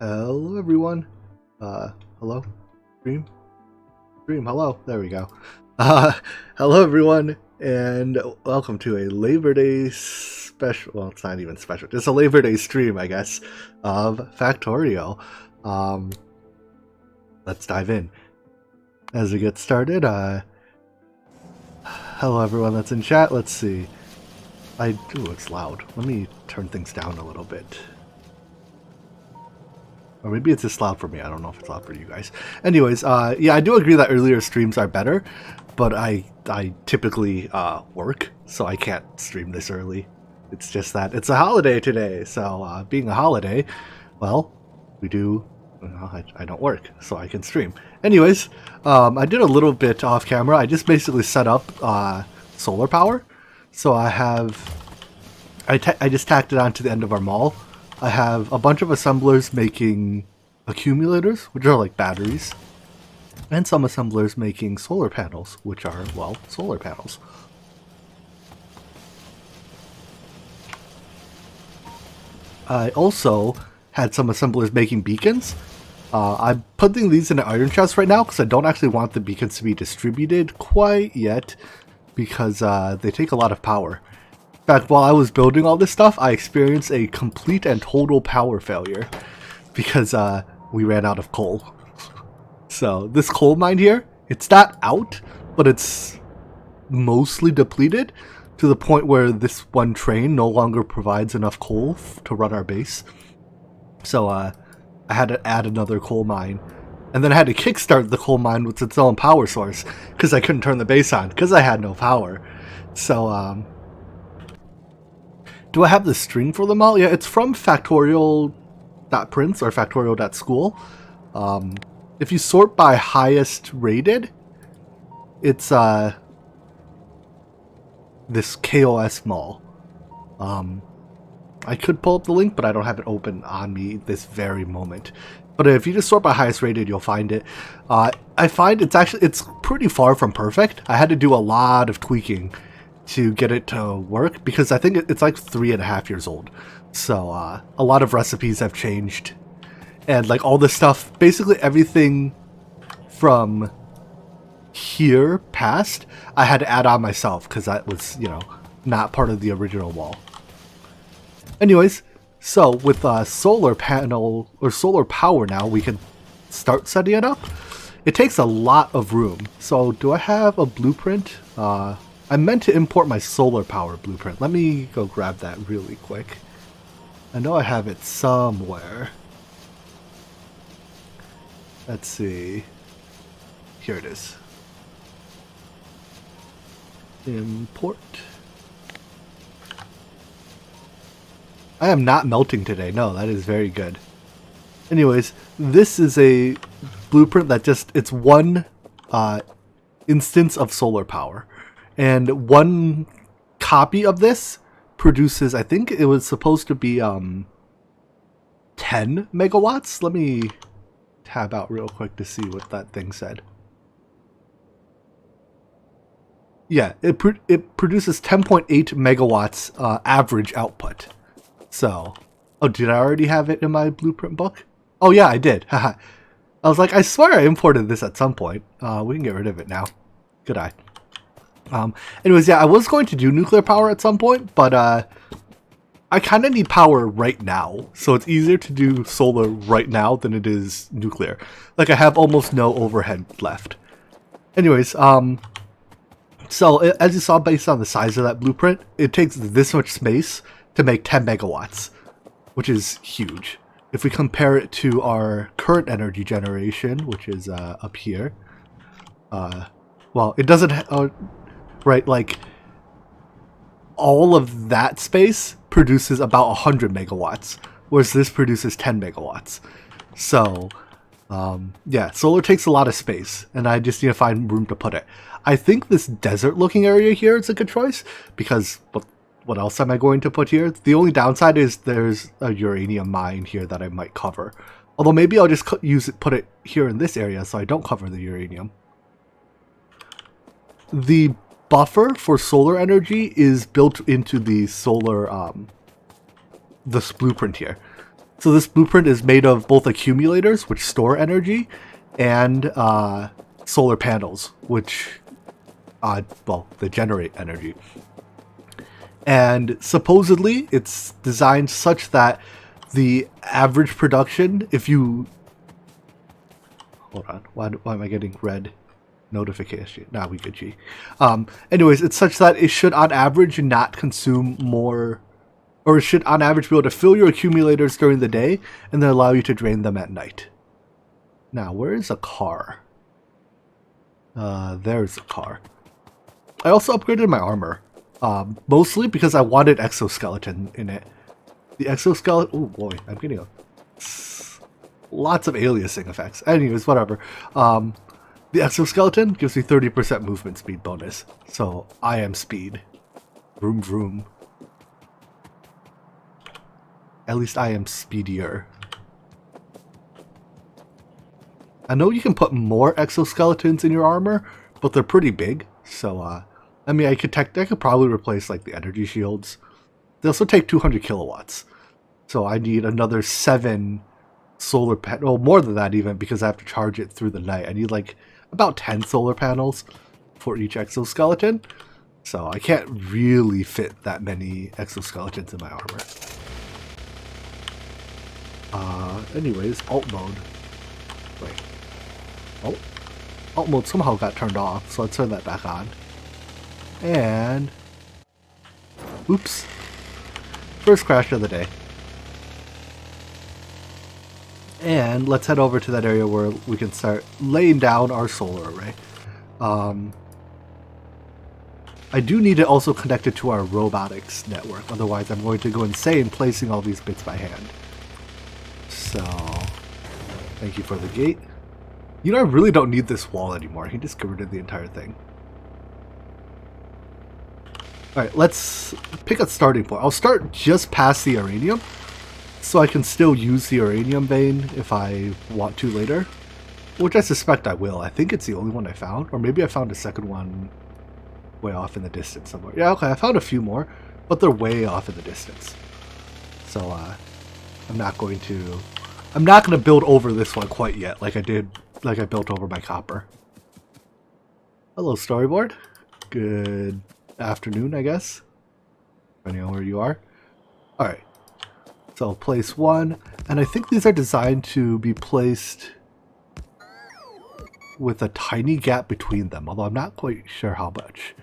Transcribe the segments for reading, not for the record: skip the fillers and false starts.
Hello everyone. Hello? Stream, hello. There we go. Uh, Hello everyone, and welcome to a Labor Day special, well, it's not even special, it's a Labor Day stream, I guess, of Factorio. Let's dive in. As we get started, hello everyone that's in chat, let's see. It's loud. Let me turn things down a little bit. Or maybe it's just loud for me. I don't know if it's loud for you guys. Anyways, yeah, I do agree that earlier streams are better, but I typically work, so I can't stream this early. It's just that it's a holiday today, so being a holiday, well, we do. I don't work, so I can stream. Anyways, I did a little bit off camera. I just basically set up solar power. So I just tacked it onto the end of our mall. I have a bunch of assemblers making accumulators, which are like batteries, and some assemblers making solar panels, which are, well, solar panels. I also had some assemblers making beacons. I'm putting these in an iron chest right now because I don't actually want the beacons to be distributed quite yet because they take a lot of power. In fact, while I was building all this stuff, I experienced a complete and total power failure because we ran out of coal. So this coal mine here, it's not out, but it's mostly depleted to the point where this one train no longer provides enough coal to run our base. So I had to add another coal mine. And then I had to kickstart the coal mine with its own power source because I couldn't turn the base on because I had no power. So, do I have the string for them all? Yeah, it's from Factorio.prints or Factorio.school. If you sort by highest rated, it's this KOS mall. I could pull up the link, but I don't have it open on me this very moment. But if you just sort by highest rated, you'll find it. I find it's pretty far from perfect. I had to do a lot of tweaking to get it to work because I think it's like 3.5 years old. So a lot of recipes have changed, and like all this stuff, basically everything from here past, I had to add on myself because that was, not part of the original wall. Anyways, so with solar panel or solar power now, we can start setting it up. It takes a lot of room. So do I have a blueprint? I meant to import my solar power blueprint. Let me go grab that really quick. I know I have it somewhere. Let's see. Here it is. Import. I am not melting today. No, that is very good. Anyways, this is a blueprint that it's one instance of solar power. And one copy of this produces, I think it was supposed to be 10 megawatts. Let me tab out real quick to see what that thing said. Yeah, it produces 10.8 megawatts average output. So, oh, did I already have it in my blueprint book? Oh yeah, I did. Haha. I was like, I swear I imported this at some point. We can get rid of it now. Good eye. Anyways, yeah, I was going to do nuclear power at some point, but I kind of need power right now. So it's easier to do solar right now than it is nuclear. Like, I have almost no overhead left. Anyways, so as you saw, based on the size of that blueprint, it takes this much space to make 10 megawatts, which is huge. If we compare it to our current energy generation, which is up here, well, it doesn't, right, like, all of that space produces about 100 megawatts, whereas this produces 10 megawatts. So, yeah, solar takes a lot of space, and I just need to find room to put it. I think this desert-looking area here is a good choice, because what else am I going to put here? The only downside is there's a uranium mine here that I might cover. Although maybe I'll just put it here in this area so I don't cover the uranium. The buffer for solar energy is built into the solar, this blueprint here. So this blueprint is made of both accumulators, which store energy, and solar panels, which, well, they generate energy. And supposedly, it's designed such that the average production, if you... Hold on, why am I getting red notification? Nah, we good, G. Anyways, it's such that it should, on average, not consume more... Or it should, on average, be able to fill your accumulators during the day, and then allow you to drain them at night. Now, where is a car? There's a car. I also upgraded my armor. Mostly because I wanted exoskeleton in it. The exoskeleton... Oh boy, I'm getting lots of aliasing effects. Anyways, whatever. The exoskeleton gives me 30% movement speed bonus. So, I am speed. Vroom vroom. At least I am speedier. I know you can put more exoskeletons in your armor, but they're pretty big. So, I mean, I could probably replace like the energy shields. They also take 200 kilowatts. So I need another 7 solar panels. Well, more than that even, because I have to charge it through the night. I need like about 10 solar panels for each exoskeleton. So I can't really fit that many exoskeletons in my armor. Anyways, alt mode. Wait. Oh. Alt mode somehow got turned off, so let's turn that back on. And... Oops. First crash of the day. And let's head over to that area where we can start laying down our solar array. I do need it also connected to our robotics network, otherwise I'm going to go insane placing all these bits by hand. So, thank you for the gate. You know, I really don't need this wall anymore. I can just get rid of the entire thing. Alright, let's pick a starting point. I'll start just past the uranium, so I can still use the uranium vein if I want to later. Which I suspect I will. I think it's the only one I found. Or maybe I found a second one way off in the distance somewhere. Yeah, okay, I found a few more, but they're way off in the distance. So, I'm not going to build over this one quite yet, like I built over my copper. Hello, storyboard. Good afternoon, I guess, depending on where you are. Alright, so place 1, and I think these are designed to be placed with a tiny gap between them, although I'm not quite sure how much.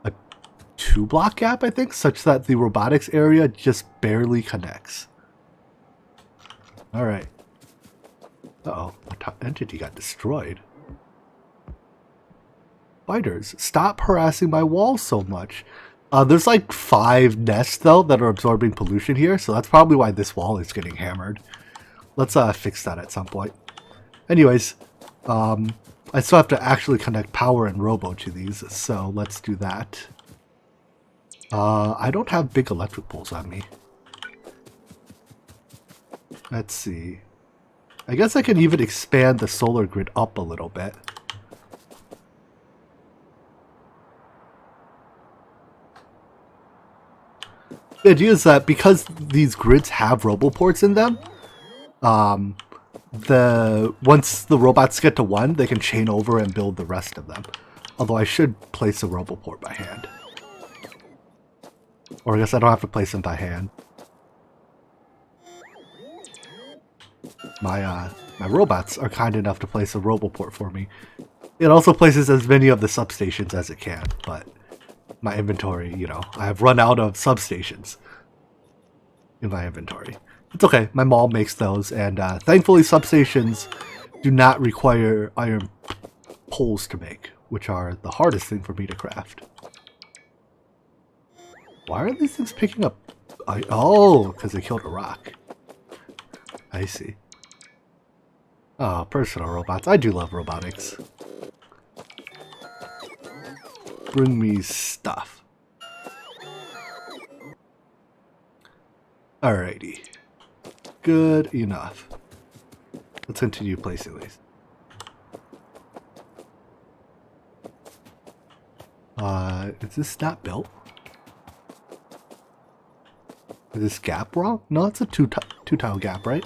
A 2-block gap, I think, such that the robotics area just barely connects. Alright. Uh-oh, my top entity got destroyed. Spiders, stop harassing my walls so much. There's like 5 nests, though, that are absorbing pollution here, so that's probably why this wall is getting hammered. Let's fix that at some point. Anyways, I still have to actually connect power and robo to these, so let's do that. I don't have big electric poles on me. Let's see. I guess I can even expand the solar grid up a little bit. The idea is that because these grids have roboports in them, once the robots get to 1, they can chain over and build the rest of them. Although I should place a roboport by hand. Or I guess I don't have to place them by hand. My robots are kind enough to place a roboport for me. It also places as many of the substations as it can, but my inventory, you know, I have run out of substations in my inventory. It's okay, my mall makes those, and thankfully substations do not require iron poles to make, which are the hardest thing for me to craft. Why are these things picking up? Oh, because they killed a rock. I see. Oh, personal robots. I do love robotics. Bring me stuff. Alrighty. Good enough. Let's continue placing these. Is this not built? Is this gap wrong? No, it's a two tile gap, right?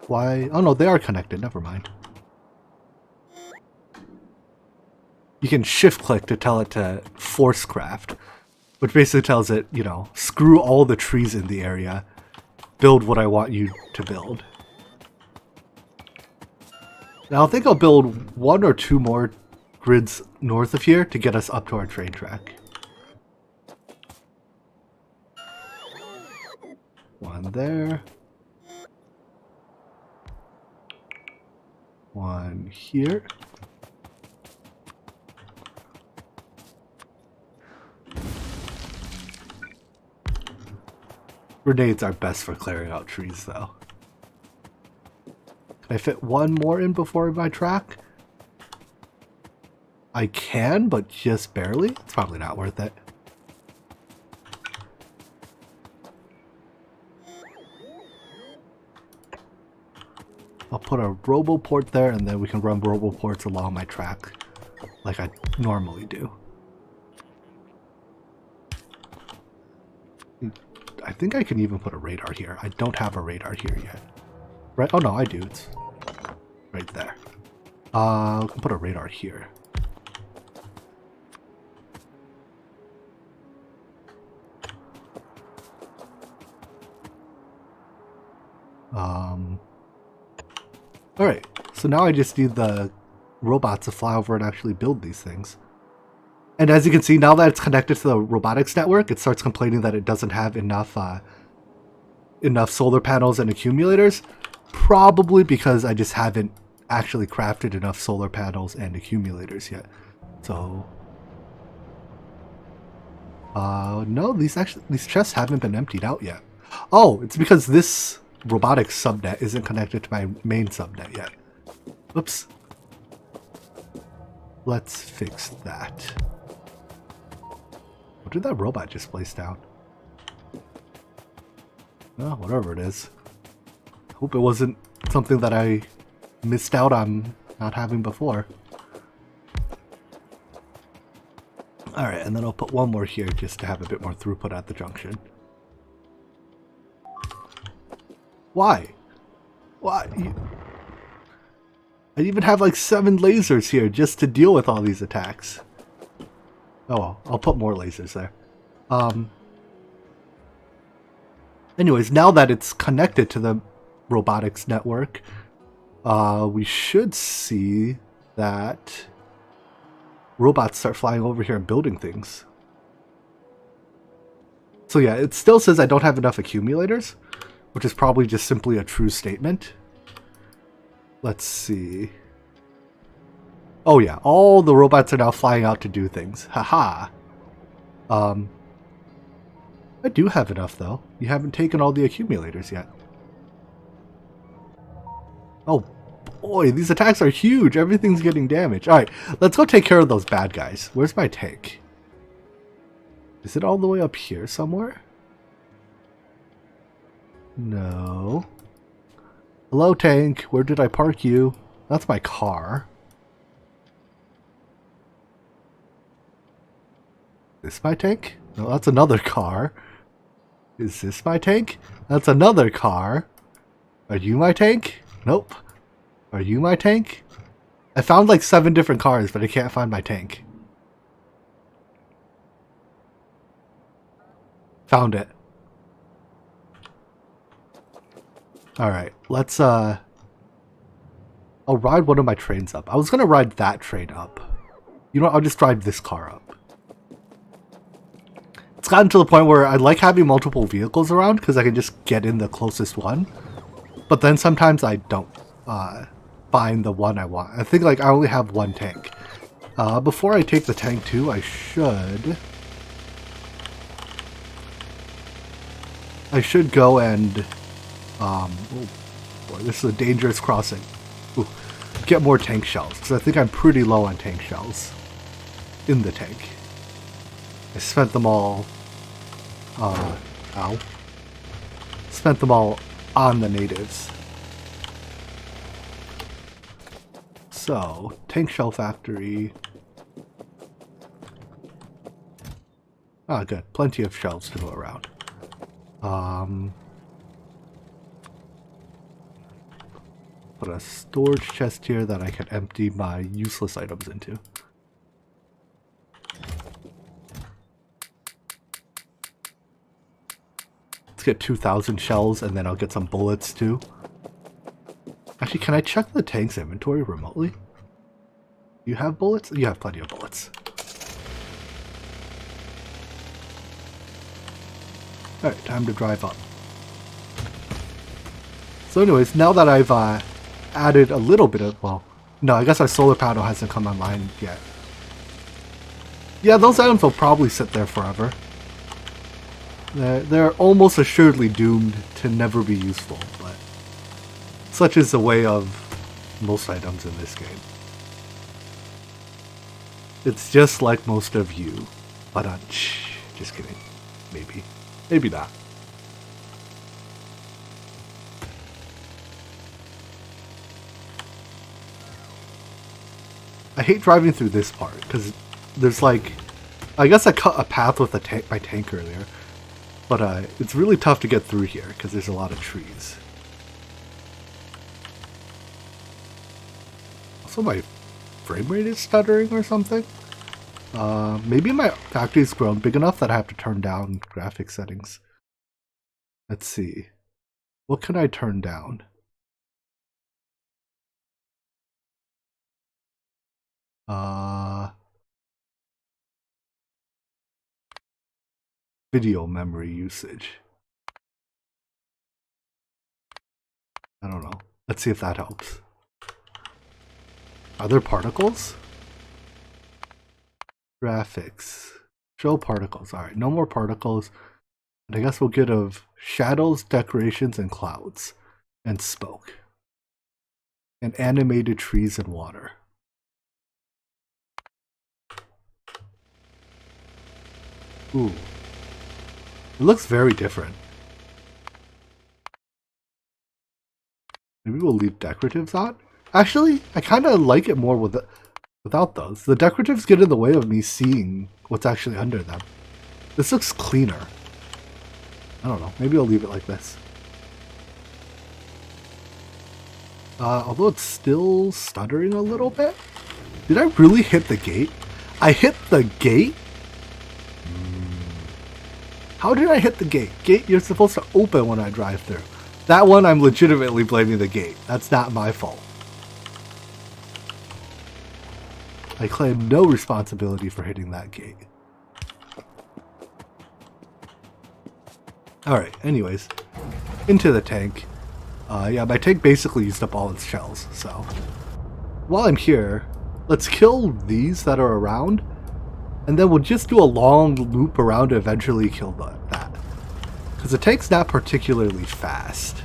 Why? Oh no, they are connected. Never mind. You can shift click to tell it to force craft, which basically tells it, you know, screw all the trees in the area, build what I want you to build. Now I think I'll build 1 or 2 more grids north of here to get us up to our train track. One there. One here. Grenades are best for clearing out trees, though. Can I fit 1 more in before my track? I can, but just barely. It's probably not worth it. I'll put a roboport there, and then we can run roboports along my track like I normally do. I think I can even put a radar here. I don't have a radar here yet. Right? Oh no, I do. It's right there. We can put a radar here. Alright, so now I just need the robots to fly over and actually build these things. And as you can see, now that it's connected to the robotics network, it starts complaining that it doesn't have enough solar panels and accumulators. Probably because I just haven't actually crafted enough solar panels and accumulators yet. So, no, these chests haven't been emptied out yet. Oh, it's because this robotics subnet isn't connected to my main subnet yet. Oops. Let's fix that. What did that robot just place down? Oh, whatever it is. Hope it wasn't something that I missed out on not having before. Alright, and then I'll put 1 more here just to have a bit more throughput at the junction. Why? Why? I even have like 7 lasers here just to deal with all these attacks. Oh well, I'll put more lasers there. Anyways, now that it's connected to the robotics network, we should see that robots start flying over here and building things. So yeah, it still says I don't have enough accumulators, which is probably just simply a true statement. Let's see. Oh yeah, all the robots are now flying out to do things. Haha. I do have enough though. You haven't taken all the accumulators yet. Oh boy, these attacks are huge. Everything's getting damaged. Alright, let's go take care of those bad guys. Where's my tank? Is it all the way up here somewhere? No. Hello, tank. Where did I park you? That's my car. Is this my tank? No, that's another car. Is this my tank? That's another car. Are you my tank? Nope. Are you my tank? I found like 7 different cars, but I can't find my tank. Found it. Alright, let's I'll ride one of my trains up. I was gonna ride that train up. You know what, I'll just drive this car up. It's gotten to the point where I like having multiple vehicles around because I can just get in the closest one. But then sometimes I don't find the one I want. I think like I only have 1 tank. Before I take the tank too, I should go and oh boy, this is a dangerous crossing. Ooh, get more tank shells because I think I'm pretty low on tank shells in the tank. I spent them all spent them all on the natives. So, tank shell factory. Ah, good. Plenty of shells to go around. Put a storage chest here that I can empty my useless items into. Let's get 2,000 shells and then I'll get some bullets too. Actually, can I check the tank's inventory remotely? You have bullets? You have plenty of bullets. Alright, time to drive up. So anyways, now that I've added a little bit of, well, no, I guess our solar panel hasn't come online yet. Yeah, those items will probably sit there forever. They're almost assuredly doomed to never be useful, but such is the way of most items in this game. It's just like most of you, but just kidding. Maybe. Maybe not. I hate driving through this part, because there's like... I guess I cut a path with my tank earlier, but it's really tough to get through here, because there's a lot of trees. Also, my frame rate is stuttering or something. Maybe my factory's grown big enough that I have to turn down graphics settings. Let's see. What can I turn down? Video memory usage. I don't know. Let's see if that helps. Are there particles? Graphics. Show particles. Alright, no more particles. And I guess we'll get of shadows, decorations, and clouds. And smoke. And animated trees and water. Ooh. It looks very different. Maybe we'll leave decoratives on? Actually, I kind of like it more without those. The decoratives get in the way of me seeing what's actually under them. This looks cleaner. I don't know. Maybe I'll leave it like this. Although it's still stuttering a little bit. Did I really hit the gate? I hit the gate? How did I hit the gate? Gate you're supposed to open when I drive through. That one I'm legitimately blaming the gate. That's not my fault. I claim no responsibility for hitting that gate. Alright, anyways. Into the tank. Yeah, my tank basically used up all its shells, so... While I'm here, let's kill these that are around. And then we'll just do a long loop around to eventually kill that. Because the tank's not particularly fast.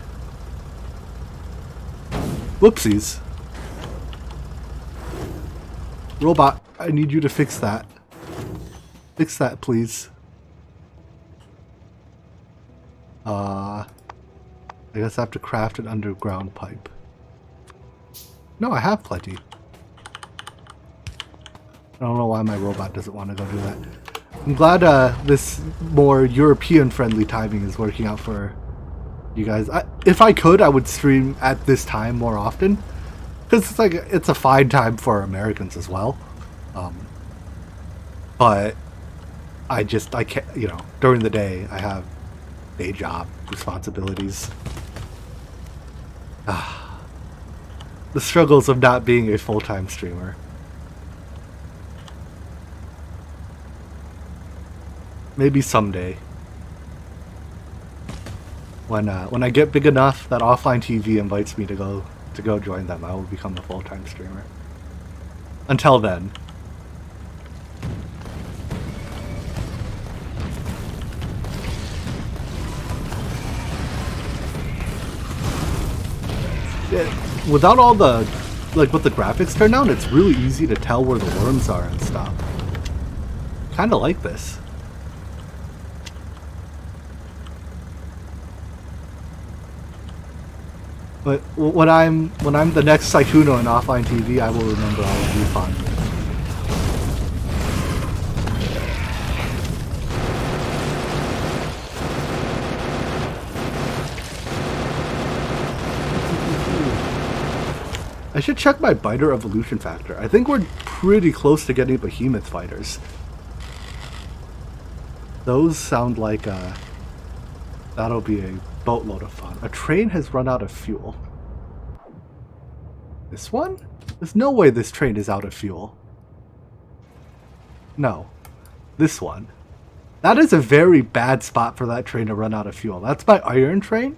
Whoopsies. Robot, I need you to fix that. Fix that, please. I guess I have to craft an underground pipe. No, I have plenty. I don't know why my robot doesn't want to go do that. I'm glad this more European-friendly timing is working out for you guys. If I could, I would stream at this time more often. Because it's like, it's a fine time for Americans as well. But I can't, you know, during the day I have day job responsibilities. The struggles of not being a full-time streamer. Maybe someday. When I get big enough that offline TV invites me to go join them, I will become a full-time streamer. Until then. Yeah, without all the, like with the graphics turned down, it's really easy to tell where the worms are and stuff. Kinda like this. But when I'm the next Saikuno in offline TV, I will remember all of you fun. I should check my biter evolution factor. I think we're pretty close to getting behemoth fighters. Those sound like that'll be a boatload of fun. A train has run out of fuel. This one? There's no way this train is out of fuel. No. This one. That is a very bad spot for that train to run out of fuel. That's my iron train.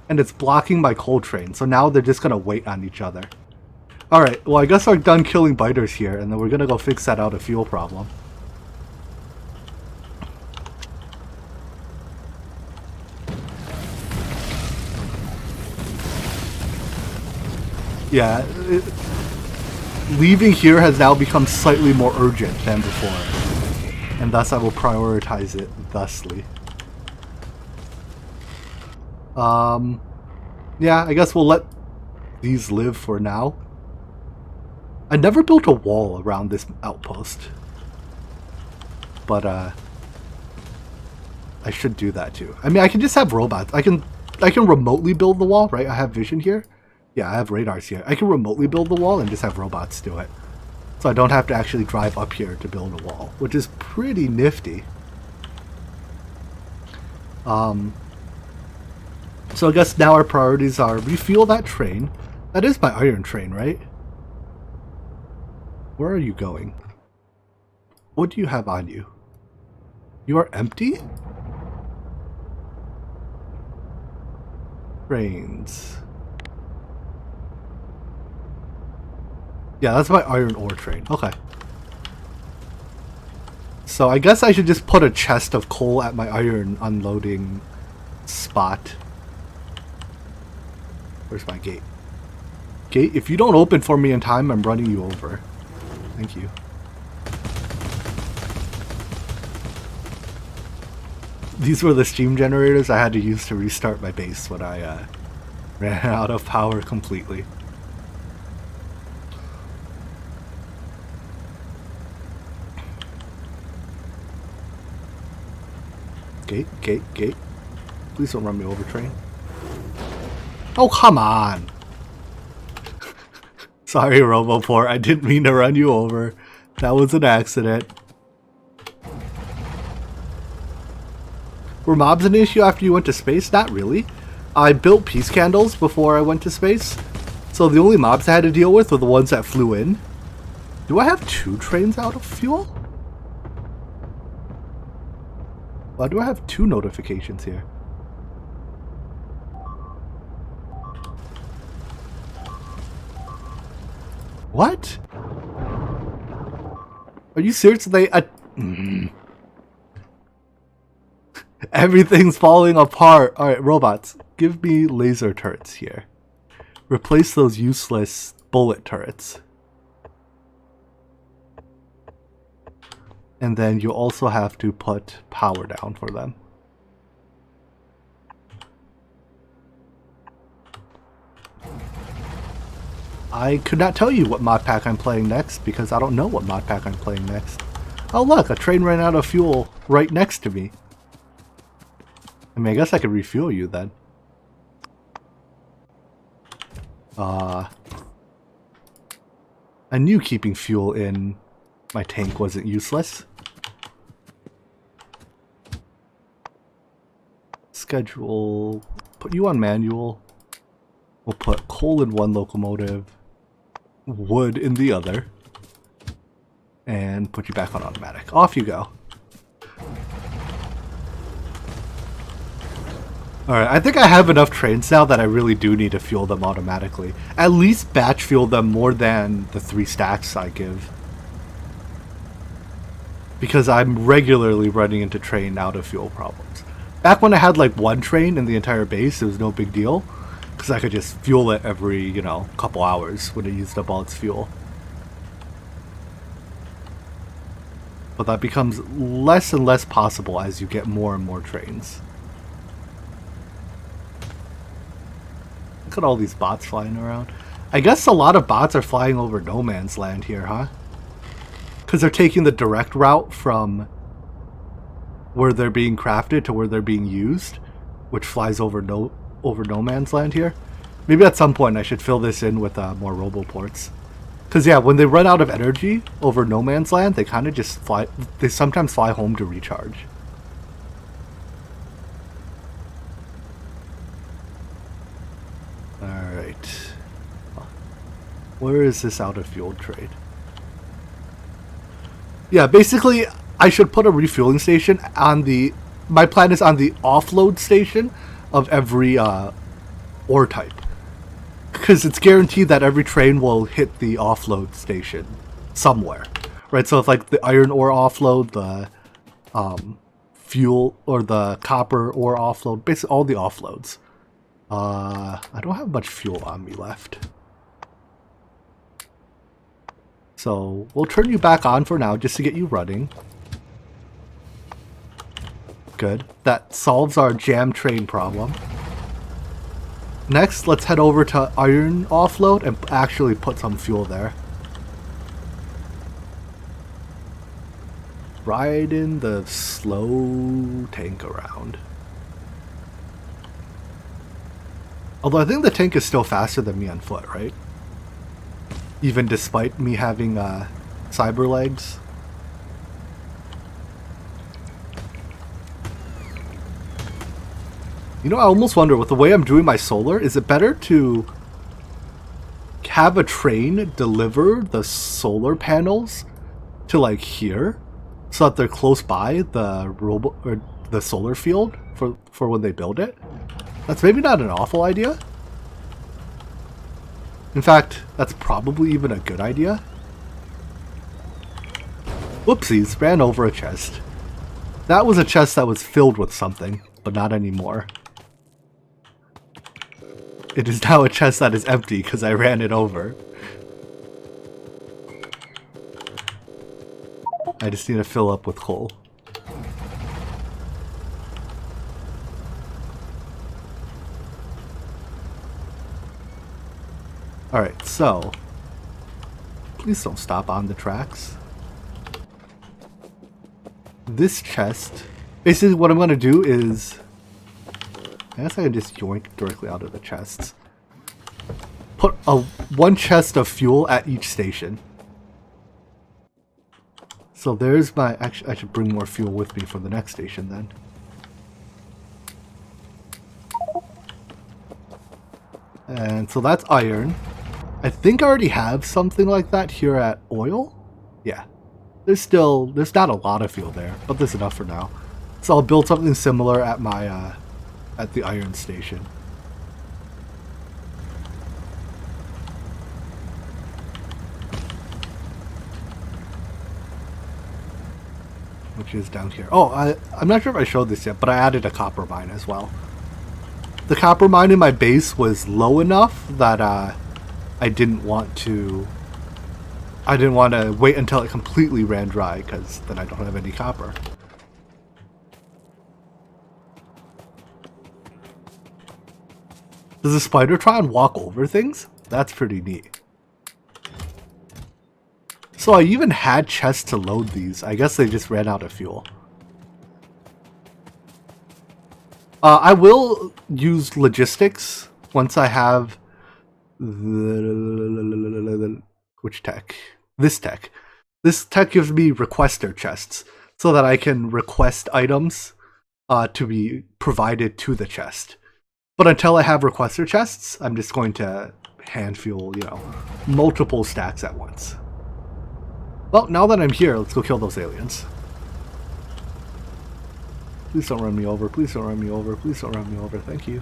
And it's blocking my coal train. So now they're just going to wait on each other. Alright, well I guess we're done killing biters here. And then we're going to go fix that out of fuel problem. Yeah, leaving here has now become slightly more urgent than before. And thus I will prioritize it thusly. Yeah, I guess we'll let these live for now. I never built a wall around this outpost. But, I should do that too. I mean, I can just have robots. I can remotely build the wall, right? I have vision here. Yeah, I have radars here. I can remotely build the wall and just have robots do it. So I don't have to actually drive up here to build a wall, which is pretty nifty. So I guess now our priorities are refuel that train. That is my iron train, right? Where are you going? What do you have on you? You are empty? Trains. Yeah, that's my iron ore train. Okay. So I guess I should just put a chest of coal at my iron unloading spot. Where's my gate? Gate, if you don't open for me in time, I'm running you over. Thank you. These were the steam generators I had to use to restart my base when I ran out of power completely. Gate. Please don't run me over, train. Oh, come on! Sorry, Roboport. I didn't mean to run you over. That was an accident. Were mobs an issue after you went to space? Not really. I built peace candles before I went to space. So the only mobs I had to deal with were the ones that flew in. Do I have 2 trains out of fuel? Why do I have 2 notifications here? What? Are you serious? Everything's falling apart. Alright, robots, give me laser turrets here. Replace those useless bullet turrets. And then you also have to put power down for them. I could not tell you what mod pack I'm playing next because I don't know what mod pack I'm playing next. Oh look, a train ran out of fuel right next to me. I mean, I guess I could refuel you then. I knew keeping fuel in my tank wasn't useless. Schedule, put you on manual. We'll put coal in one locomotive, wood in the other, and put you back on automatic. Off you go. Alright, I think I have enough trains now that I really do need to fuel them automatically. At least batch fuel them more than the 3 stacks I give. Because I'm regularly running into train out of fuel problems. Back when I had like 1 train in the entire base, it was no big deal. Because I could just fuel it every, you know, couple hours when it used up all its fuel. But that becomes less and less possible as you get more and more trains. Look at all these bots flying around. I guess a lot of bots are flying over no man's land here, huh? Because they're taking the direct route from where they're being crafted to where they're being used, which flies over no man's land here. Maybe at some point I should fill this in with more roboports. Because yeah, when they run out of energy over no man's land, they kind of just fly. They sometimes fly home to recharge. Alright. Where is this out of fuel trade? Yeah, basically, I should put a refueling station on the... My plan is on the offload station of every ore type. Because it's guaranteed that every train will hit the offload station somewhere. Right, so if like the iron ore offload, the fuel, or the copper ore offload, basically all the offloads. I don't have much fuel on me left. So we'll turn you back on for now just to get you running. Good. That solves our jam train problem. Next, let's head over to iron offload and actually put some fuel there. Riding the slow tank around. Although I think the tank is still faster than me on foot, right? Even despite me having cyber legs. You know, I almost wonder, with the way I'm doing my solar, is it better to have a train deliver the solar panels to like here, so that they're close by the or the solar field for when they build it? That's maybe not an awful idea. In fact, that's probably even a good idea. Whoopsies, ran over a chest. That was a chest that was filled with something, but not anymore. It is now a chest that is empty because I ran it over. I just need to fill up with coal. Alright, so... Please don't stop on the tracks. This chest... Basically what I'm going to do is... I guess I can just yoink directly out of the chests. Put one chest of fuel at each station. So there's my... Actually, I should bring more fuel with me for the next station then. And so that's iron. I think I already have something like that here at oil. Yeah. There's not a lot of fuel there, but there's enough for now. So I'll build something similar at my, at the iron station. Which is down here. Oh, I'm not sure if I showed this yet, but I added a copper mine as well. The copper mine in my base was low enough that I didn't want to wait until it completely ran dry, because then I don't have any copper. Does the spider try and walk over things? That's pretty neat. So I even had chests to load these. I guess they just ran out of fuel. I will use logistics once I have which tech? This tech. This tech gives me requester chests so that I can request items to be provided to the chest. But until I have requester chests, I'm just going to hand fuel, you know, multiple stacks at once. Well, now that I'm here, let's go kill those aliens. Please don't run me over, please don't run me over, please don't run me over, thank you.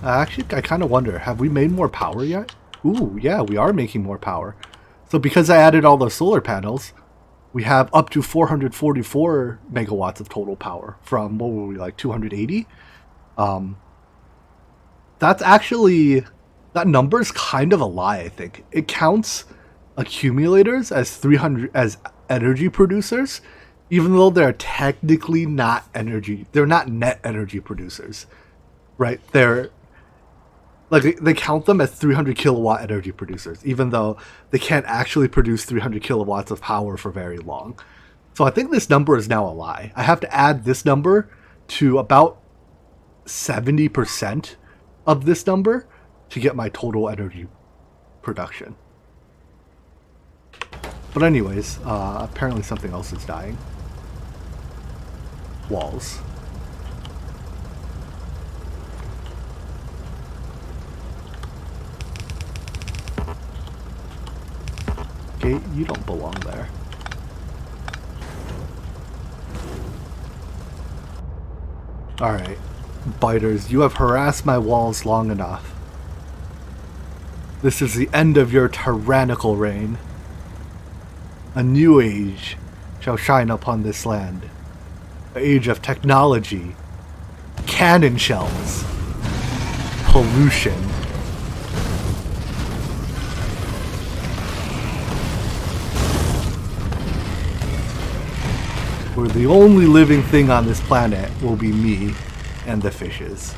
Actually, I kind of wonder, have we made more power yet? Ooh, yeah, we are making more power. So because I added all those solar panels, we have up to 444 megawatts of total power from, what were we, like 280? That's actually, that number's kind of a lie, I think. It counts accumulators as 300 as energy producers, even though they're technically not energy. They're not net energy producers, right? They're like, they count them as 300 kilowatt energy producers, even though they can't actually produce 300 kilowatts of power for very long. So I think this number is now a lie. I have to add this number to about 70% of this number to get my total energy production. But anyways, apparently something else is dying. Walls. Gate, you don't belong there. Alright, biters, you have harassed my walls long enough. This is the end of your tyrannical reign. A new age shall shine upon this land. An age of technology, cannon shells, pollution. Where the only living thing on this planet will be me and the fishes.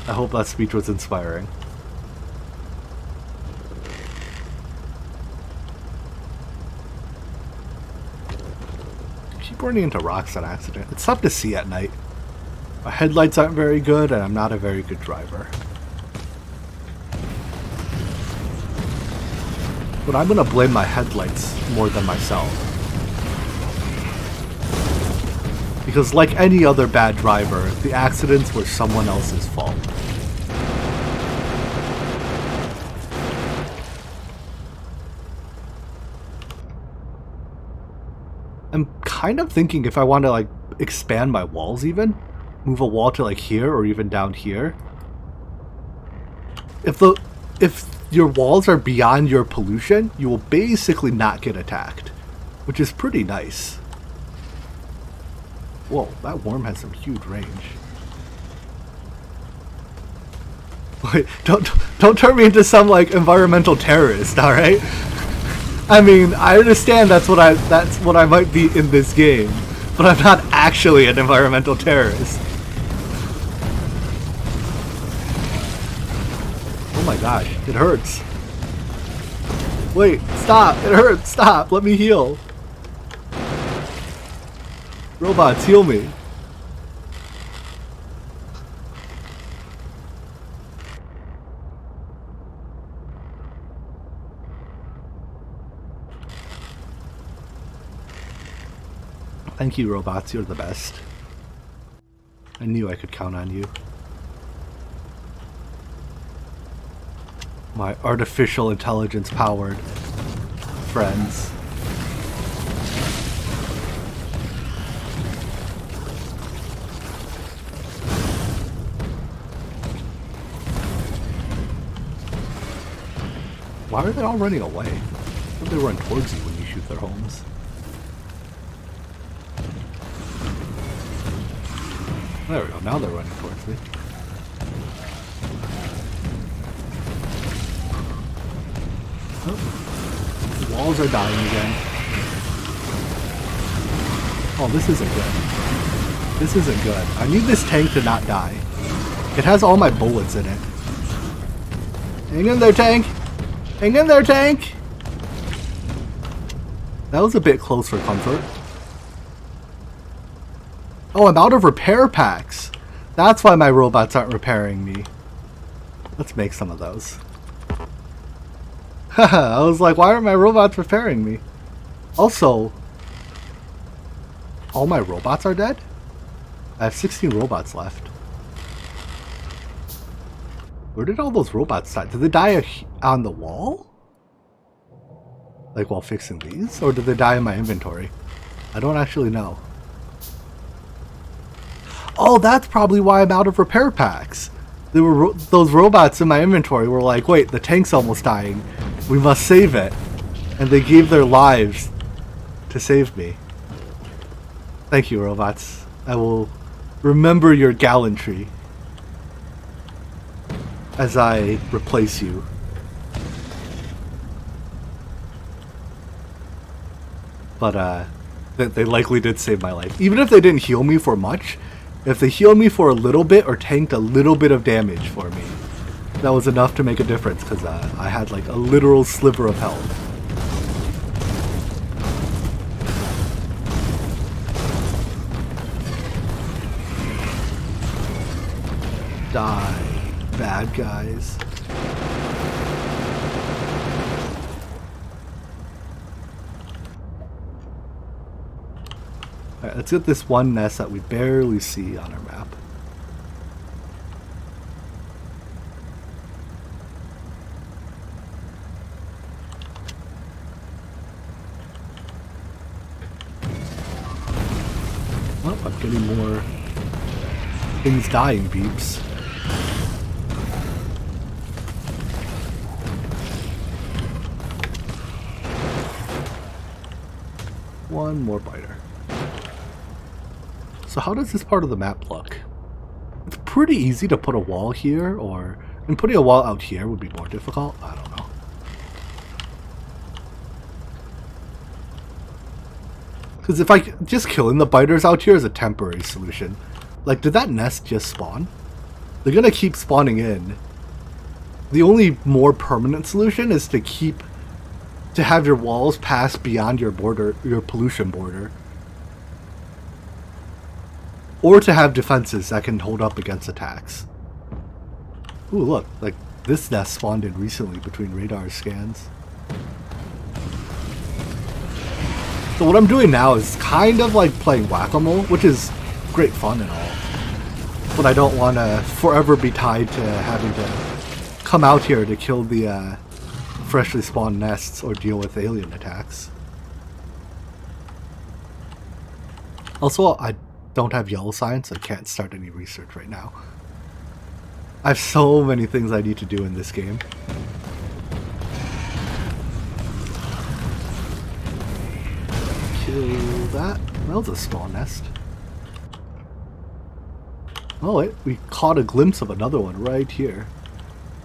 I hope that speech was inspiring. I keep running into rocks on accident. It's tough to see at night. My headlights aren't very good and I'm not a very good driver. But I'm gonna blame my headlights more than myself. Because like any other bad driver, the accidents were someone else's fault. I'm kind of thinking if I want to like expand my walls even, move a wall to like here or even down here. If your walls are beyond your pollution, you will basically not get attacked, which is pretty nice. Whoa, that worm has some huge range. Wait, don't turn me into some like environmental terrorist, all right? I mean, I understand that's what I might be in this game, but I'm not actually an environmental terrorist. Oh my gosh, it hurts. Wait, stop, it hurts, stop, let me heal. Robots, heal me. Thank you, robots, you're the best. I knew I could count on you. My artificial intelligence powered friends. Why are they all running away? I thought they run towards you when you shoot their homes. There we go, now they're running towards me. Oh. The walls are dying again. Oh, this isn't good. This isn't good. I need this tank to not die. It has all my bullets in it. Hang in there, tank! Hang in there, tank! That was a bit close for comfort. Oh, I'm out of repair packs! That's why my robots aren't repairing me. Let's make some of those. Haha, I was like, why aren't my robots repairing me? Also, all my robots are dead? I have 16 robots left. Where did all those robots die? Did they die on the wall? Like while fixing these? Or did they die in my inventory? I don't actually know. Oh, that's probably why I'm out of repair packs. There were those robots in my inventory were like, wait, the tank's almost dying. We must save it. And they gave their lives to save me. Thank you, robots. I will remember your gallantry as I replace you. But they likely did save my life. Even if they didn't heal me for much, if they healed me for a little bit or tanked a little bit of damage for me, that was enough to make a difference, because I had like a literal sliver of health. Die, bad guys. Alright, let's get this one nest that we barely see on our map. Oh, I'm getting more things dying beeps. One more biter. So how does this part of the map look? It's pretty easy to put a wall here, and putting a wall out here would be more difficult. I don't know. Because if just killing the biters out here is a temporary solution. Like, did that nest just spawn? They're gonna keep spawning in. The only more permanent solution is to have your walls pass beyond your border, your pollution border. Or to have defenses that can hold up against attacks. Ooh, look, like this nest spawned in recently between radar scans. So what I'm doing now is kind of like playing whack-a-mole, which is great fun and all. But I don't want to forever be tied to having to come out here to kill the freshly spawned nests or deal with alien attacks. Also, I don't have yellow signs, so I can't start any research right now. I have so many things I need to do in this game. Kill that. That was a small nest. Oh wait, we caught a glimpse of another one right here.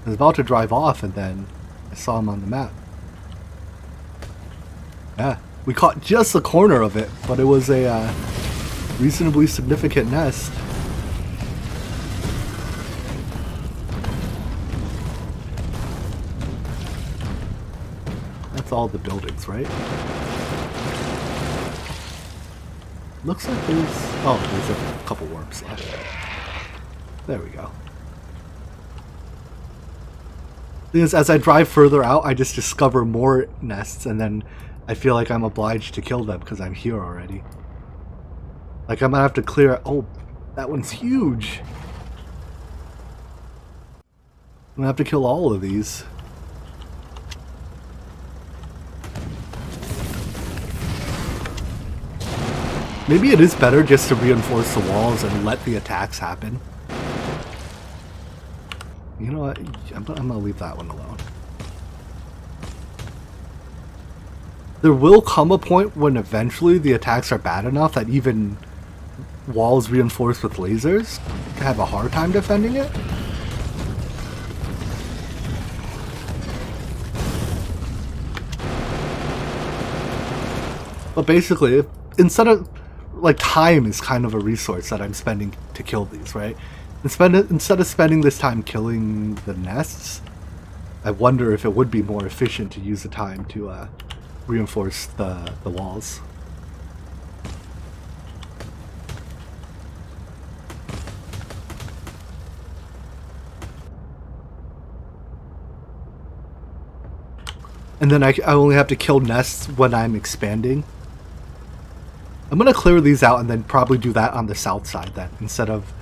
I was about to drive off and then I saw him on the map. Yeah, we caught just the corner of it, but it was a reasonably significant nest. That's all the buildings, right? Looks like there's a couple warps left. There we go. Because as I drive further out, I just discover more nests, and then I feel like I'm obliged to kill them because I'm here already. Like I'm gonna have to clear. Oh, that one's huge. I'm gonna have to kill all of these. Maybe it is better just to reinforce the walls and let the attacks happen. You know what? I'm gonna leave that one alone. There will come a point when eventually the attacks are bad enough that even walls reinforced with lasers have a hard time defending it. But basically, instead of like time is kind of a resource that I'm spending to kill these, right? Instead of spending this time killing the nests, I wonder if it would be more efficient to use the time to reinforce the walls. And then I only have to kill nests when I'm expanding. I'm gonna clear these out and then probably do that on the south side then, instead of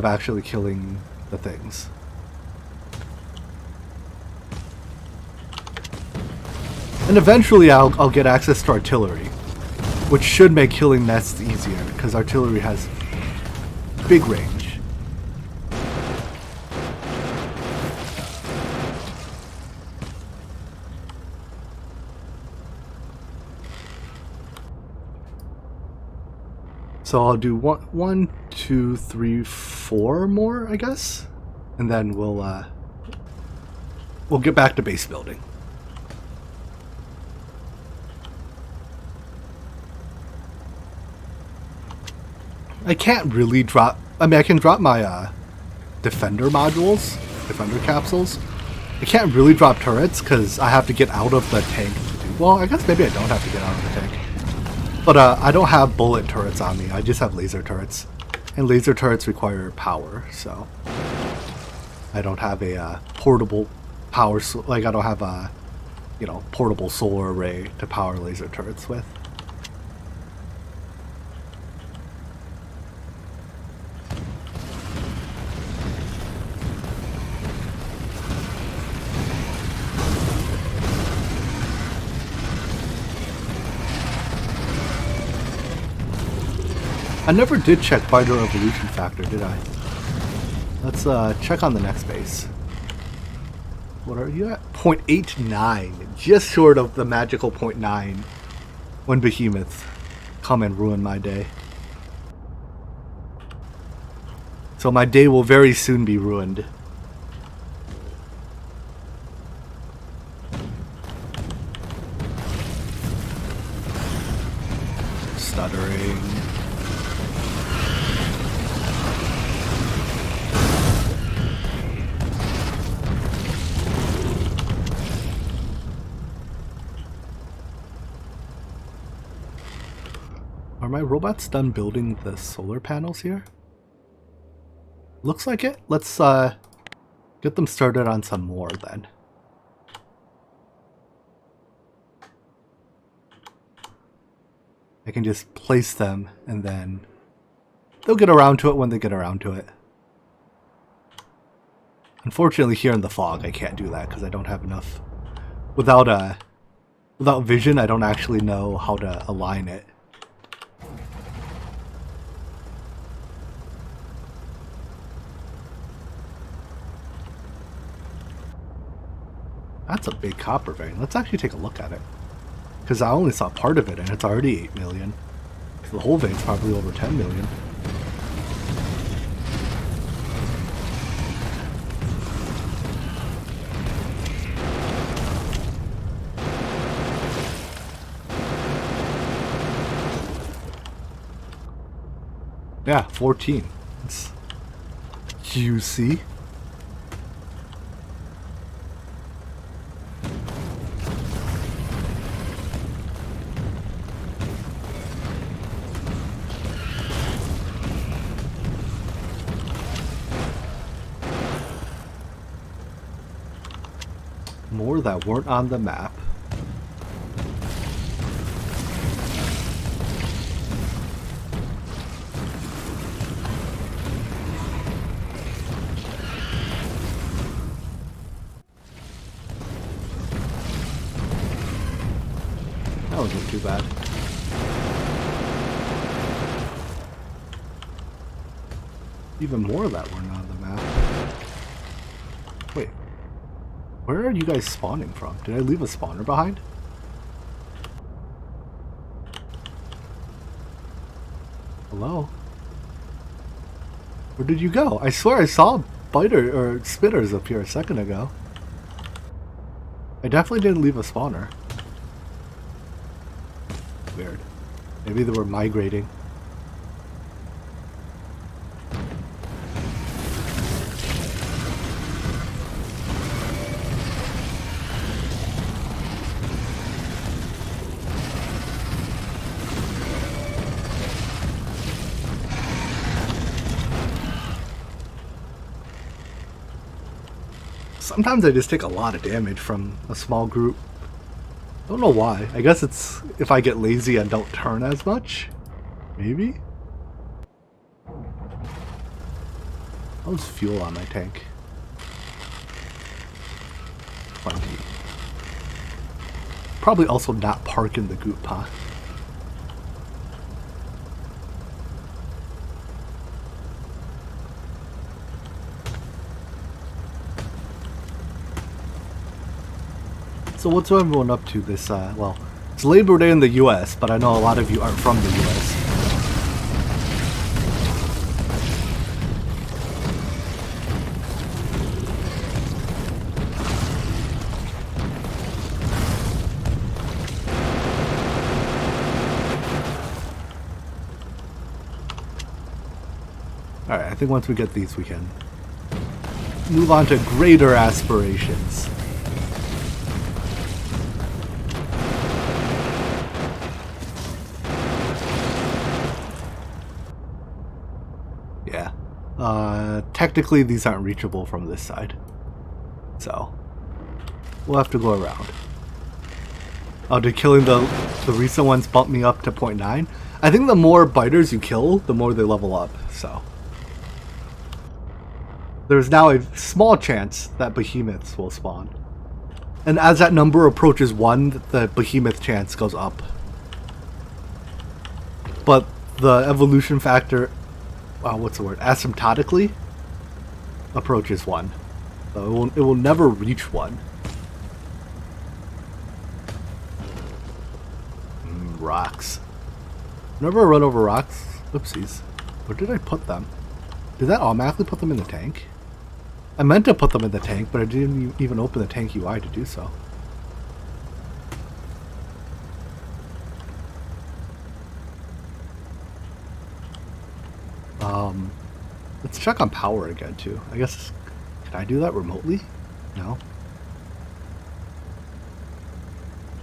actually killing the things. And eventually I'll get access to artillery, which should make killing nests easier, because artillery has big range. So I'll do one, two, three, four more, I guess, and then we'll get back to base building. I can't really drop. I mean, I can drop my defender modules, defender capsules. I can't really drop turrets because I have to get out of the tank to do. Well, I guess maybe I don't have to get out of the tank. But I don't have bullet turrets on me. I just have laser turrets. And laser turrets require power, so I don't have a portable power. Like I don't have a, you know, portable solar array to power laser turrets with. I never did check fighter evolution factor, did I? Let's check on the next base. What are you at? 0.89, just short of the magical 0.9 when behemoths come and ruin my day. So my day will very soon be ruined. Stuttering. Are my robots done building the solar panels here? Looks like it. Let's get them started on some more then. I can just place them and then they'll get around to it when they get around to it. Unfortunately here in the fog I can't do that because I don't have enough. Without vision I don't actually know how to align it. That's a big copper vein. Let's actually take a look at it. Because I only saw part of it and it's already 8 million. So the whole vein's probably over 10 million. Yeah, 14. It's QC. More that weren't on the map. That wasn't too bad. Even more of that weren't on the map. Wait. Where are you guys spawning from? Did I leave a spawner behind? Hello? Where did you go? I swear I saw biter or spitters up here a second ago. I definitely didn't leave a spawner. Weird. Maybe they were migrating. Sometimes I just take a lot of damage from a small group. Don't know why. I guess it's if I get lazy and don't turn as much. Maybe? How's fuel on my tank? 20. Probably also not park in the goop, huh? So what's everyone up to this, well, it's Labor Day in the US, but I know a lot of you aren't from the US. Alright, I think once we get these we can move on to greater aspirations. Yeah. Technically these aren't reachable from this side. So, we'll have to go around. Oh, did killing the recent ones bump me up to 0.9? I think the more biters you kill, the more they level up, so. There's now a small chance that behemoths will spawn. And as that number approaches 1, the behemoth chance goes up. But the evolution factor, what's the word, asymptotically approaches 1. So it will never reach 1. Rocks. Whenever I run over rocks, oopsies. Where did I put them? Did that automatically put them in the tank? I meant to put them in the tank, but I didn't even open the tank UI to do so. Let's check on power again too. I guess, can I do that remotely? No.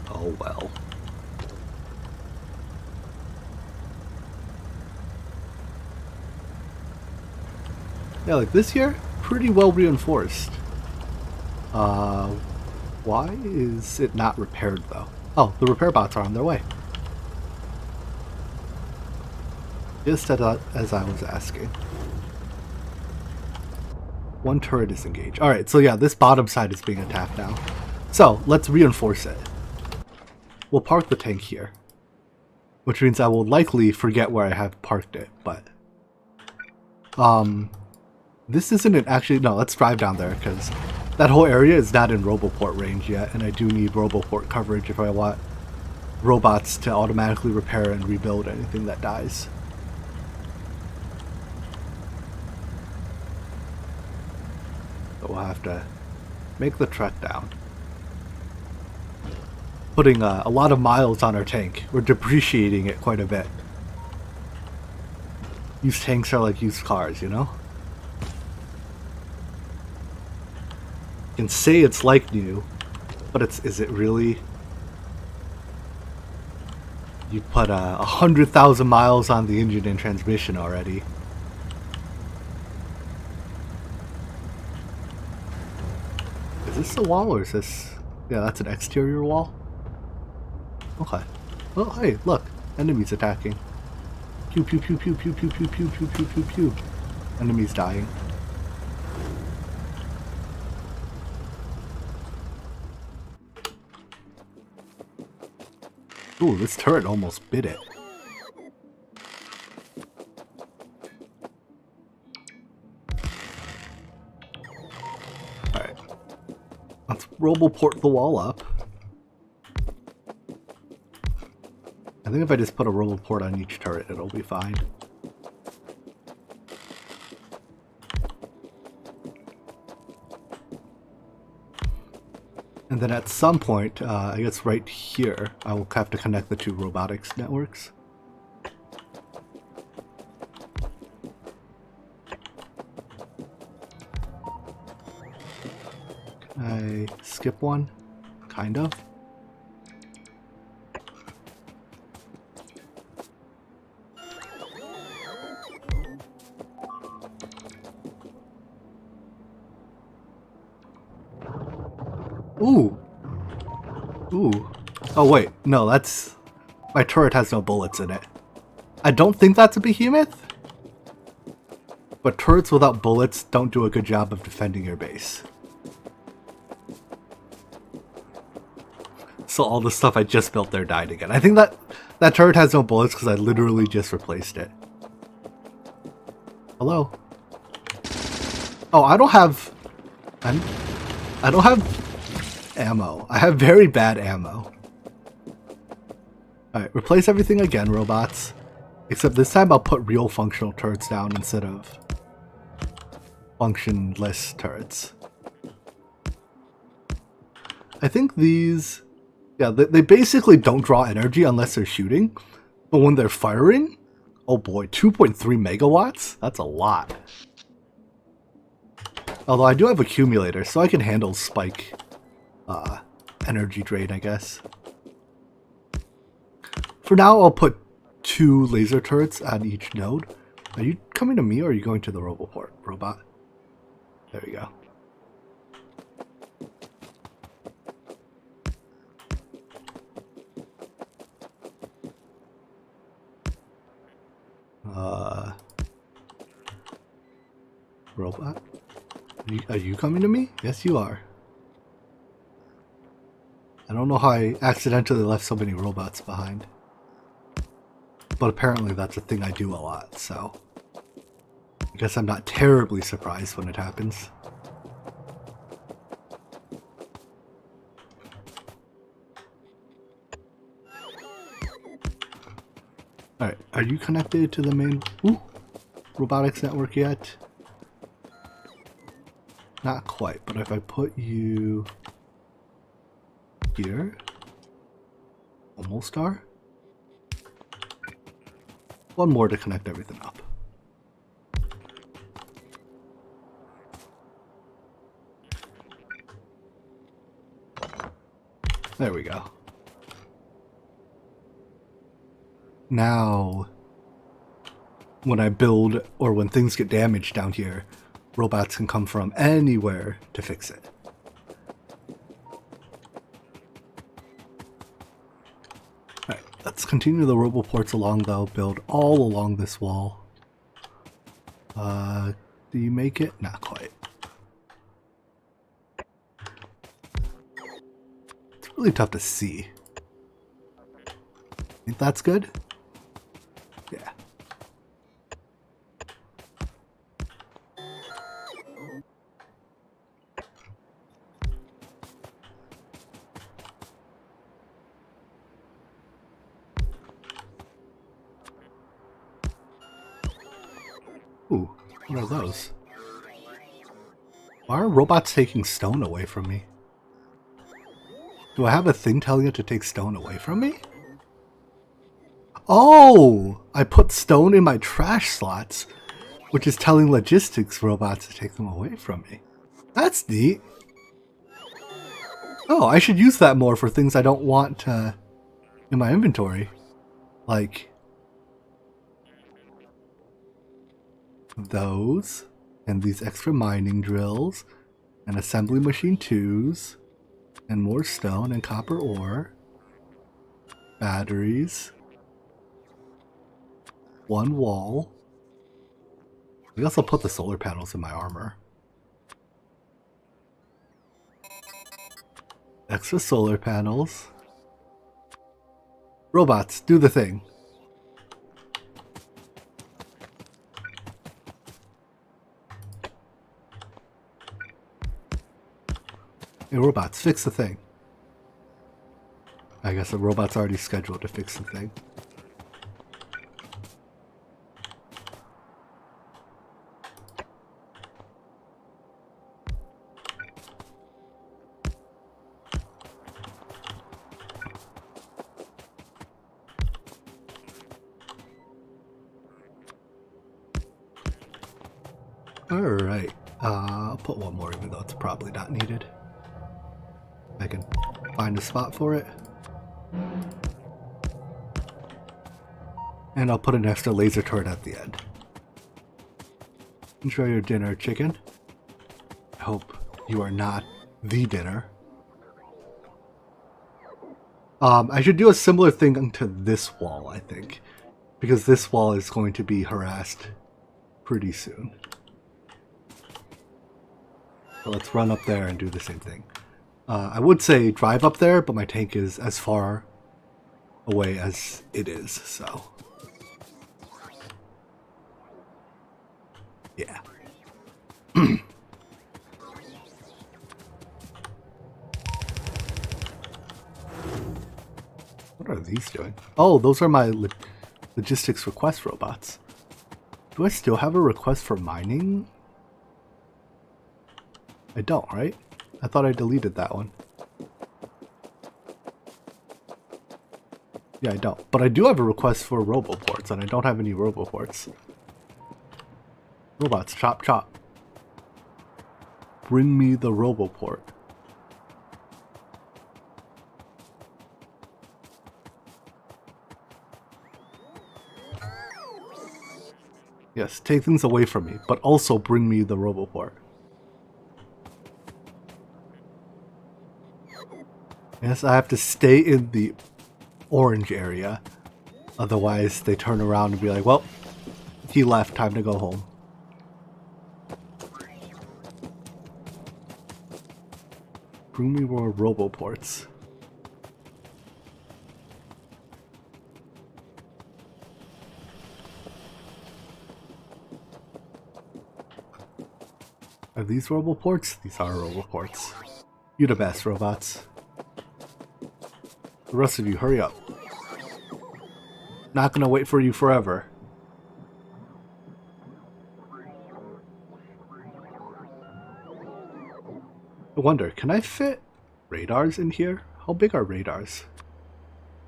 Oh well. Yeah, like this here, pretty well reinforced. Why is it not repaired though? Oh, the repair bots are on their way. Just as I was asking. One turret is engaged. Alright, so yeah, this bottom side is being attacked now. So, let's reinforce it. We'll park the tank here. Which means I will likely forget where I have parked it, but... This isn't actually... No, let's drive down there, because that whole area is not in Roboport range yet, and I do need Roboport coverage if I want robots to automatically repair and rebuild anything that dies. So we'll have to make the trek down. Putting a lot of miles on our tank. We're depreciating it quite a bit. Used tanks are like used cars, you know? You can say it's like new, but is it really? You put 100,000 miles on the engine and transmission already. Is this a wall or is this... Yeah, that's an exterior wall. Okay. Oh, hey, look. Enemies attacking. Pew pew pew pew pew pew pew pew pew pew pew pew. Enemies dying. Ooh, this turret almost bit it. Alright. Let's Roboport the wall up. I think if I just put a Roboport on each turret, it'll be fine. And then at some point, I guess right here, I will have to connect the two robotics networks. Can I skip one? Kind of. Ooh. Ooh. Oh wait, no, that's... My turret has no bullets in it. I don't think that's a behemoth. But turrets without bullets don't do a good job of defending your base. So all the stuff I just built there died again. I think that turret has no bullets because I literally just replaced it. Hello? Oh, I don't have ammo. I have very bad ammo. Alright, replace everything again, robots. Except this time I'll put real functional turrets down instead of functionless turrets. I think these... Yeah, they basically don't draw energy unless they're shooting. But when they're firing... Oh boy, 2.3 megawatts? That's a lot. Although I do have accumulators, so I can handle spike energy drain, I guess. For now, I'll put 2 laser turrets on each node. Are you coming to me or are you going to the Roboport, robot? There we go. Robot? Are you coming to me? Yes, you are. I don't know how I accidentally left so many robots behind. But apparently that's a thing I do a lot, so I guess I'm not terribly surprised when it happens. Alright, are you connected to the main robotics network yet? Not quite, but if I put you here, almost are. One more to connect everything up. There we go. Now, when I build or when things get damaged down here, robots can come from anywhere to fix it. Alright, let's continue the roboports along though, build all along this wall. Do you make it? Not quite. It's really tough to see. Think that's good? Yeah. Ooh, what are those? Why are robots taking stone away from me? Do I have a thing telling it to take stone away from me? Oh! I put stone in my trash slots, which is telling logistics robots to take them away from me. That's neat. Oh, I should use that more for things I don't want in my inventory. Like those, and these extra mining drills, and assembly machine 2s, and more stone and copper ore, batteries, one wall. We also put the solar panels in my armor. Extra solar panels. Robots, do the thing. Hey, robots, fix the thing. I guess the robot's already scheduled to fix the thing. Alright, I'll put one more even though it's probably not needed. I can find a spot for it. And I'll put an extra laser turret at the end. Enjoy your dinner, chicken. I hope you are not the dinner. I should do a similar thing to this wall, I think. Because this wall is going to be harassed pretty soon. So let's run up there and do the same thing. I would say drive up there, but my tank is as far away as it is, so... yeah. What are these doing? Oh, those are my logistics request robots. Do I still have a request for mining? I don't, right? I thought I deleted that one. Yeah, I don't. But I do have a request for roboports, and I don't have any roboports. Robots, chop, chop. bring me the Roboport. Yes, take things away from me, but also bring me the Roboport. Yes, I have to stay in the orange area. Otherwise, they turn around and be like, well, he left, time to go home. Bring me more Roboports. Are these Roboports? These are Roboports. You the best, robots. The rest of you, hurry up. Not gonna wait for you forever. I wonder, can I fit radars in here? How big are radars?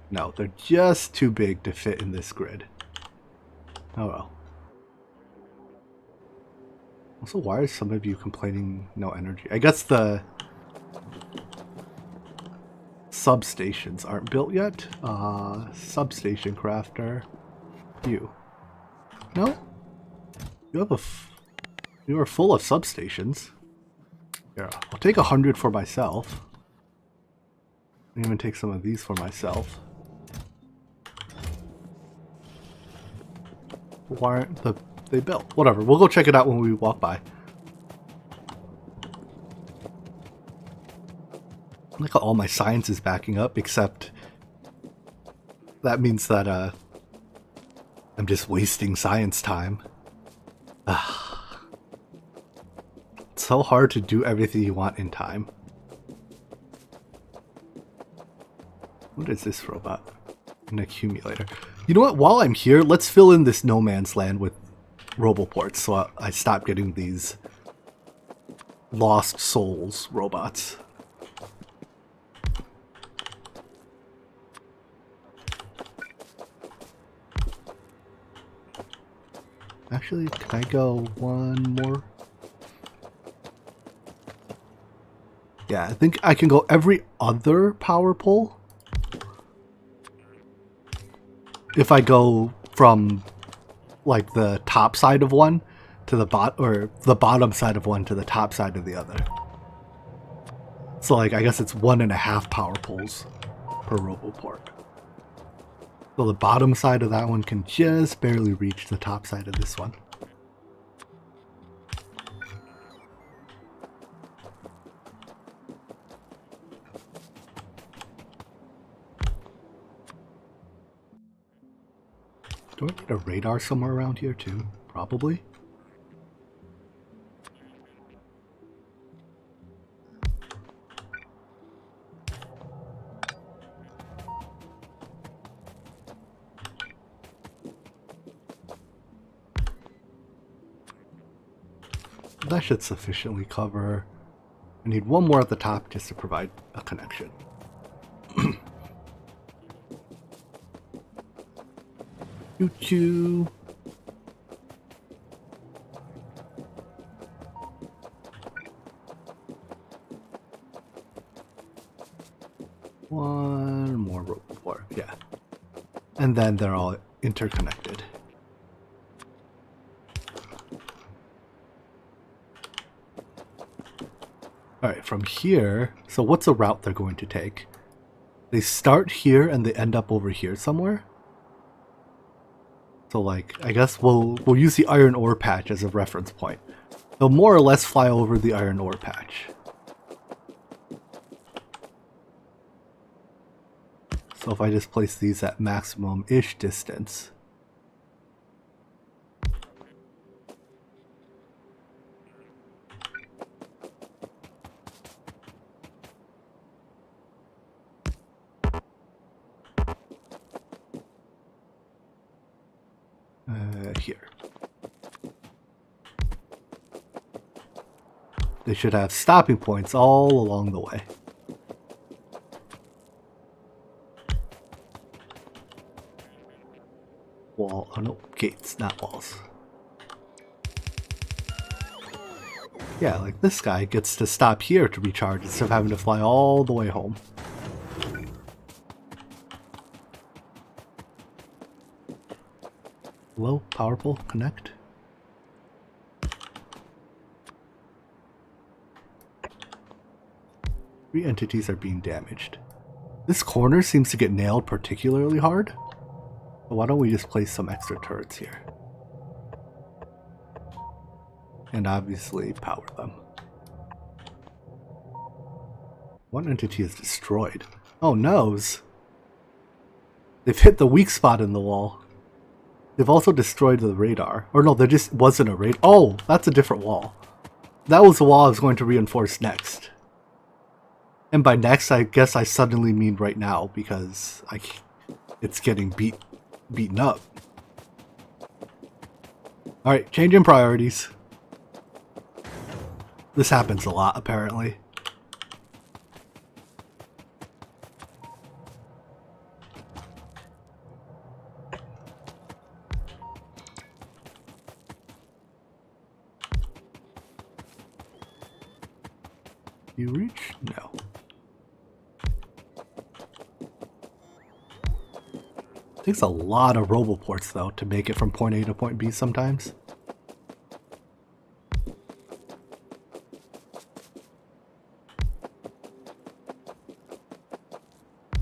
No, they're just too big to fit in this grid. Oh well. Also, why are some of you complaining no energy? I guess the substations aren't built yet. Substation crafter. You. No? You have you are full of substations. Here, I'll take 100 for myself. I'll even take some of these for myself. Why aren't they built? Whatever, we'll go check it out when we walk by. Look how all my science is backing up, except that means that I'm just wasting science time. It's so hard to do everything you want in time. What is this robot? An accumulator. You know what? While I'm here, let's fill in this no man's land with Roboports so I stop getting these Lost Souls robots. Actually, can I go one more? Yeah, I think I can go every other power pole. If I go from like the top side of one to the the bottom side of one to the top side of the other. So like I guess it's 1.5 power poles per Roboport. So the bottom side of that one can just barely reach the top side of this one. Do I need a radar somewhere around here too? Probably. That should sufficiently cover. I need one more at the top just to provide a connection. Choo-choo. One more Roboport, yeah. And then they're all interconnected. Alright, from here, so what's the route they're going to take? They start here and they end up over here somewhere? So like, I guess we'll use the iron ore patch as a reference point. They'll more or less fly over the iron ore patch. So if I just place these at maximum-ish distance. Here. They should have stopping points all along the way. Wall, oh no, gates, not walls. Yeah, like this guy gets to stop here to recharge instead of having to fly all the way home. Hello, power pole, connect. Three entities are being damaged. This corner seems to get nailed particularly hard. So why don't we just place some extra turrets here? And obviously power them. One entity is destroyed. Oh noes! They've hit the weak spot in the wall. They've also destroyed the radar. Or no, there just wasn't a radar. Oh, that's a different wall. That was the wall I was going to reinforce next. And by next, I guess I suddenly mean right now, because it's getting beaten up. Alright, changing priorities. This happens a lot, apparently. You reach? No. Takes a lot of roboports, though, to make it from point A to point B sometimes.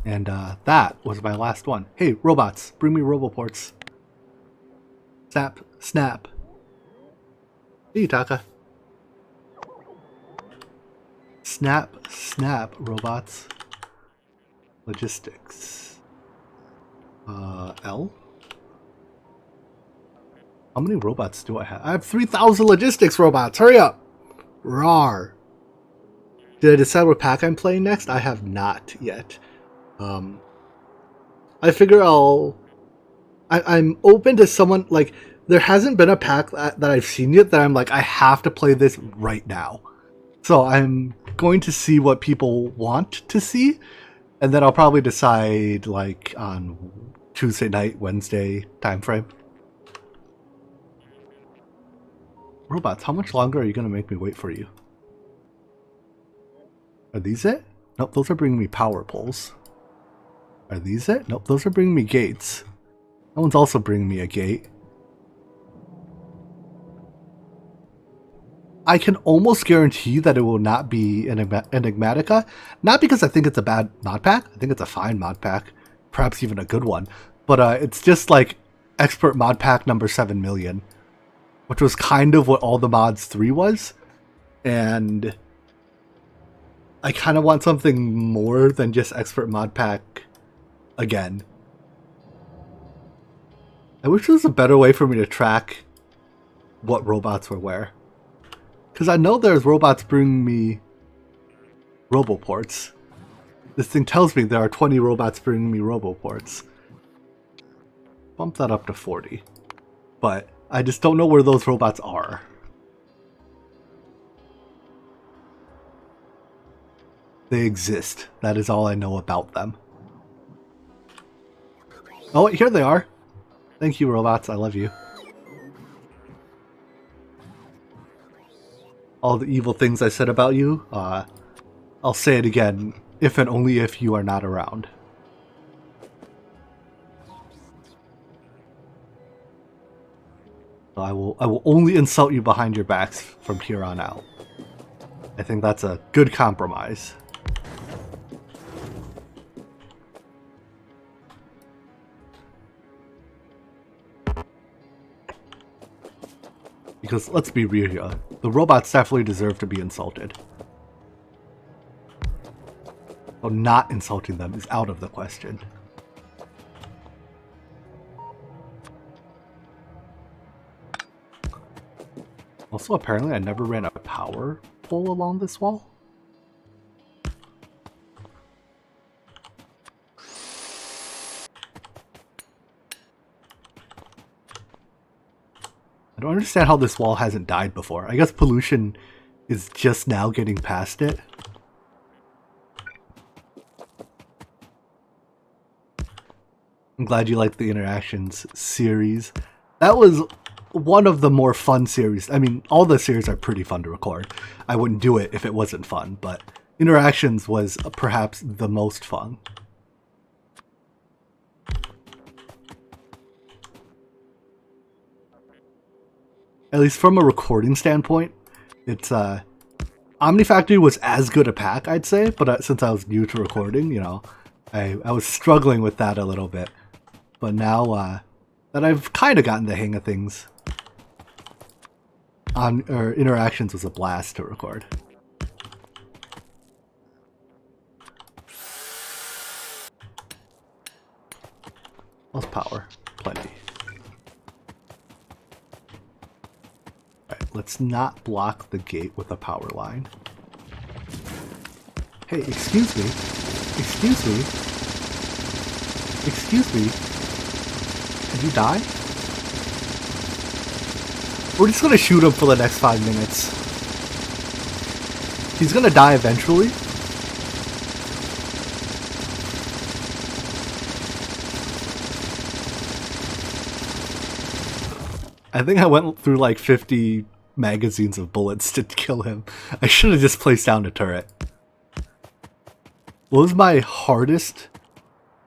And that was my last one. Hey, robots, bring me roboports. Snap, snap. Hey, Taka. Snap, snap, robots. Logistics. L? How many robots do I have? I have 3,000 logistics robots! Hurry up! Rawr! Did I decide what pack I'm playing next? I have not yet. I figure I'm open to someone, like, there hasn't been a pack that I've seen yet that I'm like, I have to play this right now. So I'm going to see what people want to see, and then I'll probably decide, like, on Tuesday night, Wednesday time frame. Robots, how much longer are you going to make me wait for you? Are these it? Nope, those are bringing me power poles. Are these it? Nope, those are bringing me gates. That one's also bringing me a gate. I can almost guarantee that it will not be an Enigmatica. Not because I think it's a bad mod pack. I think it's a fine mod pack. Perhaps even a good one. But it's just like Expert Mod Pack number 7 million. Which was kind of what All the Mods 3 was. And I kind of want something more than just Expert Mod Pack again. I wish there was a better way for me to track what robots were where. Because I know there's robots bringing me roboports. This thing tells me there are 20 robots bringing me roboports. Bump that up to 40. But I just don't know where those robots are. They exist. That is all I know about them. Oh, here they are. Thank you, robots. I love you. All the evil things I said about you, I'll say it again, if and only if you are not around. I will only insult you behind your backs from here on out. I think that's a good compromise. Because let's be real here, the robots definitely deserve to be insulted. So not insulting them is out of the question. Also, apparently I never ran a power pole along this wall. I don't understand how this wall hasn't died before. I guess pollution is just now getting past it. I'm glad you liked the Interactions series. That was one of the more fun series. I mean, all the series are pretty fun to record. I wouldn't do it if it wasn't fun, but Interactions was perhaps the most fun. At least from a recording standpoint, it's OmniFactory was as good a pack, I'd say, but since I was new to recording, you know, I was struggling with that a little bit. But now that I've kind of gotten the hang of things, Interactions was a blast to record. Let's power. Plenty. Alright, let's not block the gate with a power line. Hey, excuse me. Excuse me. Excuse me. Did you die? We're just gonna shoot him for the next 5 minutes. He's gonna die eventually. I think I went through like 50 magazines of bullets to kill him. I should have just placed down a turret. What was my hardest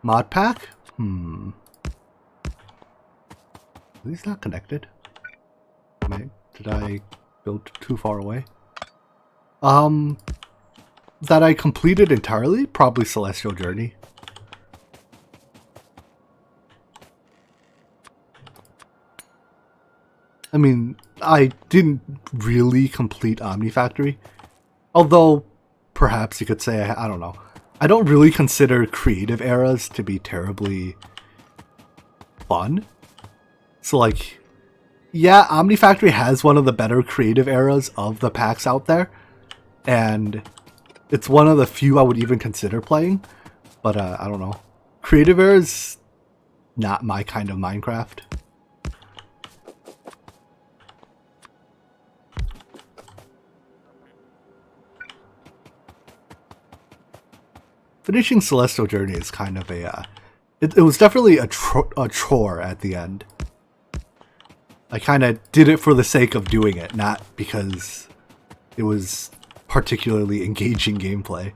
mod pack? Are these not connected? Did I go too far away? That I completed entirely? Probably Celestial Journey. I mean, I didn't really complete OmniFactory. Although, perhaps you could say, I don't know. I don't really consider creative eras to be terribly fun. So like, yeah, OmniFactory has one of the better creative eras of the packs out there. And it's one of the few I would even consider playing. But I don't know. Creative era is not my kind of Minecraft. Finishing Celestial Journey is kind of a, it was definitely a chore at the end. I kind of did it for the sake of doing it, not because it was particularly engaging gameplay.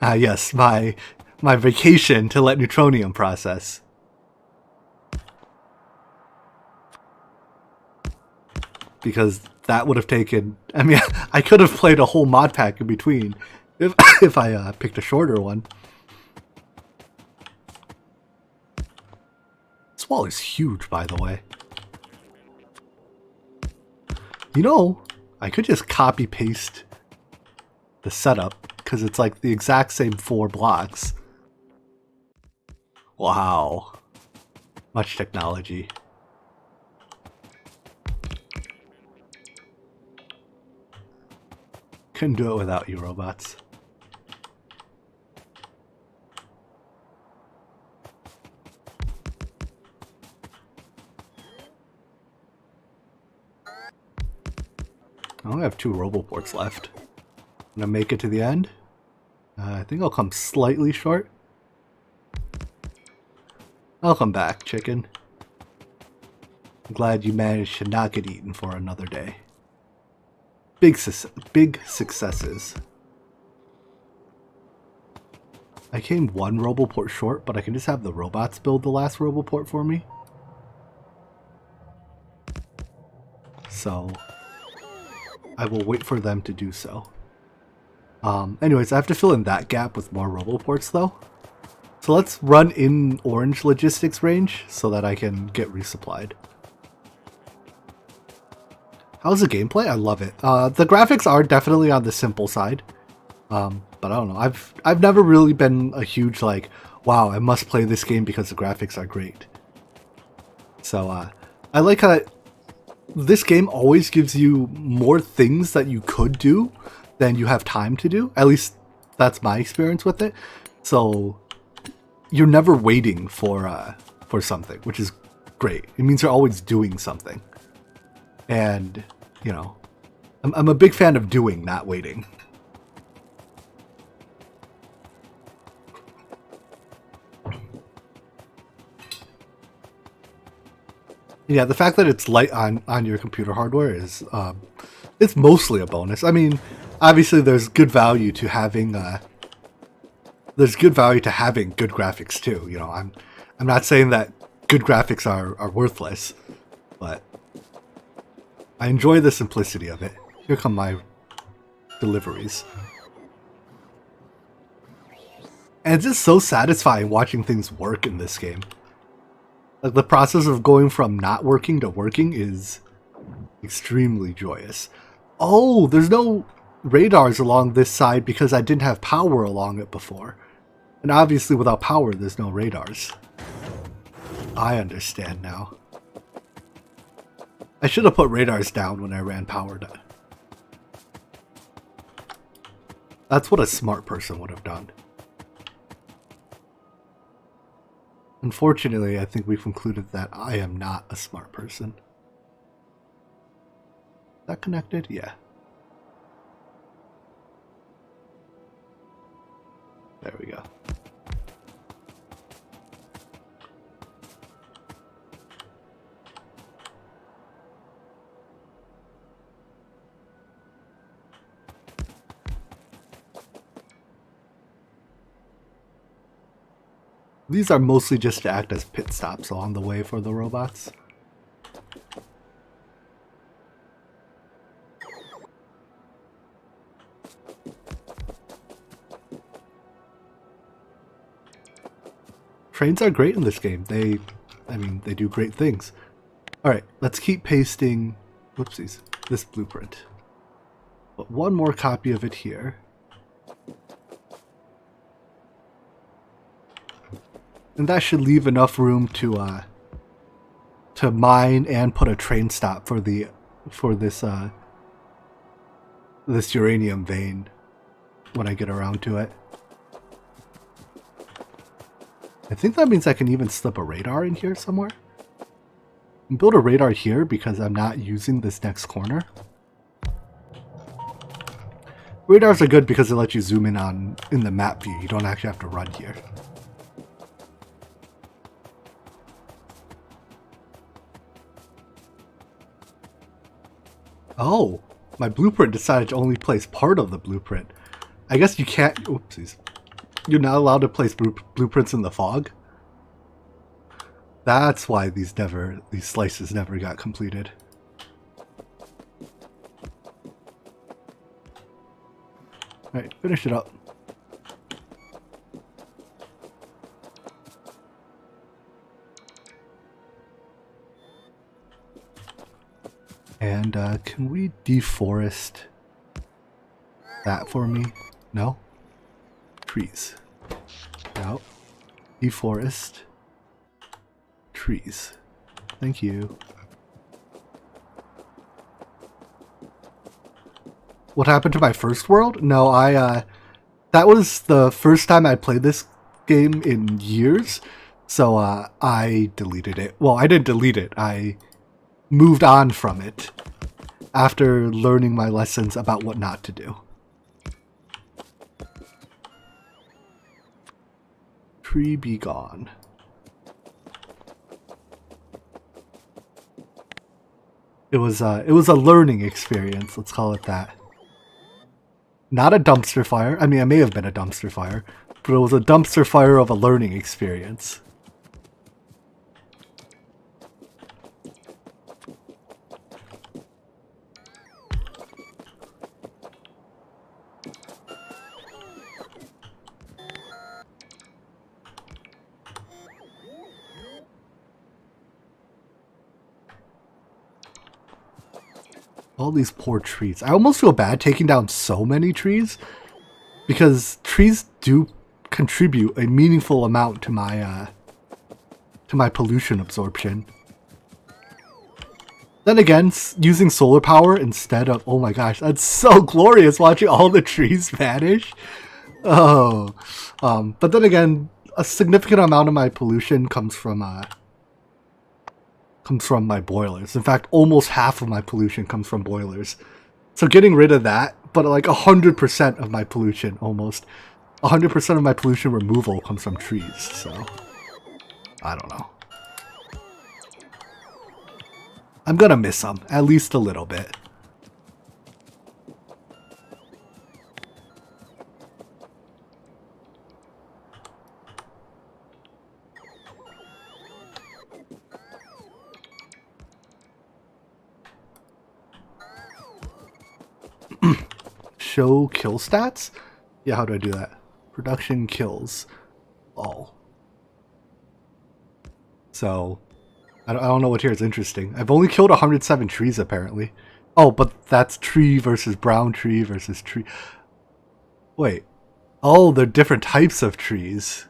Yes, my vacation to let Neutronium process. Because that would have taken... I mean, I could have played a whole mod pack in between if I picked a shorter one. This wall is huge, by the way. You know, I could just copy-paste the setup, because it's like the exact same 4 blocks. Wow. Much technology. Couldn't do it without you, robots. I only have 2 roboports left. I'm gonna make it to the end. I think I'll come slightly short. I'll come back, chicken. I'm glad you managed to not get eaten for another day. Big successes. I came 1 roboport short, but I can just have the robots build the last roboport for me. So I will wait for them to do so. Anyways, I have to fill in that gap with more roboports though. So let's run in orange logistics range so that I can get resupplied. How's the gameplay? I love it. The graphics are definitely on the simple side. But I don't know. I've never really been a huge like, wow, I must play this game because the graphics are great. So I like how this game always gives you more things that you could do than you have time to do. At least that's my experience with it. So you're never waiting for something, which is great. It means you're always doing something. And, you know, I'm a big fan of doing, not waiting. Yeah, the fact that it's light on your computer hardware is it's mostly a bonus. I mean, obviously there's good value to having good graphics too. You know, I'm not saying that good graphics are worthless, but I enjoy the simplicity of it. Here come my deliveries. And it's just so satisfying watching things work in this game. Like, the process of going from not working to working is extremely joyous. Oh, there's no radars along this side because I didn't have power along it before. And obviously without power, there's no radars. I understand now. I should have put radars down when I ran power down. That's what a smart person would have done. Unfortunately, I think we've concluded that I am not a smart person. Is that connected? Yeah. There we go. These are mostly just to act as pit stops along the way for the robots. Trains are great in this game. They do great things. Alright, let's keep pasting, whoopsies, this blueprint. But one more copy of it here. And that should leave enough room to mine and put a train stop for this uranium vein when I get around to it. I think that means I can even slip a radar in here somewhere. And build a radar here because I'm not using this next corner. Radars are good because they let you zoom in the map view. You don't actually have to run here. Oh, my blueprint decided to only place part of the blueprint. I guess you can't... Oopsies. You're not allowed to place blueprints in the fog? That's why these slices never got completed. Alright, finish it up. And can we deforest that for me? No? Trees. No. Deforest. Trees. Thank you. What happened to my first world? No, that was the first time I played this game in years, so I deleted it. Well, I didn't delete it. I moved on from it after learning my lessons about what not to do. Tree be gone. It was a learning experience, let's call it that. Not a dumpster fire. I mean, it may have been a dumpster fire, but it was a dumpster fire of a learning experience. All these poor trees. I almost feel bad taking down so many trees because trees do contribute a meaningful amount to my pollution absorption. Then again, using solar power instead of, oh my gosh, that's so glorious watching all the trees vanish. Oh, but then again, a significant amount of my pollution comes from my boilers. In fact, almost half of my pollution comes from boilers. So getting rid of that, but like 100% of my pollution, almost 100% of my pollution removal comes from trees. So I don't know. I'm gonna miss them, at least a little bit. Show kill stats? Yeah, how do I do that? Production kills. All. So, I don't know what here is interesting. I've only killed 107 trees apparently. Oh, but that's tree versus brown tree versus tree. Wait. Oh, they're different types of trees.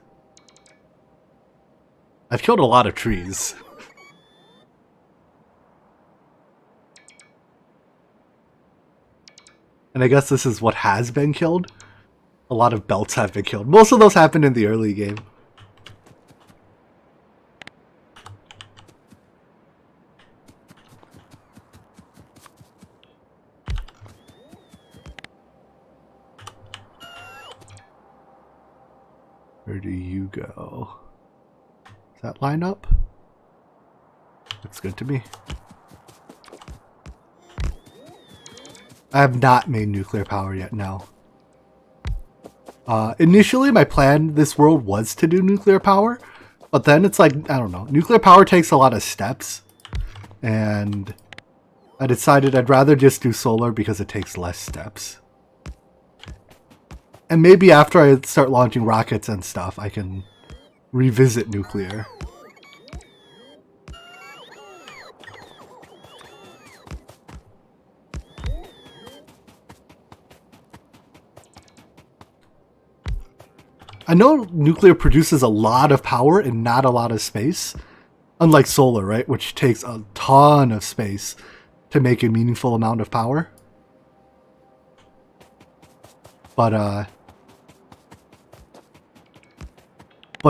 I've killed a lot of trees. And I guess this is what has been killed. A lot of belts have been killed. Most of those happened in the early game. Where do you go? Does that line up? Looks good to me. I have not made nuclear power yet, no. Initially, my plan this world was to do nuclear power, but then it's like, I don't know. Nuclear power takes a lot of steps, and I decided I'd rather just do solar because it takes less steps. And maybe after I start launching rockets and stuff, I can revisit nuclear. I know nuclear produces a lot of power and not a lot of space. Unlike solar, right? Which takes a ton of space to make a meaningful amount of power. But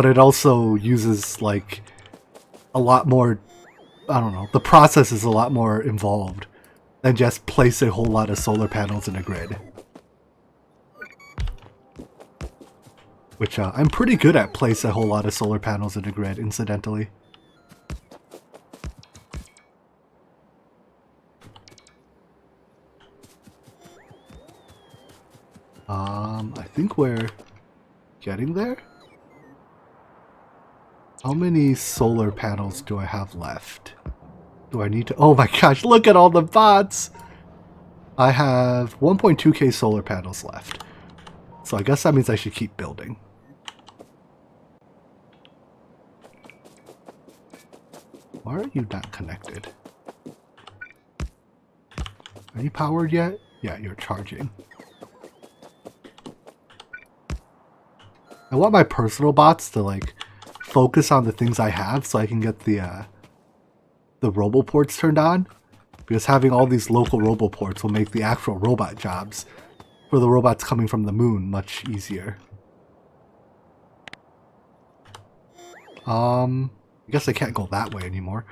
it also uses like a lot more, I don't know, the process is a lot more involved than just place a whole lot of solar panels in a grid. Which I'm pretty good at, place a whole lot of solar panels in a grid, incidentally. I think we're getting there. How many solar panels do I have left? Do I need to... Oh my gosh, look at all the bots! I have 1.2k solar panels left. So I guess that means I should keep building. Why are you not connected? Are you powered yet? Yeah, you're charging. I want my personal bots to like focus on the things I have so I can get the roboports turned on. Because having all these local roboports will make the actual robot jobs for the robots coming from the moon much easier. I guess I can't go that way anymore.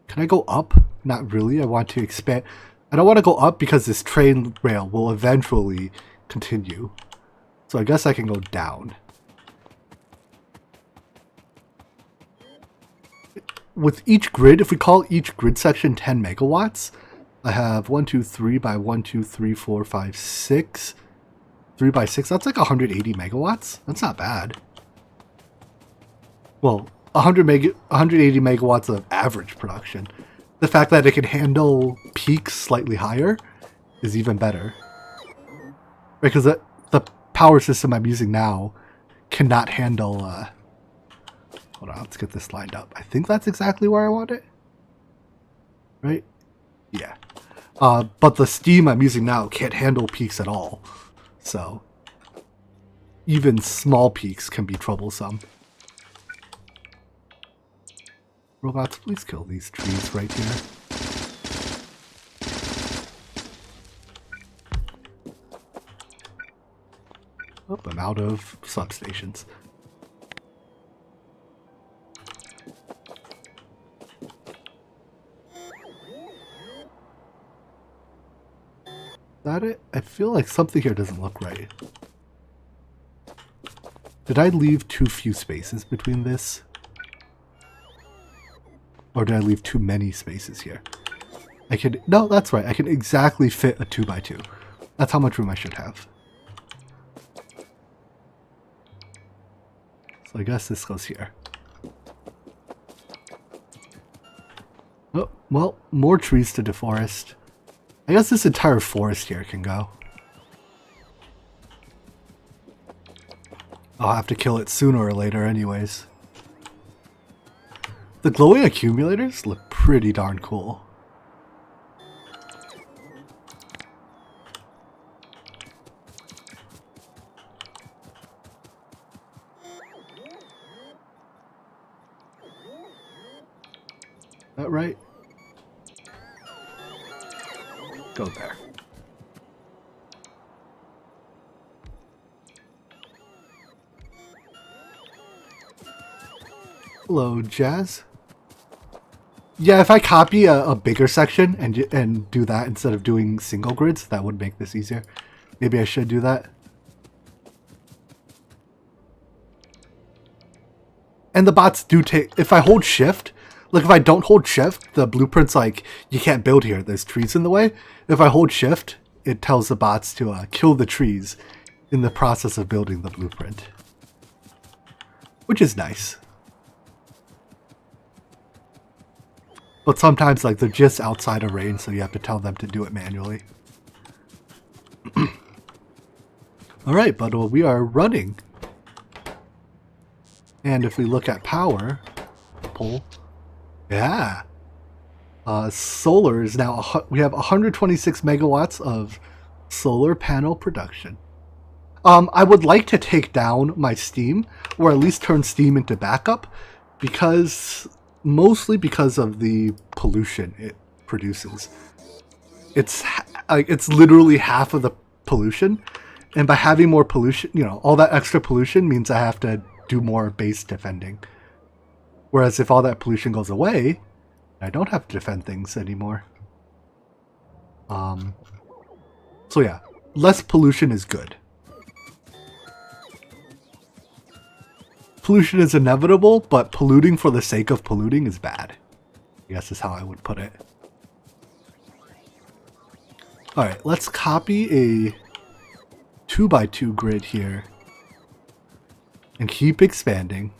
Can I go up? Not really. I want to expand. I don't want to go up because this train rail will eventually continue. So I guess I can go down. With each grid, if we call each grid section 10 megawatts, I have 1, 2, 3 by 1, 2, 3, 4, 5, 6. 3 by 6, that's like 180 megawatts. That's not bad. Well, 180 megawatts of average production. The fact that it can handle peaks slightly higher is even better. Because the power system I'm using now cannot handle... hold on, let's get this lined up. I think that's exactly where I want it. Right? Yeah. But the steam I'm using now can't handle peaks at all. So, even small peaks can be troublesome. Robots, please kill these trees right here. Oh, I'm out of substations. Is that it? I feel like something here doesn't look right. Did I leave too few spaces between this? Or did I leave too many spaces here? I can, no, that's right. I can exactly fit a 2x2. That's how much room I should have. So I guess this goes here. Oh, well, more trees to deforest. I guess this entire forest here can go. I'll have to kill it sooner or later anyways. The glowing accumulators look pretty darn cool. Is that right? Go there. Hello, Jazz. Yeah, if I copy a bigger section and do that instead of doing single grids, that would make this easier. Maybe I should do that. And the bots do take... If I hold shift... Like, if I don't hold shift, the blueprint's like, you can't build here, there's trees in the way. If I hold shift, it tells the bots to kill the trees in the process of building the blueprint. Which is nice. But sometimes, like, they're just outside of range, so you have to tell them to do it manually. Alright, but we are running. And if we look at power, pull... Yeah. Solar is now, we have 126 megawatts of solar panel production. I would like to take down my Steam, or at least turn Steam into backup, because, mostly because of the pollution it produces. It's literally half of the pollution, and by having more pollution, you know, all that extra pollution means I have to do more base defending. Whereas if all that pollution goes away, I don't have to defend things anymore. So yeah, less pollution is good. Pollution is inevitable, but polluting for the sake of polluting is bad. I guess is how I would put it. Alright, let's copy a 2x2 grid here. And keep expanding.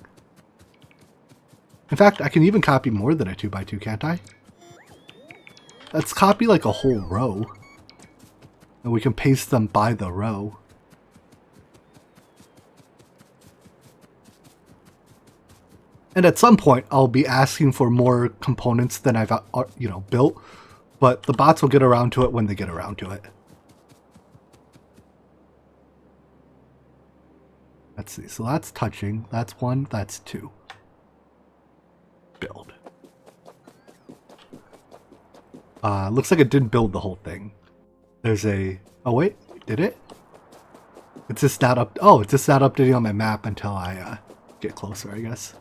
In fact, I can even copy more than a 2x2, can't I? Let's copy like a whole row. And we can paste them by the row. And at some point, I'll be asking for more components than I've, built. But the bots will get around to it when they get around to it. Let's see, so that's touching. That's 1, that's 2. Build. Looks like it didn't build the whole thing. There's a... Oh wait, did it? It's just not up... Oh, it's just not updating on my map until I get closer, I guess.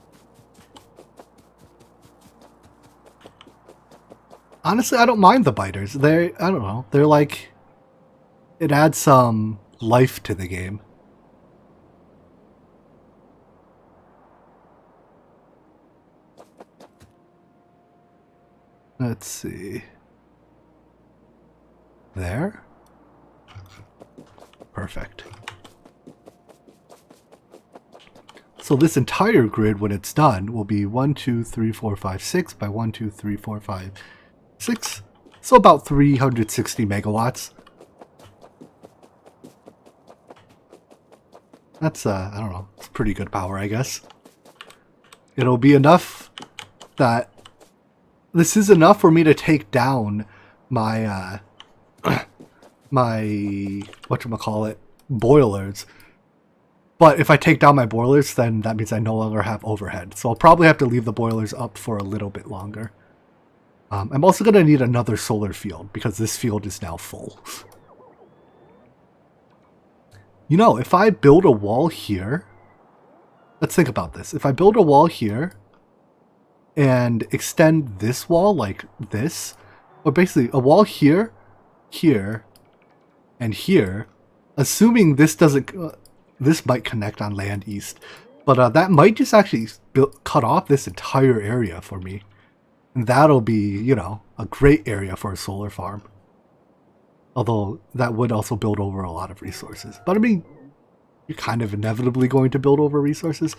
Honestly, I don't mind the biters. I don't know, they're like... It adds some life to the game. Let's see. There? Perfect. So this entire grid, when it's done, will be 1, 2, 3, 4, 5, 6 by 1, 2, 3, 4, 5, 6. So about 360 megawatts. That's, I don't know, it's pretty good power, I guess. It'll be enough that... This is enough for me to take down my, my, whatchamacallit, boilers. But if I take down my boilers, then that means I no longer have overhead. So I'll probably have to leave the boilers up for a little bit longer. I'm also going to need another solar field, because this field is now full. You know, if I build a wall here... Let's think about this. If I build a wall here... and extend this wall like this, or basically a wall here, here, and here, assuming this doesn't, this might connect on land east, but that might just actually cut off this entire area for me, and that'll be, you know, a great area for a solar farm. Although that would also build over a lot of resources. But I mean, you're kind of inevitably going to build over resources.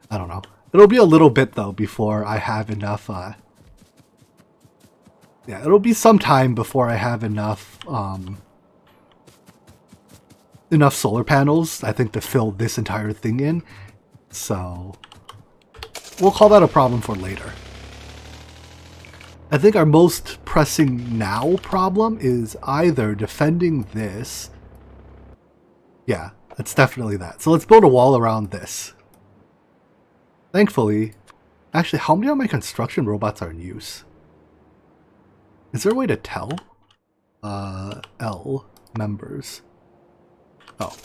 I don't know. It'll be a little bit though before I have enough. Yeah, it'll be some time before I have enough enough solar panels, I think, to fill this entire thing in. So we'll call that a problem for later. I think our most pressing now problem is either defending this. Yeah, it's definitely that. So let's build a wall around this. Thankfully, actually, how many of my construction robots are in use? Is there a way to tell? L members. Oh.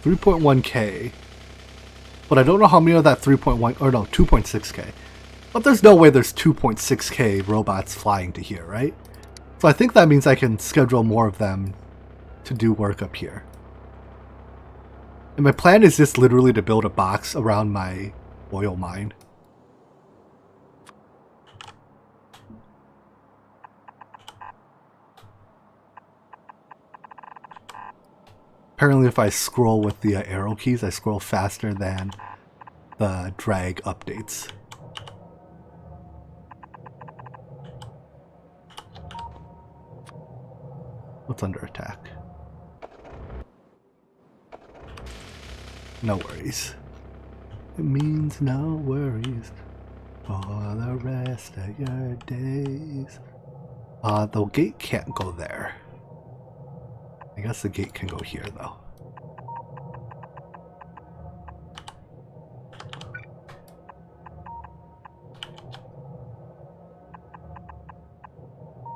3.1k. But I don't know how many of that 3.1, or no, 2.6k. But there's no way there's 2.6k robots flying to here, right? So I think that means I can schedule more of them to do work up here. And my plan is just literally to build a box around my oil mine. Apparently if I scroll with the arrow keys, I scroll faster than the drag updates. What's under attack? No worries. It means no worries for the rest of your days. The gate can't go there. I guess the gate can go here, though.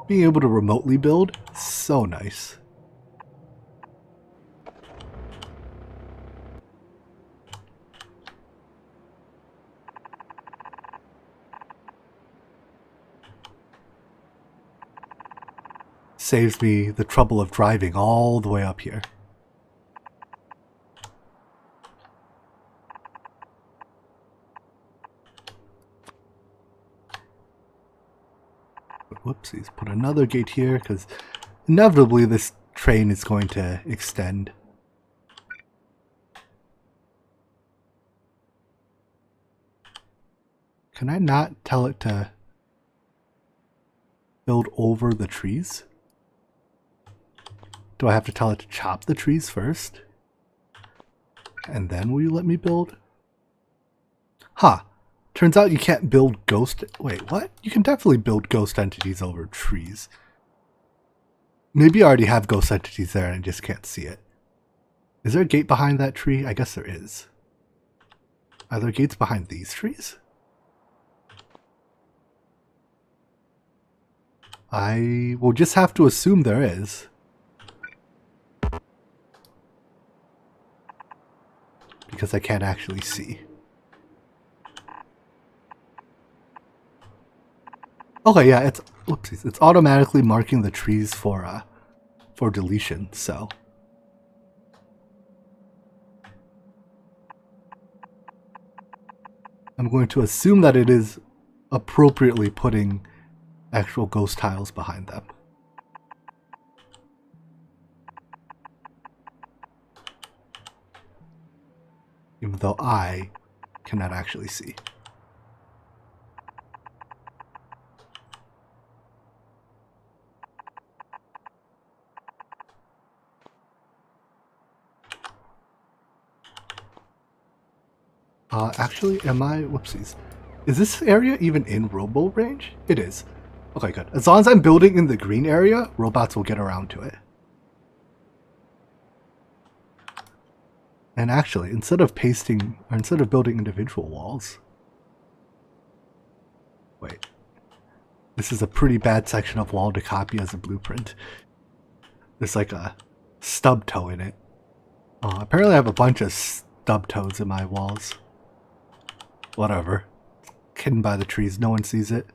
Being able to remotely build, so nice. Saves me the trouble of driving all the way up here. Whoopsies, put another gate here because inevitably this train is going to extend. Can I not tell it to build over the trees? Do I have to tell it to chop the trees first? And then will you let me build? Huh. Turns out you can't build ghost... Wait, what? You can definitely build ghost entities over trees. Maybe I already have ghost entities there and I just can't see it. Is there a gate behind that tree? I guess there is. Are there gates behind these trees? I will just have to assume there is. Because I can't actually see. Okay, yeah, it's whoopsies. It's automatically marking the trees for deletion, so I'm going to assume that it is appropriately putting actual ghost tiles behind them. Even though I cannot actually see. Actually, am I... Whoopsies. Is this area even in robo range? It is. Okay, good. As long as I'm building in the green area, robots will get around to it. And actually, instead of building individual walls... Wait. This is a pretty bad section of wall to copy as a blueprint. There's like a stub toe in it. Apparently I have a bunch of stub toes in my walls. Whatever. Hidden by the trees, no one sees it.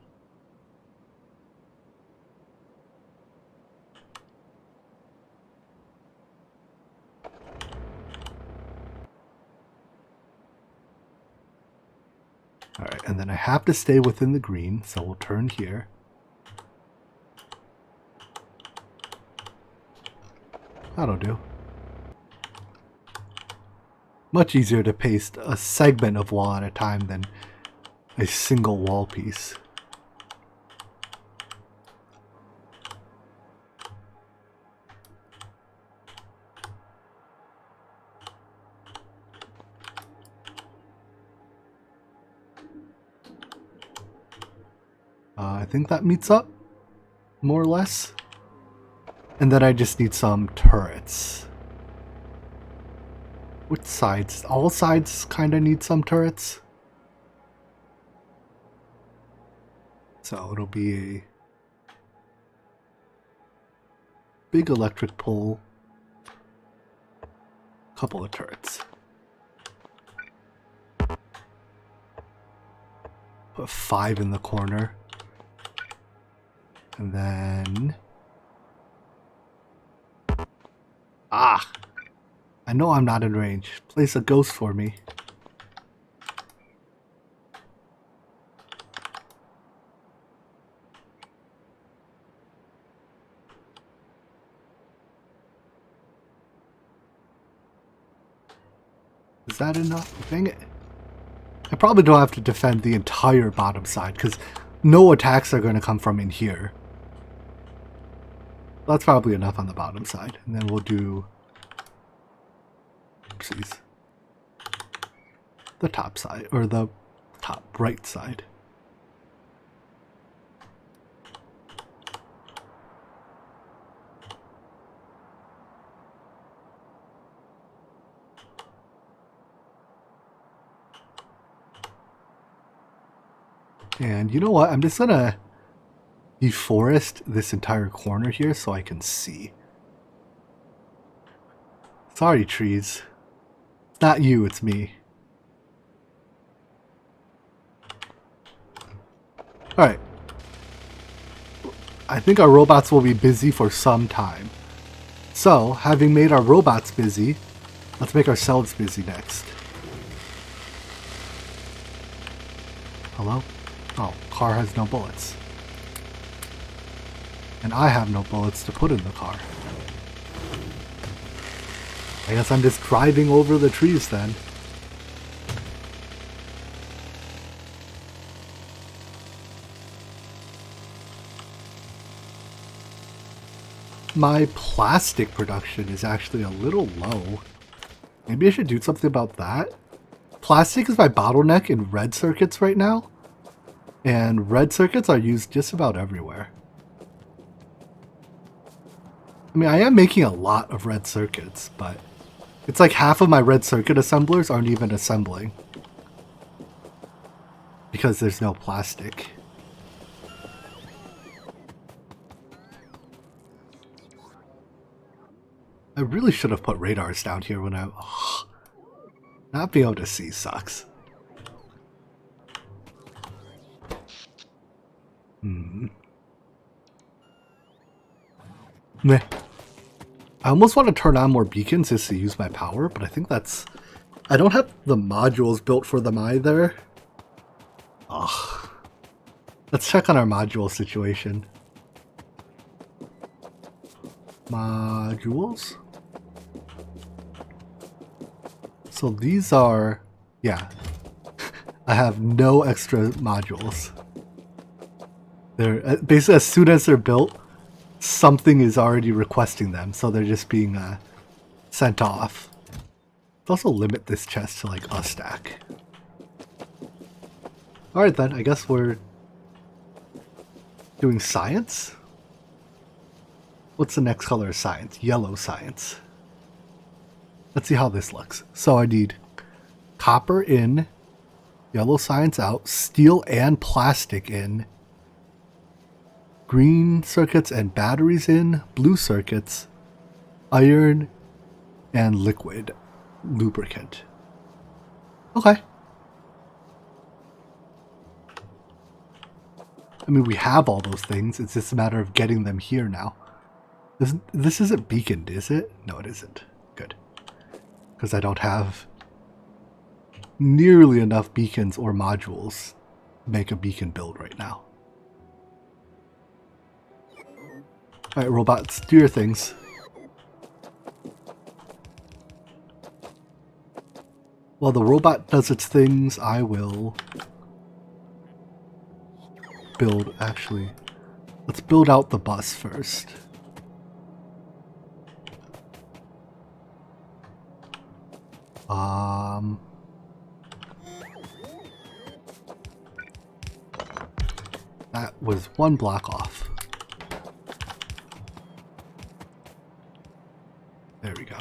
And then I have to stay within the green, so we'll turn here. That'll do. Much easier to paste a segment of wall at a time than a single wall piece. I think that meets up, more or less. And then I just need some turrets. Which sides? All sides kind of need some turrets. So it'll be a big electric pole, couple of turrets. Put 5 in the corner. And then... Ah! I know I'm not in range. Place a ghost for me. Is that enough? Dang it. I probably don't have to defend the entire bottom side because no attacks are going to come from in here. That's probably enough on the bottom side. And then we'll do... Oopsies. The top side, or the top right side. And you know what? I'm just gonna deforest this entire corner here so I can see. Sorry, trees. It's not you, it's me. Alright. I think our robots will be busy for some time. So, having made our robots busy, let's make ourselves busy next. Hello? Oh, car has no bullets. And I have no bullets to put in the car. I guess I'm just driving over the trees then. My plastic production is actually a little low. Maybe I should do something about that. Plastic is my bottleneck in red circuits right now. And red circuits are used just about everywhere. I mean, I am making a lot of red circuits, but it's like half of my red circuit assemblers aren't even assembling. Because there's no plastic. I really should have put radars down here when I... Oh, not being able to see sucks. Meh. I almost want to turn on more beacons just to use my power, but I think that's... I don't have the modules built for them either. Ugh. Let's check on our module situation. Modules. So these are... Yeah. I have no extra modules. They're basically, as soon as they're built, something is already requesting them, so they're just being sent off. Let's also limit this chest to like a stack. Alright then, I guess we're doing science? What's the next color of science? Yellow science. Let's see how this looks. So I need copper in, yellow science out, steel and plastic in, green circuits and batteries in, blue circuits, iron, and liquid lubricant. Okay. I mean, we have all those things. It's just a matter of getting them here now. This isn't beaconed, is it? No, it isn't. Good. Because I don't have nearly enough beacons or modules make a beacon build right now. Alright, robots, do your things. While the robot does its things, I will build, actually, let's build out the bus first. That was one block off. There we go.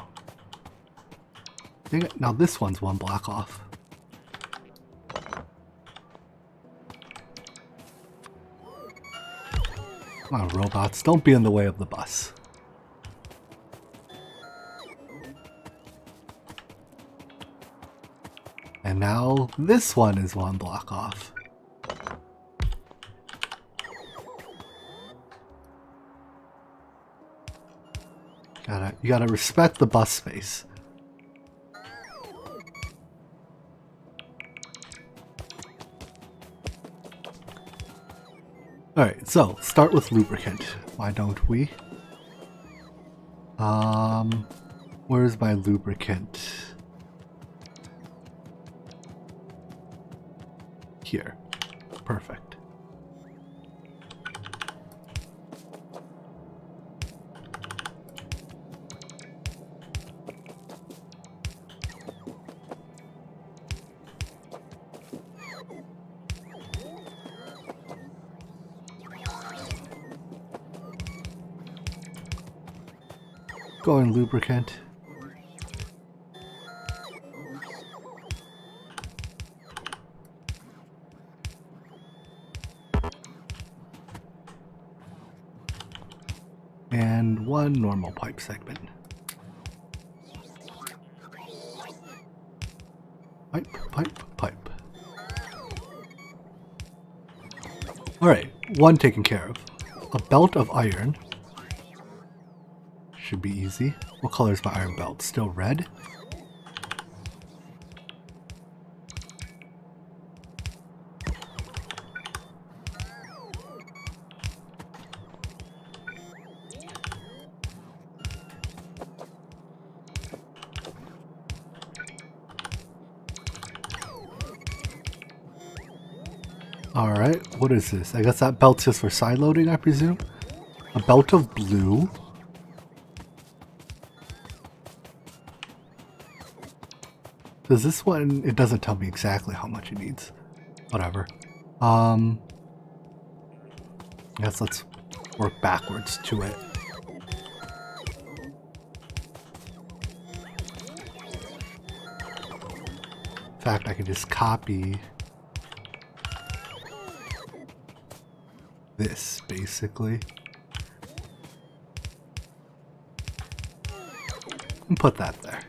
Dang it, now this one's one block off. Come on, robots, don't be in the way of the bus. And now this one is one block off. You gotta respect the bus space. Alright, so start with lubricant. Why don't we? Where's my lubricant? Here. Perfect. Going lubricant. And one normal pipe segment. Pipe, pipe, pipe. Alright, one taken care of. A belt of iron. Should be easy. What color is my iron belt? Still red? Alright, what is this? I guess that belt's just for side loading, I presume? A belt of blue. Does this one, it doesn't tell me exactly how much it needs. Whatever. I guess let's work backwards to it. In fact, I can just copy this, basically. And put that there.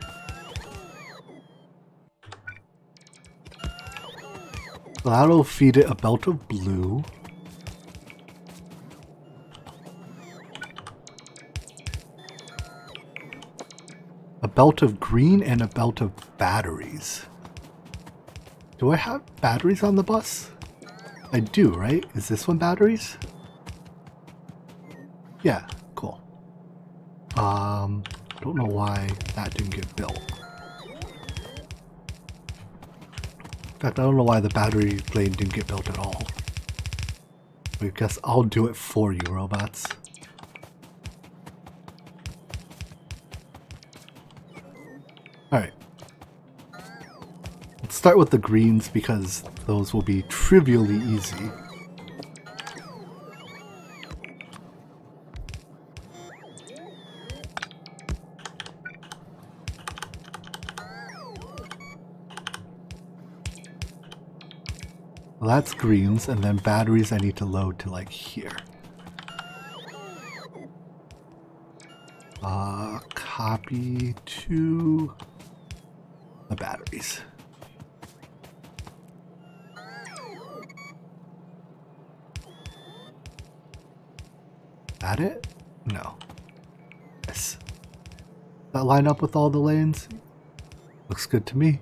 So that'll feed it a belt of blue. A belt of green and a belt of batteries. Do I have batteries on the bus? I do, right? Is this one batteries? Yeah, cool. Don't know why that didn't get built. In fact, I don't know why the battery plane didn't get built at all. I guess I'll do it for you, robots. Alright. Let's start with the greens because those will be trivially easy. Well, that's greens, and then batteries I need to load to like here. Copy to the batteries. That it? No. Yes. That line up with all the lanes? Looks good to me.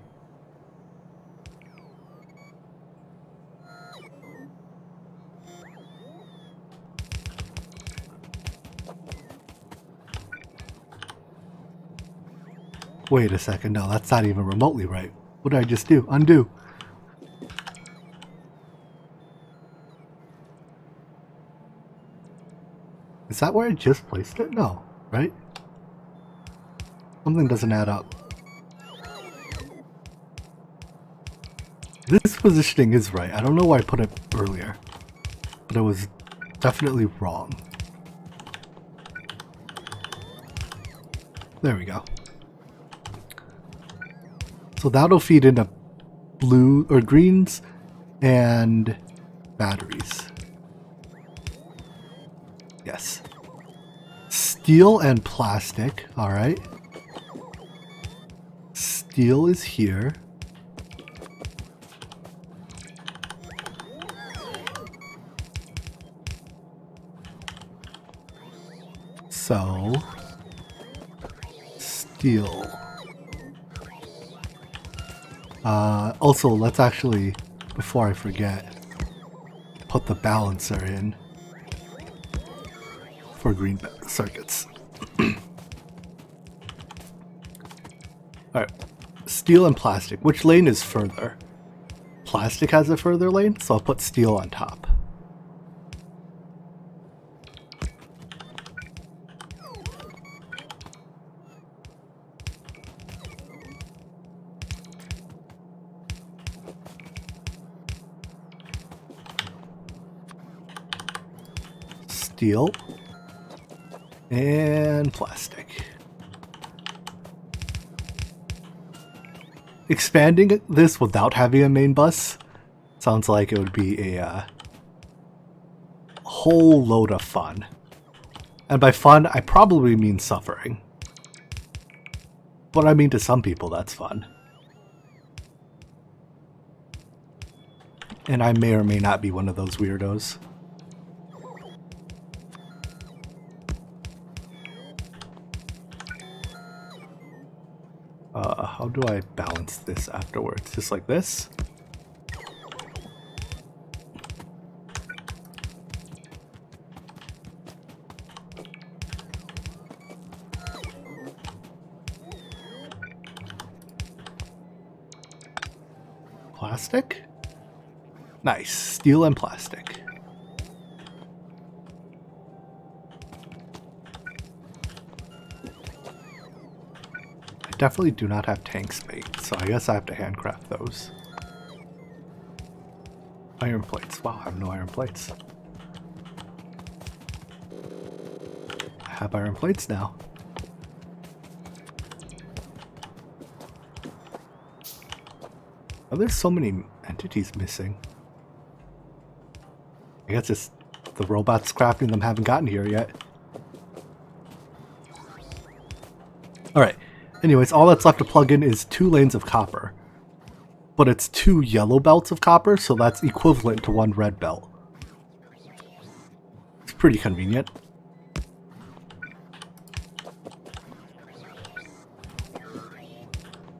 Wait a second, no, that's not even remotely right. What did I just do? Undo. Is that where I just placed it? No, right? Something doesn't add up. This positioning is right. I don't know why I put it earlier, but it was definitely wrong. There we go. So that'll feed into blue or greens and batteries. Yes. Steel and plastic. All right. Steel is here. So, steel. Also, let's actually, before I forget, put the balancer in for green circuits. Alright, steel and plastic. Which lane is further? Plastic has a further lane, so I'll put steel on top. Steel and plastic. Expanding this without having a main bus sounds like it would be a whole load of fun. And by fun, I probably mean suffering. But I mean, to some people, that's fun. And I may or may not be one of those weirdos. How do I balance this afterwards? Just like this? Plastic? Nice. Steel and plastic. Definitely do not have tanks made, so I guess I have to handcraft those. Iron plates. Wow, I have no iron plates. I have iron plates now. Oh, there's so many entities missing. I guess it's the robots crafting them haven't gotten here yet. Alright. Anyways, all that's left to plug in is 2 lanes of copper. But it's 2 yellow belts of copper, so that's equivalent to 1 red belt. It's pretty convenient.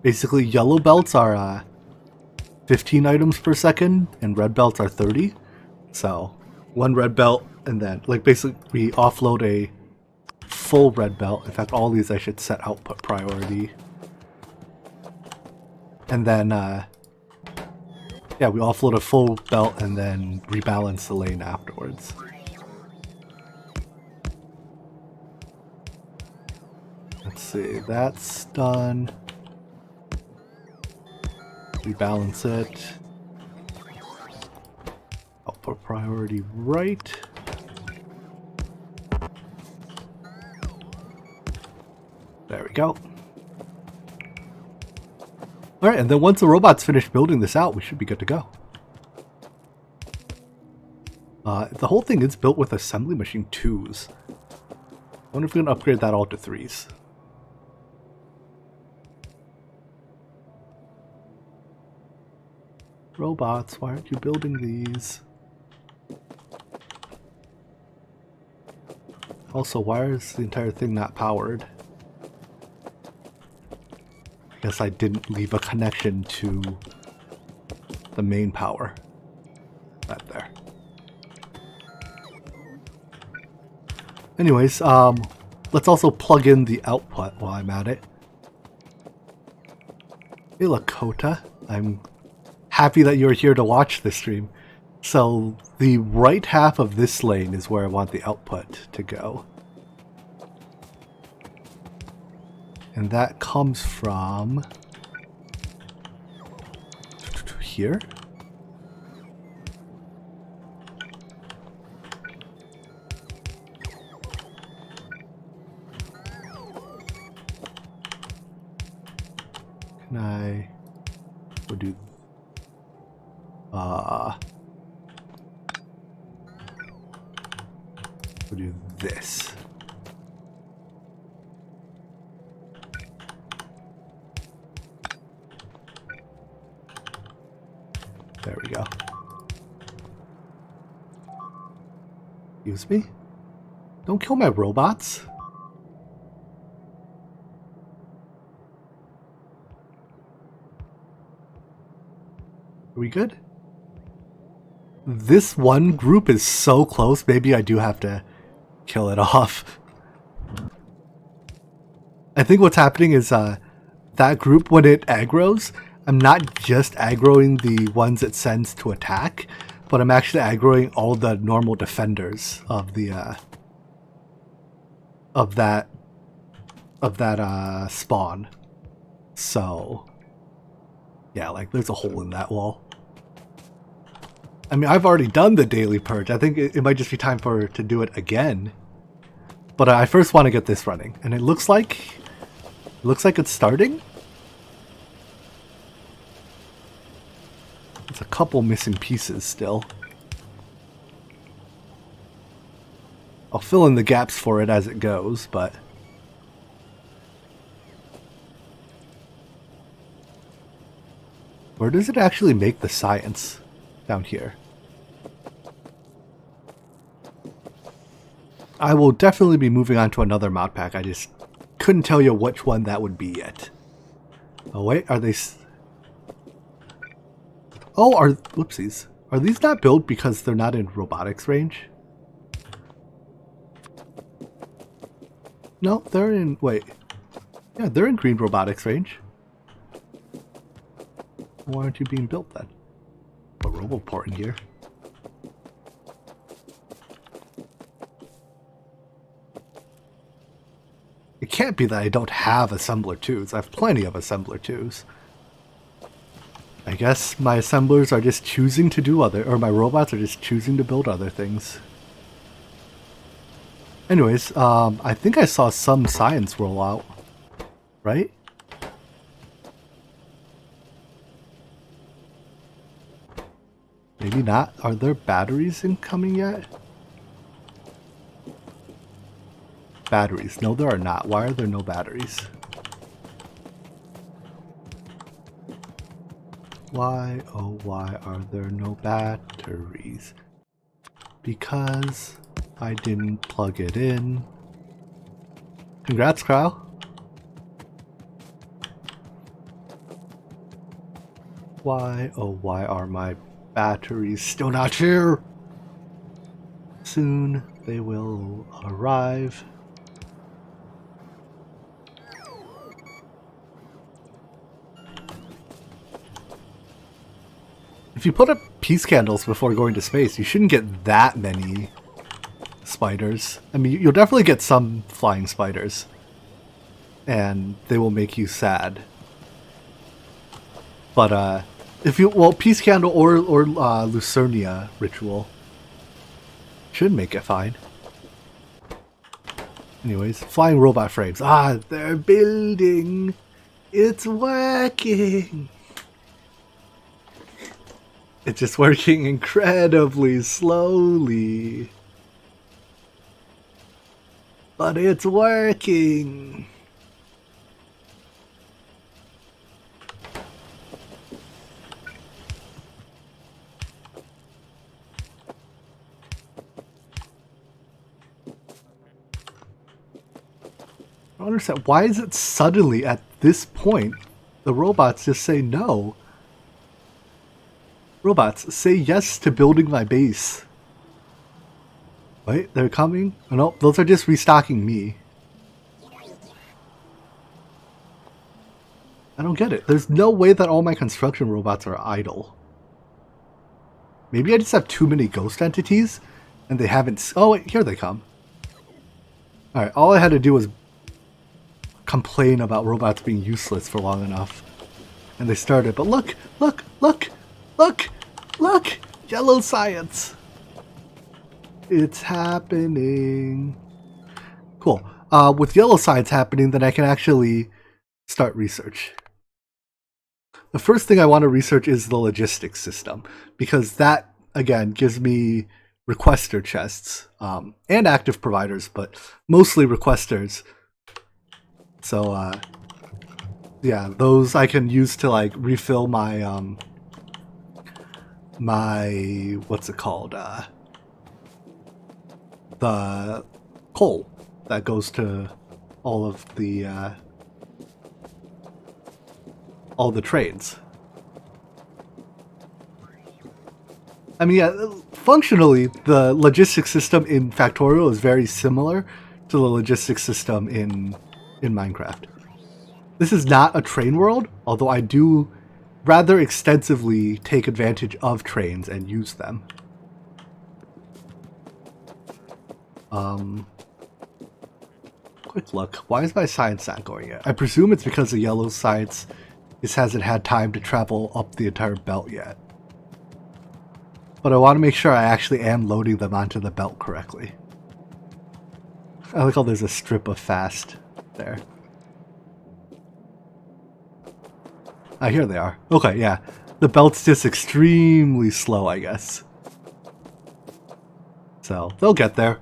Basically, yellow belts are 15 items per second, and red belts are 30. So, 1 red belt, and then, like, basically, we offload a full red belt. In fact, all these I should set output priority. And then, yeah, we offload a full belt and then rebalance the lane afterwards. Let's see, that's done. Rebalance it. Output priority right. There we go. Alright, and then once the robot's finished building this out, we should be good to go. The whole thing is built with assembly machine 2s. I wonder if we can upgrade that all to 3s. Robots, why aren't you building these? Also, why is the entire thing not powered? Guess I didn't leave a connection to the main power. Right there. Anyways, let's also plug in the output while I'm at it. Hey Lakota, I'm happy that you're here to watch this stream. So the right half of this lane is where I want the output to go. And that comes from here. Can I go do we'll do this. There we go. Excuse me? Don't kill my robots. Are we good? This one group is so close, maybe I do have to kill it off. I think what's happening is that group, when it aggroes, I'm not just aggroing the ones it sends to attack, but I'm actually aggroing all the normal defenders of the of that spawn. So yeah, like there's a hole in that wall. I mean, I've already done the daily purge. I think it might just be time to do it again. But I first want to get this running, and it looks like it's starting. There's a couple missing pieces still. I'll fill in the gaps for it as it goes, but where does it actually make the science? Down here. I will definitely be moving on to another mod pack. I just couldn't tell you which one that would be yet. Oh wait, are they... Oh, whoopsies. Are these not built because they're not in robotics range? No, they're in... Wait. Yeah, they're in green robotics range. Why aren't you being built then? A roboport in here. It can't be that I don't have assembler 2s. I have plenty of assembler 2s. I guess my assemblers are just choosing to do or my robots are just choosing to build other things. Anyways, I think I saw some science roll out. Right? Maybe not. Are there batteries incoming yet? Batteries. No, there are not. Why are there no batteries? Why, oh why are there no batteries? Because I didn't plug it in. Congrats, Kyle. Why, oh why are my batteries still not here? Soon they will arrive. If you put up peace candles before going to space, you shouldn't get that many spiders. I mean, you'll definitely get some flying spiders. And they will make you sad. But, if you, well, peace candle or Lucernia ritual should make it fine. Anyways, flying robot frames. Ah, they're building. It's working. It's just working incredibly slowly. But it's working. I don't understand. Why is it suddenly at this point the robots just say no? Robots, say yes to building my base. Wait, they're coming? Oh, no, those are just restocking me. I don't get it. There's no way that all my construction robots are idle. Maybe I just have too many ghost entities and they haven't... Oh, wait, here they come. Alright, all I had to do was complain about robots being useless for long enough. And they started. But look! Look! Look! Look! Look! Yellow science! It's happening. Cool. With yellow science happening, then I can actually start research. The first thing I want to research is the logistics system, because that, again, gives me requester chests, and active providers, but mostly requesters. So, yeah, those I can use to, like, refill my, what's it called, the coal that goes to all the trades. I mean, yeah, functionally, the logistics system in Factorio is very similar to the logistics system in Minecraft. This is not a train world, although I do rather extensively take advantage of trains and use them. Quick look. Why is my science not going yet? I presume it's because the yellow science just hasn't had time to travel up the entire belt yet. But I want to make sure I actually am loading them onto the belt correctly. I like how there's a strip of fast there. Ah, here they are. Okay, yeah. The belt's just extremely slow, I guess. So, they'll get there.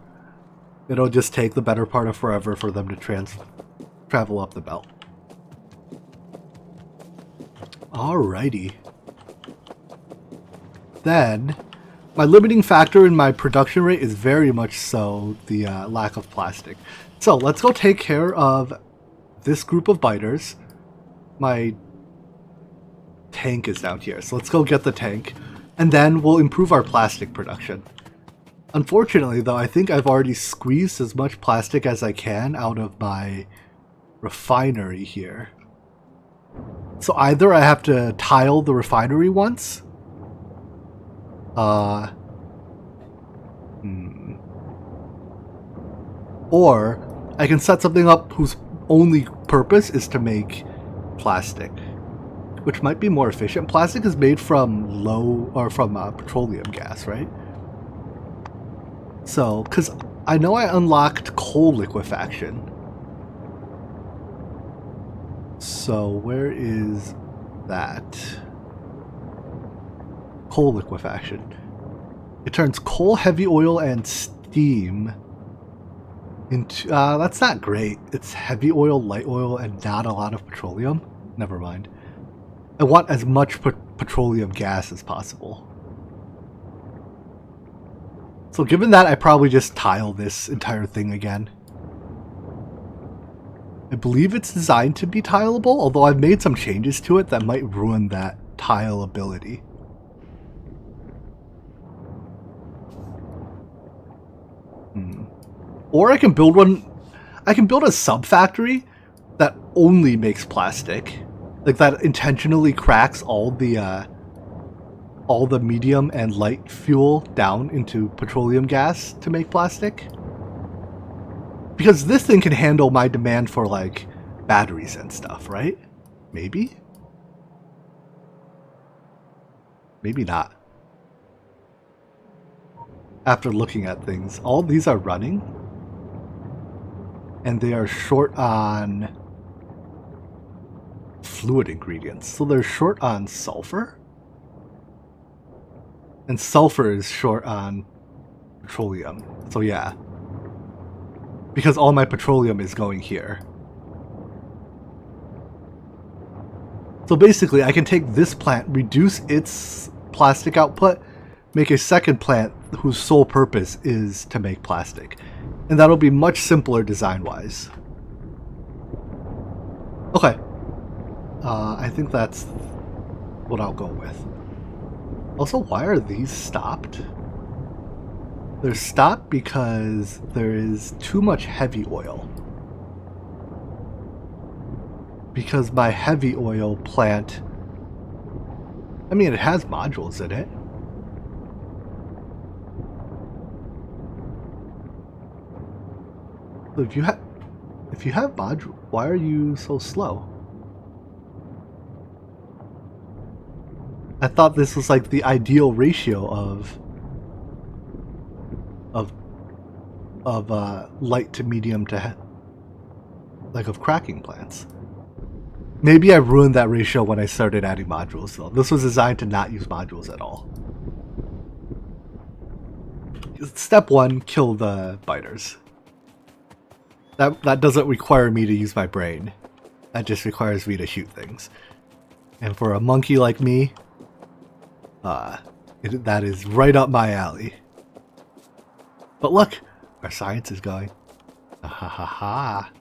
It'll just take the better part of forever for them to travel up the belt. Alrighty. Then, my limiting factor in my production rate is very much so the lack of plastic. So, let's go take care of this group of biters. My tank is down here, so let's go get the tank. And then we'll improve our plastic production. Unfortunately, though, I think I've already squeezed as much plastic as I can out of my refinery here. So either I have to tile the refinery once, or I can set something up whose only purpose is to make plastic, which might be more efficient. Plastic is made from petroleum gas, right? So, because I know I unlocked coal liquefaction. So, where is that? Coal liquefaction. It turns coal, heavy oil, and steam into... that's not great. It's heavy oil, light oil, and not a lot of petroleum. Never mind. I want as much petroleum gas as possible. So given that, I probably just tile this entire thing again. I believe it's designed to be tileable, although I've made some changes to it that might ruin that tile ability. Or I can build one... I can build a sub-factory that only makes plastic. Like, that intentionally cracks all the medium and light fuel down into petroleum gas to make plastic. Because this thing can handle my demand for, like, batteries and stuff, right? Maybe? Maybe not. After looking at things, all these are running. And they are short on fluid ingredients. So they're short on sulfur. And sulfur is short on petroleum. So yeah. Because all my petroleum is going here. So basically, I can take this plant, reduce its plastic output, make a second plant whose sole purpose is to make plastic. And that'll be much simpler design-wise. Okay. I think that's what I'll go with. Also, why are these stopped? They're stopped because there is too much heavy oil. because my heavy oil plant, I mean, it has modules in it. So if you have module, why are you so slow? I thought this was like the ideal ratio of light to medium to like of cracking plants. Maybe I ruined that ratio when I started adding modules though. This was designed to not use modules at all. Step 1, kill the biters. That doesn't require me to use my brain. That just requires me to shoot things. And for a monkey like me, that is right up my alley. But look, our science is going. Ha ha ha ha.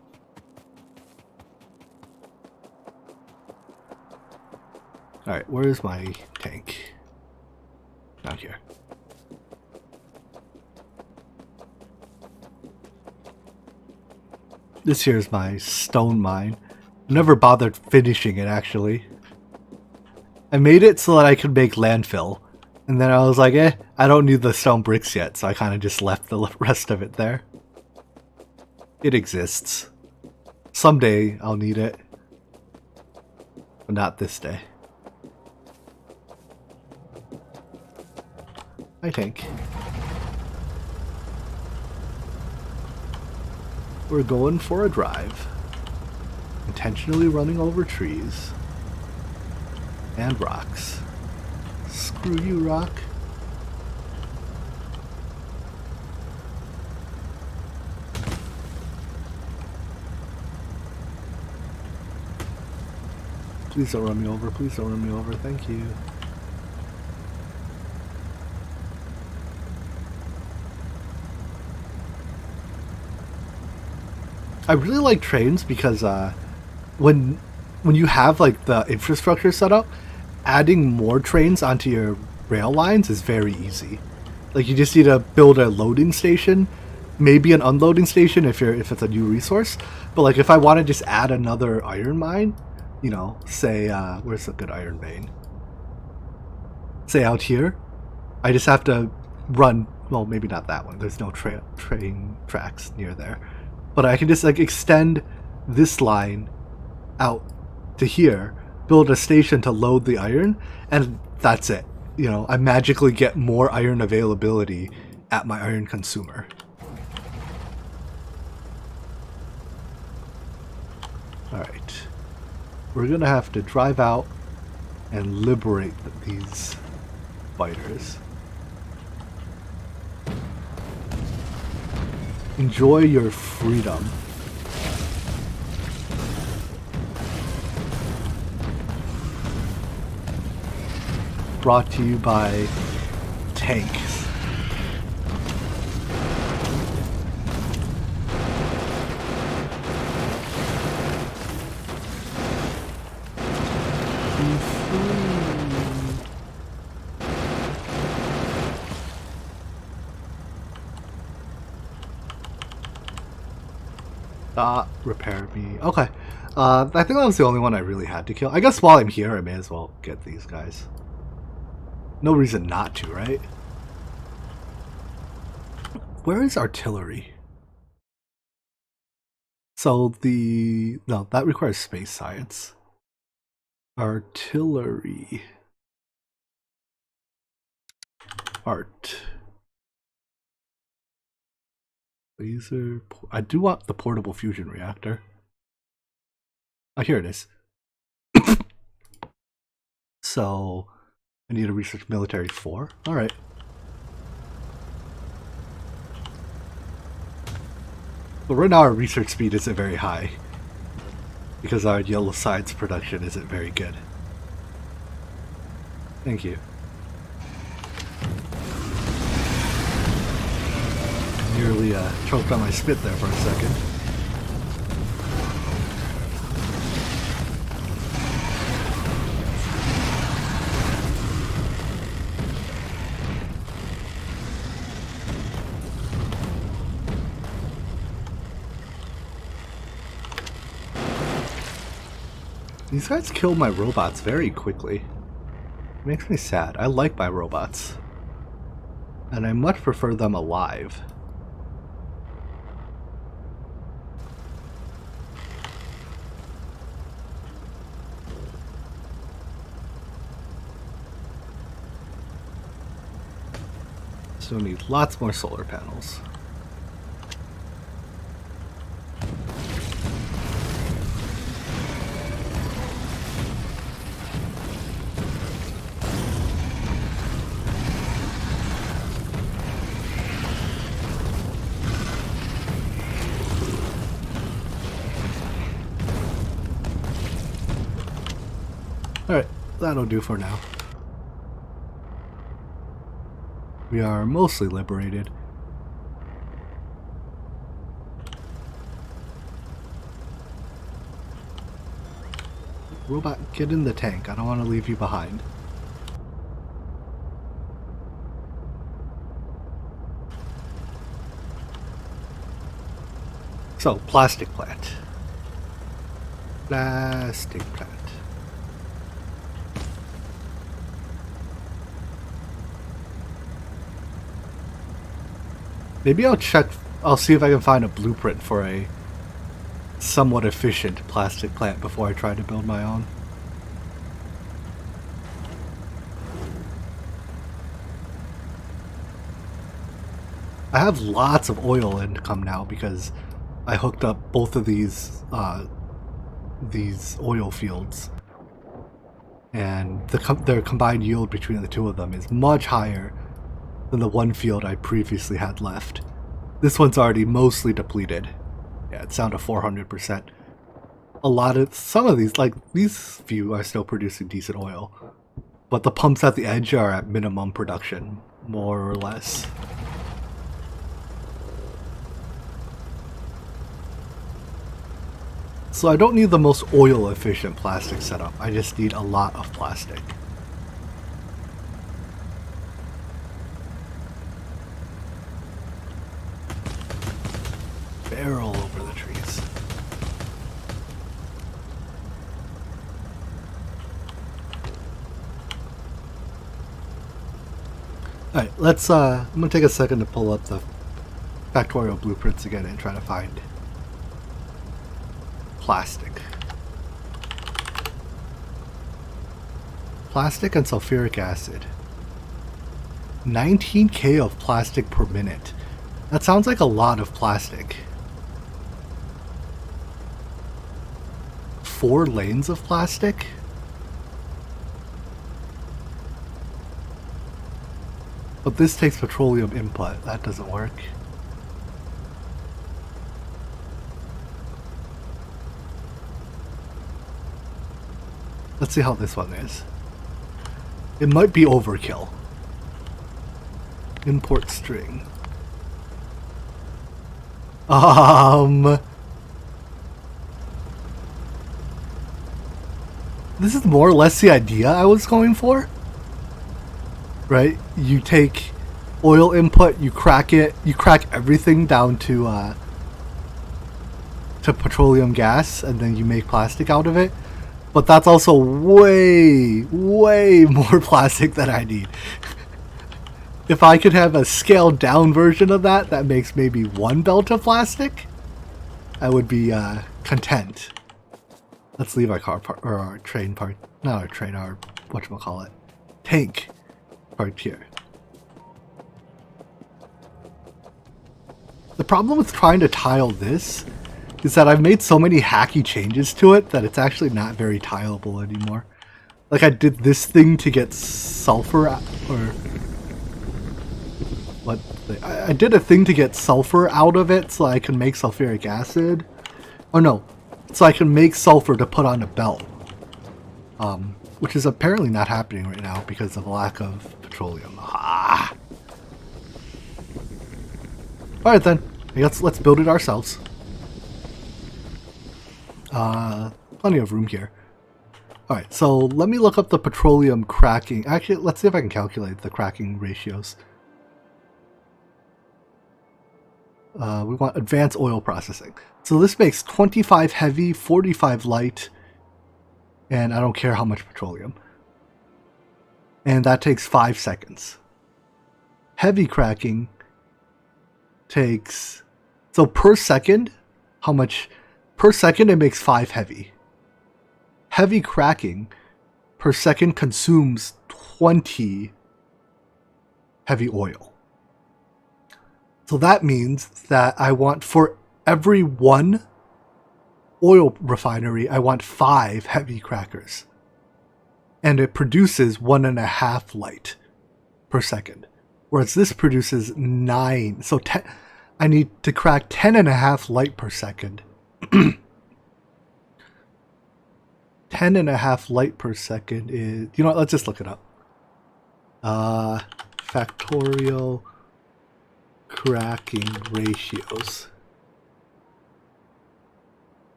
Alright, where's my tank? Not here. This here is my stone mine. Never bothered finishing it, actually. I made it so that I could make landfill. And then I was like, I don't need the stone bricks yet, so I kind of just left the rest of it there. It exists. Someday I'll need it. But not this day. I think. We're going for a drive. Intentionally running over trees. And rocks. Screw you, rock. Please don't run me over. Please don't run me over. Thank you. I really like trains because when you have like the infrastructure set up, adding more trains onto your rail lines is very easy. Like you just need to build a loading station, maybe an unloading station if it's a new resource. But like if I want to just add another iron mine, you know, say where's a good iron vein? Say out here, I just have to run. Well, maybe not that one. There's no train tracks near there. But I can just like extend this line out to here, build a station to load the iron, and that's it. You know, I magically get more iron availability at my iron consumer. Alright. We're gonna have to drive out and liberate these fighters. Enjoy your freedom. Brought to you by tanks. Repair me. Okay. I think that was the only one I really had to kill. I guess while I'm here, I may as well get these guys. No reason not to, right? Where is artillery? So no, that requires space science. Artillery. Art. Laser. I do want the portable fusion reactor. Oh, here it is. So, I need to research military 4. Alright. But right now our research speed isn't very high. Because our yellow sides production isn't very good. Thank you. Nearly choked on my spit there for a second. These guys kill my robots very quickly. It makes me sad. I like my robots. And I much prefer them alive. So we need lots more solar panels. Alright, that'll do for now. We are mostly liberated. Robot, get in the tank. I don't want to leave you behind. So, plastic plant. Plastic plant. Maybe I'll see if I can find a blueprint for a somewhat efficient plastic plant before I try to build my own. I have lots of oil income now because I hooked up both of these oil fields, and their combined yield between the two of them is much higher than the one field I previously had left. This one's already mostly depleted. Yeah, it's down to 400%. Some of these, like these few, are still producing decent oil, but the pumps at the edge are at minimum production, more or less. So I don't need the most oil efficient plastic setup, I just need a lot of plastic. Barrel over the trees. Alright, let's I'm gonna take a second to pull up the Factorio blueprints again and try to find plastic. Plastic and sulfuric acid. 19k of plastic per minute. That sounds like a lot of plastic. 4 lanes of plastic? But this takes petroleum input. That doesn't work. Let's see how this one is. It might be overkill. Import string. This is more or less the idea I was going for. Right? You take oil input, you crack it, you crack everything down to petroleum gas, and then you make plastic out of it. But that's also way, way more plastic than I need. If I could have a scaled down version of that, that makes maybe 1 belt of plastic, I would be content. Let's leave our car park, or our train park, not our train, our whatchamacallit, tank parked here. The problem with trying to tile this is that I've made so many hacky changes to it that it's actually not very tileable anymore. Like I did this thing to get sulfur, I did a thing to get sulfur out of it so I can make sulfuric acid. Oh no, so I can make sulfur to put on a belt. Which is apparently not happening right now because of lack of petroleum. Ah. Alright then, let's build it ourselves. Plenty of room here. Alright, so let me look up the petroleum cracking. Actually, let's see if I can calculate the cracking ratios. We want advanced oil processing. So this makes 25 heavy, 45 light, And I don't care how much petroleum. And that takes 5 seconds. Heavy cracking takes... So per second, how much... Per second it makes 5 heavy. Heavy cracking per second consumes 20 heavy oil. So that means that I want, for every 1 oil refinery, I want 5 heavy crackers. And it produces 1.5 light per second. Whereas this produces 9. So I need to crack 10.5 light per second. 10.5 light per second is... You know what? Let's just look it up. Factorio cracking ratios.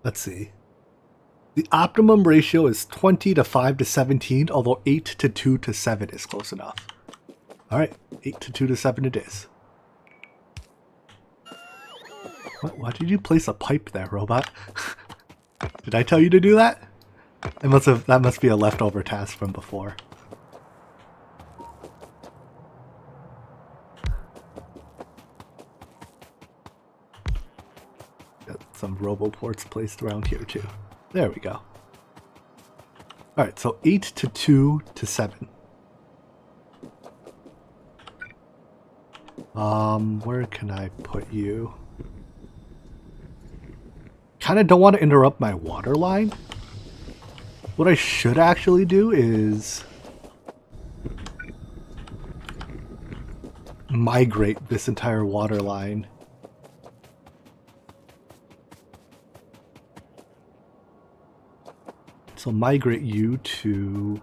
Let's see. The optimum ratio is 20 to 5 to 17, although 8 to 2 to 7 is close enough. Alright, 8 to 2 to 7 it is. What, why did you place a pipe there, robot? Did I tell you to do that? That must be a leftover task from before. Got some roboports placed around here too. There we go. Alright, so 8 to 2 to 7. Where can I put you? Kinda don't want to interrupt my water line. What I should actually do is migrate this entire water line. So migrate you to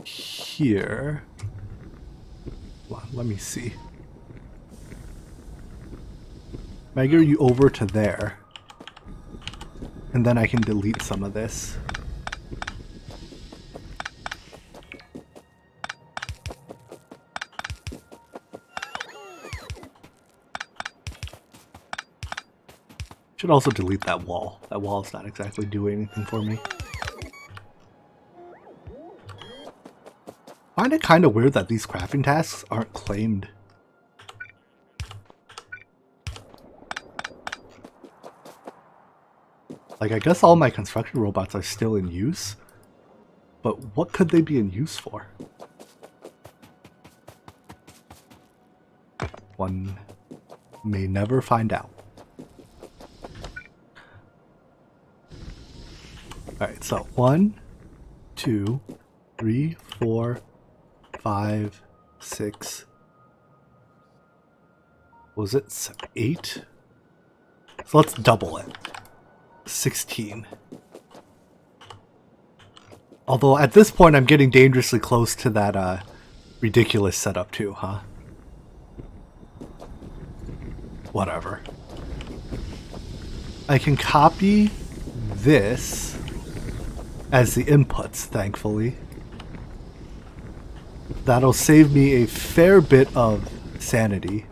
here. Well, let me see. Migrate you over to there. And then I can delete some of this. Should also delete that wall. That wall is not exactly doing anything for me. I find it kind of weird that these crafting tasks aren't claimed. Like, I guess all my construction robots are still in use, but what could they be in use for? One may never find out. Alright, so 1, 2, 3, 4, 5, 6. What was it? 8? So let's double it. 16. Although at this point I'm getting dangerously close to that ridiculous setup too, huh? Whatever. I can copy this as the inputs, thankfully. That'll save me a fair bit of sanity.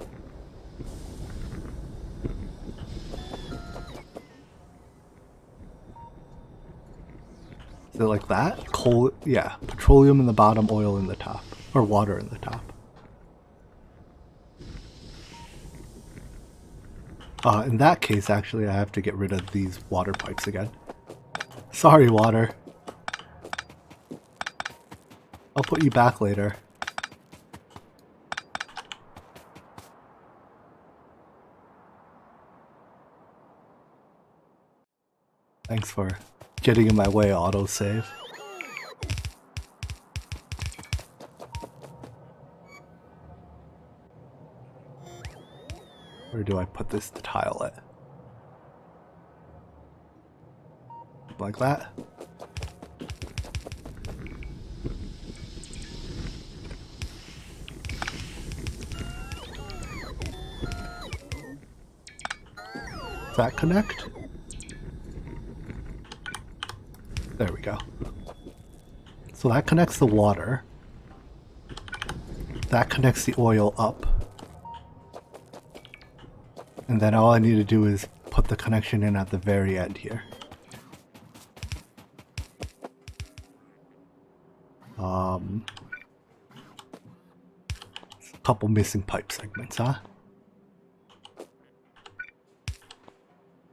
Is it like that? Coal, yeah. Petroleum in the bottom, oil in the top. Or water in the top. In that case, actually, I have to get rid of these water pipes again. Sorry, water. I'll put you back later. Thanks for getting in my way, autosave. Where do I put this tile at? Like that? Does that connect? There we go. So that connects the water. That connects the oil up. And then all I need to do is put the connection in at the very end here. A couple missing pipe segments, huh?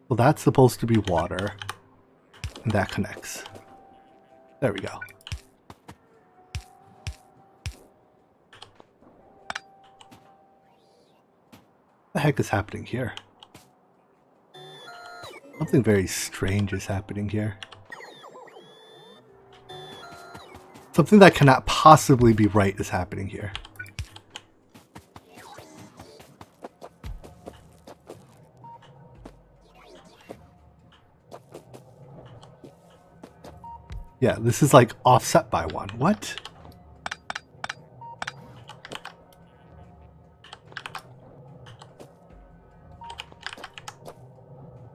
Well, that's supposed to be water. And that connects. There we go. What the heck is happening here? Something very strange is happening here. Something that cannot possibly be right is happening here. Yeah, this is like offset by one. What?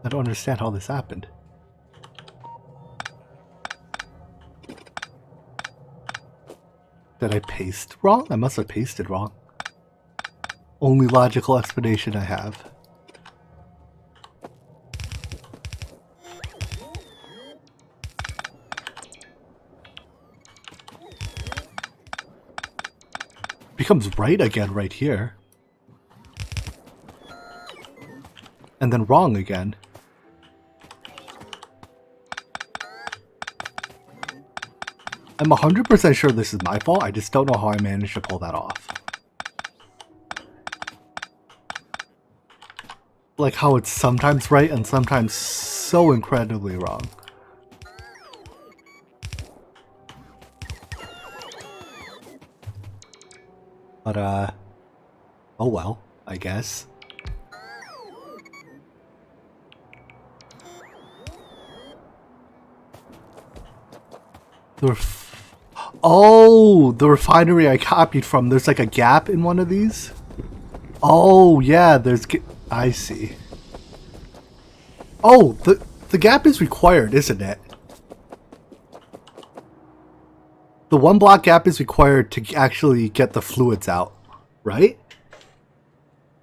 I don't understand how this happened. Did I paste wrong? I must have pasted wrong. Only logical explanation I have. Becomes right again right here. And then wrong again. I'm 100% sure this is my fault, I just don't know how I managed to pull that off. Like how it's sometimes right and sometimes so incredibly wrong. But, oh well, I guess. Oh, the refinery I copied from, there's like a gap in one of these? Oh, yeah, I see. Oh, the gap is required, isn't it? The 1 block gap is required to actually get the fluids out, right?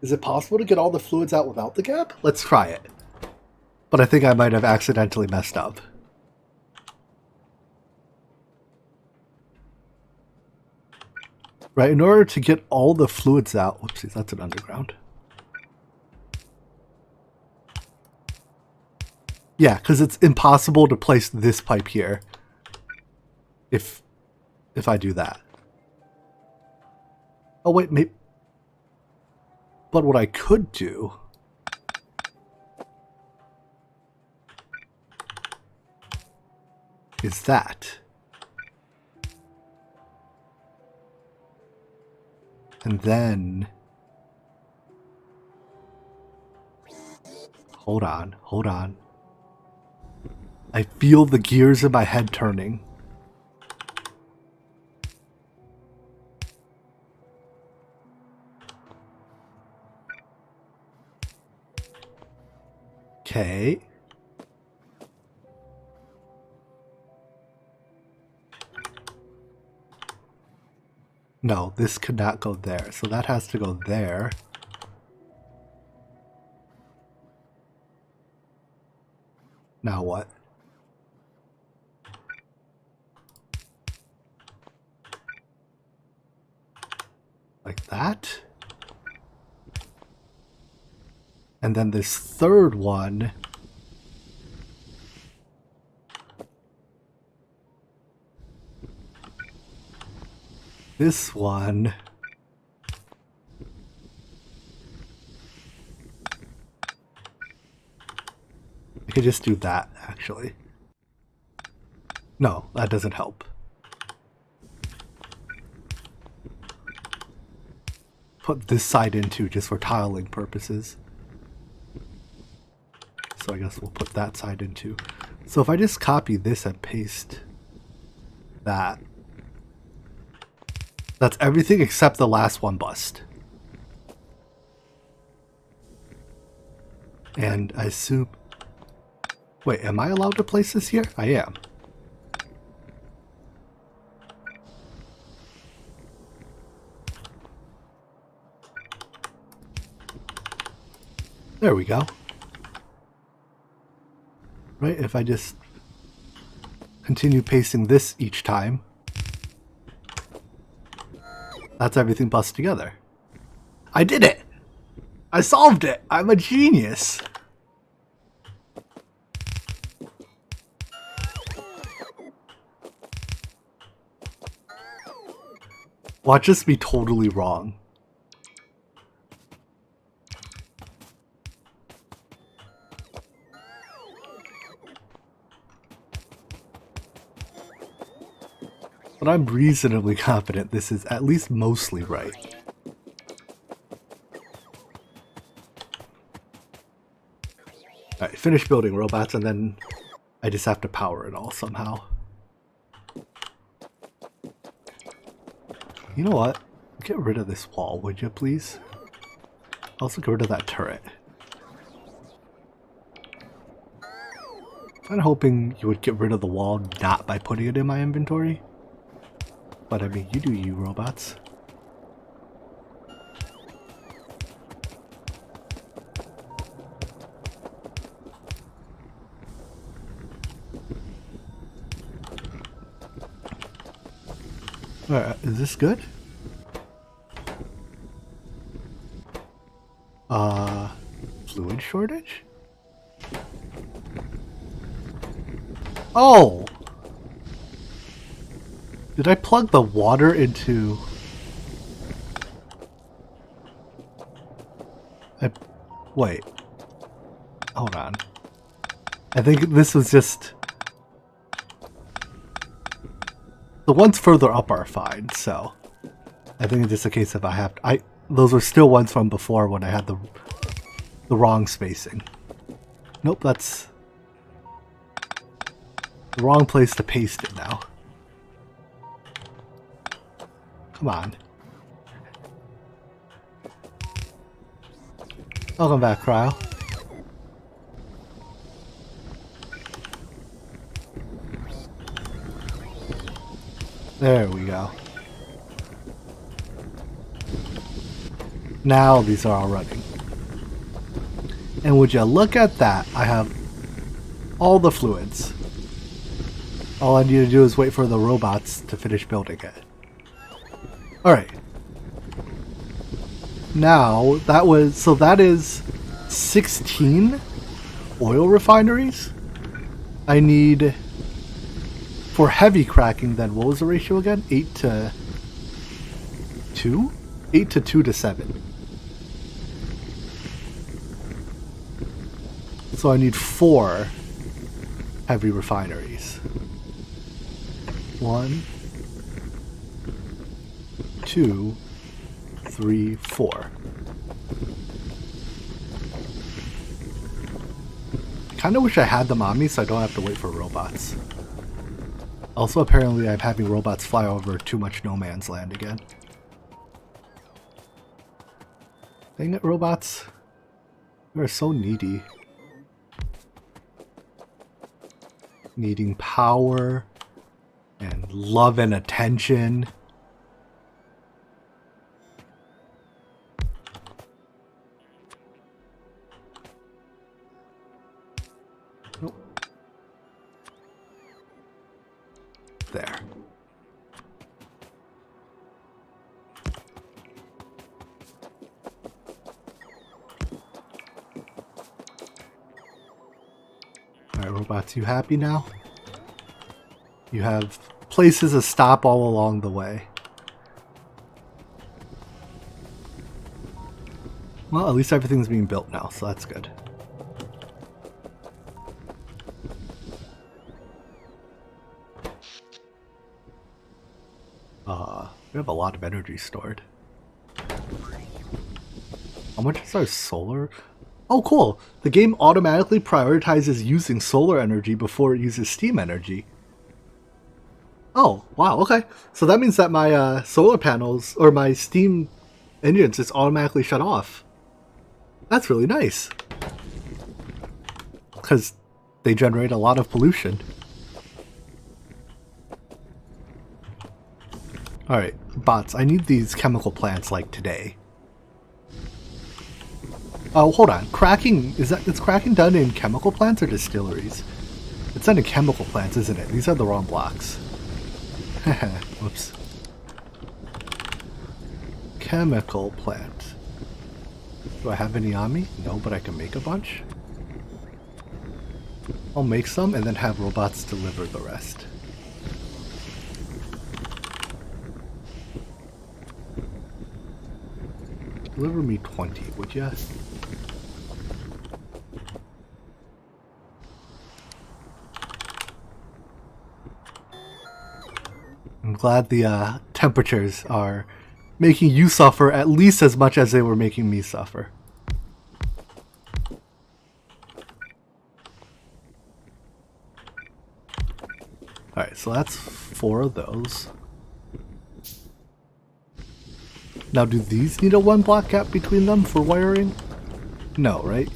Is it possible to get all the fluids out without the gap? Let's try it. But I think I might have accidentally messed up. Right, in order to get all the fluids out... Whoopsies, that's an underground. Yeah, because it's impossible to place this pipe here. If I do that. Oh wait, maybe... But what I could do... is that. And then... Hold on, hold on. I feel the gears in my head turning. Okay. No, this could not go there, so that has to go there. Now what? Like that. And then this third one. This one. I could just do that, actually. No, that doesn't help. Put this side in too, just for tiling purposes. So I guess we'll put that side in too. So if I just copy this and paste that, that's everything except the last one bust. And I assume... Wait, am I allowed to place this here? I am. There we go. Right, if I just continue pasting this each time, that's everything buzzed together. I did it! I solved it! I'm a genius! Watch this be totally wrong. But I'm reasonably confident this is at least mostly right. Alright, finish building robots and then I just have to power it all somehow. You know what? Get rid of this wall, would you please? Also get rid of that turret. I'm hoping you would get rid of the wall not by putting it in my inventory. But I mean, you do you, robots. Alright, is this good? Fluid shortage? Oh! Did I plug the water into... Wait. Hold on. I think this was just... The ones further up are fine, so... I think it's just a case of I have... Those are still ones from before when I had the wrong spacing. Nope, that's... the wrong place to paste it now. Come on. Welcome back, Cryo. There we go. Now these are all running. And would you look at that, I have all the fluids. All I need to do is wait for the robots to finish building it. Alright. Now, that is 16 oil refineries. I need, for heavy cracking then, what was the ratio again? 8 to 2? 8 to 2 to 7. So I need 4 heavy refineries. 1, 2, 3, 4. Kinda wish I had them on me so I don't have to wait for robots. Also, apparently I'm having robots fly over too much no man's land again. Dang it, robots. You're so needy. Needing power and love and attention. Nope. There. Alright, robots, you happy now? You have places to stop all along the way. Well, at least everything's being built now, so that's good. We have a lot of energy stored. How much is our solar? Oh, cool! The game automatically prioritizes using solar energy before it uses steam energy. Oh, wow, okay. So that means that my solar panels, or my steam engines, just automatically shut off. That's really nice. Because they generate a lot of pollution. Alright, bots, I need these chemical plants like today. Oh, hold on. Cracking, is cracking done in chemical plants or distilleries? It's done in chemical plants, isn't it? These are the wrong blocks. Whoops. Chemical plant. Do I have any on me? No, but I can make a bunch. I'll make some and then have robots deliver the rest. Deliver me 20, would ya? I'm glad the temperatures are making you suffer at least as much as they were making me suffer. Alright, so that's 4 of those. Now, do these need a 1 block gap between them for wiring? No, right?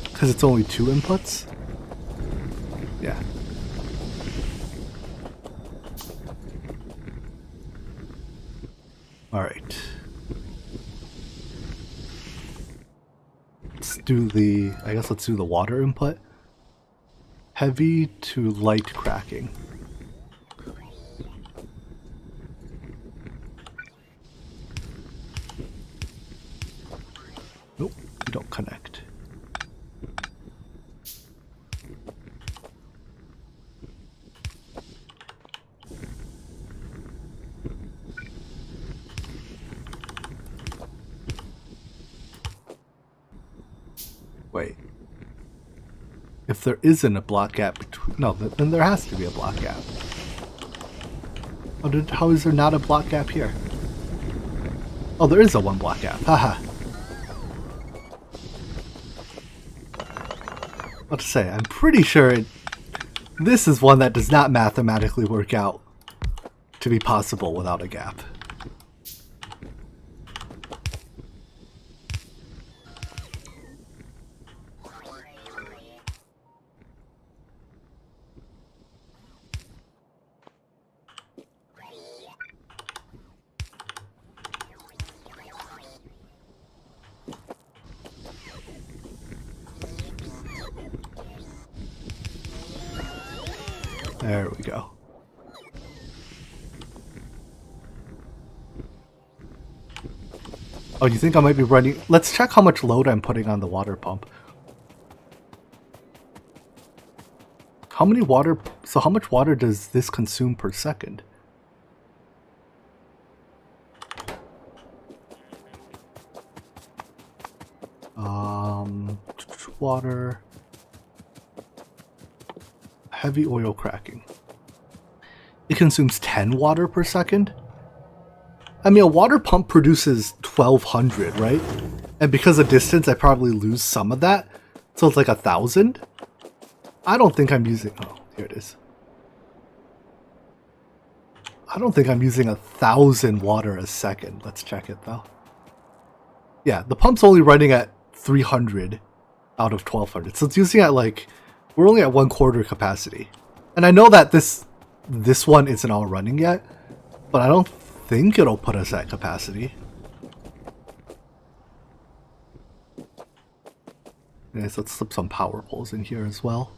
Because it's only 2 inputs? Yeah. Alright. Let's do let's do the water input. Heavy to light cracking. Nope, you don't connect. Wait. If there isn't a block gap between... No, then there has to be a block gap. How is there not a block gap here? Oh, there is a 1 block gap. Haha. What to say? I'm pretty sure this is one that does not mathematically work out to be possible without a gap. There we go. Oh, you think I might be running... Let's check how much load I'm putting on the water pump. How many water... So how much water does this consume per second? Water... Heavy oil cracking. It consumes 10 water per second? I mean, a water pump produces 1200, right? And because of distance, I probably lose some of that. So it's like 1000? I don't think I'm using... Oh, here it is. I don't think I'm using 1000 water a second. Let's check it though. Yeah, the pump's only running at 300 out of 1200. So it's using at like... We're only at 1/4 capacity. And I know that this one isn't all running yet, but I don't think it'll put us at capacity. Okay, so let's slip some power poles in here as well.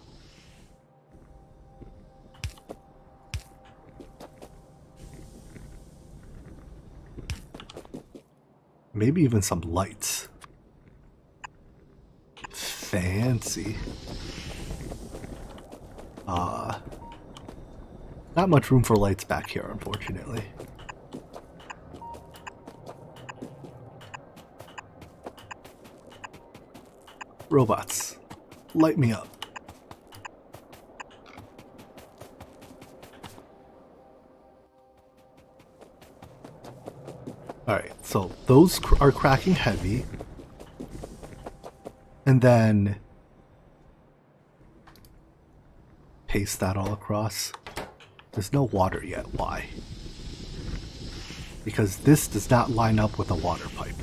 Maybe even some lights. Fancy. Not much room for lights back here, unfortunately. Robots, light me up. Alright, so those are cracking heavy. And then paste that all across. There's no water yet. Why? Because this does not line up with a water pipe.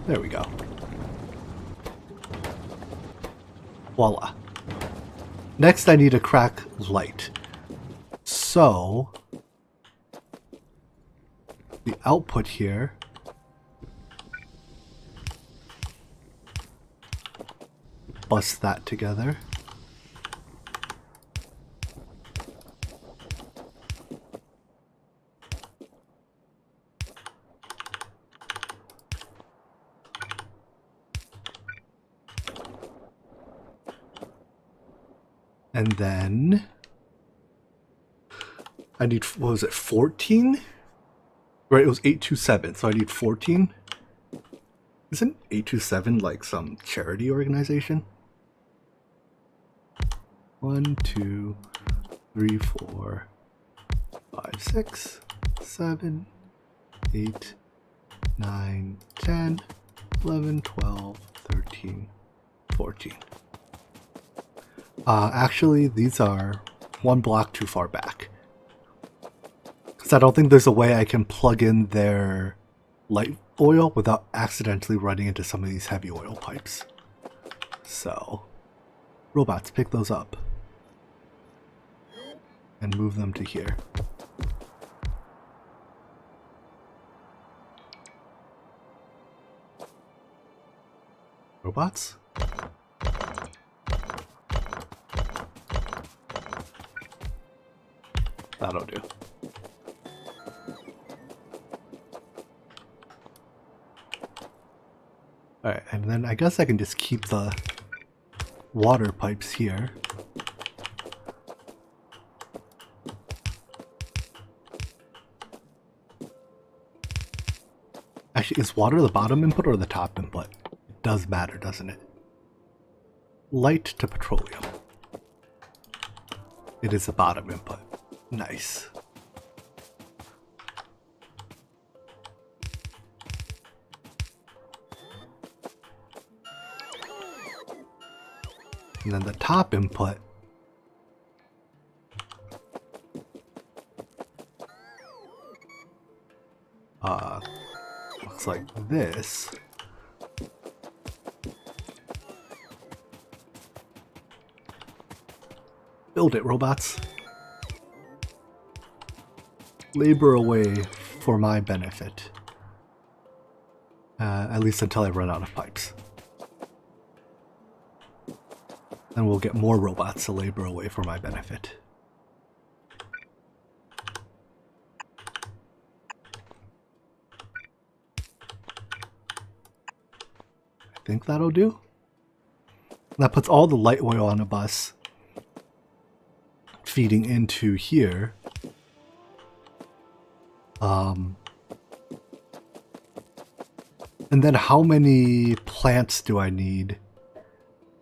There we go. Voila. Next I need to crack light. So the output here. Bust that together. And then I need, what was it, 14? Right, it was 827, so I need 14. Isn't 827 like some charity organization? 1, 2, 3, 4, 5, 6, 7, 8, 9, 10, 11, 12, 13, 14. Actually, these are one block too far back. Because I don't think there's a way I can plug in their light oil without accidentally running into some of these heavy oil pipes. So, robots, pick those up. And move them to here. Robots? That'll do. Alright, and then I guess I can just keep the water pipes here. Actually, is water the bottom input or the top input? It does matter, doesn't it? Light to petroleum. It is the bottom input. Nice. And then the top input looks like this. Build it, robots. Labor away for my benefit. At least until I run out of pipes. Then we'll get more robots to labor away for my benefit. I think that'll do. That puts all the light oil on a bus feeding into here. And then how many plants do I need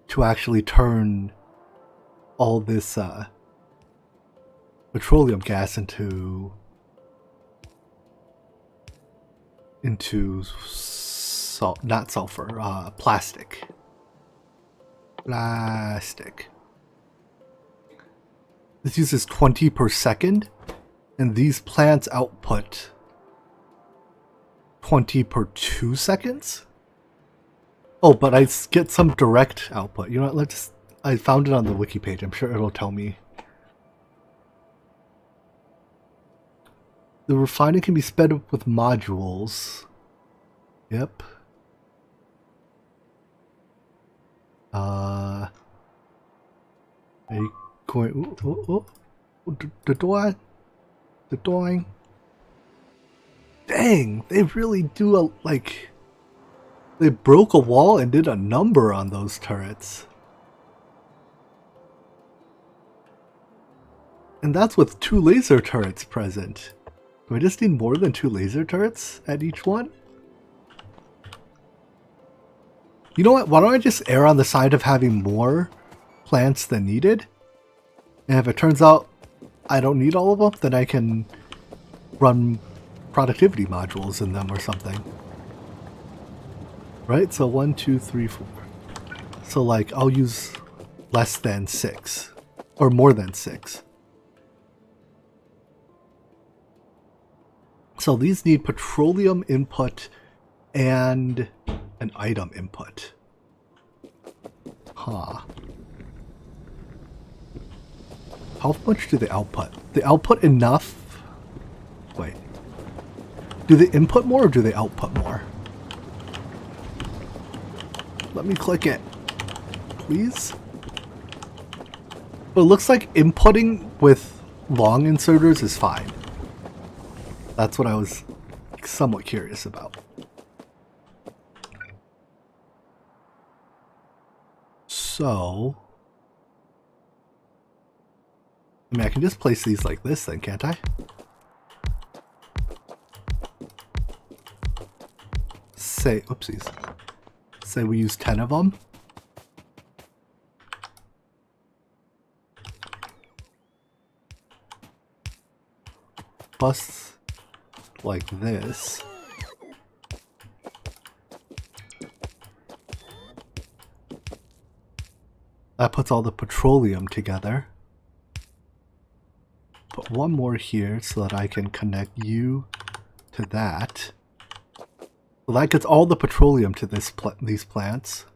to actually turn all this petroleum gas into not sulfur, plastic. This uses 20 per second, and these plants output 20 per 2 seconds? Oh, but I get some direct output. You know what, I found it on the wiki page. I'm sure it'll tell me. The refining can be sped up with modules. Yep. Are you going... The door. Dang, they really do like... They broke a wall and did a number on those turrets. And that's with 2 laser turrets present. Do I just need more than 2 laser turrets at each one? You know what? Why don't I just err on the side of having more plants than needed? And if it turns out I don't need all of them, then I can run productivity modules in them or something. Right? So 1, 2, 3, 4. So like I'll use less than 6 or more than 6. So these need petroleum input and an item input. Huh. How much do they output? They output enough. Wait. Do they input more or do they output more? Let me click it, please. But it looks like inputting with long inserters is fine. That's what I was somewhat curious about. So, I mean, I can just place these like this then, can't I? Say, oopsies. Say we use 10 of them. Bus like this. That puts all the petroleum together. Put one more here so that I can connect you to that. So that gets all the petroleum to these plants.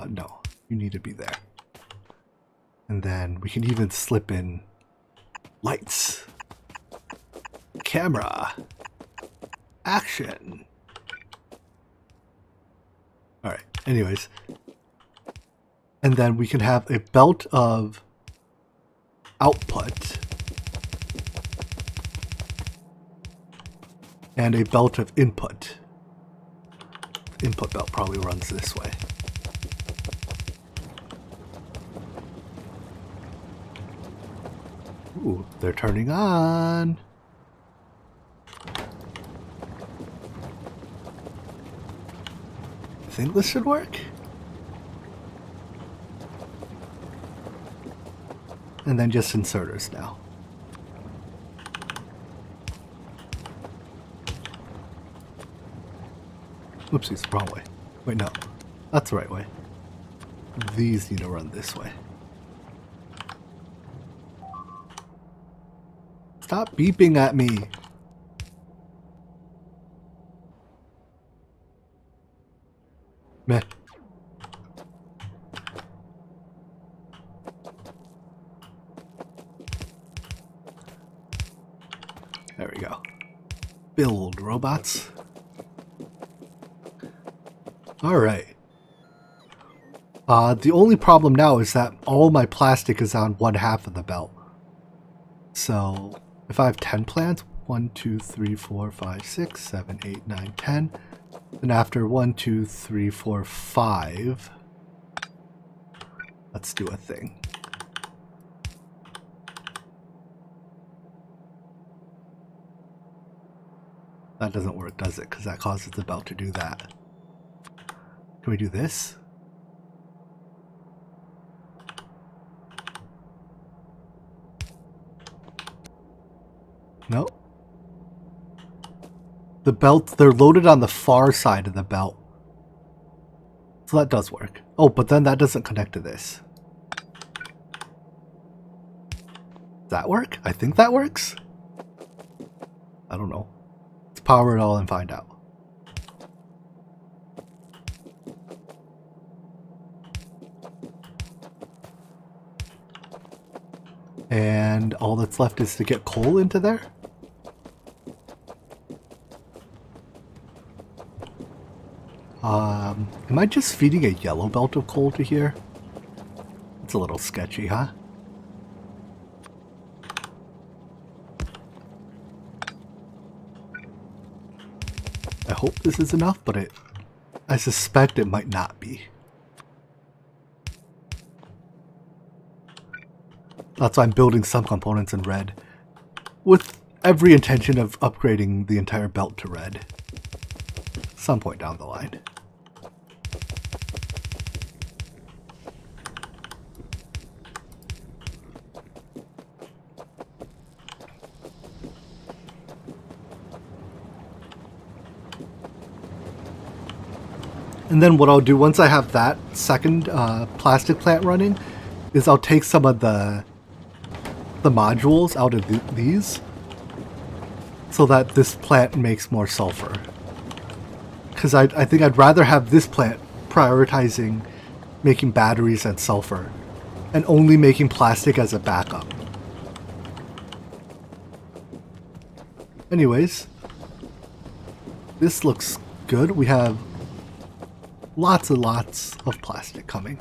No, you need to be there. And then we can even slip in lights, camera, action. All right, anyways. And then we can have a belt of output and a belt of input. Input belt probably runs this way. Ooh, they're turning on. I think this should work. And then just inserters now. Oopsies, wrong way. Wait, no. That's the right way. These need to run this way. Stop beeping at me. Meh. There we go. Build robots. Alright. The only problem now is that all my plastic is on one half of the belt. So if I have 10 plants, 1, 2, 3, 4, 5, 6, 7, 8, 9, 10. Then after 1, 2, 3, 4, 5, let's do a thing. That doesn't work, does it? Because that causes the belt to do that. Can we do this? No. The belts, they're loaded on the far side of the belt. So that does work. Oh, but then that doesn't connect to this. Does that work? I think that works. I don't know. Let's power it all and find out. And all that's left is to get coal into there. Am I just feeding a yellow belt of coal to here? It's a little sketchy, huh? I hope this is enough, but I suspect it might not be. That's why I'm building some components in red, with every intention of upgrading the entire belt to red some point down the line. And then what I'll do once I have that second plastic plant running is I'll take some of the modules out of these so that this plant makes more sulfur. Because I think I'd rather have this plant prioritizing making batteries and sulfur, and only making plastic as a backup. Anyways, this looks good. We have lots and lots of plastic coming.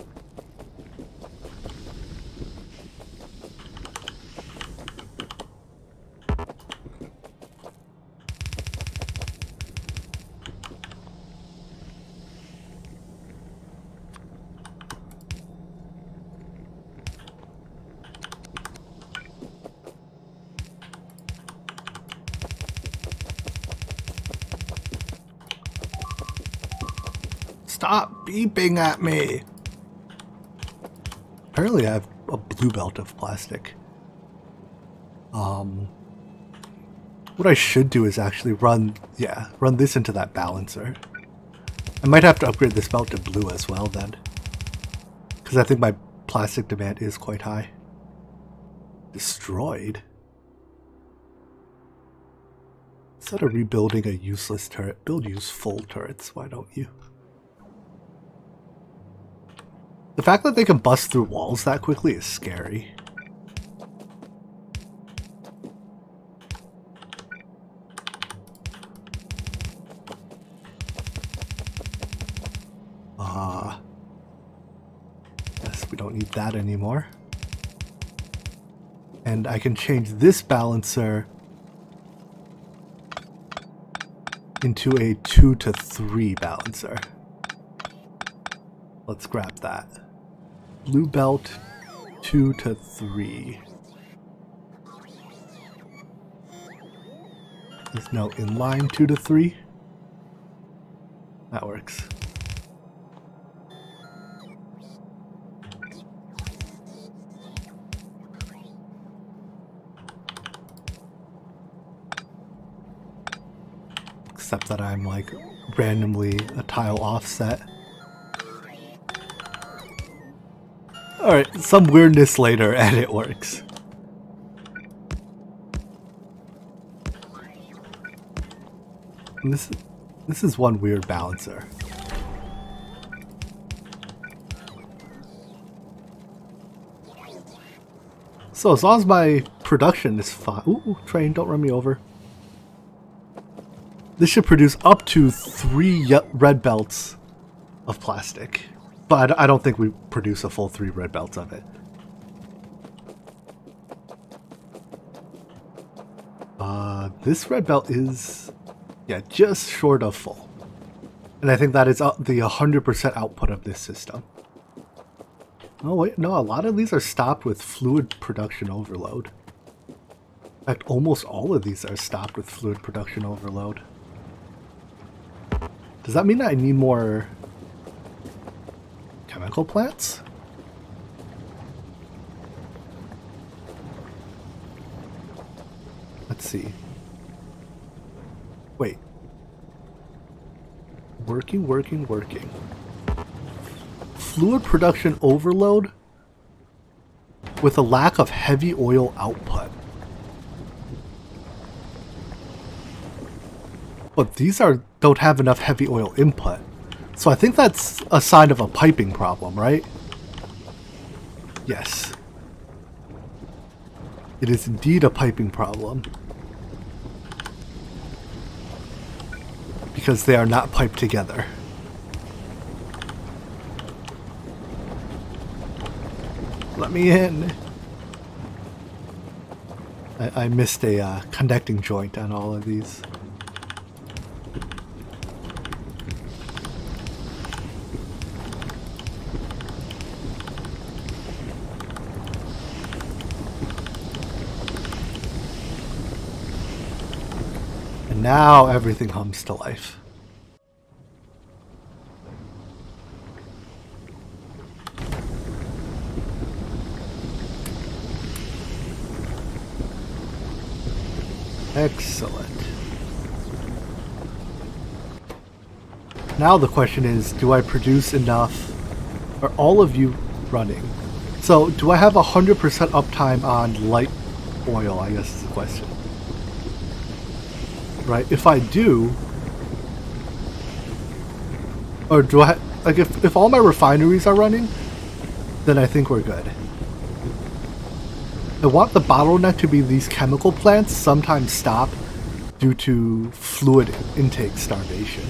Stop beeping at me! Apparently I have a blue belt of plastic. What I should do is actually run this into that balancer. I might have to upgrade this belt to blue as well then, because I think my plastic demand is quite high. Destroyed? Instead of rebuilding a useless turret, build useful turrets, why don't you? The fact that they can bust through walls that quickly is scary. Yes, we don't need that anymore. And I can change this balancer into a 2 to 3 balancer. Let's grab that. Blue belt 2 to 3. There's no inline 2 to 3. That works. Except that I'm like randomly a tile offset. Alright, some weirdness later and it works. And this is one weird balancer. So as long as my production is fine. Ooh, train, don't run me over. This should produce up to 3 red belts of plastic. But I don't think we produce a full 3 red belts of it. This red belt is, yeah, just short of full. And I think that is the 100% output of this system. Oh wait, no, a lot of these are stopped with fluid production overload. In fact, almost all of these are stopped with fluid production overload. Does that mean that I need more chemical plants? Let's see. Wait. Working. Fluid production overload with a lack of heavy oil output. But these don't have enough heavy oil input. So I think that's a sign of a piping problem, right? Yes. It is indeed a piping problem. Because they are not piped together. Let me in. I missed a connecting joint on all of these. And now everything hums to life. Excellent. Now the question is, do I produce enough? Are all of you running? So, do I have 100% uptime on light oil, I guess is the question. Right, if I do... Or do I... Like if all my refineries are running, then I think we're good. I want the bottleneck to be these chemical plants sometimes stop due to fluid intake starvation.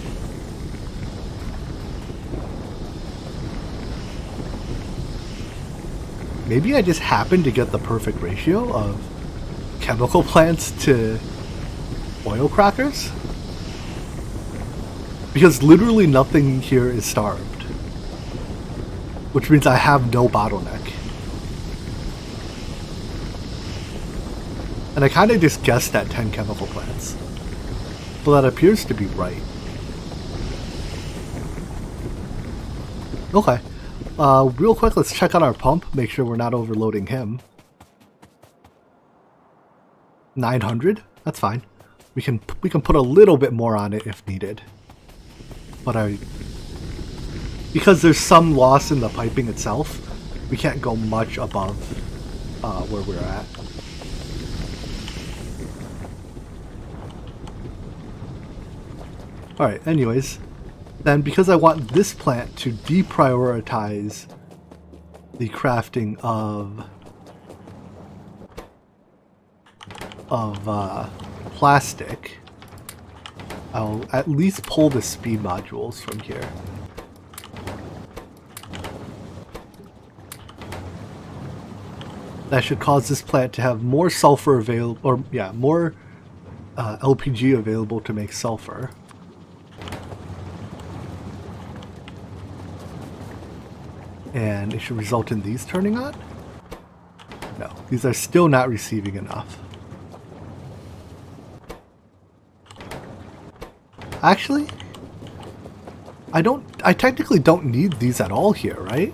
Maybe I just happen to get the perfect ratio of chemical plants to oil crackers? Because literally nothing here is starved. Which means I have no bottleneck. And I kind of just guessed at 10 chemical plants. But that appears to be right. Okay. Real quick, let's check on our pump. Make sure we're not overloading him. 900? That's fine. We can put a little bit more on it if needed. But because there's some loss in the piping itself, we can't go much above where we're at. Alright, anyways, then because I want this plant to deprioritize the crafting of plastic, I'll at least pull the speed modules from here. That should cause this plant to have more sulfur available, or yeah, more LPG available to make sulfur. And it should result in these turning on? No, these are still not receiving enough. Actually, I technically don't need these at all here, right?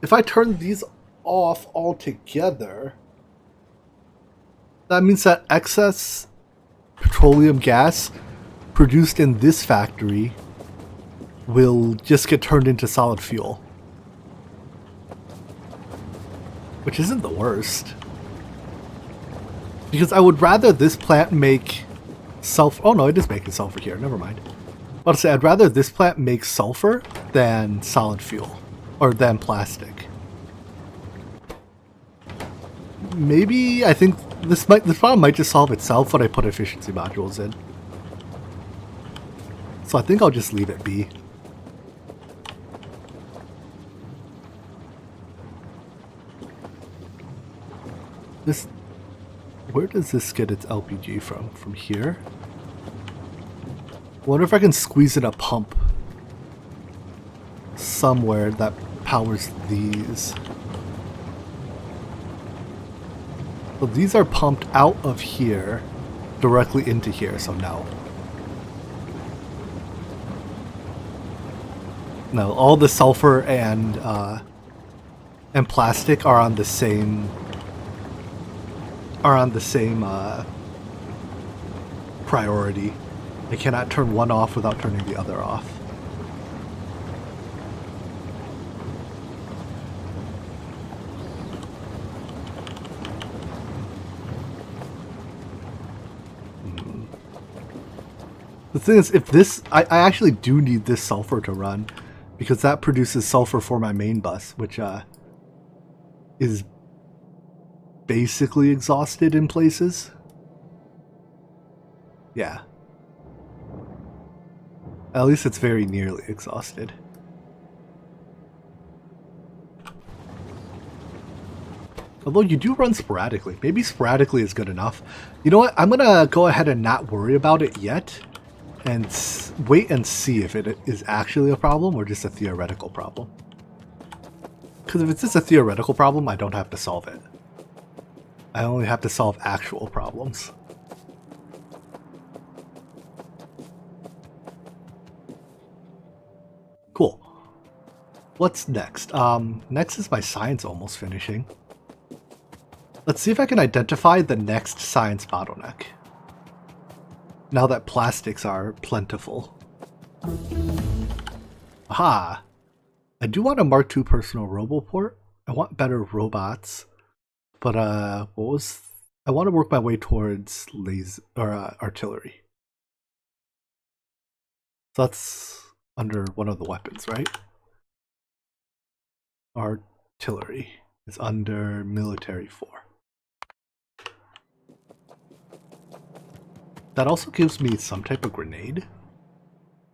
If I turn these off altogether, that means that excess petroleum gas produced in this factory will just get turned into solid fuel. Which isn't the worst. Because I would rather this plant make sulfur. Oh no, it is making sulfur here. Never mind. I'll say I'd rather this plant make sulfur than solid fuel. Or than plastic. Maybe I think this problem might just solve itself when I put efficiency modules in. So I think I'll just leave it be. Where does this get its LPG from? From here? I wonder if I can squeeze in a pump somewhere that powers these. So these are pumped out of here directly into here, so no. No, all the sulfur and plastic are on the same priority. I cannot turn one off without turning the other off. The thing is, if this, I actually do need this sulfur to run, because that produces sulfur for my main bus, which is basically exhausted in places. Yeah. At least it's very nearly exhausted. Although you do run sporadically. Maybe sporadically is good enough. You know what? I'm gonna go ahead and not worry about it yet. And wait and see if it is actually a problem or just a theoretical problem. Because if it's just a theoretical problem, I don't have to solve it. I only have to solve actual problems. Cool. What's next? Next is my science almost finishing. Let's see if I can identify the next science bottleneck. Now that plastics are plentiful. Aha! I do want a Mark II personal roboport. I want better robots. But I want to work my way towards laser or artillery. So that's under one of the weapons, right? Artillery is under military 4. That also gives me some type of grenade.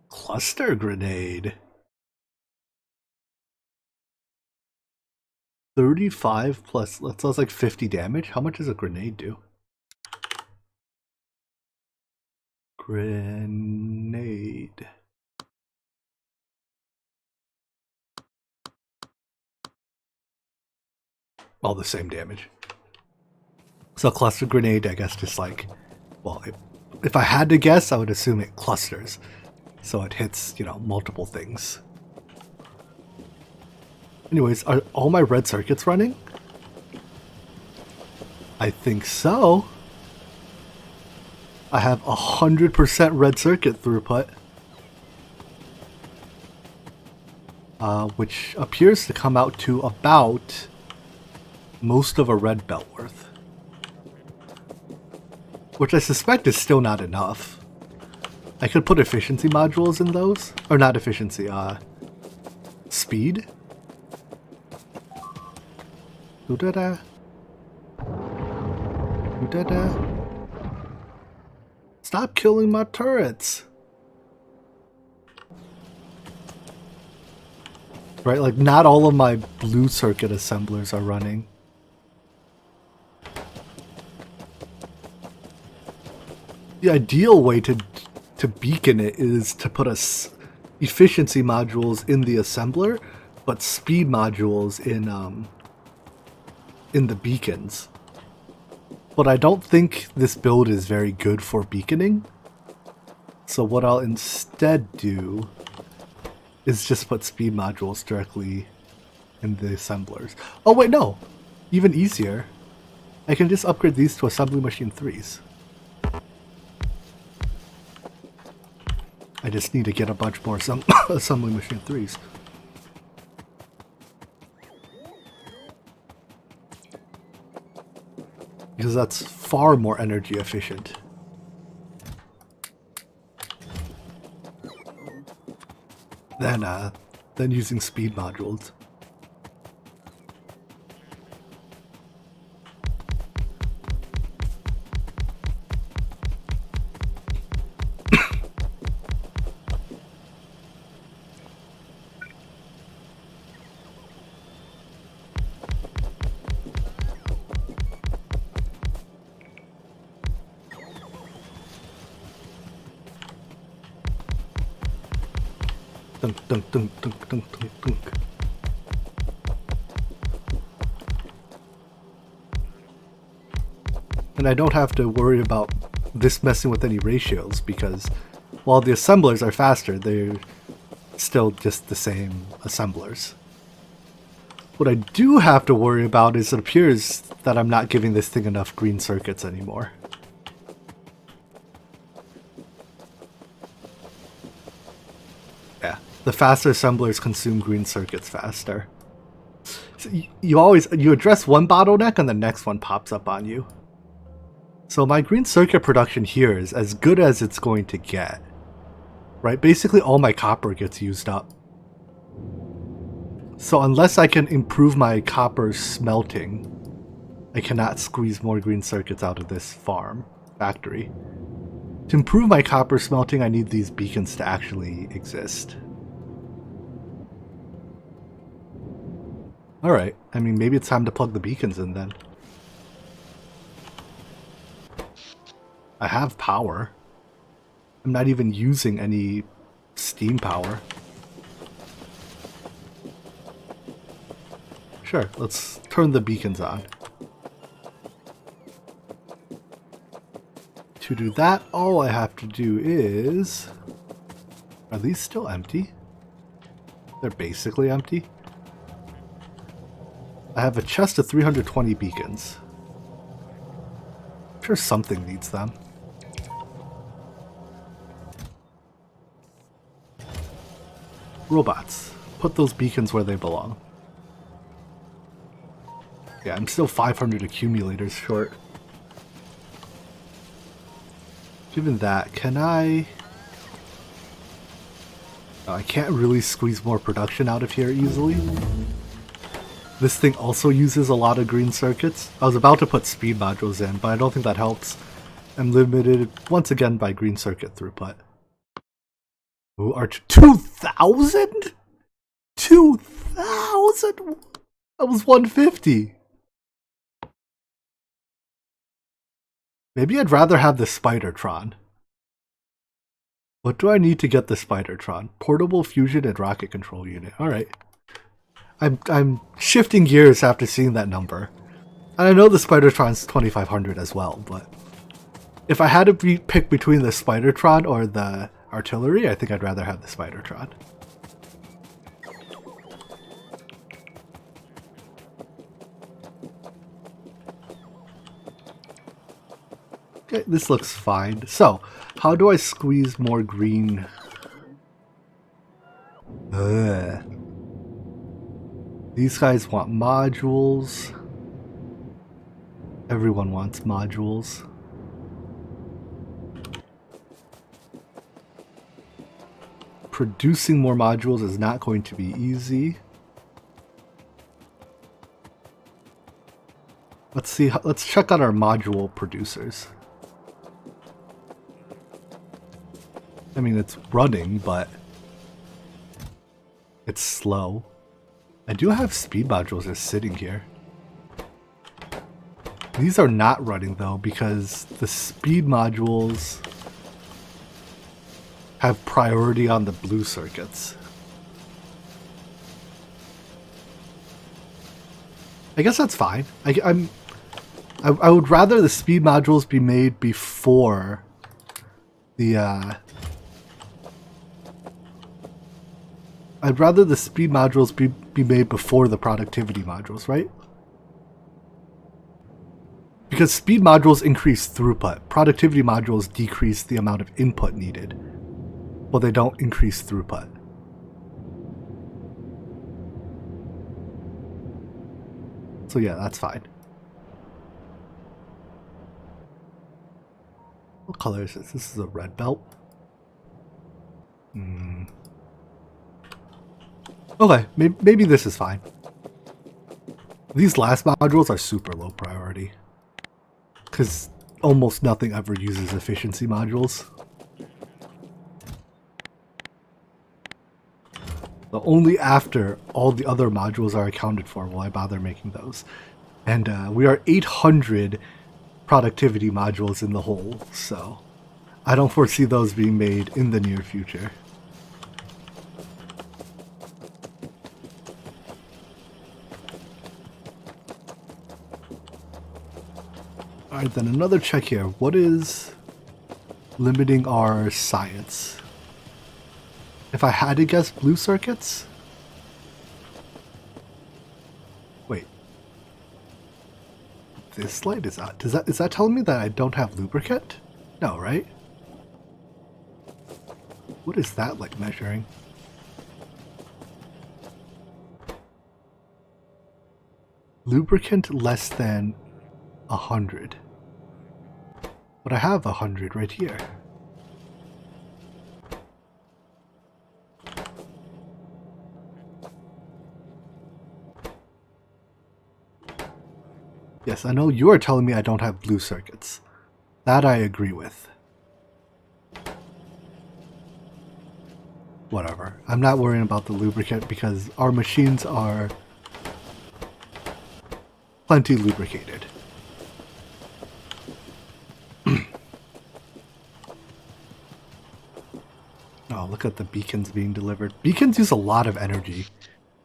Cluster grenade. 35 plus, that sounds like 50 damage. How much does a grenade do? Grenade. All the same damage. So cluster grenade, I guess, just like, well, if I had to guess, I would assume it clusters. So it hits, you know, multiple things. Anyways, are all my red circuits running? I think so. I have 100% red circuit throughput. Which appears to come out to about most of a red belt worth. Which I suspect is still not enough. I could put efficiency modules in those. Or not efficiency, speed. Doo-da-da. Doo-da-da. Stop killing my turrets! Right, like not all of my blue circuit assemblers are running. The ideal way to beacon it is to put efficiency modules in the assembler, but speed modules in the beacons. But I don't think this build is very good for beaconing. So what I'll instead do is just put speed modules directly in the assemblers. Oh wait, no! Even easier. I can just upgrade these to assembly machine 3s. I just need to get a bunch more assembly machine 3s. Because that's far more energy efficient. Than using speed modules. Dunk, dunk, dunk, dunk, dunk, dunk, dunk. And I don't have to worry about this messing with any ratios because while the assemblers are faster, they're still just the same assemblers. What I do have to worry about is it appears that I'm not giving this thing enough green circuits anymore. The faster assemblers consume green circuits faster. So you address one bottleneck and the next one pops up on you. So my green circuit production here is as good as it's going to get. Right? Basically all my copper gets used up. So unless I can improve my copper smelting, I cannot squeeze more green circuits out of this factory. To improve my copper smelting, I need these beacons to actually exist. Alright, I mean, maybe it's time to plug the beacons in then. I have power. I'm not even using any steam power. Sure, let's turn the beacons on. To do that, all I have to do is... Are these still empty? They're basically empty. I have a chest of 320 beacons. I'm sure something needs them. Robots. Put those beacons where they belong. Yeah, I'm still 500 accumulators short. Given that, can I... I can't really squeeze more production out of here easily. This thing also uses a lot of green circuits. I was about to put speed modules in, but I don't think that helps. I'm limited once again by green circuit throughput. Ooh, Arch 2,000? 2,000? That was 150. Maybe I'd rather have the Spidertron. What do I need to get the Spidertron? Portable fusion and rocket control unit. Alright. I'm shifting gears after seeing that number. And I know the Spidertron's 2,500 as well, but if I had to pick between the Spidertron or the artillery, I think I'd rather have the Spidertron. Okay, this looks fine. So, how do I squeeze more green? These guys want modules. Everyone wants modules. Producing more modules is not going to be easy. Let's see. Let's check out our module producers. I mean, it's running, but it's slow. I do have speed modules just sitting here. These are not running though, because the speed modules have priority on the blue circuits. I guess that's fine. I would rather the speed modules be made before the I'd rather the speed modules be made before the productivity modules, right? Because speed modules increase throughput. Productivity modules decrease the amount of input needed. Well, they don't increase throughput. So yeah, that's fine. What color is this? This is a red belt. Okay, maybe this is fine. These last modules are super low priority, because almost nothing ever uses efficiency modules. So only after all the other modules are accounted for will I bother making those. And we are 800 productivity modules in the hole, so I don't foresee those being made in the near future. Alright, then another check here. What is limiting our science? If I had to guess, blue circuits? Wait. This light is out. Is that telling me that I don't have lubricant? No, right? What is that like measuring? Lubricant less than 100. But I have 100 right here. Yes, I know you are telling me I don't have blue circuits. That I agree with. Whatever. I'm not worrying about the lubricant because our machines are plenty lubricated. Oh, look at the beacons being delivered. Beacons use a lot of energy,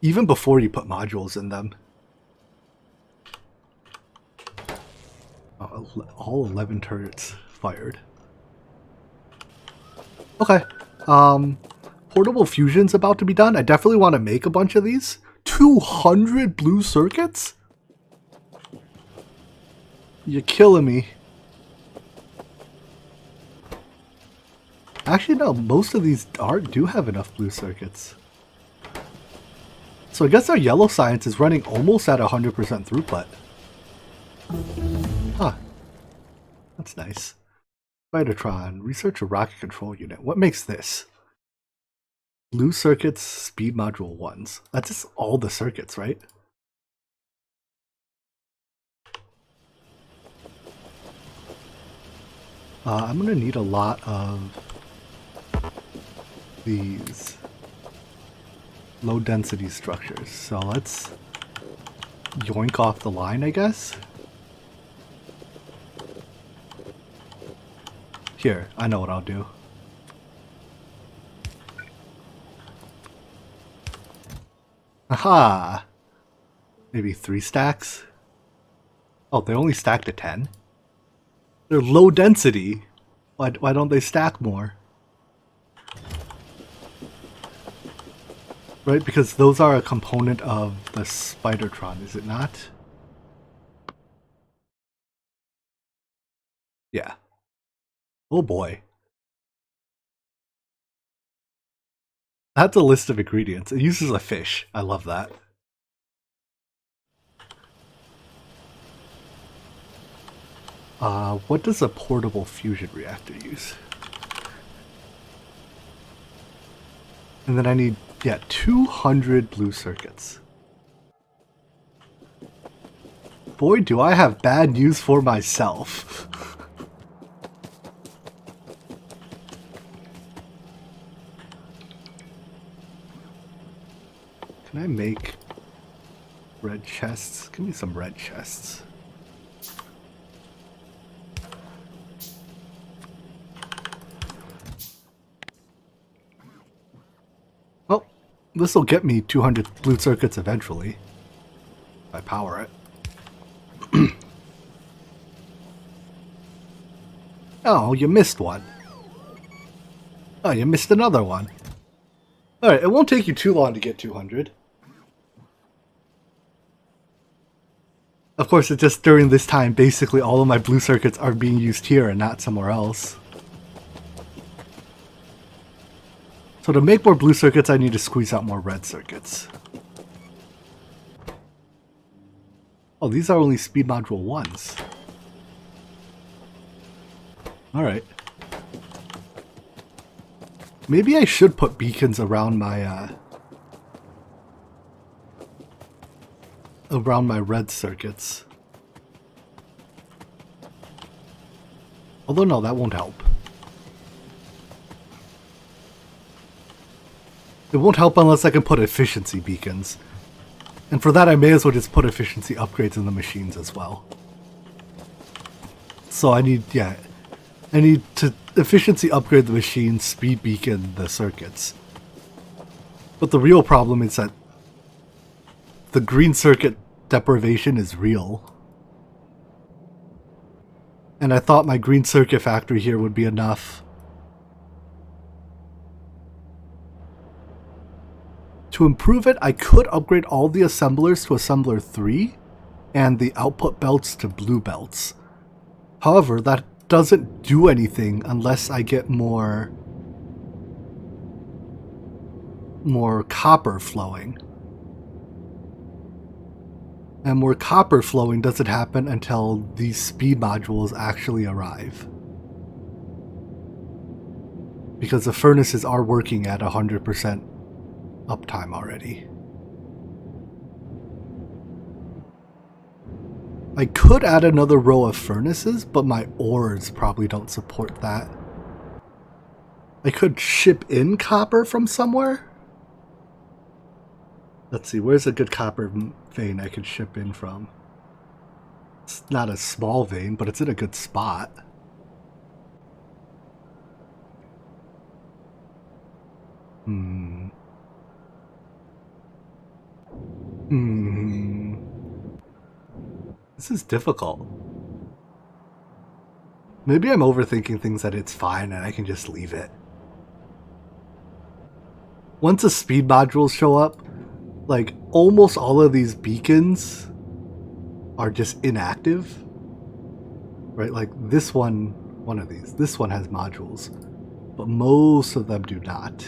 even before you put modules in them. Oh, all 11 turrets fired. Okay. Portable fusion's about to be done. I definitely want to make a bunch of these. 200 blue circuits? You're killing me. Actually, no, most of these do have enough blue circuits. So I guess our yellow science is running almost at 100% throughput. Huh. That's nice. Spidertron, research a rocket control unit. What makes this? Blue circuits, speed module 1s. That's just all the circuits, right? I'm gonna need a lot of these low density structures. So let's yoink off the line, I guess. Here, I know what I'll do. Aha! Maybe 3 stacks? Oh, they only stack to 10? They're low density. Why don't they stack more? Right, because those are a component of the Spidertron, is it not? Yeah. Oh boy. That's a list of ingredients. It uses a fish. I love that. What does a portable fusion reactor use? And then I need, yeah, 200 blue circuits. Boy, do I have bad news for myself. Can I make red chests? Give me some red chests. Well, this will get me 200 blue circuits eventually. If I power it. Oh, you missed one. Oh, you missed another one. Alright, it won't take you too long to get 200. Of course, it's just during this time, basically all of my blue circuits are being used here and not somewhere else. So to make more blue circuits, I need to squeeze out more red circuits. Oh, these are only speed module 1s. Alright. Maybe I should put beacons around my red circuits. Although no, that won't help. It won't help unless I can put efficiency beacons. And for that I may as well just put efficiency upgrades in the machines as well. So I need to efficiency upgrade the machine, speed beacon the circuits. But the real problem is that the green circuit deprivation is real. And I thought my green circuit factory here would be enough to improve it. I could upgrade all the assemblers to assembler 3 and the output belts to blue belts. However, that doesn't do anything unless I get more copper flowing. And more copper flowing doesn't happen until these speed modules actually arrive. Because the furnaces are working at 100% uptime already. I could add another row of furnaces, but my ores probably don't support that. I could ship in copper from somewhere. Let's see, where's a good copper vein I could ship in from? It's not a small vein, but it's in a good spot. This is difficult. Maybe I'm overthinking things that it's fine and I can just leave it. Once the speed modules show up, like almost all of these beacons are just inactive. Right, like this one of these. This one has modules, but most of them do not.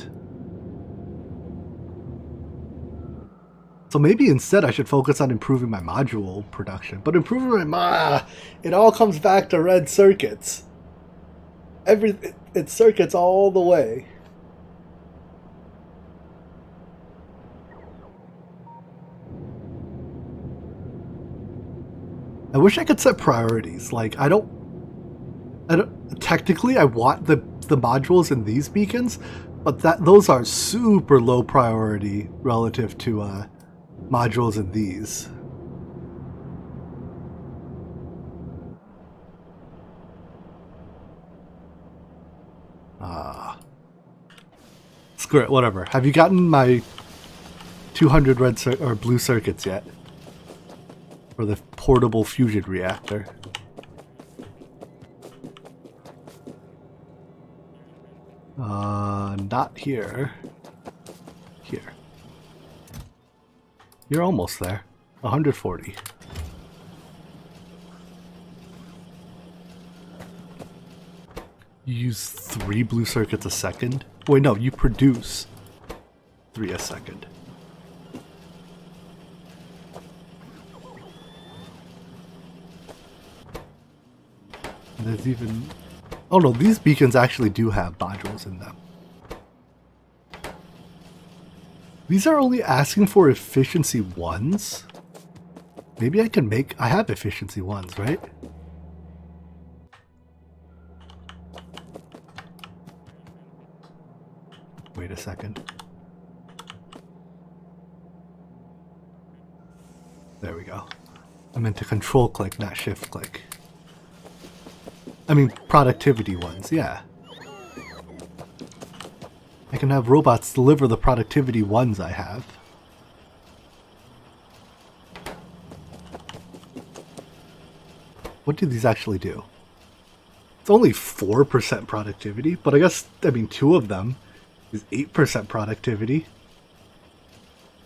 So maybe instead I should focus on improving my module production. But improving it all comes back to red circuits. It's circuits all the way. I wish I could set priorities. Like, I don't technically I want the modules in these beacons, but those are super low priority relative to modules in these. Screw it, whatever. Have you gotten my 200 red or blue circuits yet? For the portable fusion reactor. Not here. Here. You're almost there. 140. You use 3 blue circuits a second? Wait, no, you produce 3 a second. And there's even... Oh no, these beacons actually do have modules in them. These are only asking for efficiency 1s? Maybe I can make... I have efficiency 1s, right? Wait a second. There we go. I meant to control click, not shift click. I mean, productivity 1s, yeah. I can have robots deliver the productivity 1s I have. What do these actually do? It's only 4% productivity, but I guess, I mean, 2 of them is 8% productivity.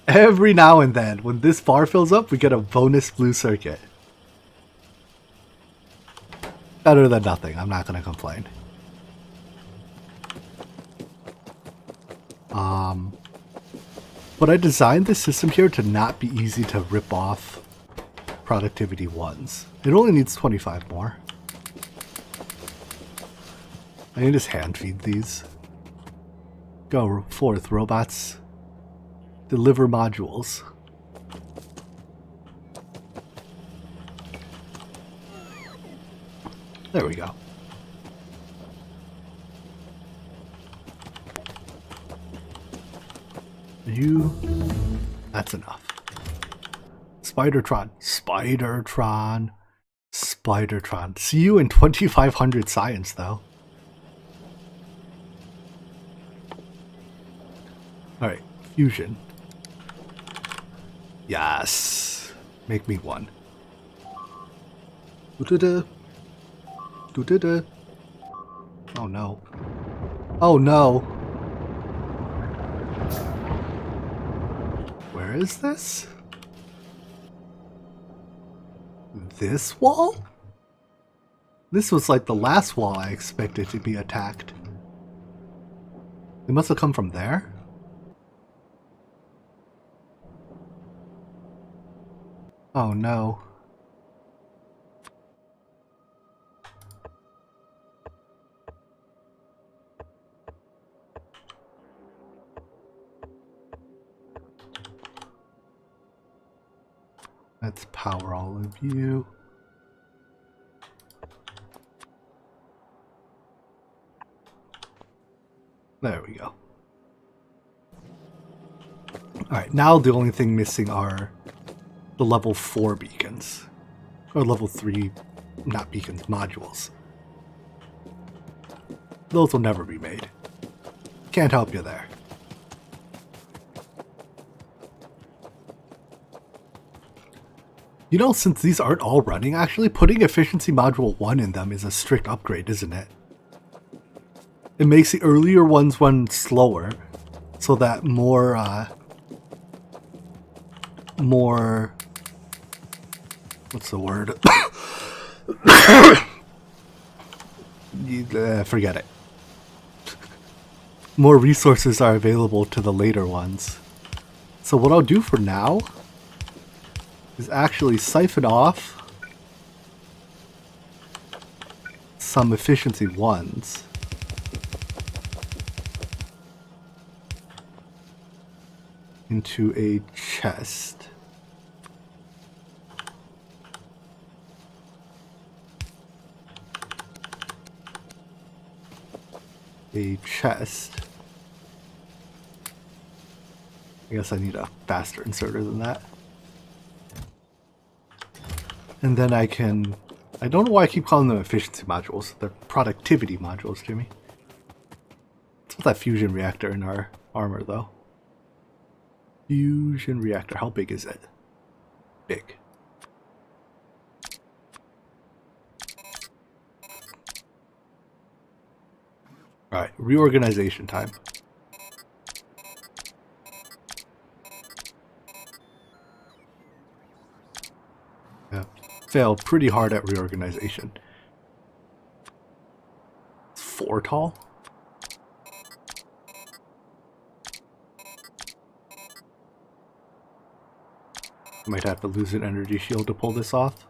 Every now and then, when this bar fills up, we get a bonus blue circuit. Better than nothing, I'm not going to complain. But I designed this system here to not be easy to rip off productivity 1s. It only needs 25 more. I can just hand feed these. Go forth, robots. Deliver modules. There we go. That's enough. Spidertron. Spidertron. Spidertron. See you in 2500 science, though. Alright, fusion. Yes. Make me one. Do-da-da. Do-da-da. Oh no. Oh no. Where is this? This wall? This was like the last wall I expected to be attacked. It must have come from there? Oh no. Let's power all of you. There we go. Alright, now the only thing missing are the level 4 beacons. Or level 3, not beacons, modules. Those will never be made. Can't help you there. You know, since these aren't all running, actually, putting Efficiency Module 1 in them is a strict upgrade, isn't it? It makes the earlier ones run slower, so that more, what's the word? Forget it. More resources are available to the later ones. So what I'll do for now is actually siphon off some efficiency 1s. Into a chest. a chest. I guess I need a faster inserter than that. And then I can... I don't know why I keep calling them efficiency modules. They're productivity modules, Jimmy. What's with that fusion reactor in our armor, though? Fusion reactor. How big is it? Big. Alright, reorganization time. Yeah, failed pretty hard at reorganization. It's 4 tall? Might have to lose an energy shield to pull this off.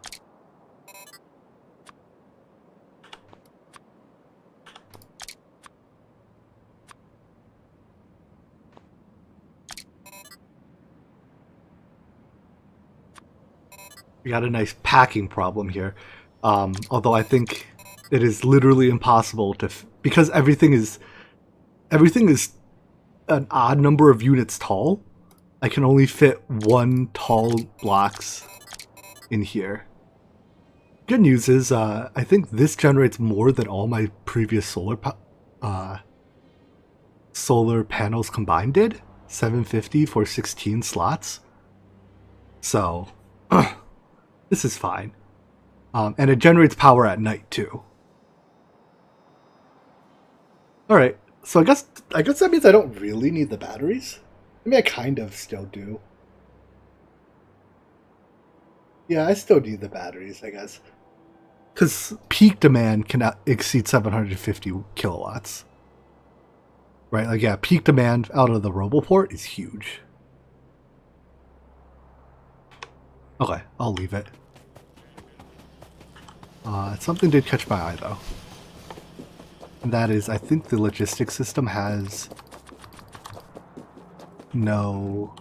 We got a nice packing problem here. Although I think it is literally impossible to... because everything is an odd number of units tall. I can only fit 1 tall blocks in here. Good news is, I think this generates more than all my previous solar panels combined did. 750 for 16 slots. So, this is fine. And it generates power at night too. Alright, so I guess that means I don't really need the batteries. I mean, I kind of still do. Yeah, I still need the batteries, I guess. Because peak demand cannot exceed 750 kilowatts. Right, like, yeah, peak demand out of the Roboport is huge. Okay, I'll leave it. Something did catch my eye, though. And that is, I think the logistics system has no...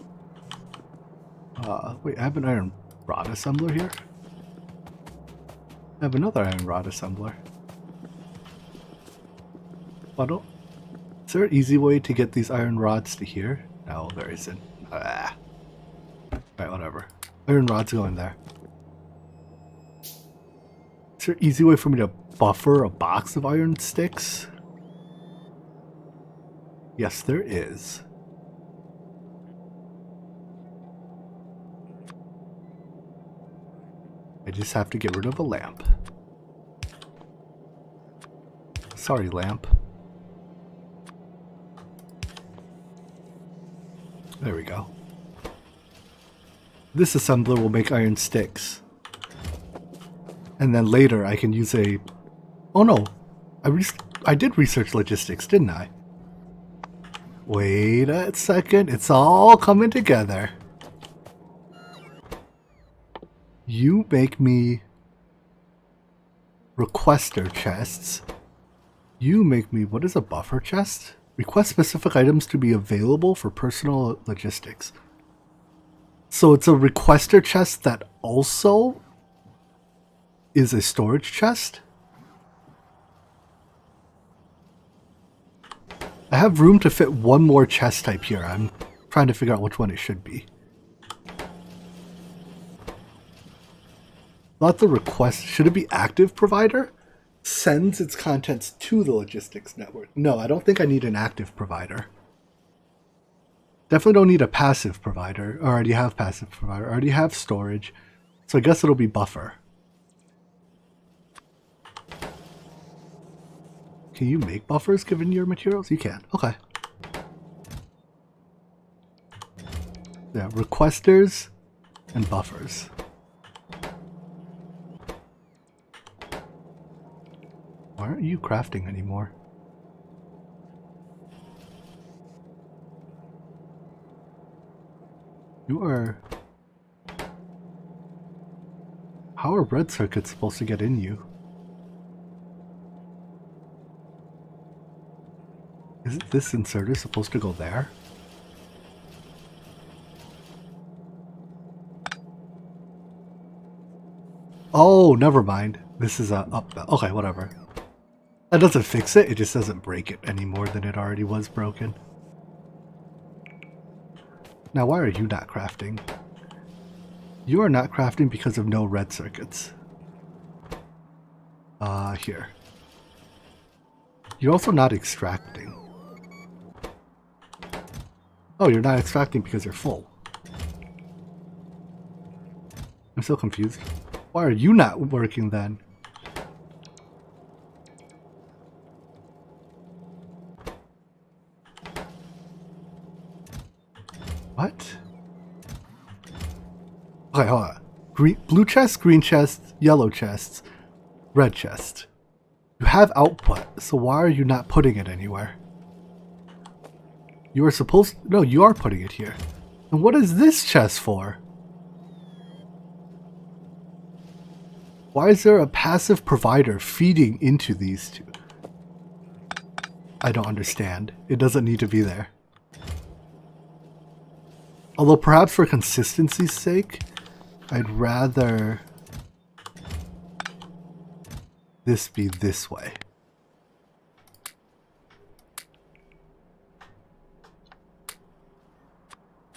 wait, I have an iron rod assembler here? I have another iron rod assembler. Is there an easy way to get these iron rods to here? No, there isn't. Alright, whatever. Iron rods go in there. Is there an easy way for me to buffer a box of iron sticks? Yes, there is. I just have to get rid of a lamp. Sorry, lamp. There we go. This assembler will make iron sticks. And then later I can use a... Oh no, I did research logistics, didn't I? Wait a second, it's all coming together. You make me requester chests. You make me... What is a buffer chest? Request specific items to be available for personal logistics. So it's a requester chest that also is a storage chest? I have room to fit 1 more chest type here. I'm trying to figure out which one it should be. Not the request. Should it be active provider? Sends its contents to the logistics network. No, I don't think I need an active provider. Definitely don't need a passive provider. I already have passive provider. I already have storage. So I guess it'll be buffer. Can you make buffers given your materials? You can. Okay. Yeah, requesters and buffers. Why aren't you crafting anymore? You are... How are red circuits supposed to get in you? Isn't this inserter supposed to go there? Oh, never mind. This is up. Okay, whatever. That doesn't fix it, it just doesn't break it any more than it already was broken. Now why are you not crafting? You are not crafting because of no red circuits. Here. You're also not extracting. Oh, you're not extracting because you're full. I'm so confused. Why are you not working then? What? Okay, hold on. Blue chest, green chest, yellow chest, red chest. You have output, so why are you not putting it anywhere? You are supposed... No, you are putting it here. And what is this chest for? Why is there a passive provider feeding into these two? I don't understand. It doesn't need to be there. Although perhaps for consistency's sake, I'd rather this be this way.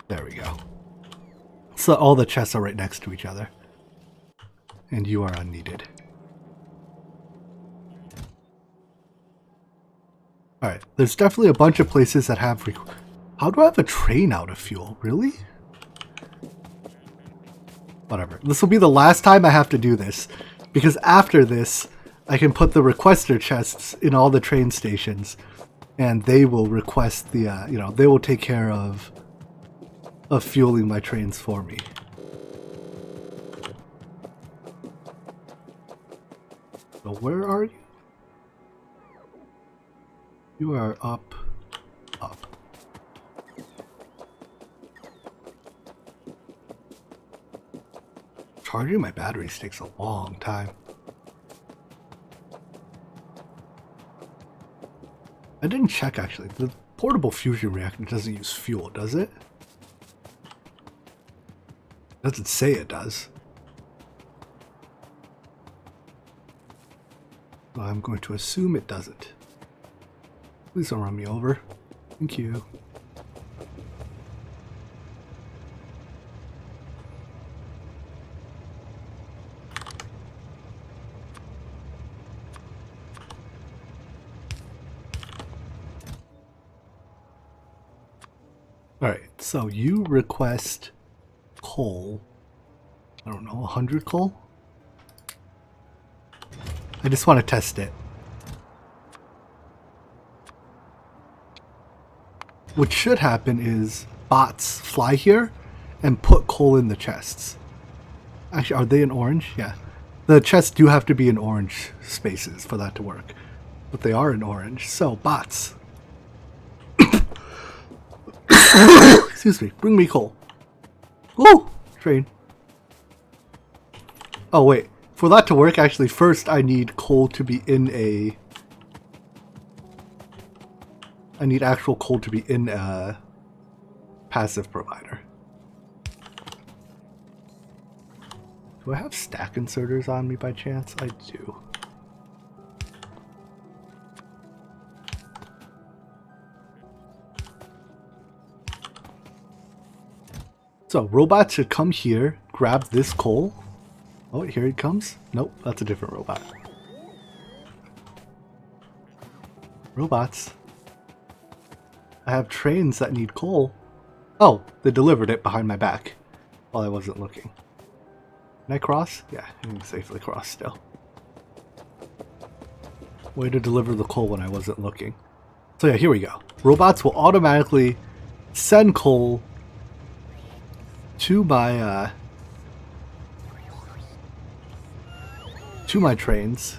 There we go. So all the chests are right next to each other. And you are unneeded. Alright, there's definitely a bunch of places that have... How do I have a train out of fuel? Really? Whatever. This will be the last time I have to do this. Because after this, I can put the requester chests in all the train stations. And they will request the, you know, they will take care of fueling my trains for me. So where are you? You are up. Charging my batteries takes a long time. I didn't check actually. The portable fusion reactor doesn't use fuel, does it? It doesn't say it does. So I'm going to assume it doesn't. Please don't run me over. Thank you. Alright, so you request coal. I don't know, 100 coal? I just want to test it. What should happen is bots fly here and put coal in the chests. Actually, are they in orange? Yeah. The chests do have to be in orange spaces for that to work. But they are in orange, so bots. Excuse me, bring me coal. Woo! Train. Oh wait, for that to work actually first I need coal to be in a... I need actual coal to be in a passive provider. Do I have stack inserters on me by chance? I do. So robots should come here, grab this coal. Oh, here it comes. Nope, that's a different robot. Robots. I have trains that need coal. Oh, they delivered it behind my back while I wasn't looking. Can I cross? Yeah, I can safely cross still. Way to deliver the coal when I wasn't looking. So yeah, here we go. Robots will automatically send coal to my trains.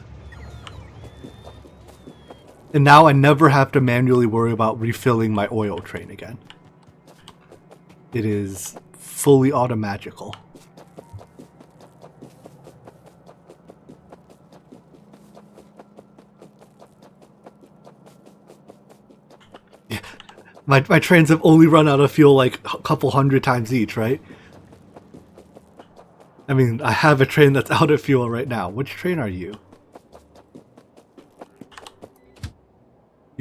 And now I never have to manually worry about refilling my oil train again. It is fully automagical. Yeah. My trains have only run out of fuel like a couple hundred times each, right? I mean, I have a train that's out of fuel right now. Which train are you?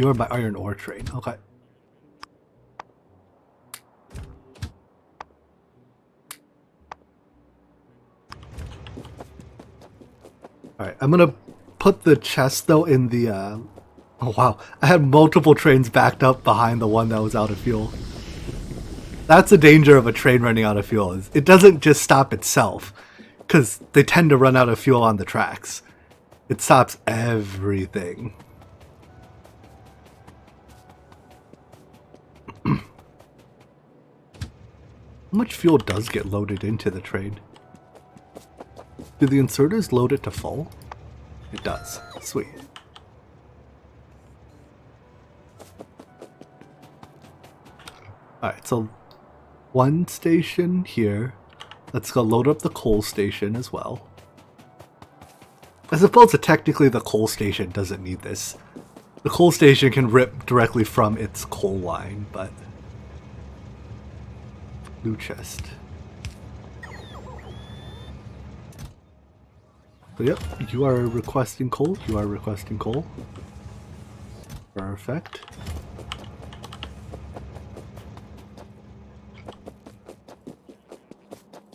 You are my iron ore train. Okay. Alright, I'm gonna put the chest though in the oh wow, I had multiple trains backed up behind the one that was out of fuel. That's the danger of a train running out of fuel, is it doesn't just stop itself, because they tend to run out of fuel on the tracks. It stops everything. How much fuel does get loaded into the train? Do the inserters load it to full? It does. Sweet. Alright, so one station here. Let's go load up the coal station as well. I suppose that technically the coal station doesn't need this. The coal station can rip directly from its coal line, but... Blue chest. So yep, you are requesting coal, you are requesting coal. Perfect.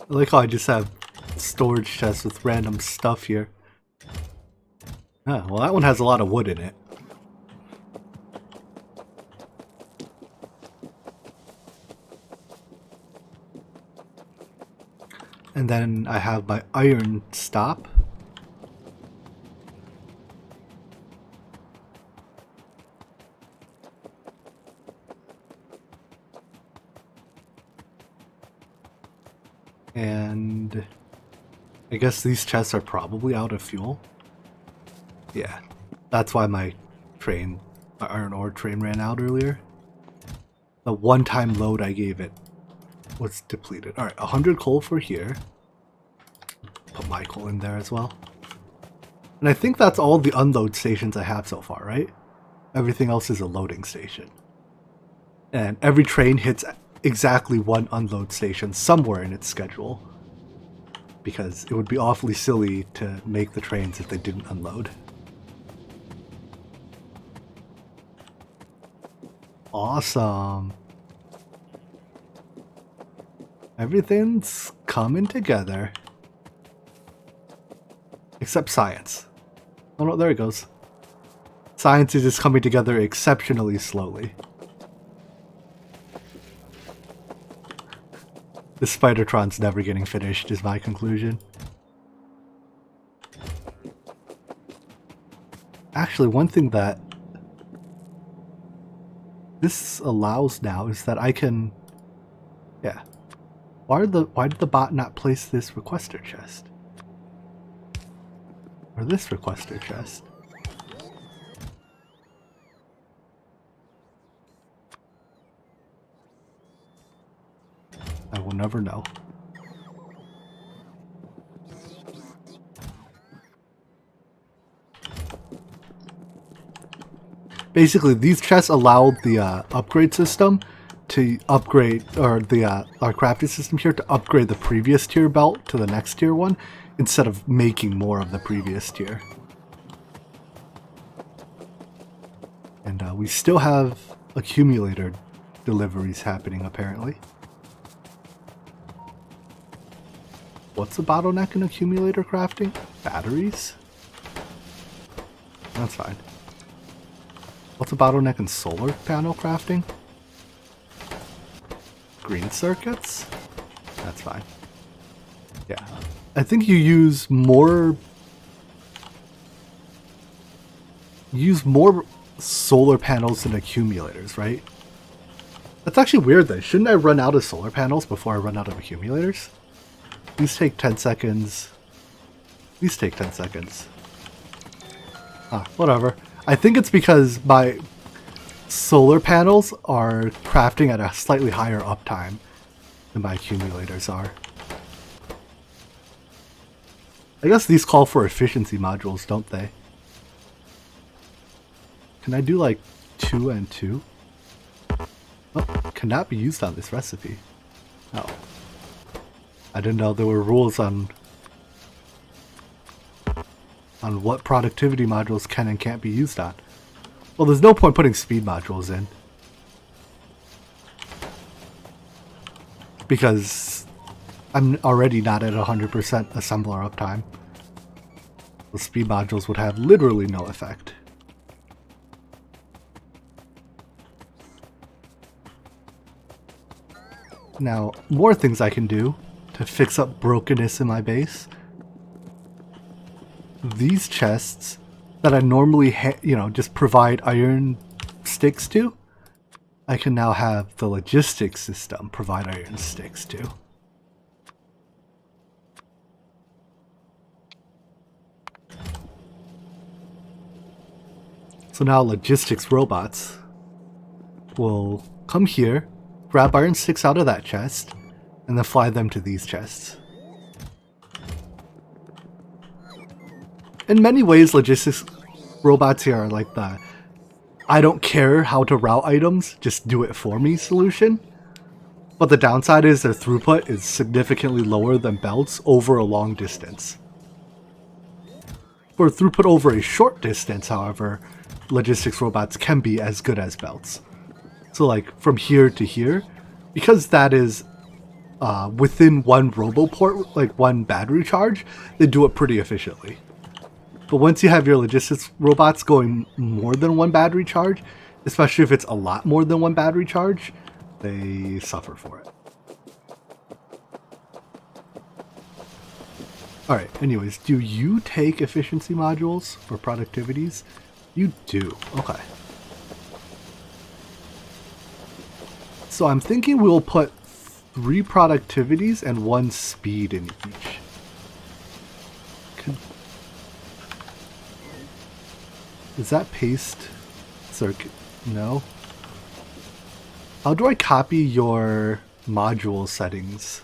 I like how I just have storage chests with random stuff here. Ah, well that one has a lot of wood in it. And then I have my iron stop. And I guess these chests are probably out of fuel. Yeah, that's why my iron ore train ran out earlier. The one-time load I gave it was depleted. Alright, 100 coal for here. Put my coal in there as well. And I think that's all the unload stations I have so far, right? Everything else is a loading station. And every train hits exactly one unload station somewhere in its schedule. Because it would be awfully silly to make the trains if they didn't unload. Awesome. Everything's coming together. Except science. Oh no, there it goes. Science is just coming together exceptionally slowly. The Spidertron's never getting finished is my conclusion. Actually, one thing that this allows now is that I can... Yeah. Why did the bot not place this requester chest? Or this requester chest? I will never know. Basically, these chests allow the upgrade system to upgrade, or the our crafting system here to upgrade the previous tier belt to the next tier one, instead of making more of the previous tier. And we still have accumulator deliveries happening, apparently. What's the bottleneck in accumulator crafting? Batteries? That's fine. What's the bottleneck in solar panel crafting? Green circuits? That's fine. Yeah. I think you use more solar panels than accumulators, right? That's actually weird though. Shouldn't I run out of solar panels before I run out of accumulators? These take 10 seconds. These take 10 seconds. Ah, whatever. I think it's because my solar panels are crafting at a slightly higher uptime than my accumulators are. I guess these call for efficiency modules, don't they? Can I do like 2 and 2? Oh, cannot be used on this recipe. Oh. I didn't know there were rules on what productivity modules can and can't be used on. Well, there's no point putting speed modules in. Because I'm already not at 100% assembler uptime. The speed modules would have literally no effect. Now, more things I can do to fix up brokenness in my base. These chests that I normally, just provide iron sticks to, I can now have the logistics system provide iron sticks to. So now logistics robots will come here, grab iron sticks out of that chest, and then fly them to these chests. In many ways, logistics robots here are like the I don't care how to route items, just do it for me solution. But the downside is their throughput is significantly lower than belts over a long distance. For throughput over a short distance, however, logistics robots can be as good as belts. So like from here to here, because that is within one roboport, like one battery charge, they do it pretty efficiently. But once you have your logistics robots going more than one battery charge, especially if it's a lot more than one battery charge, they suffer for it. Alright, anyways, do you take efficiency modules for productivities? You do, okay. So I'm thinking we'll put 3 productivities and 1 speed in each. Is that paste circuit? No. How do I copy your module settings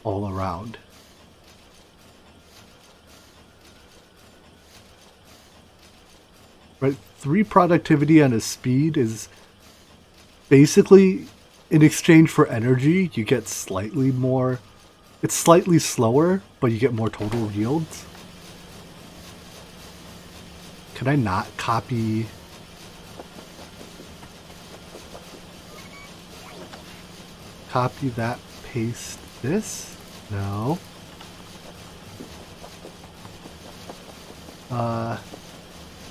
all around? Right, 3 productivity and a speed is basically in exchange for energy, you get slightly more. It's slightly slower, but you get more total yields. Can I not copy? Copy that, paste this? No.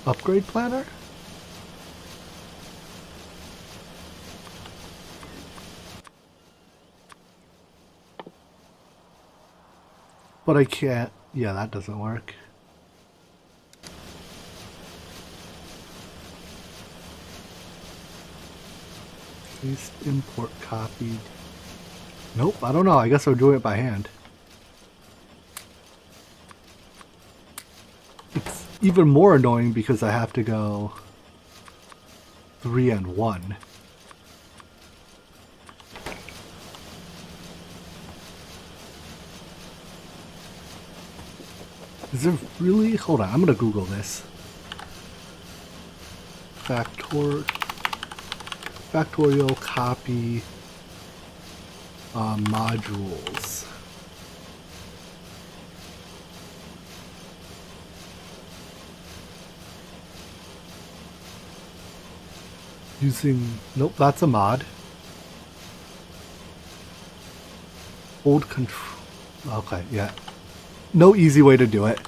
Upgrade planner? But I can't. Yeah, that doesn't work. Paste, import, copied. Nope, I don't know. I guess I'll do it by hand. It's even more annoying because I have to go 3 and 1. Is there really? Hold on, I'm gonna Google this. Factorio copy modules. Using, nope, that's a mod. Hold control. Okay, yeah. No easy way to do it.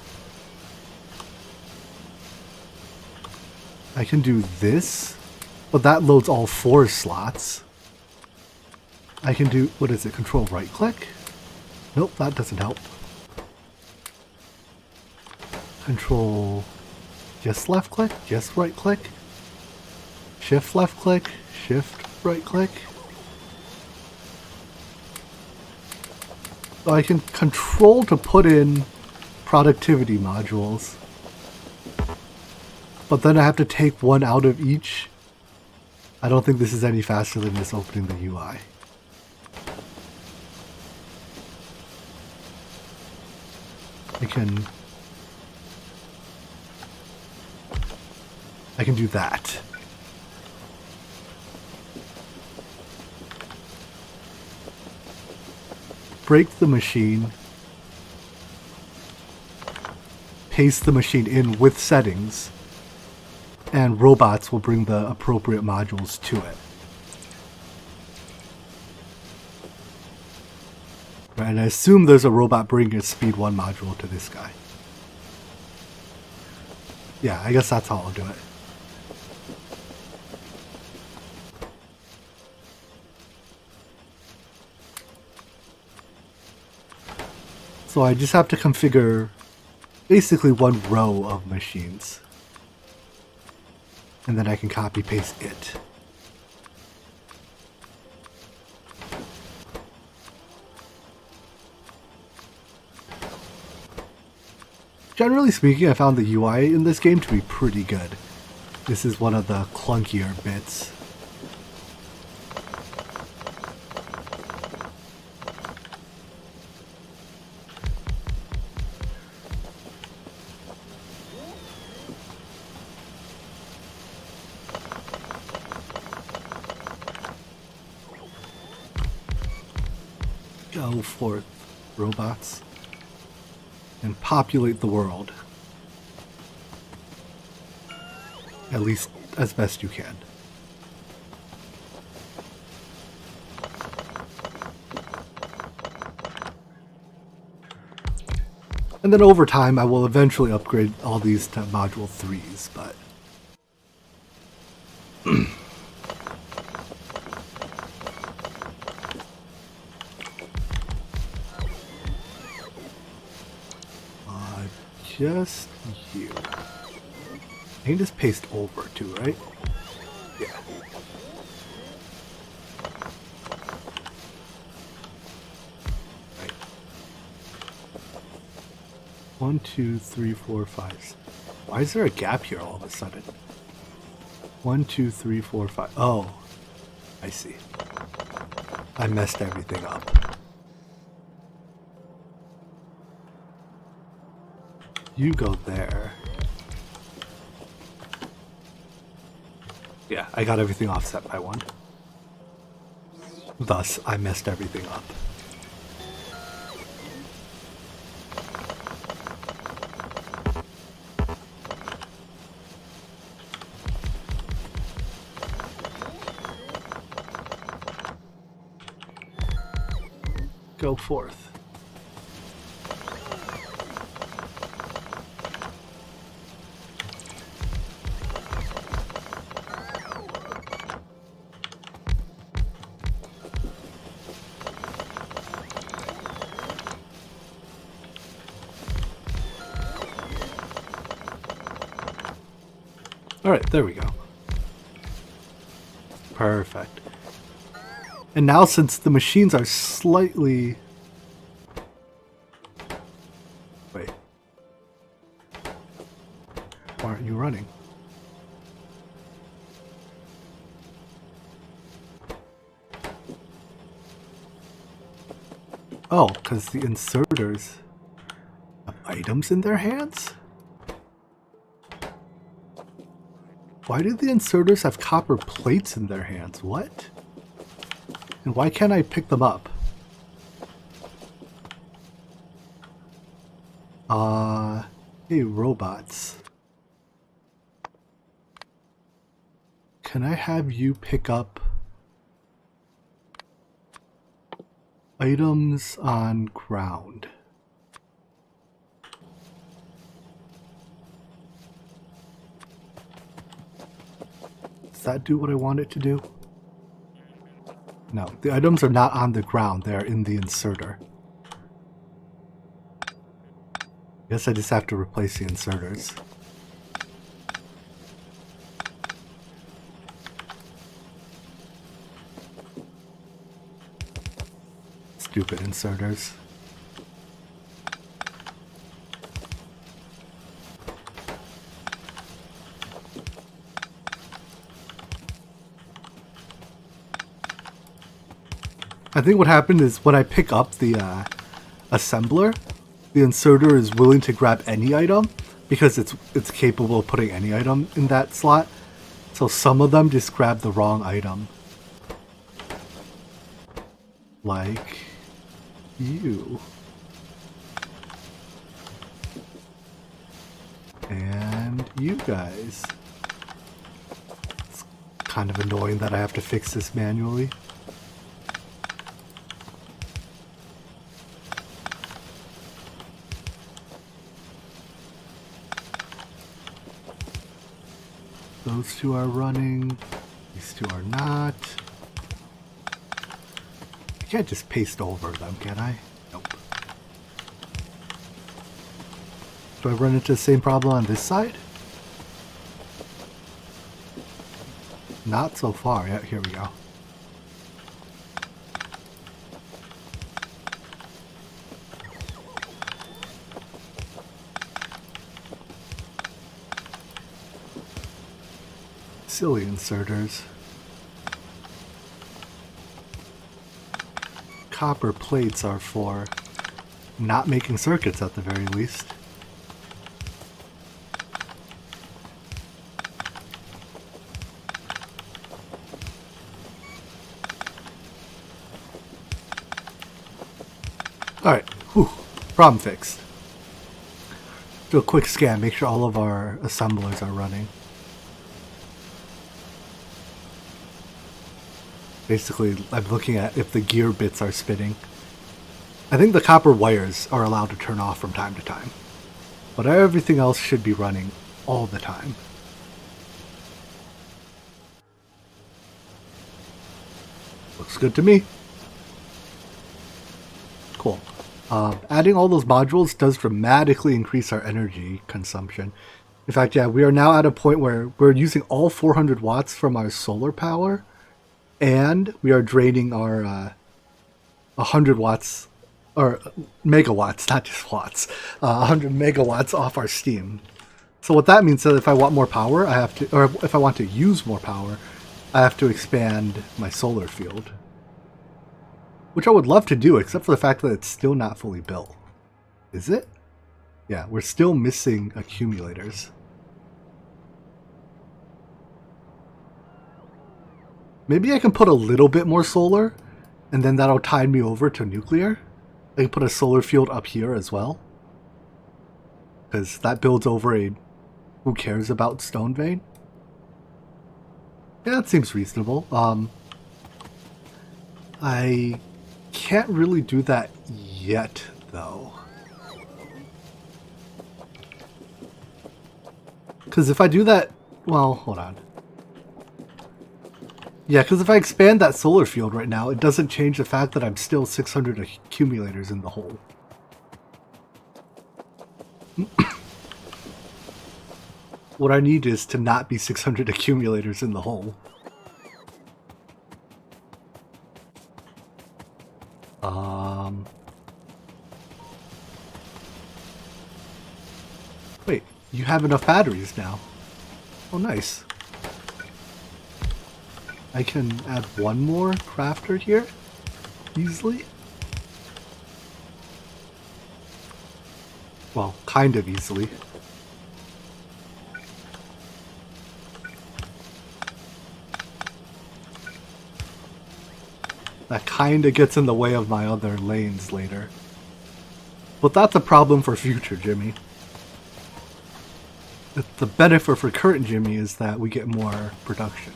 I can do this, but that loads all 4 slots. I can do, what is it, control right click? Nope, that doesn't help. Control, just left click, just right click. Shift left click, shift right click. So I can control to put in productivity modules. But then I have to take 1 out of each. I don't think this is any faster than just opening the UI. I can do that. Break the machine. Paste the machine in with settings. and robots will bring the appropriate modules to it. Right, and I assume there's a robot bringing a speed 1 module to this guy. Yeah, I guess that's how I'll do it. So I just have to configure basically one row of machines. And then I can copy paste it. Generally speaking, I found the UI in this game to be pretty good. This is one of the clunkier bits. Go forth, robots, and populate the world. At least as best you can. And then over time I will eventually upgrade all these to module 3s, but just you. I can just paste over too, right? Yeah. Right. 1, 2, 3, 4, 5. Why is there a gap here all of a sudden? 1, 2, 3, 4, 5. Oh, I see. I messed everything up. You go there. Yeah, I got everything offset by 1. Thus, I messed everything up. Go forth. Alright, there we go. Perfect. And now since the machines are slightly... Wait. Why aren't you running? Oh, because the inserters have items in their hands? Why do the inserters have copper plates in their hands? What? And why can't I pick them up? Hey, robots. Can I have you pick up items on ground? Does that do what I want it to do? No, the items are not on the ground, they're in the inserter. I guess I just have to replace the inserters. Stupid inserters. I think what happened is when I pick up the assembler, the inserter is willing to grab any item because it's capable of putting any item in that slot. So some of them just grab the wrong item. Like you. And you guys. Kind of annoying that I have to fix this manually. Those two are running. These two are not. I can't just paste over them, can I? Nope. Do I run into the same problem on this side? Not so far. Yeah, here we go. Silly inserters. Copper plates are for not making circuits at the very least. Alright, whew, problem fixed. Do a quick scan, make sure all of our assemblers are running. Basically, I'm looking at if the gear bits are spinning. I think the copper wires are allowed to turn off from time to time. But everything else should be running all the time. Looks good to me. Cool. Adding all those modules does dramatically increase our energy consumption. In fact, yeah, we are now at a point where we're using all 400 watts from our solar power. And we are draining our 100 watts, or megawatts, not just watts, 100 megawatts off our steam. So what that means is that if I want more power, I have to, or if I want to use more power, I have to expand my solar field. Which I would love to do, except for the fact that it's still not fully built. Is it? Yeah, we're still missing accumulators. Maybe I can put a little bit more solar, and then that'll tide me over to nuclear. I can put a solar field up here as well. Because that builds over a who cares about stone vein. Yeah, that seems reasonable. I can't really do that yet, though. Because if I do that... Well, hold on. Yeah, because if I expand that solar field right now, it doesn't change the fact that I'm still 600 accumulators in the hole. What I need is to not be 600 accumulators in the hole. Wait, you have enough batteries now. Oh, nice. I can add one more crafter here, easily. Well, kind of easily. That kind of gets in the way of my other lanes later. But that's a problem for future Jimmy. The benefit for current Jimmy is that we get more production.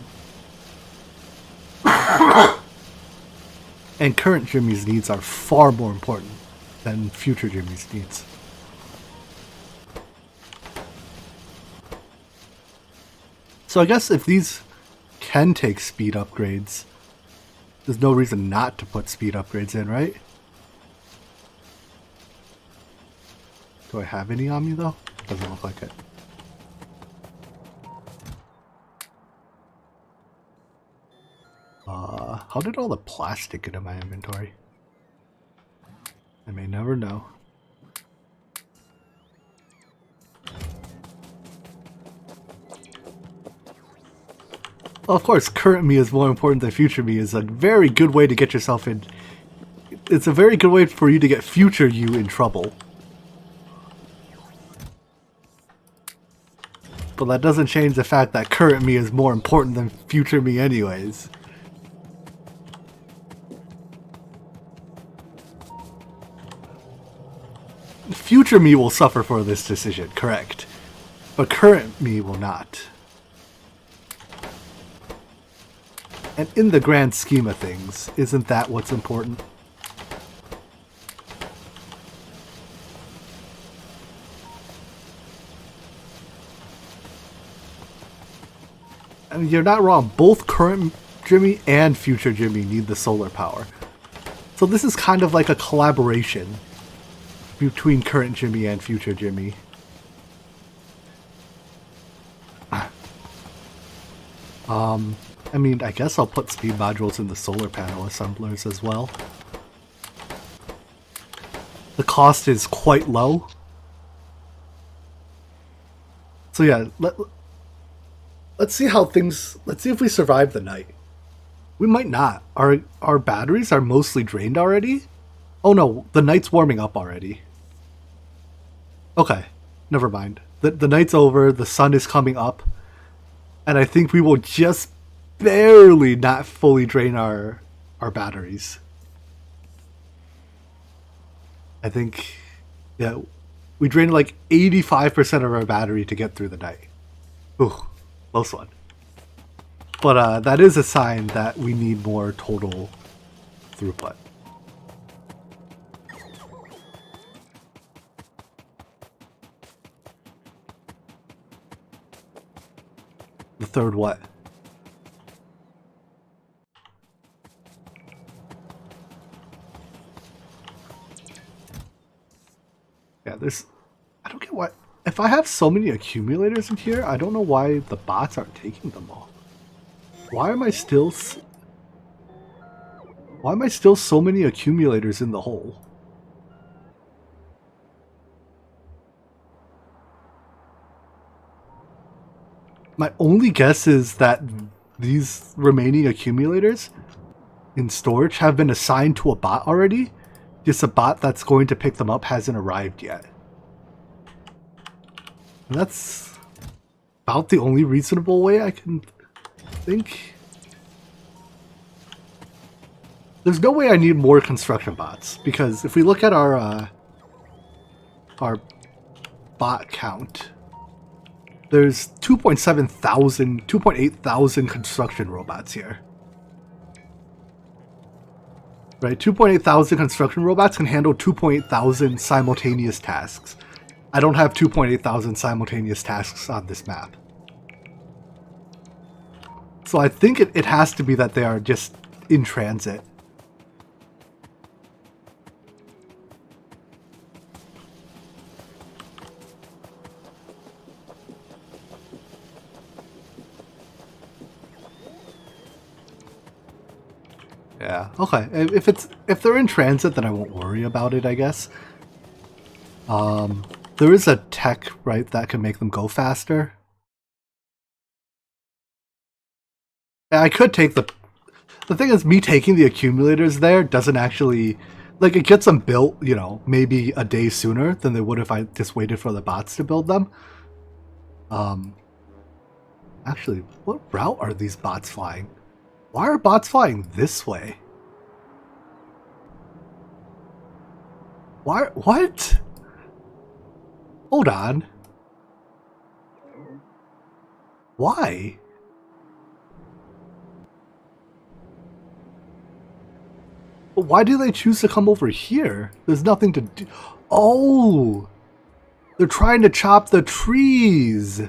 And current Jimmy's needs are far more important than future Jimmy's needs. So I guess if these can take speed upgrades, there's no reason not to put speed upgrades in, right? Do I have any on me though? Doesn't look like it. How did all the plastic get in my inventory? I may never know. Well, of course, current me is more important than future me is a very good way to get yourself in. It's a very good way for you to get future you in trouble. But that doesn't change the fact that current me is more important than future me anyways. Future me will suffer for this decision, correct. But current me will not. And in the grand scheme of things, isn't that what's important? I mean, you're not wrong. Both current Jimmy and future Jimmy need the solar power. So this is kind of like a collaboration between current Jimmy and future Jimmy. I mean, I guess I'll put speed modules in the solar panel assemblers as well. The cost is quite low. So yeah, let's see how things, let's see if we survive the night. We might not. Our batteries are mostly drained already. Oh no, the night's warming up already. Okay, never mind. The night's over, the sun is coming up, and I think we will just barely not fully drain our batteries. I think, yeah, we drained like 85% of our battery to get through the night. Ooh, close one. But that is a sign that we need more total throughput. The third what? Yeah, there's... I don't get why... If I have so many accumulators in here, I don't know why the bots aren't taking them all. Why am I still... Why am I still so many accumulators in the hole? My only guess is that these remaining accumulators in storage have been assigned to a bot already. Just a bot that's going to pick them up hasn't arrived yet. And that's about the only reasonable way I can think. There's no way I need more construction bots, because if we look at our bot count, there's 2.8 thousand construction robots here. Right, 2.8 thousand construction robots can handle 2.8 thousand simultaneous tasks. I don't have 2.8 thousand simultaneous tasks on this map. So I think it has to be that they are just in transit. Yeah, okay. If they're in transit, then I won't worry about it, I guess. There is a tech, right, that can make them go faster. Yeah, I could take the thing is, me taking the accumulators there doesn't actually, like, it gets them built, you know, maybe a day sooner than they would if I just waited for the bots to build them. Actually, what route are these bots flying? Why are bots flying this way? Why? What? Hold on. Why? But why do they choose to come over here? There's nothing to do. Oh! They're trying to chop the trees!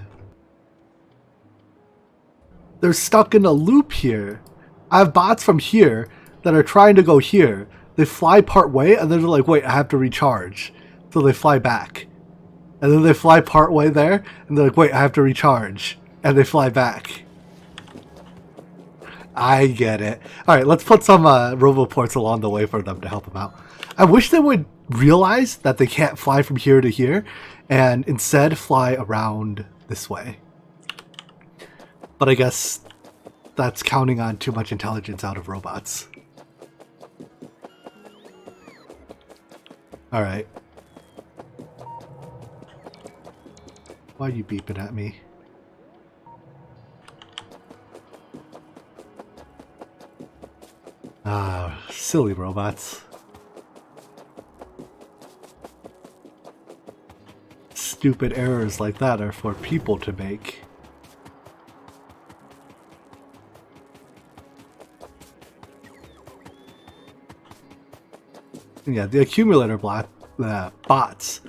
They're stuck in a loop here. I have bots from here that are trying to go here. They fly part way and then they're like, wait, I have to recharge. So they fly back. And then they fly part way there and they're like, wait, I have to recharge. And they fly back. I get it. Alright, let's put some roboports along the way for them to help them out. I wish they would realize that they can't fly from here to here and instead fly around this way. But I guess that's counting on too much intelligence out of robots. Alright. Why are you beeping at me? Ah, silly robots. Stupid errors like that are for people to make. Yeah, the accumulator bots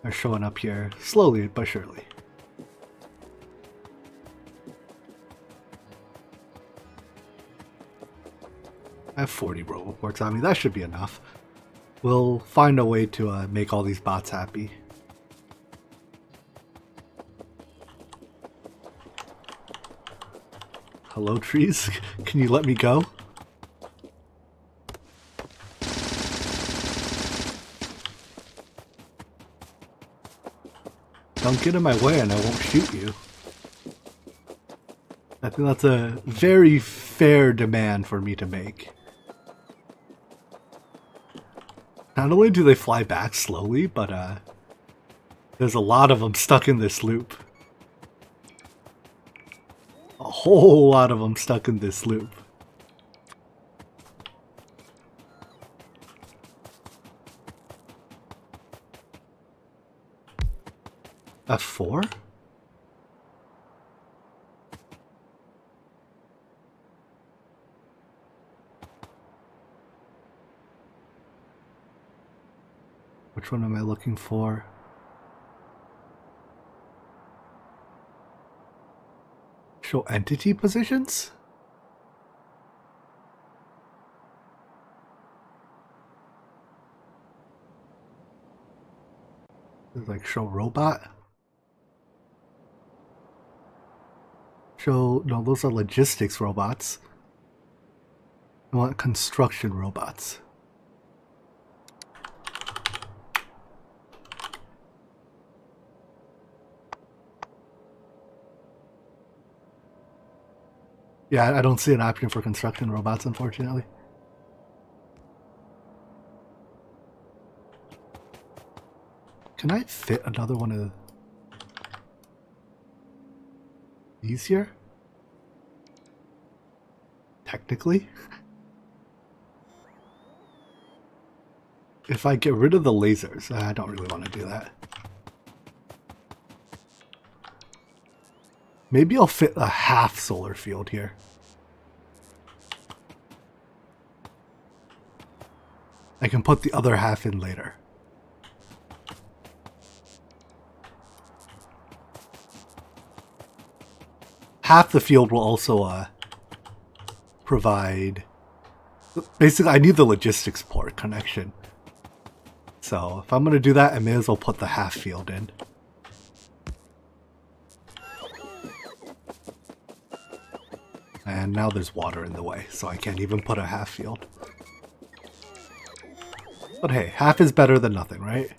are showing up here slowly but surely. I have 40 roboports on me. That should be enough. We'll find a way to make all these bots happy. Hello, trees. Can you let me go? Don't get in my way and I won't shoot you. I think that's a very fair demand for me to make. Not only do they fly back slowly, but there's a lot of them stuck in this loop. A whole lot of them stuck in this loop. F4? Which one am I looking for? Show entity positions? Like show robot? Show, no, those are logistics robots. I want construction robots. Yeah, I don't see an option for construction robots, unfortunately. Can I fit another one of these here? Technically? If I get rid of the lasers, I don't really want to do that. Maybe I'll fit a half solar field here. I can put the other half in later. Half the field will also provide... Basically, I need the logistics port connection. So if I'm going to do that, I may as well put the half field in. And now there's water in the way, so I can't even put a half field. But hey, half is better than nothing, right?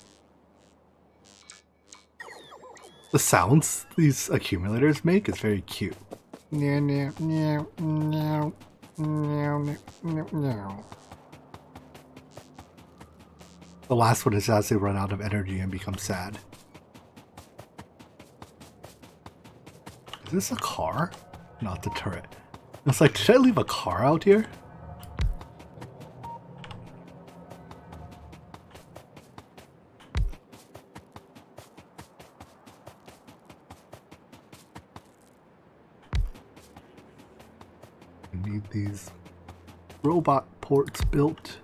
The sounds these accumulators make is very cute. The last one is as they run out of energy and become sad. Is this a car? Not the turret. It's like, should I leave a car out here? I need these robot ports built.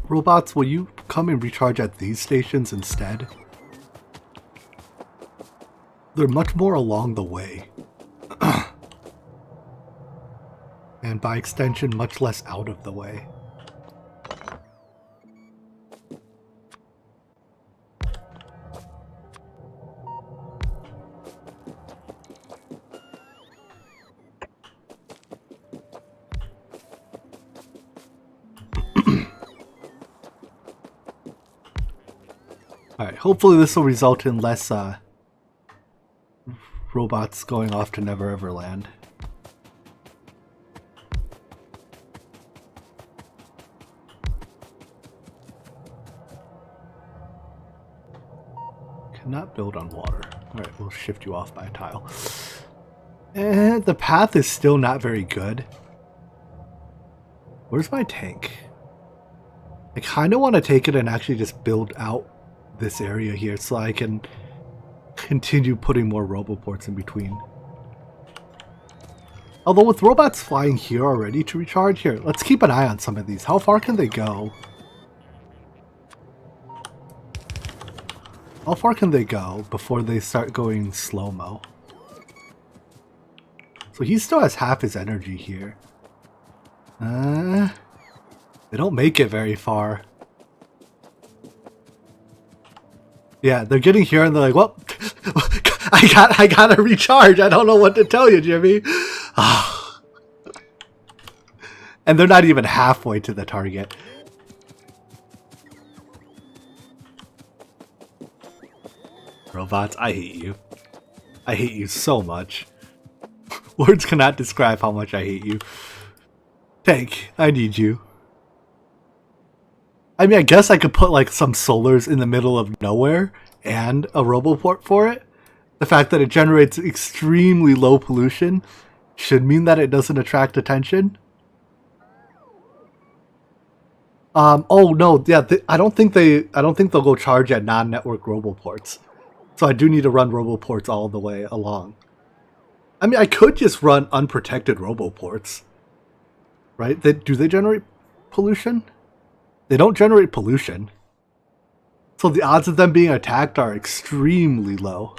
Robots, will you come and recharge at these stations instead? They're much more along the way. And by extension, much less out of the way. Alright, hopefully this will result in less robots going off to Never Ever Land. Cannot build on water. Alright, we'll shift you off by a tile. The path is still not very good. Where's my tank? I kind of want to take it and actually just build out this area here so I can continue putting more roboports in between. Although with robots flying here already to recharge, here, let's keep an eye on some of these. How far can they go? How far can they go before they start going slow-mo? So he still has half his energy here. They don't make it very far. Yeah, they're getting here and they're like, well, I gotta recharge. I don't know what to tell you, Jimmy. And they're not even halfway to the target. Robots, I hate you. I hate you so much. Words cannot describe how much I hate you. Tank, I need you. I mean, I guess I could put like some solars in the middle of nowhere and a roboport for it. The fact that it generates extremely low pollution should mean that it doesn't attract attention. Oh no, yeah, I don't think they'll go charge at non-network roboports. So I do need to run roboports all the way along. I mean, I could just run unprotected roboports. Right? Do they generate pollution? They don't generate pollution. So the odds of them being attacked are extremely low.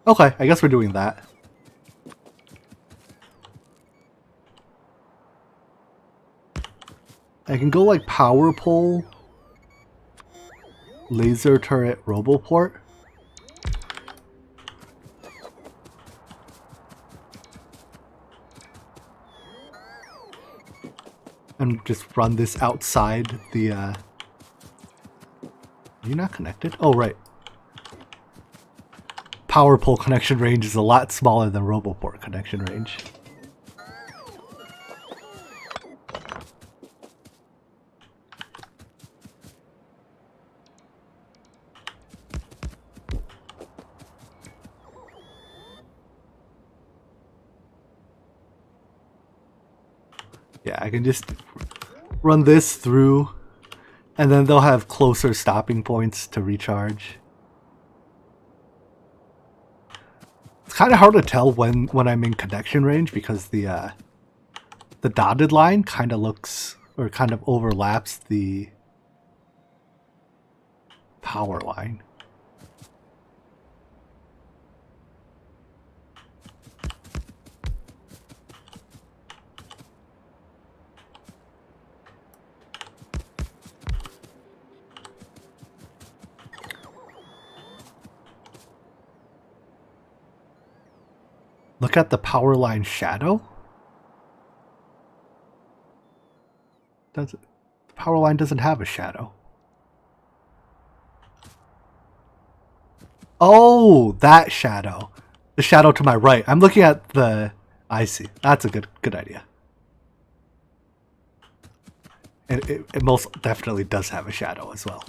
Okay, I guess we're doing that. I can go like power pole, laser turret, roboport. And just run this outside the, Are you not connected? Oh, right. Power pole connection range is a lot smaller than roboport connection range. Yeah, I can just run this through, and then they'll have closer stopping points to recharge. It's kind of hard to tell when I'm in connection range because the dotted line kind of looks, or kind of overlaps the power line. Look at the power line shadow. The power line doesn't have a shadow. Oh, that shadow. The shadow to my right. I'm looking at the... I see. That's a good idea. And it most definitely does have a shadow as well.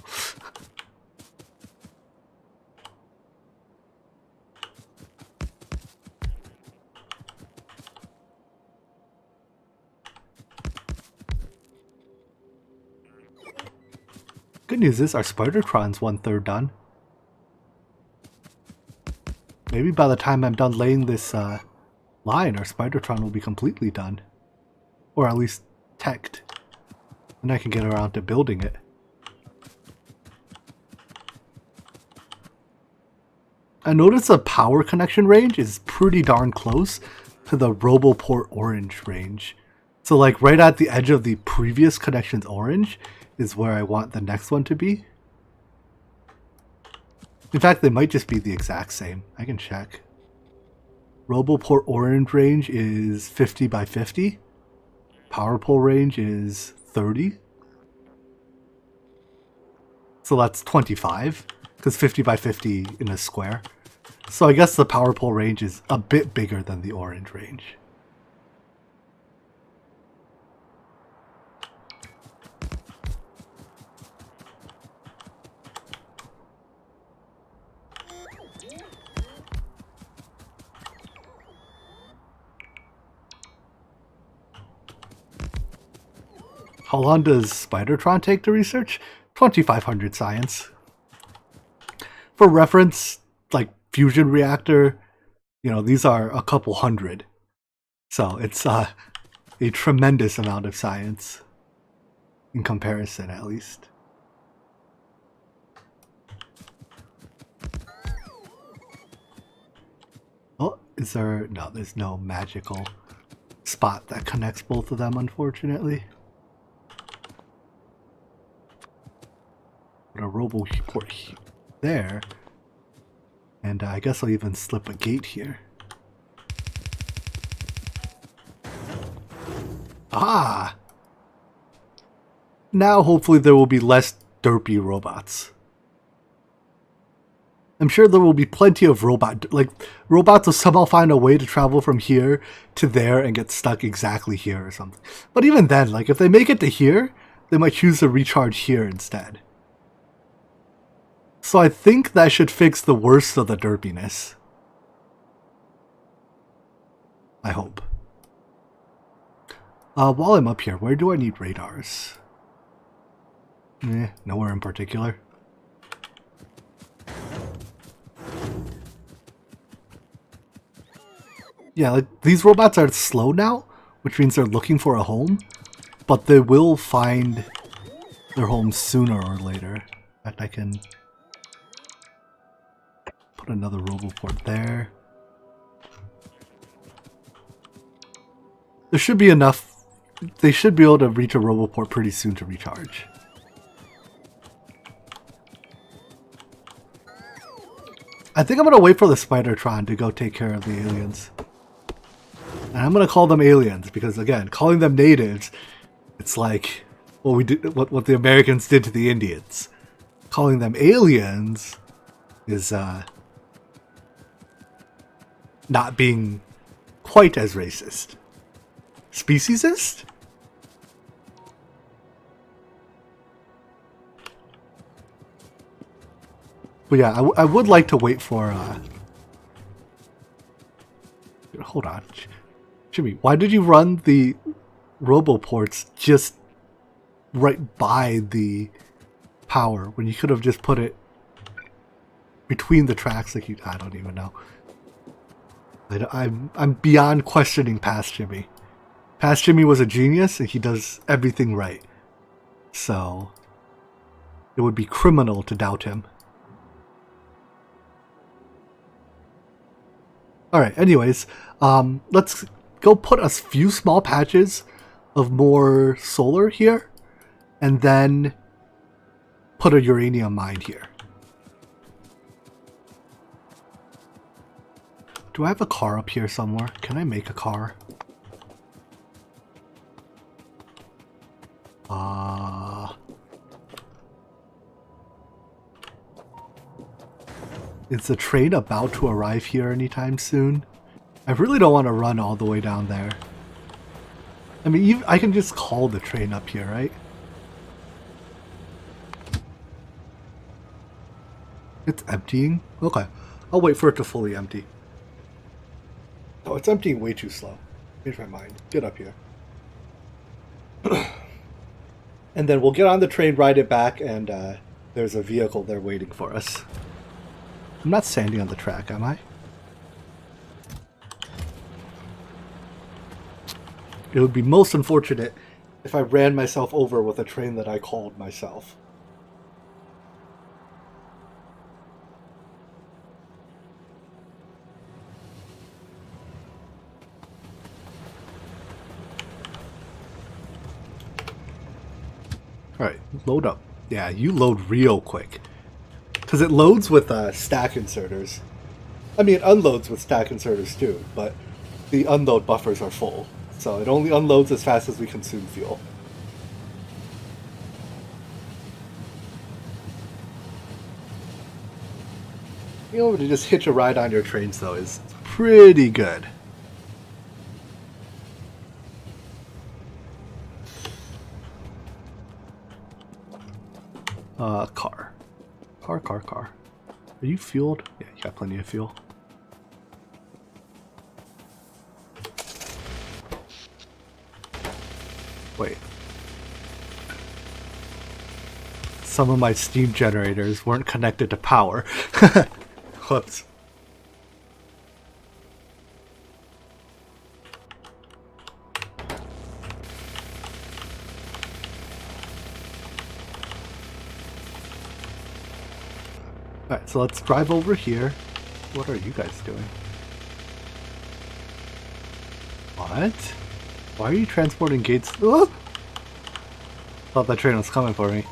Good news is our Spidertron's 1/3 done. Maybe by the time I'm done laying this line, our Spidertron will be completely done. Or at least teched. And I can get around to building it. I notice the power connection range is pretty darn close to the Roboport orange range. So like right at the edge of the previous connection's orange is where I want the next one to be. In fact, they might just be the exact same. I can check. Roboport orange range is 50 by 50. Power pole range is 30. So that's 25, because 50 by 50 in a square. So I guess the power pole range is a bit bigger than the orange range. How long does Spidertron take to research? 2500 science. For reference, like fusion reactor, you know, these are a couple hundred. So it's a tremendous amount of science. In comparison, at least. Oh, is there... No, there's no magical spot that connects both of them, unfortunately. Put a robo-port there. And I guess I'll even slip a gate here. Ah! Now hopefully there will be less derpy robots. I'm sure there will be plenty of robots will somehow find a way to travel from here to there and get stuck exactly here or something. But even then, like if they make it to here, they might choose to recharge here instead. So I think that should fix the worst of the derpiness. I hope. While I'm up here, where do I need radars? Nowhere in particular. Yeah, like these robots are slow now, which means they're looking for a home, but they will find their home sooner or later. In fact, I can put another roboport there. There should be enough. They should be able to reach a roboport pretty soon to recharge. I think I'm going to wait for the Spidertron to go take care of the aliens. And I'm going to call them aliens because, again, calling them natives, it's like what we did, what the Americans did to the Indians. Calling them aliens is not being quite as racist. Speciesist? But yeah, I would like to wait for... Hold on. Jimmy, why did you run the roboports just right by the power when you could have just put it between the tracks like you... I don't even know. I'm beyond questioning Past Jimmy. Past Jimmy was a genius and he does everything right. So it would be criminal to doubt him. Alright, anyways, let's go put a few small patches of more solar here, and then put a uranium mine here. Do I have a car up here somewhere? Can I make a car? Is the train about to arrive here anytime soon? I really don't want to run all the way down there. I mean, I can just call the train up here, right? It's emptying? Okay. I'll wait for it to fully empty. Oh, it's emptying way too slow. Change my mind. Get up here. And then we'll get on the train, ride it back, and there's a vehicle there waiting for us. I'm not standing on the track, am I? It would be most unfortunate if I ran myself over with a train that I called myself. Alright, load up. Yeah, you load real quick. Because it loads with stack inserters. I mean, it unloads with stack inserters too, but the unload buffers are full. So it only unloads as fast as we consume fuel. Being able to just hitch a ride on your trains, though, is pretty good. Car. Car. Are you fueled? Yeah, you got plenty of fuel. Wait. some of my steam generators weren't connected to power. Whoops. Alright, so let's drive over here. What are you guys doing? What? Why are you transporting gates? Oh! Thought that train was coming for me.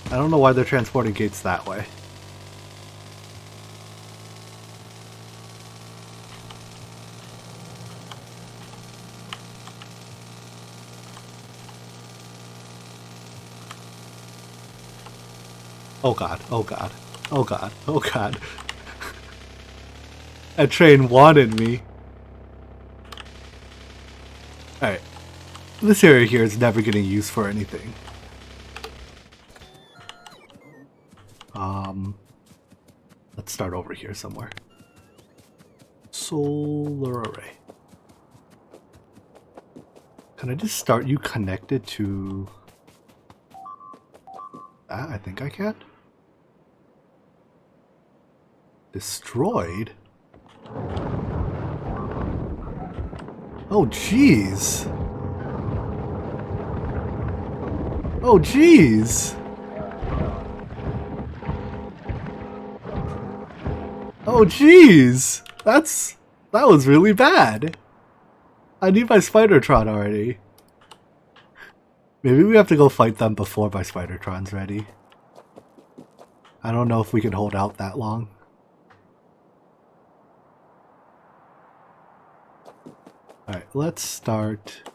I don't know why they're transporting gates that way. Oh god, oh god, oh god, oh god. That train wanted me. Alright. This area here is never getting used for anything. Let's start over here somewhere. Solar array. Can I just start you connected to that? I think I can. Destroyed? Oh, jeez. Oh, jeez. Oh, jeez. That was really bad. I need my Spidertron already. Maybe we have to go fight them before my Spidertron's ready. I don't know if we can hold out that long. Alright, let's start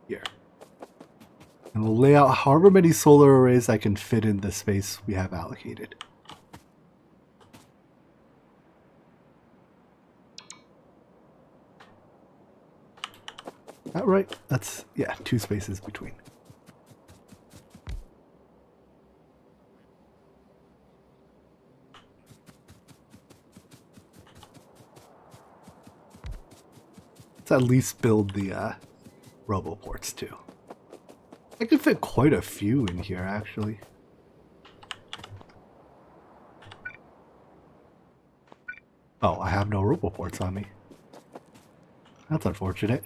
here. And we'll lay out however many solar arrays I can fit in the space we have allocated. That right? That's, yeah, 2 spaces between. Let's at least build the roboports too. I could fit quite a few in here actually. Oh, I have no roboports on me. That's unfortunate.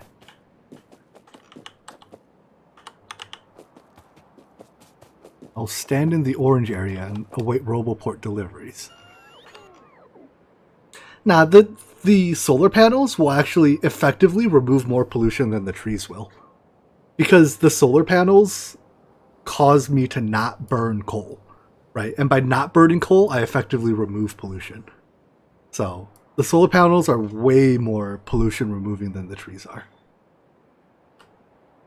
I'll stand in the orange area and await roboport deliveries. Now, the solar panels will actually effectively remove more pollution than the trees will. Because the solar panels cause me to not burn coal, right? And by not burning coal, I effectively remove pollution. So, the solar panels are way more pollution removing than the trees are.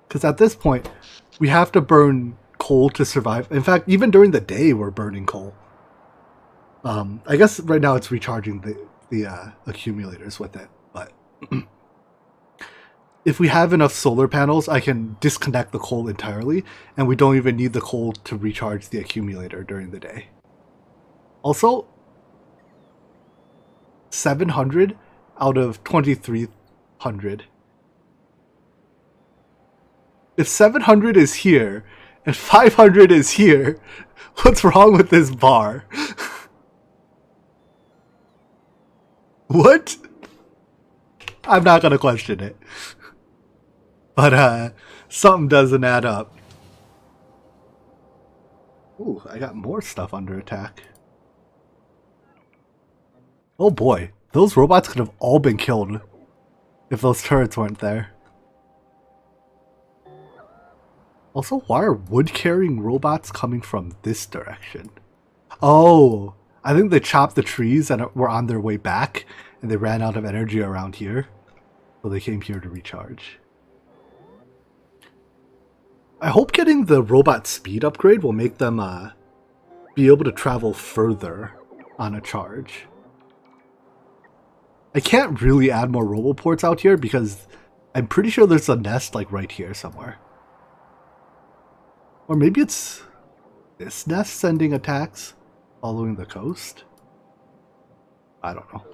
Because at this point, we have to burn coal to survive. In fact, even during the day, we're burning coal. I guess right now it's recharging the accumulators with it, but if we have enough solar panels, I can disconnect the coal entirely, and we don't even need the coal to recharge the accumulator during the day. Also, 700 out of 2300. If 700 is here, and 500 is here, what's wrong with this bar? What? I'm not gonna question it. But, something doesn't add up. Ooh, I got more stuff under attack. Oh boy, those robots could have all been killed if those turrets weren't there. Also, why are wood-carrying robots coming from this direction? Oh, I think they chopped the trees and were on their way back, and they ran out of energy around here, so they came here to recharge. I hope getting the robot speed upgrade will make them be able to travel further on a charge. I can't really add more roboports out here because I'm pretty sure there's a nest like right here somewhere. Or maybe it's this nest sending attacks following the coast? I don't know.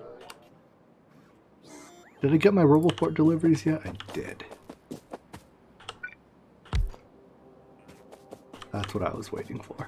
Did I get my roboport deliveries yet? I did. That's That's what I was waiting for.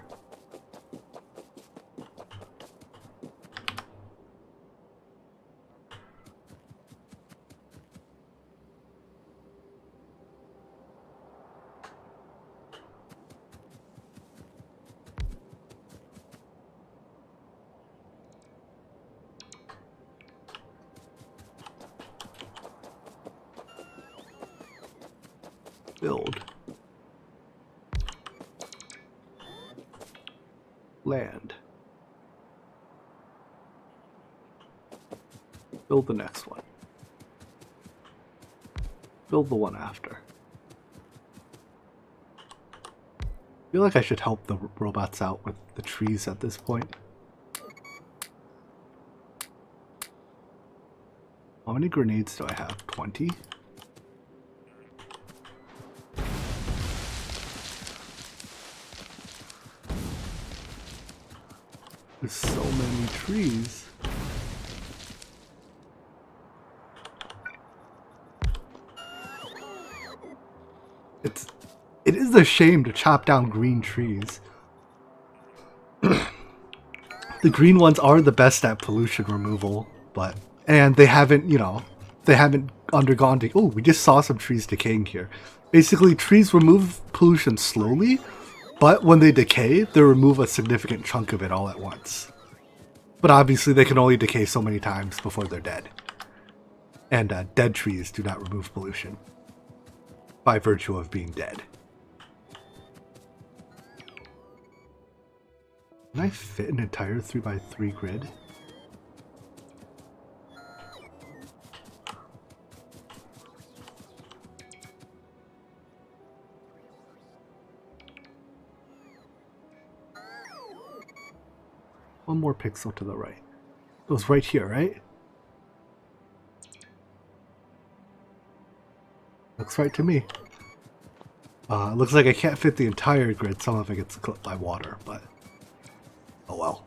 Build. Land. Build the next one. Build the one after. I feel like I should help the robots out with the trees at this point. How many grenades do I have? 20? There's so many trees. It is a shame to chop down green trees. The green ones are the best at pollution removal, and they haven't, they haven't undergone oh, we just saw some trees decaying here. Basically, trees remove pollution slowly, but when they decay, they remove a significant chunk of it all at once. But obviously, they can only decay so many times before they're dead. And dead trees do not remove pollution by virtue of being dead. Can I fit an entire 3x3 grid? One more pixel to the right. It goes right here, right? Looks right to me. Looks like I can't fit the entire grid. Some of it gets clipped by water, but oh well.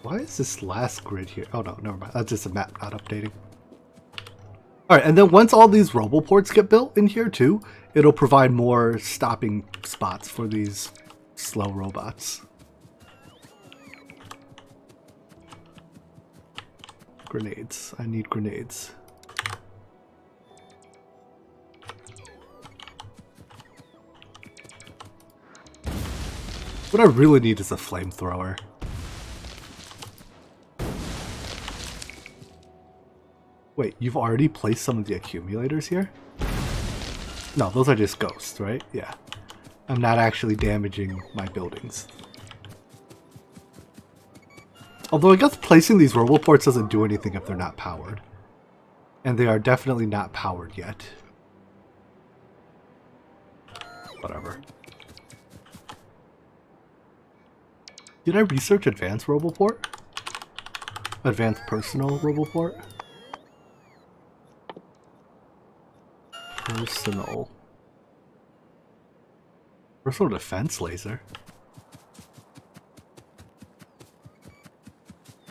Why is this last grid here? Oh no, never mind. That's just a map not updating. Alright, and then once all these roboports get built in here too, it'll provide more stopping spots for these slow robots. Grenades. I need grenades. What I really need is a flamethrower. Wait, you've already placed some of the accumulators here? No, those are just ghosts, right? Yeah. I'm not actually damaging my buildings. Although I guess placing these roboports doesn't do anything if they're not powered. And they are definitely not powered yet. Whatever. Did I research advanced roboport? Advanced personal roboport? Personal defense laser.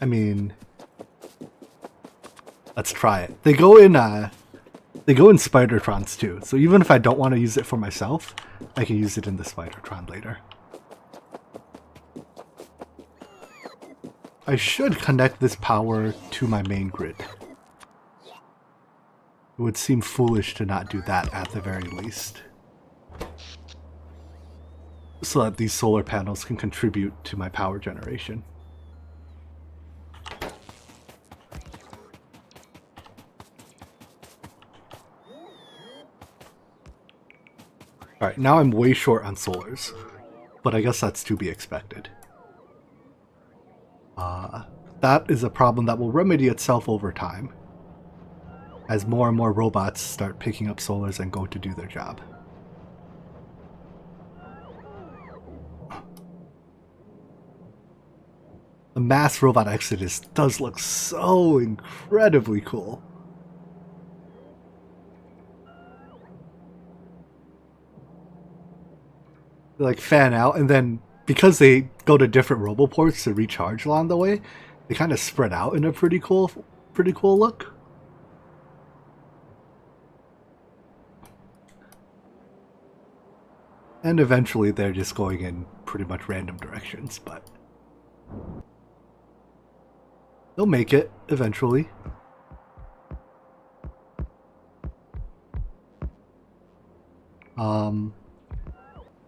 I mean, let's try it. They go in Spidertrons too. So even if I don't want to use it for myself, I can use it in the Spidertron later. I should connect this power to my main grid. It would seem foolish to not do that at the very least. So that these solar panels can contribute to my power generation. Alright, now I'm way short on solars. But I guess that's to be expected. That is a problem that will remedy itself over time, as more and more robots start picking up solars and go to do their job. The mass robot exodus does look so incredibly cool. They like fan out, and then because they go to different roboports to recharge along the way, they kind of spread out in a pretty cool look. And eventually they're just going in pretty much random directions, but they'll make it eventually.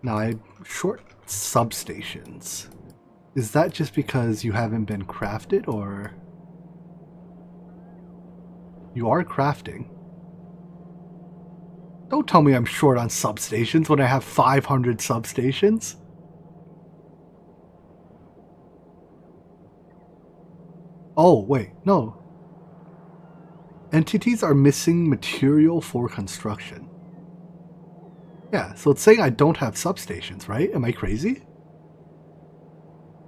Now I'm short substations. Is that just because you haven't been crafted, or you are crafting? Don't tell me I'm short on substations when I have 500 substations. Oh, wait, no. Entities are missing material for construction. Yeah, so it's saying I don't have substations, right? Am I crazy?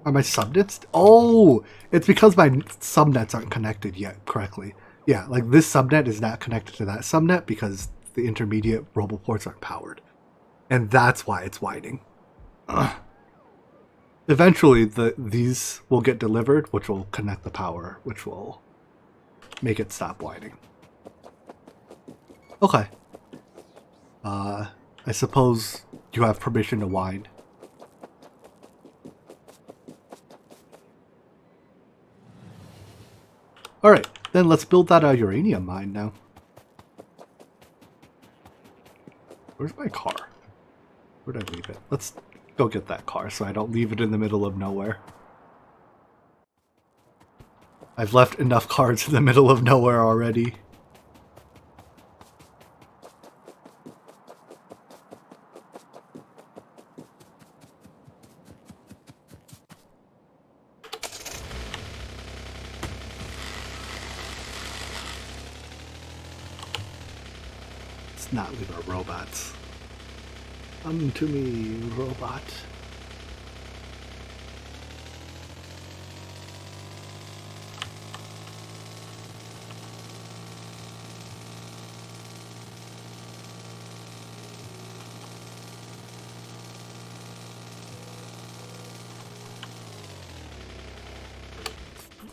Are my subnets? Oh, it's because my subnets aren't connected yet correctly. Yeah, like this subnet is not connected to that subnet because the intermediate roboports aren't powered. And that's why it's whining. Eventually, these will get delivered, which will connect the power, which will make it stop whining. Okay. I suppose you have permission to whine. Alright, then let's build that uranium mine now. Where's my car? Where'd I leave it? Let's go get that car so I don't leave it in the middle of nowhere. I've left enough cars in the middle of nowhere already. Let's not leave our robots. Come to me, robot.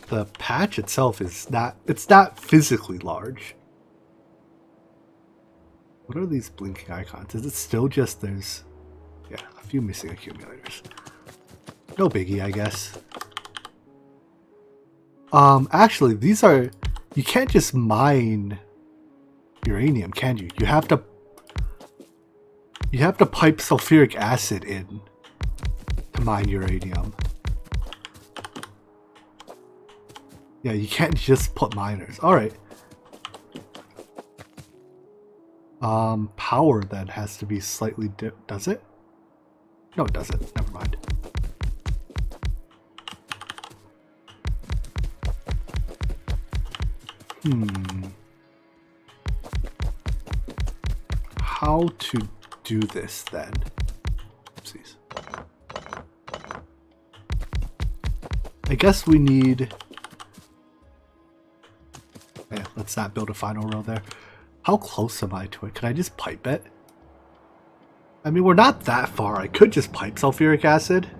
The patch itself is it's not physically large. What are these blinking icons? Is it still just there's, yeah, a few missing accumulators. No biggie, I guess. Actually, these are, you can't just mine uranium, can you? You have to pipe sulfuric acid in to mine uranium. Yeah, you can't just put miners. All right. Power then has to be slightly does it? No, it doesn't. Never mind. How to do this then? Oopsies. I guess we need... Yeah, let's not build a final row there. How close am I to it? Can I just pipe it? I mean, we're not that far. I could just pipe sulfuric acid.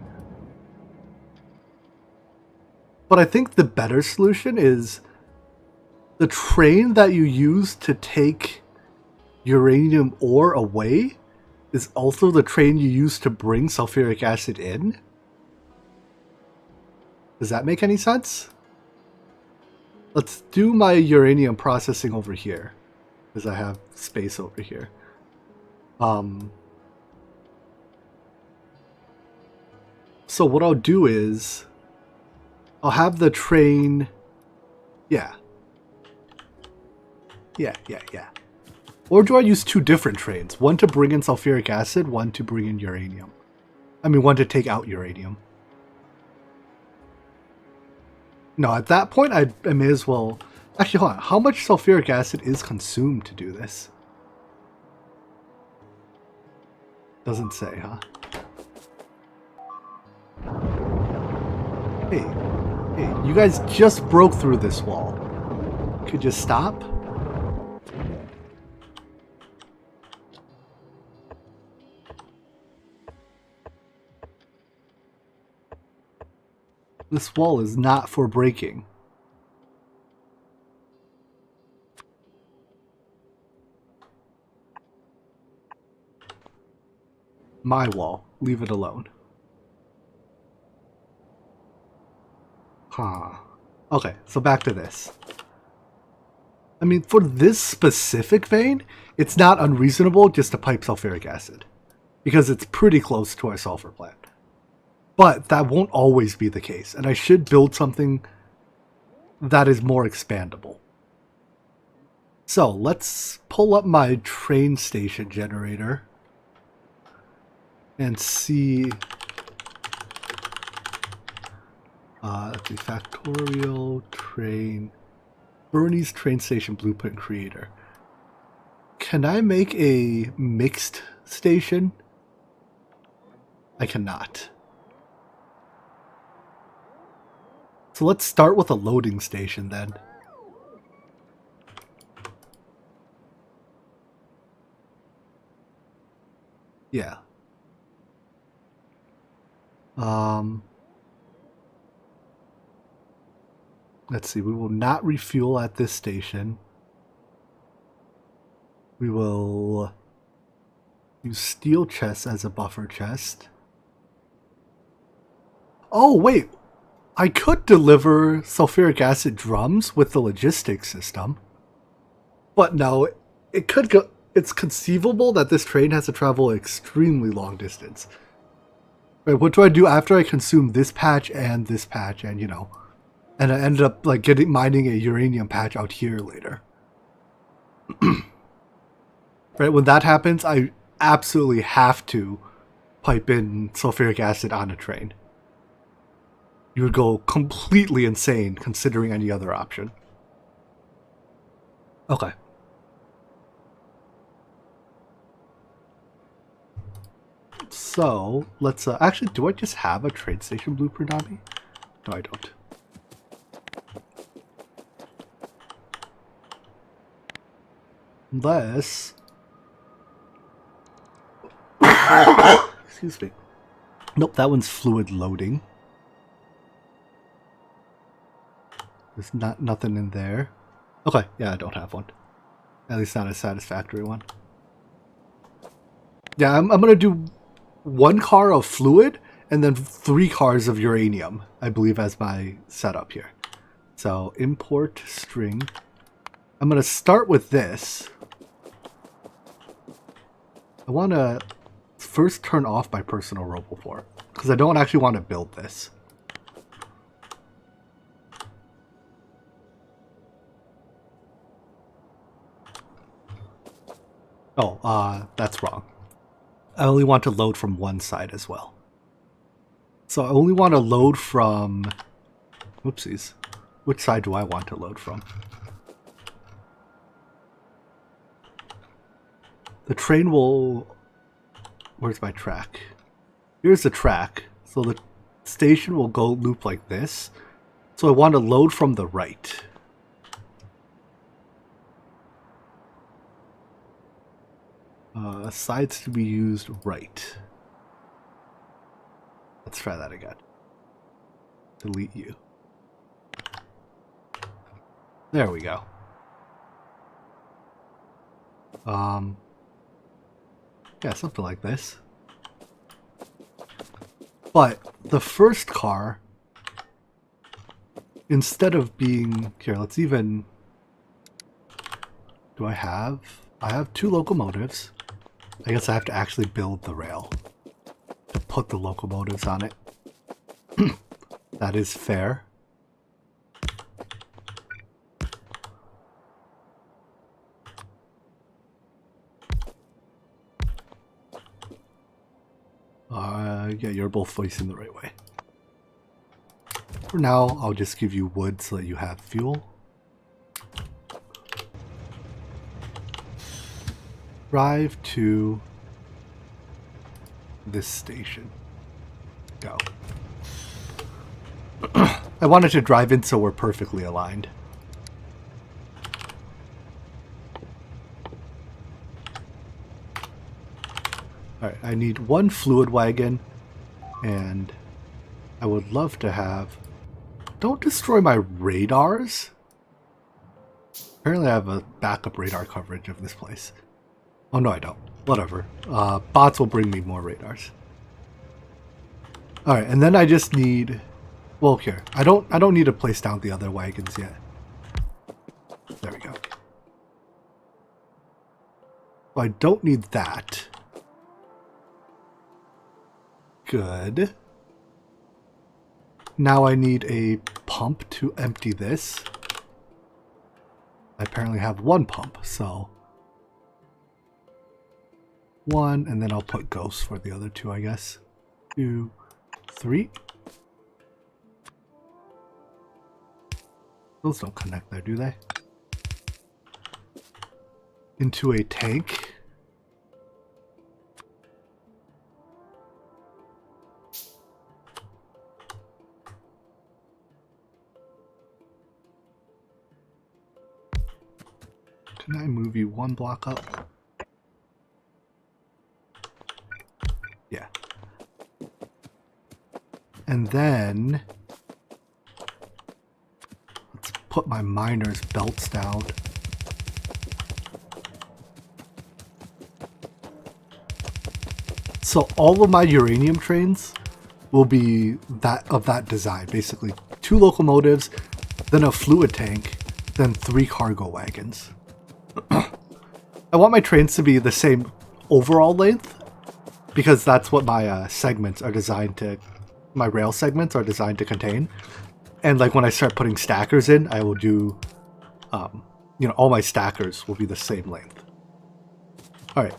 But I think the better solution is the train that you use to take uranium ore away is also the train you use to bring sulfuric acid in. Does that make any sense? Let's do my uranium processing over here, because I have space over here. So what I'll do is I'll have the train, yeah. Or do I use two different trains? One to bring in sulfuric acid, one to bring in uranium. I mean, one to take out uranium. No, at that point, I may as well... Actually, hold on. How much sulfuric acid is consumed to do this? Doesn't say, huh? Hey, you guys just broke through this wall. Could you stop? This wall is not for breaking. My wall. Leave it alone. Huh. Okay, so back to this. I mean, for this specific vein, it's not unreasonable just to pipe sulfuric acid, because it's pretty close to our sulfur plant. But that won't always be the case, and I should build something that is more expandable. So let's pull up my train station generator and see. Let's see, Factorio train. Bernie's train station blueprint creator. Can I make a mixed station? I cannot. So let's start with a loading station then. Yeah. Let's see, we will not refuel at this station. We will use steel chests as a buffer chest. Oh, wait! I could deliver sulfuric acid drums with the logistics system. But no, it could go. It's conceivable that this train has to travel an extremely long distance. Right, what do I do after I consume this patch and you know, and I ended up like mining a uranium patch out here later. Right, when that happens, I absolutely have to pipe in sulfuric acid on a train. You would go completely insane considering any other option. Okay. So, let's, actually, do I just have a train station blueprint on me? No, I don't. Unless... Excuse me. Nope, that one's fluid loading. There's nothing in there. Okay, yeah, I don't have one. At least not a satisfactory one. Yeah, I'm gonna do 1 car of fluid and then 3 cars of uranium, I believe, as my setup here. So import string. I'm gonna start with this. I want to first turn off my personal roboport because I don't actually want to build this. Oh, that's wrong. I only want to load from one side as well. So I only want to load from... Whoopsies. Which side do I want to load from? The train will... Where's my track? Here's the track. So the station will go loop like this. So I want to load from the right. Sides to be used right. Let's try that again. Delete you. There we go. Yeah, something like this. But the first car, instead of being... Here, let's even... Do I have 2 locomotives. I guess I have to actually build the rail to put the locomotives on it. That is fair. Yeah, you're both facing the right way. For now, I'll just give you wood so that you have fuel. Drive to this station. Go. I wanted to drive in so we're perfectly aligned. Alright, I need 1 fluid wagon, and I would love to have Don't destroy my radars. Apparently I have a backup radar coverage of this place. Oh no, I don't. Whatever. Bots will bring me more radars. Alright, and then I just need... Well, here. I don't need to place down the other wagons yet. There we go. Well, I don't need that. Good. Now I need a pump to empty this. I apparently have one pump, so... One, and then I'll put ghosts for the other two, I guess. 2, 3. Those don't connect there, do they? Into a tank. Can I move you one block up? Yeah. And then let's put my miner's belts down. So all of my uranium trains will be that design. Basically 2 locomotives, then a fluid tank, then 3 cargo wagons. I want my trains to be the same overall length because that's what my segments are designed to, my rail segments are designed to contain. And like when I start putting stackers in, I will do, you know, all my stackers will be the same length. All right.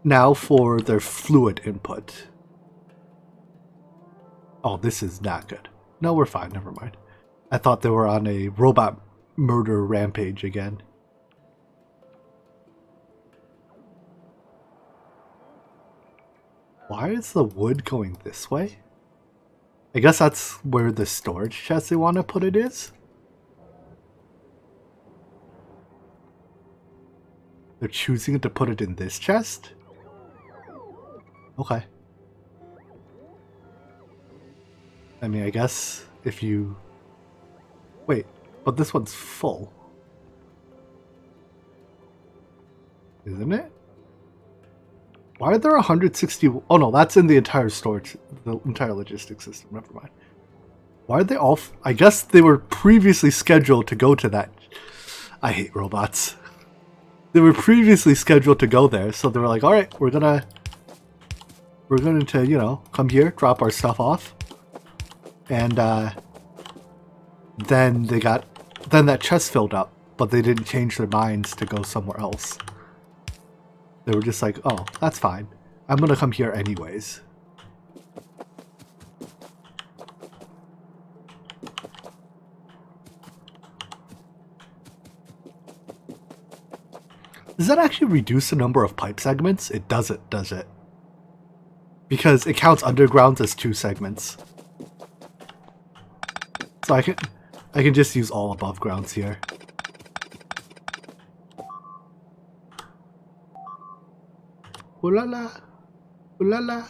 Now for their fluid input. Oh, this is not good. No, we're fine. Never mind. I thought they were on a robot murder rampage again. Why is the wood going this way? I guess that's where the storage chest they want to put it is. They're choosing to put it in this chest? Okay. I mean, I guess if you... Wait, but this one's full. Isn't it? Why are there 160... Oh no, that's in the entire storage, the entire logistics system. Never mind. Why are they all... I guess they were previously scheduled to go to that... I hate robots. They were previously scheduled to go there, so they were like, alright, we're going to, you know, come here, drop our stuff off. And, then they got... Then that chest filled up, but they didn't change their minds to go somewhere else. They were just like, oh, that's fine. I'm gonna come here anyways. Does that actually reduce the number of pipe segments? It doesn't, does it? Because it counts undergrounds as 2 segments. So I can just use all above grounds here. Ooh la la. Ooh la la.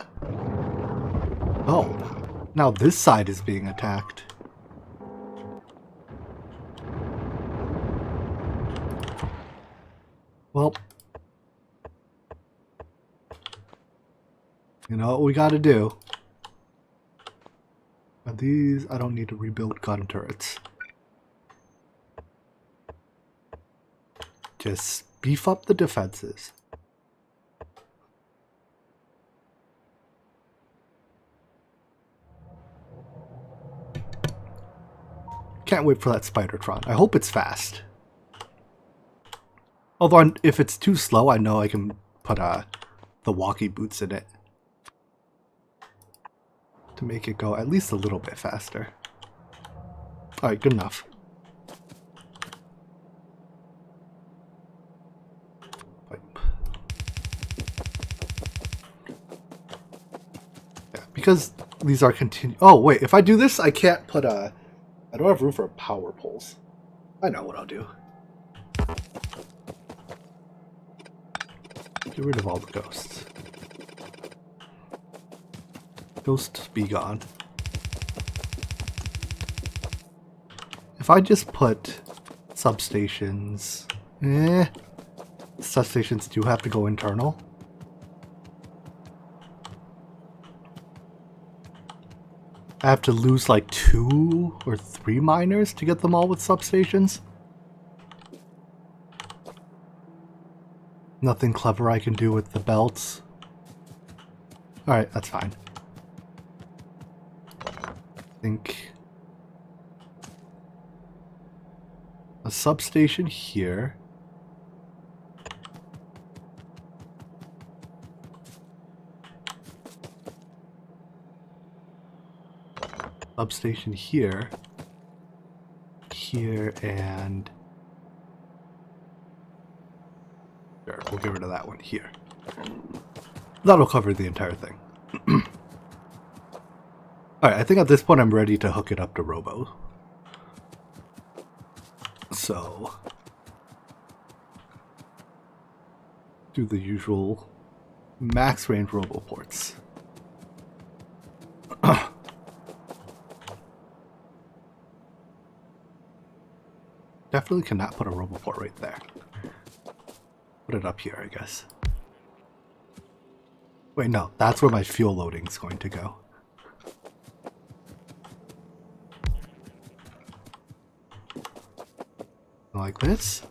Oh, now this side is being attacked. Well, you know what we gotta do. Are these... I don't need to rebuild gun turrets. Just beef up the defenses. Can't wait for that Spidertron. I hope it's fast. Although if it's too slow, I know I can put the walkie boots in it to make it go at least a little bit faster. Alright, good enough. Pipe. Yeah, because these are Oh, wait, if I do this, I can't put a... I don't have room for power poles. I know what I'll do. Get rid of all the ghosts. Ghosts be gone. If I just put substations... Substations do have to go internal. I have to lose like 2 or 3 miners to get them all with substations. Nothing clever I can do with the belts. Alright, that's fine. I think a substation here. Substation here. Here and... Sure, we'll get rid of that one here. That'll cover the entire thing. Alright, I think at this point I'm ready to hook it up to Robo. So... do the usual max range Robo ports. Definitely cannot put a Roboport right there. Put it up here, I guess. Wait, no, that's where my fuel loading is going to go. Like this.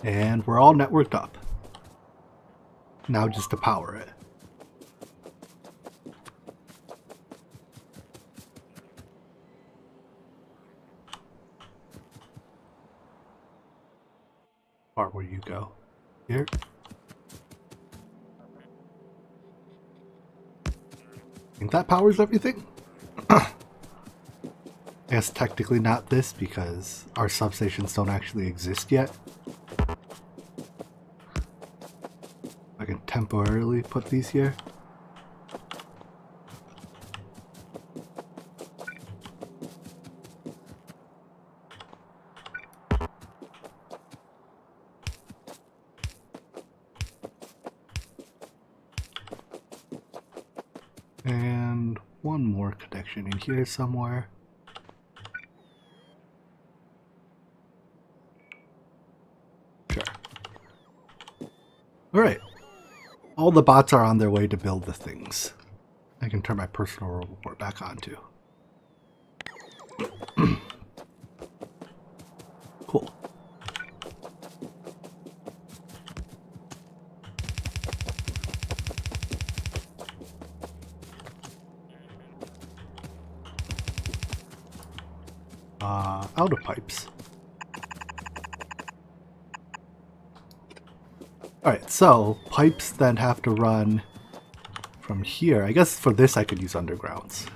And we're all networked up. Now just to power it. Part where you go. Here. Think that powers everything? I guess technically not this because our substations don't actually exist yet. I can temporarily put these here. And one more connection in here somewhere. Sure. Alright. All the bots are on their way to build the things. I can turn my personal report back on too. Cool. Out of pipes. Alright, so pipes then have to run from here. I guess for this I could use undergrounds.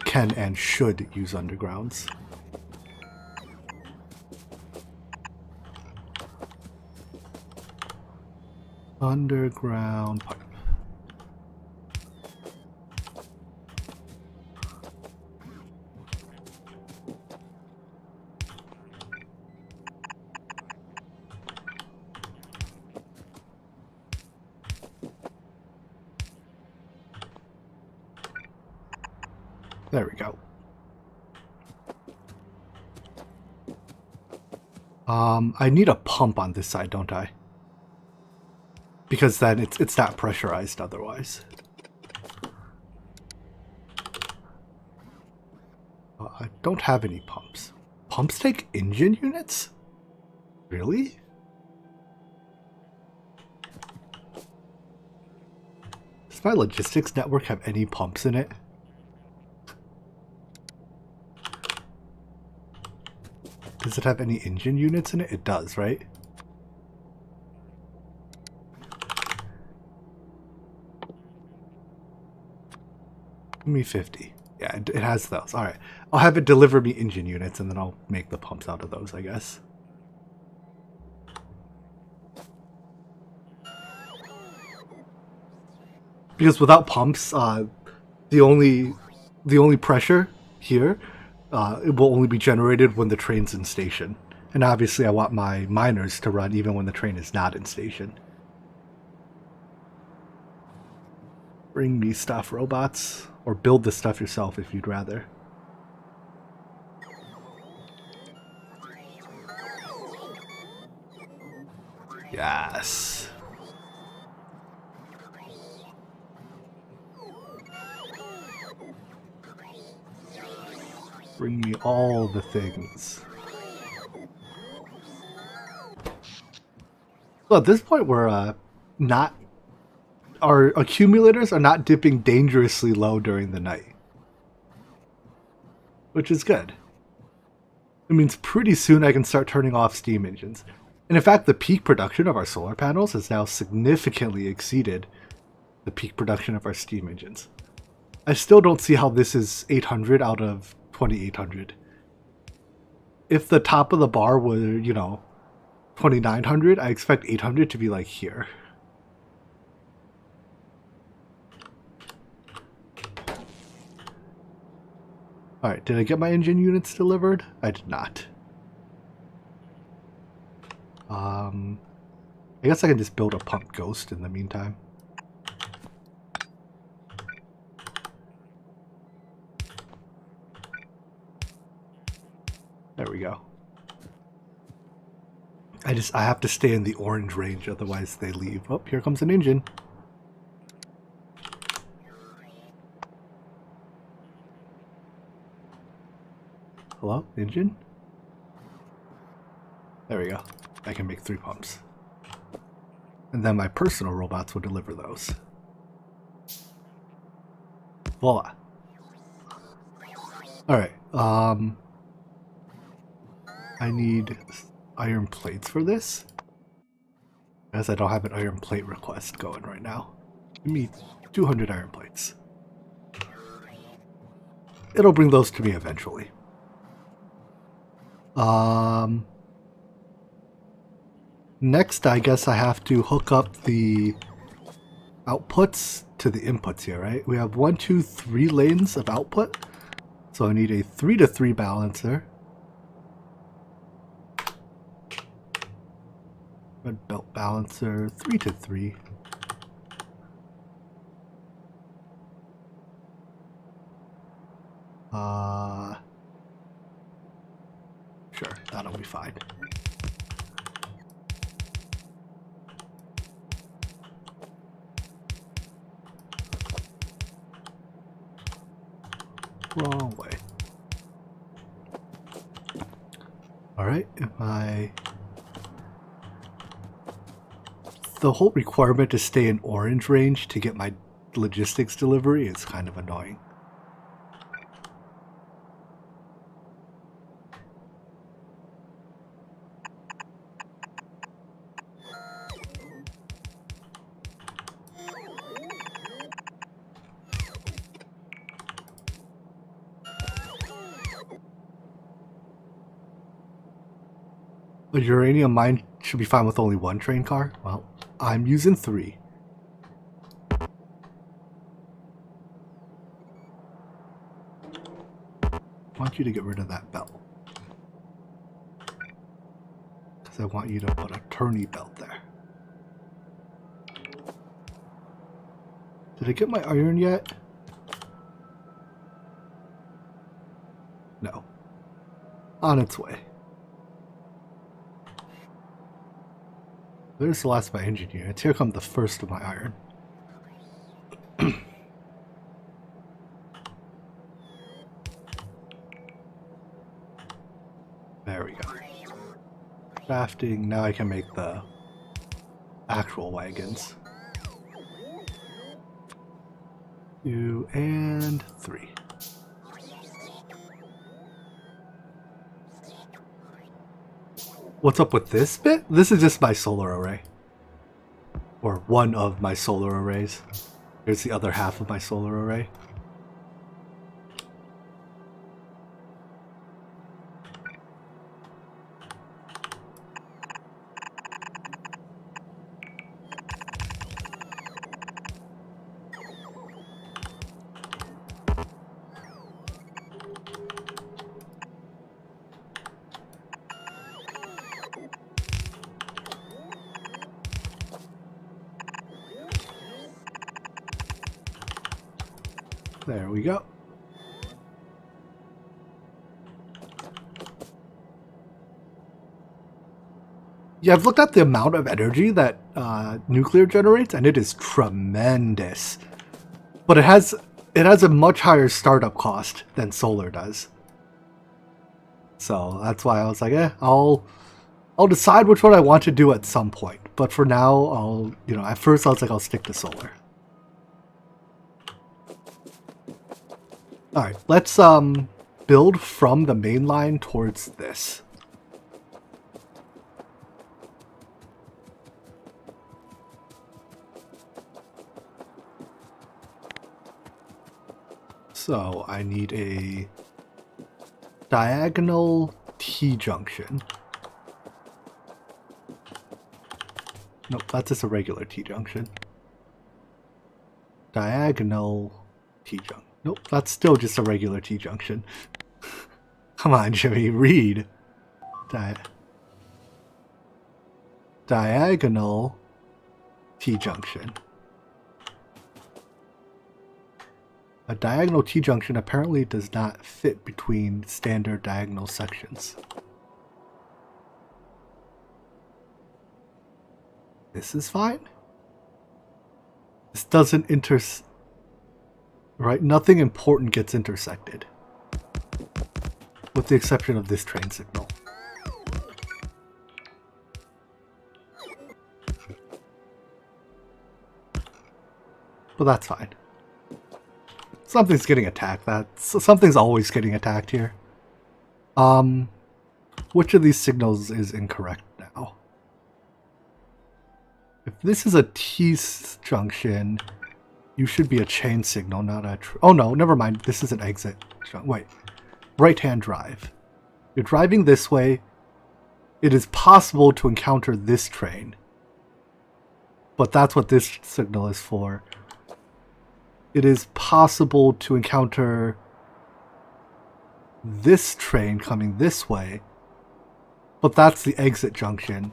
Can and should use undergrounds. Underground pipe. There we go. I need a pump on this side, don't I? Because then it's not pressurized otherwise. I don't have any pumps. Pumps take engine units? Really? Does my logistics network have any pumps in it? Does it have any engine units in it? It does, right? Give me 50. Yeah, it has those. Alright. I'll have it deliver me engine units and then I'll make the pumps out of those, I guess. Because without pumps, the only pressure here, it will only be generated when the train's in station. And obviously I want my miners to run even when the train is not in station. Bring me stuff, robots. Or build the stuff yourself if you'd rather. Yes. Bring me all the things. So at this point, we're not. Our accumulators are not dipping dangerously low during the night, which is good. It means pretty soon I can start turning off steam engines. And in fact, the peak production of our solar panels has now significantly exceeded the peak production of our steam engines. I still don't see how this is 800 out of 2800. If the top of the bar were, 2900, I expect 800 to be like here. Alright, did I get my engine units delivered? I did not. I guess I can just build a pump ghost in the meantime. There we go. I have to stay in the orange range, otherwise they leave. Oh, here comes an engine. Hello, engine? There we go. I can make 3 pumps. And then my personal robots will deliver those. Voila. Alright, I need iron plates for this, as I don't have an iron plate request going right now. Give me 200 iron plates. It'll bring those to me eventually. Next, I guess I have to hook up the outputs to the inputs here, right? We have 1, 2, 3 lanes of output. So I need a 3-to-3 balancer. Red belt balancer, 3-to-3. Sure, that'll be fine. Wrong way. Alright, the whole requirement to stay in orange range to get my logistics delivery is kind of annoying. A uranium mine should be fine with only 1 train car? Well, I'm using 3. I want you to get rid of that belt, because I want you to put a turny belt there. Did I get my iron yet? No. On its way. There's the last of my engine units. Here come the first of my iron. There we go. Crafting. Now I can make the actual wagons. 2 and 3. What's up with this bit? This is just my solar array. Or one of my solar arrays. Here's the other half of my solar array. There we go. Yeah, I've looked at the amount of energy that nuclear generates, and it is tremendous. But it has a much higher startup cost than solar does. So that's why I was like, I'll decide which one I want to do at some point. But for now, at first I was like, I'll stick to solar. All right, let's build from the main line towards this. So I need a diagonal T-junction. Nope, that's just a regular T-junction. Diagonal T-junction. Nope, that's still just a regular T-junction. Come on, Jimmy, read. Diagonal T-junction. A diagonal T-junction apparently does not fit between standard diagonal sections. This is fine. This doesn't right? Nothing important gets intersected. With the exception of this train signal. But that's fine. Something's getting attacked. Something's always getting attacked here. Which of these signals is incorrect now? If this is a T-junction, you should be a chain signal, not a... oh no, never mind. This is an exit. Wait. Right-hand drive. You're driving this way. It is possible to encounter this train. But that's what this signal is for. It is possible to encounter this train coming this way, but that's the exit junction.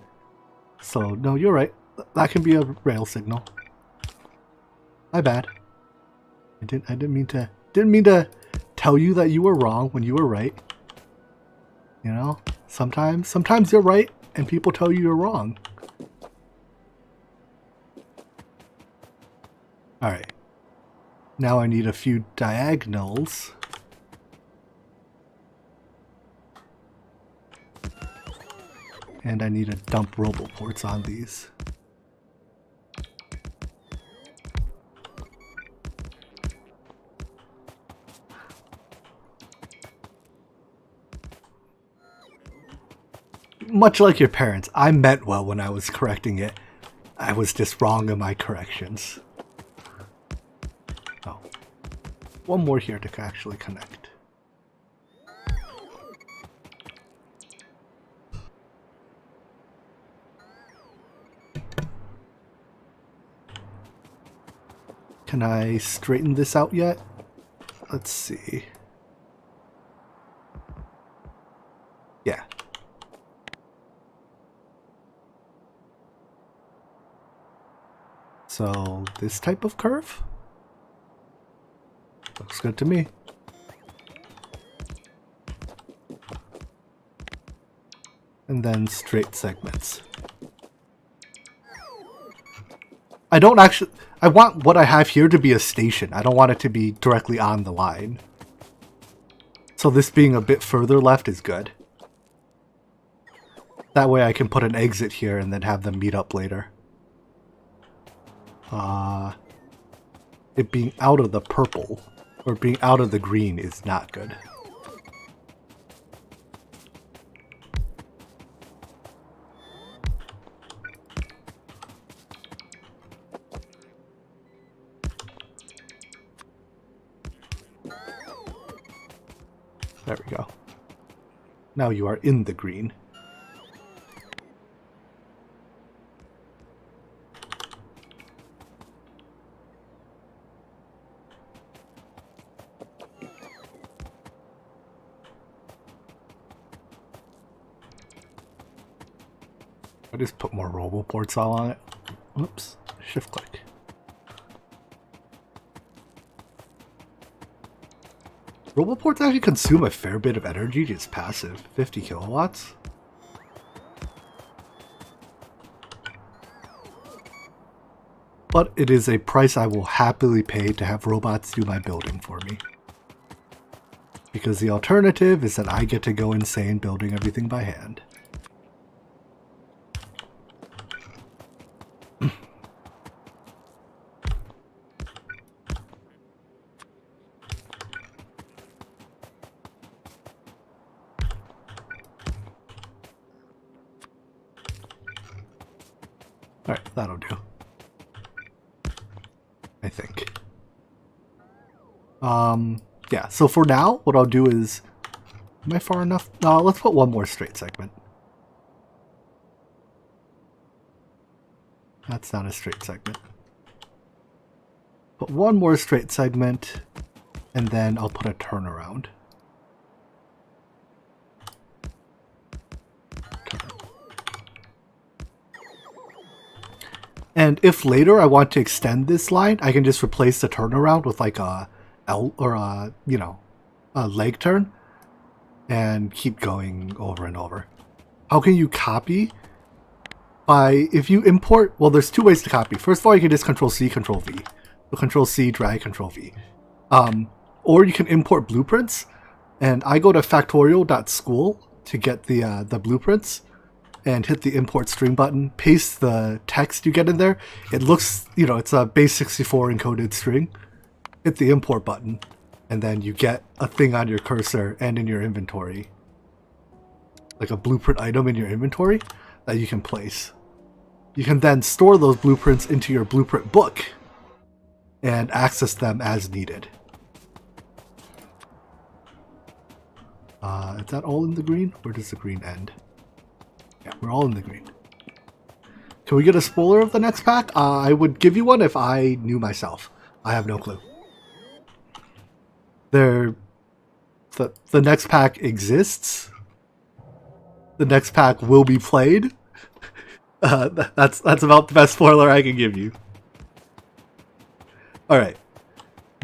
So no, you're right. That can be a rail signal. My bad. I didn't mean to tell you that you were wrong when you were right. You know, sometimes you're right and people tell you you're wrong. All right. Now I need a few diagonals. And I need to dump roboports on these. Much like your parents, I meant well when I was correcting it. I was just wrong in my corrections. Oh. One more here to actually connect. Can I straighten this out yet? Let's see. Yeah. So, this type of curve? Looks good to me. And then straight segments. I want what I have here to be a station. I don't want it to be directly on the line. So this being a bit further left is good. That way I can put an exit here and then have them meet up later. It being out of the purple or being out of the green is not good. There we go. Now you are in the green. I just put more roboports all on it. Whoops. Shift click. Roboports actually consume a fair bit of energy, just passive. 50 kilowatts. But it is a price I will happily pay to have robots do my building for me. Because the alternative is that I get to go insane building everything by hand. Alright, that'll do. I think. Yeah, so for now, what I'll do is... Am I far enough? No, let's put one more straight segment. That's not a straight segment. Put one more straight segment, and then I'll put a turnaround. And if later I want to extend this line, I can just replace the turnaround with like a L or a, you know, a leg turn and keep going over and over. How can you copy? If you import, well, there's two ways to copy. First of all, you can just Control C, Control V. So Control C, drag, Control V. Or you can import blueprints, and I go to factorio.school to get the blueprints. And hit the import string button, paste the text you get in there. It looks, you know, it's a base64 encoded string. Hit the import button, and then you get a thing on your cursor and in your inventory. Like a blueprint item in your inventory that you can place. You can then store those blueprints into your blueprint book and access them as needed. Is that all in the green? Where does the green end? Yeah, we're all in the green. Can we get a spoiler of the next pack? I would give you one if I knew myself. I have no clue. The next pack exists. The next pack will be played. That's about the best spoiler I can give you. Alright.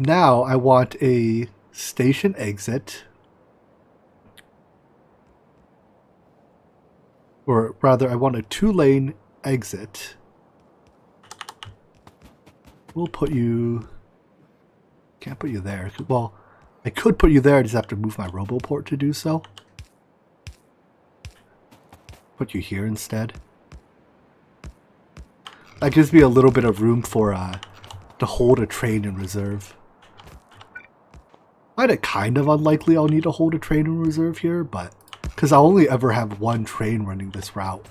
Now I want a station exit. Or rather, I want a 2-lane exit. We'll put you... Can't put you there. Well, I could put you there, I just have to move my RoboPort to do so. Put you here instead. That gives me a little bit of room for to hold a train in reserve. I find it kind of unlikely I'll need to hold a train in reserve here, but... Because I'll only ever have one train running this route.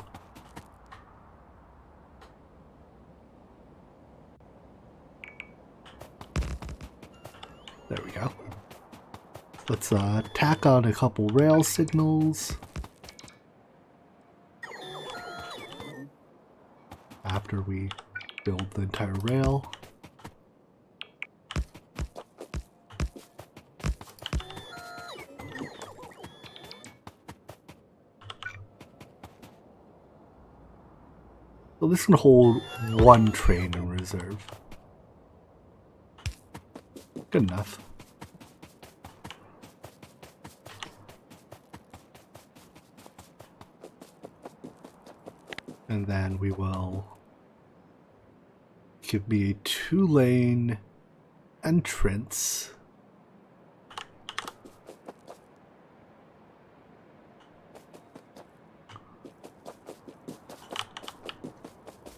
There we go. Let's tack on a couple rail signals. After we build the entire rail. So this can hold one train in reserve. Good enough. And then we will give me a 2-lane entrance.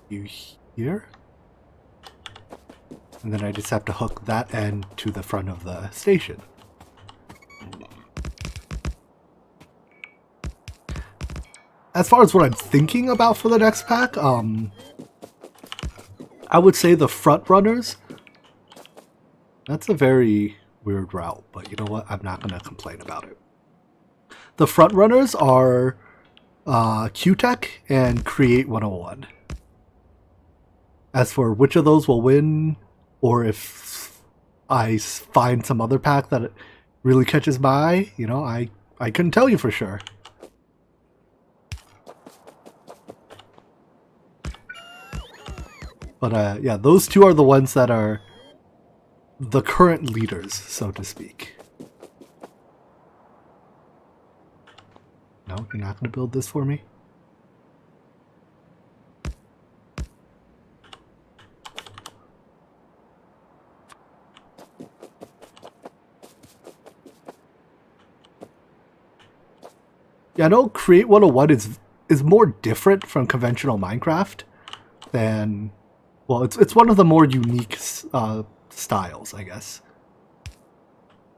You here, and then I just have to hook that end to the front of the station. As far as what I'm thinking about for the next pack, I would say the front runners. That's a very weird route, but you know what? I'm not going to complain about it. The front runners are Q-Tech and Create 101. As for which of those will win, or if I find some other pack that really catches my eye, you know, I couldn't tell you for sure. But yeah, those two are the ones that are the current leaders, so to speak. No, you're not going to build this for me? Yeah, I know Create 101 is more different from conventional Minecraft than, well, it's one of the more unique styles, I guess.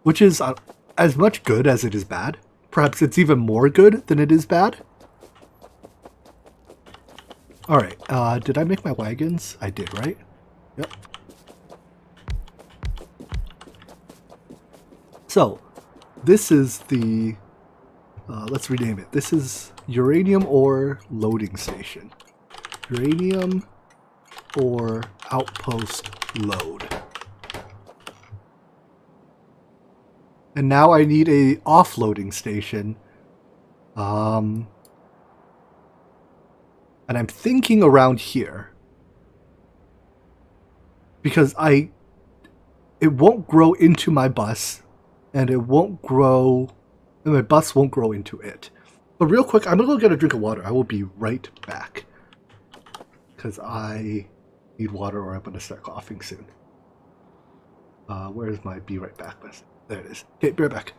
Which is as much good as it is bad. Perhaps it's even more good than it is bad. Alright, did I make my wagons? I did, right? Yep. So, this is the, let's rename it. This is uranium ore loading station. Uranium ore outpost load. And now I need a offloading station. And I'm thinking around here. Because it won't grow into my bus, and it won't grow, and my bus won't grow into it. But real quick, I'm gonna go get a drink of water. I will be right back. Because I need water or I'm gonna start coughing soon. Where's my be right back message? There it is. Okay, be right back.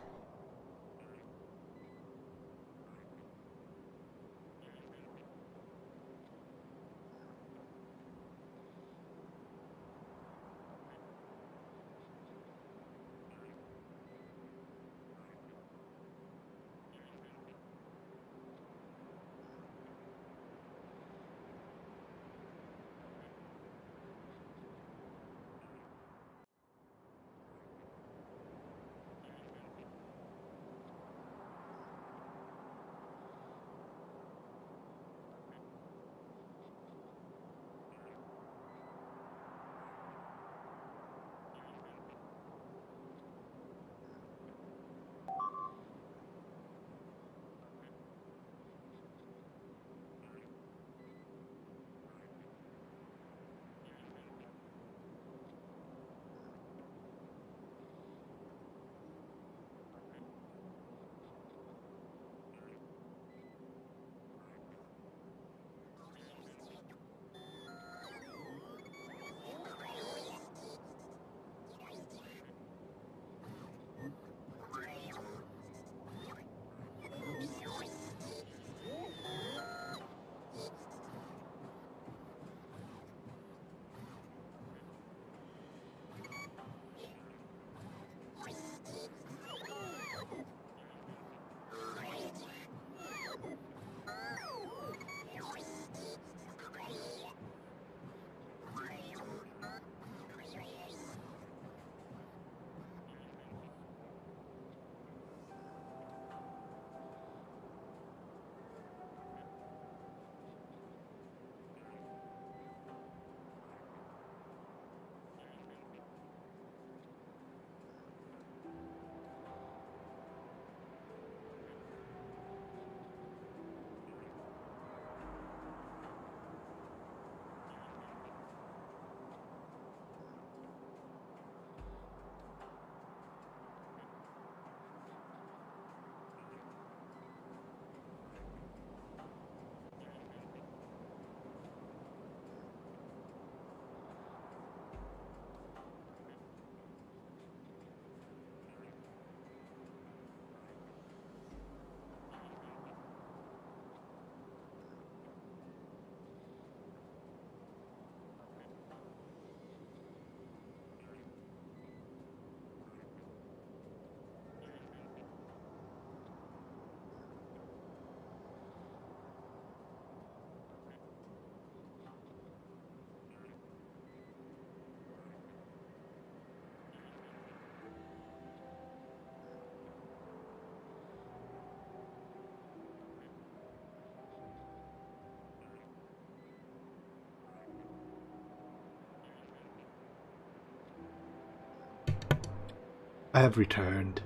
I have returned.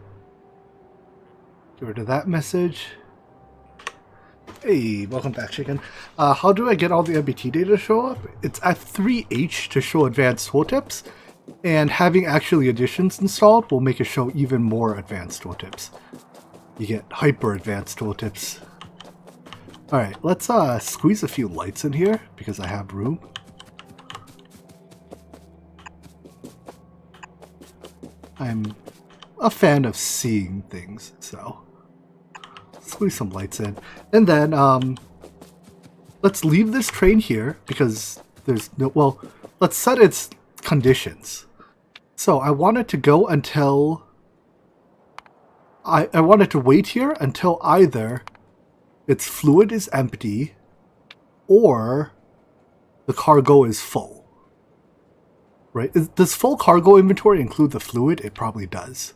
Get rid of that message. Hey, welcome back, chicken. How do I get all the MBT data to show up? It's at 3H to show advanced tooltips, and having actually additions installed will make it show even more advanced tooltips. You get hyper advanced tooltips. Alright, let's squeeze a few lights in here because I have room. I'm a fan of seeing things, so squeeze some lights in. And then, let's leave this train here because there's no, well, let's set its conditions. So I want it to go until, I want it to wait here until either its fluid is empty or the cargo is full. Right? Does full cargo inventory include the fluid? It probably does.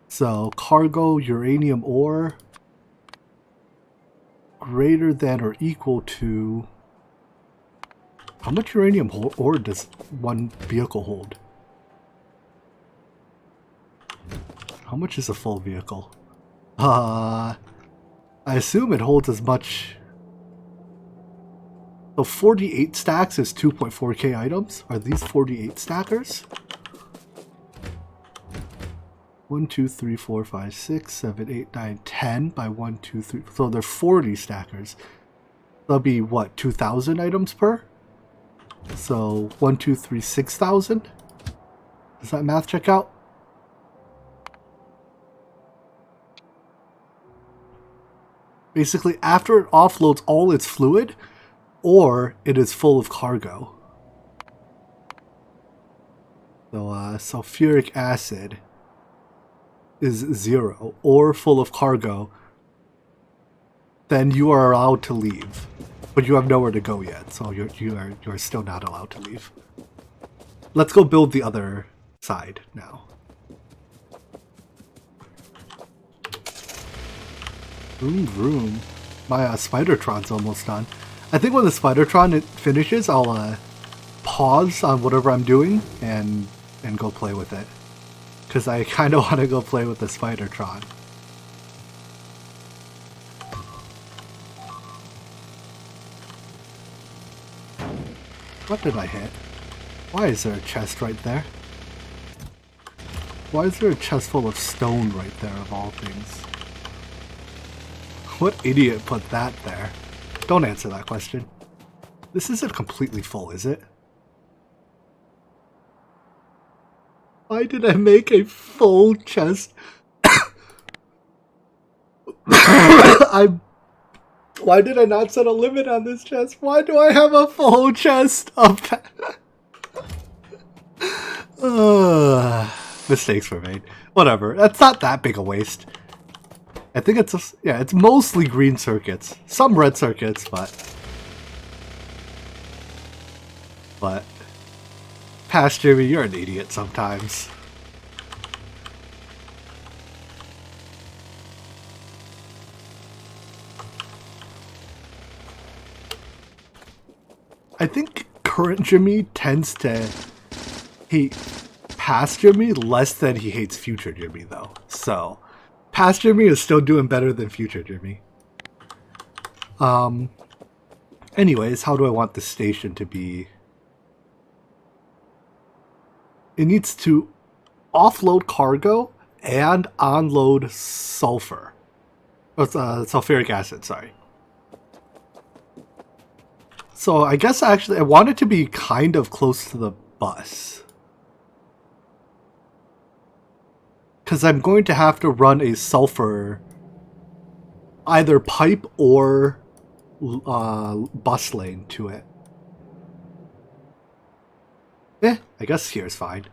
So cargo uranium ore greater than or equal to, how much uranium ore does one vehicle hold? How much is a full vehicle? I assume it holds as much. So 48 stacks is 2.4k items. Are these 48 stackers? 1, 2, 3, 4, 5, 6, 7, 8, 9, 10 by 1, 2, 3. So they're 40 stackers. That'll be what, 2,000 items per? So 1, 2, 3, 6,000? Does that math check out? Basically, after it offloads all its fluid, or it is full of cargo. So sulfuric acid is 0 or full of cargo, then you are allowed to leave. But you have nowhere to go yet, so you're still not allowed to leave. Let's go build the other side now. Vroom vroom. My Spidertron's almost done. I think when the Spidertron finishes, I'll pause on whatever I'm doing and go play with it. Because I kind of want to go play with the Spidertron. What did I hit? Why is there a chest right there? Why is there a chest full of stone right there of all things? What idiot put that there? Don't answer that question. This isn't completely full, is it? Why did I make a full chest? Why did I not set a limit on this chest? Why do I have a full chest of that? Mistakes were made. Whatever. That's not that big a waste. I think it's just, yeah, it's mostly green circuits. Some red circuits, but past Jimmy, you're an idiot sometimes. I think current Jimmy tends to hate past Jimmy less than he hates future Jimmy, though. So past Jimmy is still doing better than future Jimmy. Anyways, how do I want the station to be? It needs to offload cargo and onload sulfur. Sulfuric acid, sorry. So I guess actually I want it to be kind of close to the bus. Because I'm going to have to run a sulfur either pipe or bus lane to it. I guess here's fine.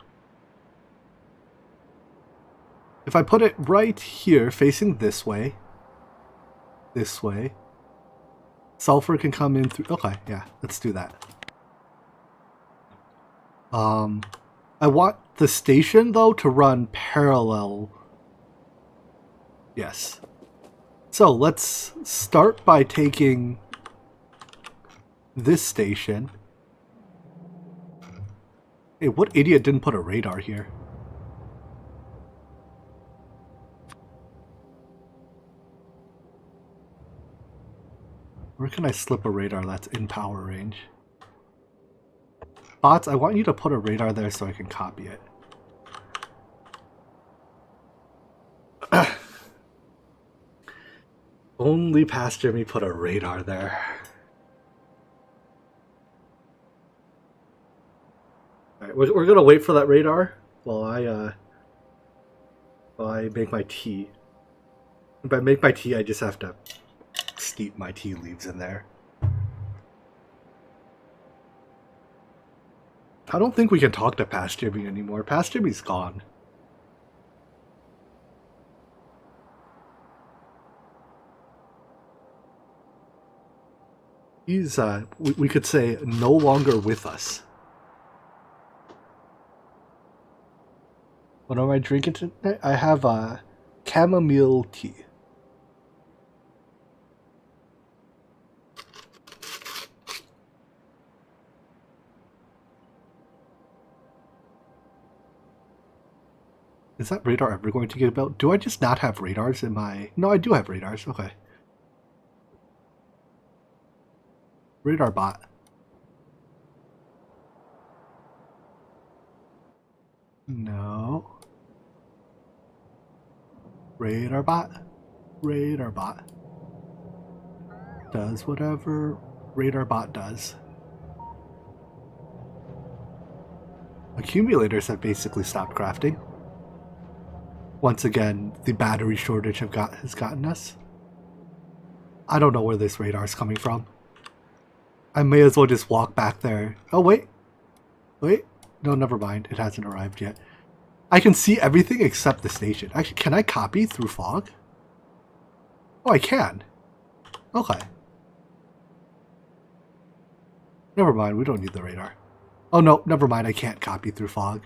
If I put it right here, facing this way, sulfur can come in through. Okay, yeah, let's do that. I want the station, though, to run parallel. Yes. So let's start by taking this station. Hey, what idiot didn't put a radar here? Where can I slip a radar that's in power range? Bots, I want you to put a radar there so I can copy it. Only past Jimmy put a radar there. Alright, we're gonna wait for that radar while I make my tea. If I make my tea, I just have to steep my tea leaves in there. I don't think we can talk to Past Jimmy anymore. Past Jimmy's gone. He's, we could say, no longer with us. What am I drinking tonight? I have chamomile tea. Is that radar ever going to get built? Do I just not have radars in my... No, I do have radars. Okay. Radar bot. No. Radar bot. Radar bot. Does whatever radar bot does. Accumulators have basically stopped crafting. Once again, the battery shortage has gotten us. I don't know where this radar is coming from. I may as well just walk back there. Oh, wait. Wait. No, never mind. It hasn't arrived yet. I can see everything except the station. Actually, can I copy through fog? Oh, I can. Okay. Never mind. We don't need the radar. Oh, no. Never mind. I can't copy through fog.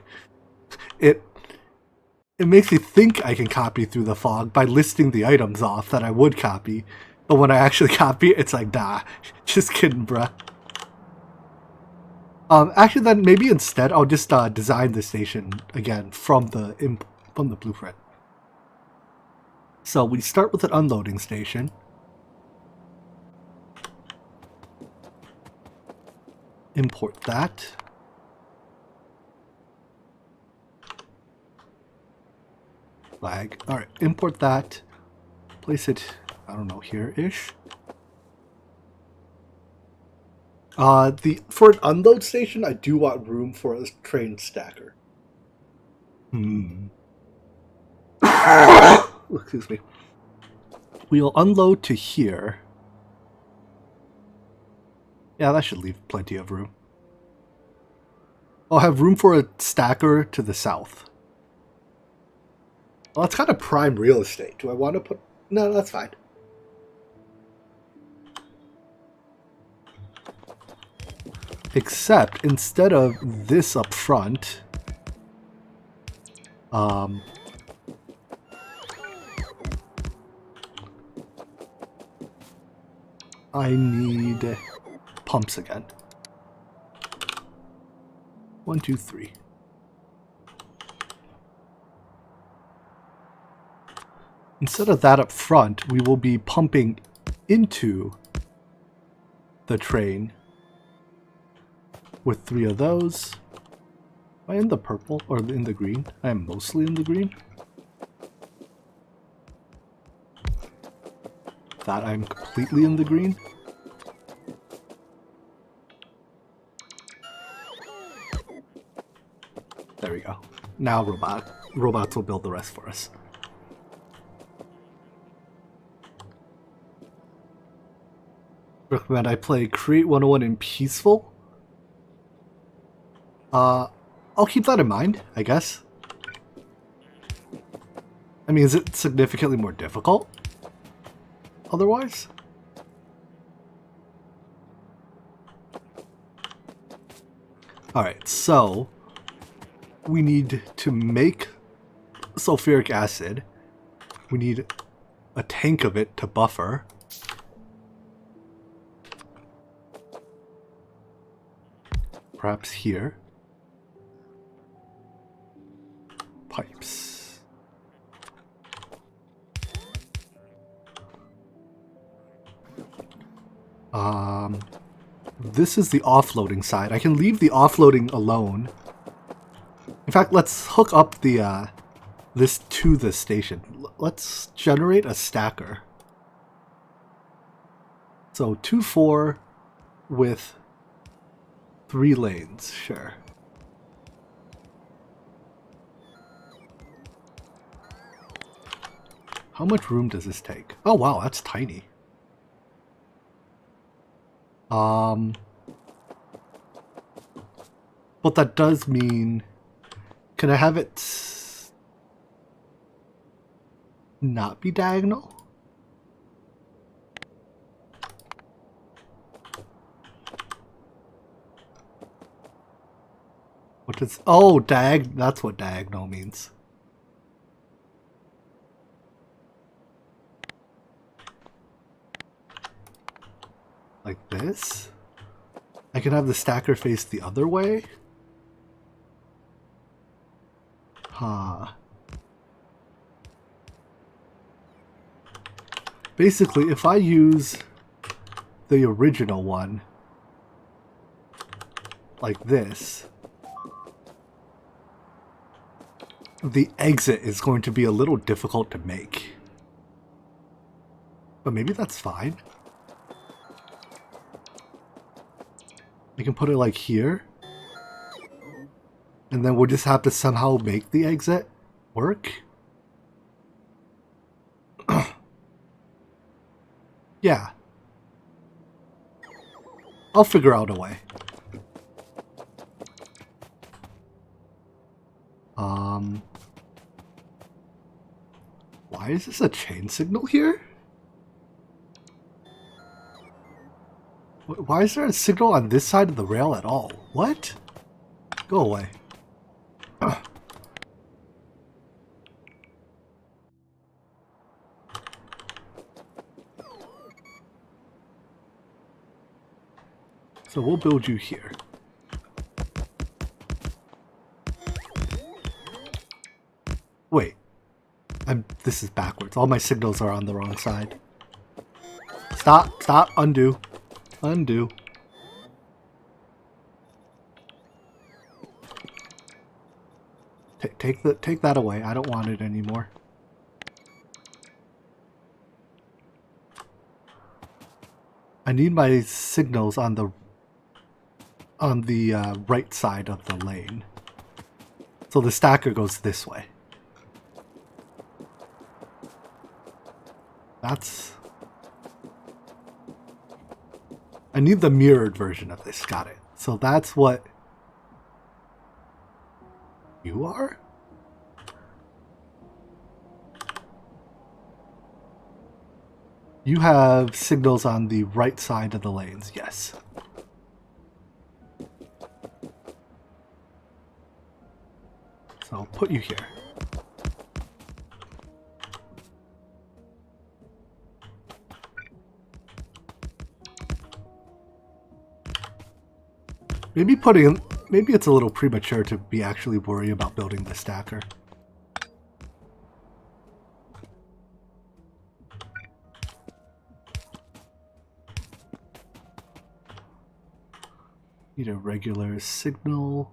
It makes me think I can copy through the fog by listing the items off that I would copy. But when I actually copy it, it's like, nah, just kidding, bruh. Actually, then maybe instead I'll just design the station again from the blueprint. So we start with an unloading station. Import that. Flag. All right, import that. Place it, I don't know, here-ish. For an unload station, I do want room for a train stacker. Excuse me. We'll unload to here. Yeah, that should leave plenty of room. I'll have room for a stacker to the south. Well, that's kind of prime real estate. Do I want to put... No, that's fine. Except, instead of this up front, I need pumps again. 1, 2, 3. Instead of that up front, we will be pumping into the train with 3 of those. Am I in the purple or in the green? I am mostly in the green. That I'm completely in the green. There we go. Now robots will build the rest for us. Recommend I play Create 101 in Peaceful. I'll keep that in mind, I guess. I mean, is it significantly more difficult otherwise? Alright, so we need to make sulfuric acid. We need a tank of it to buffer. Perhaps here. Pipes. This is the offloading side. I can leave the offloading alone. In fact, let's hook up the this to the station. Let's generate a stacker. So 2, 4 with 3 lanes, sure. How much room does this take? Oh wow, that's tiny. But that does mean, can I have it not be diagonal? What does, oh, that's what diagonal means. Like this? I can have the stacker face the other way? Huh. Basically, if I use the original one, like this, the exit is going to be a little difficult to make. But maybe that's fine. I can put it like here. And then we'll just have to somehow make the exit work. Yeah. I'll figure out a way. Why is this a chain signal here? Why is there a signal on this side of the rail at all? What? Go away. So we'll build you here. Wait. This is backwards. All my signals are on the wrong side. Stop, stop, undo. Undo. Take that away. I don't want it anymore. I need my signals on the right side of the lane. So the stacker goes this way. I need the mirrored version of this. Got it. So that's what you are? You have signals on the right side of the lanes, yes. So I'll put you here. Maybe it's a little premature to be actually worried about building the stacker. Need a regular signal.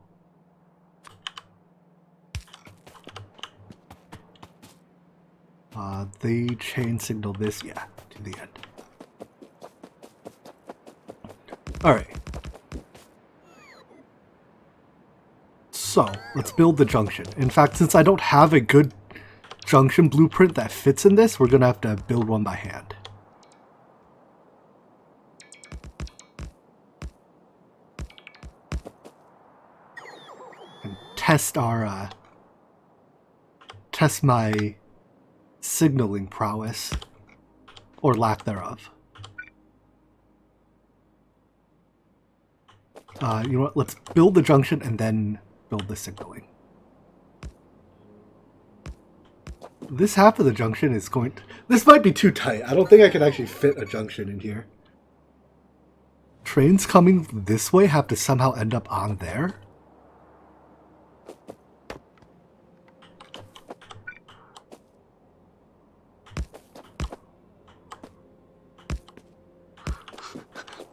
They chain signal this, yeah, to the end. Alright. So, let's build the junction. In fact, since I don't have a good junction blueprint that fits in this, we're going to have to build one by hand. And test my signaling prowess, or lack thereof. You know what, let's build the junction and then build the signaling. This half of the junction is going to... This might be too tight. I don't think I can actually fit a junction in here. Trains coming this way have to somehow end up on there.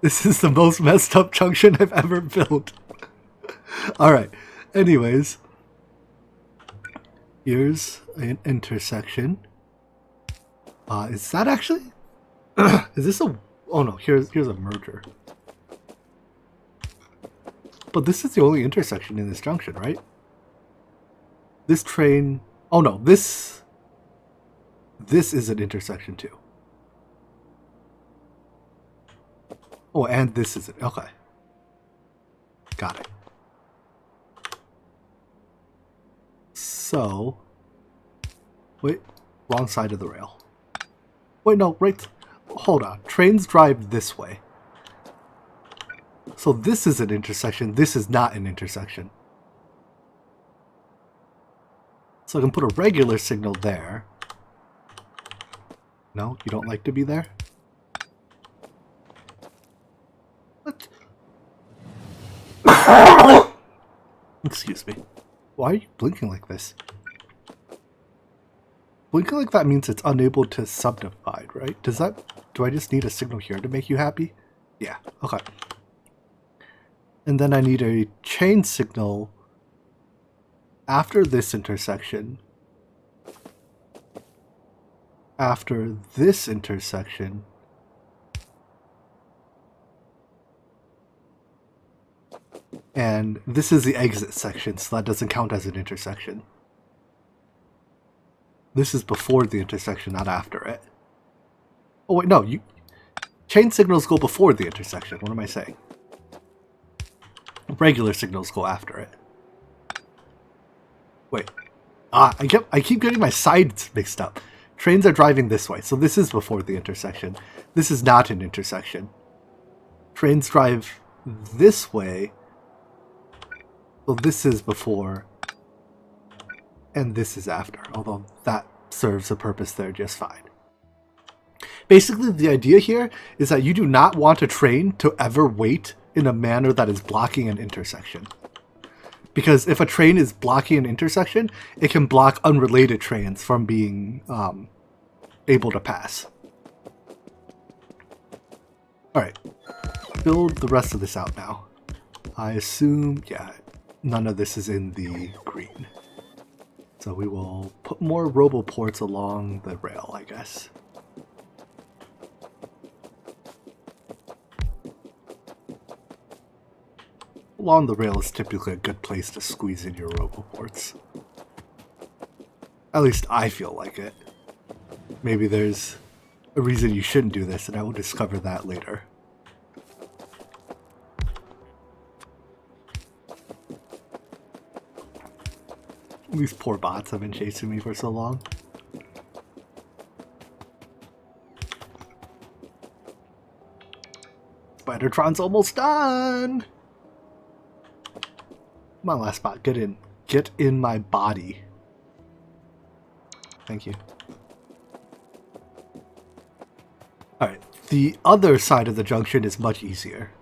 This is the most messed up junction I've ever built. Alright, anyways. Here's an intersection. Is that actually... is this a... Oh no, here's a merger. But this is the only intersection in this junction, right? This train... Oh no, this this is an intersection too. Oh, and this is it. Okay. Got it. So, wait, wrong side of the rail. Wait, no, right. Hold on. Trains drive this way. So this is an intersection. This is not an intersection. So I can put a regular signal there. No, you don't like to be there? What? Excuse me. Why are you blinking like this? Blinking like that means it's unable to subdivide, right? Do I just need a signal here to make you happy? Yeah, okay. And then I need a chain signal after this intersection, after this intersection, and this is the exit section, so that doesn't count as an intersection. This is before the intersection, not after it. Oh wait, no, chain signals go before the intersection. What am I saying? Regular signals go after it. Wait. I keep getting my sides mixed up. Trains are driving this way, so this is before the intersection. This is not an intersection. Trains drive this way, so this is before, and this is after, although that serves a purpose there just fine. Basically, the idea here is that you do not want a train to ever wait in a manner that is blocking an intersection. Because if a train is blocking an intersection, it can block unrelated trains from being able to pass. Alright, build the rest of this out now. I assume, yeah, none of this is in the green. So we will put more roboports along the rail, I guess. Along the rail is typically a good place to squeeze in your roboports. At least I feel like it. Maybe there's a reason you shouldn't do this, and I will discover that later. These poor bots have been chasing me for so long. Spidertron's almost done! Come on, last bot, get in. Get in my body. Thank you. Alright, the other side of the junction is much easier.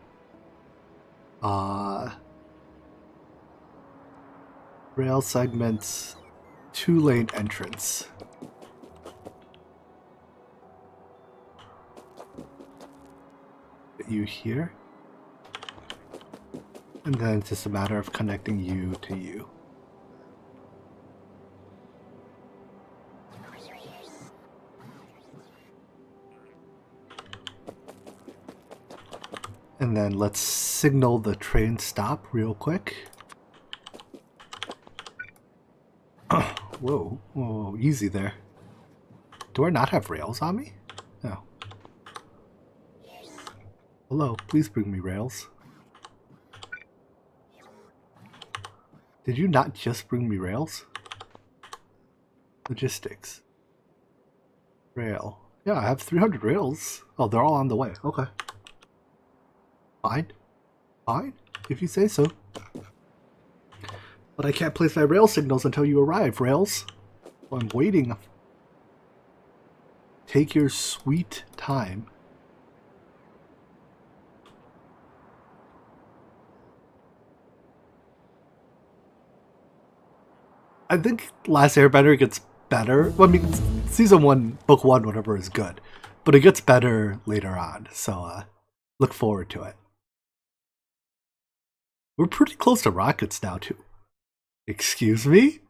Rail segments, 2-lane entrance. Get you here. And then it's just a matter of connecting you to you. And then let's signal the train stop real quick. Whoa, whoa, easy there. Do I not have rails on me? No. Hello, please bring me rails. Did you not just bring me rails? Logistics. Rail. Yeah, I have 300 rails. Oh, they're all on the way. Okay. Fine. Fine, if you say so. But I can't place my rail signals until you arrive, rails. Well, I'm waiting. Take your sweet time. I think Last Airbender gets better. Well, I mean, Season 1, Book 1, whatever, is good. But it gets better later on, so look forward to it. We're pretty close to rockets now, too. Excuse me?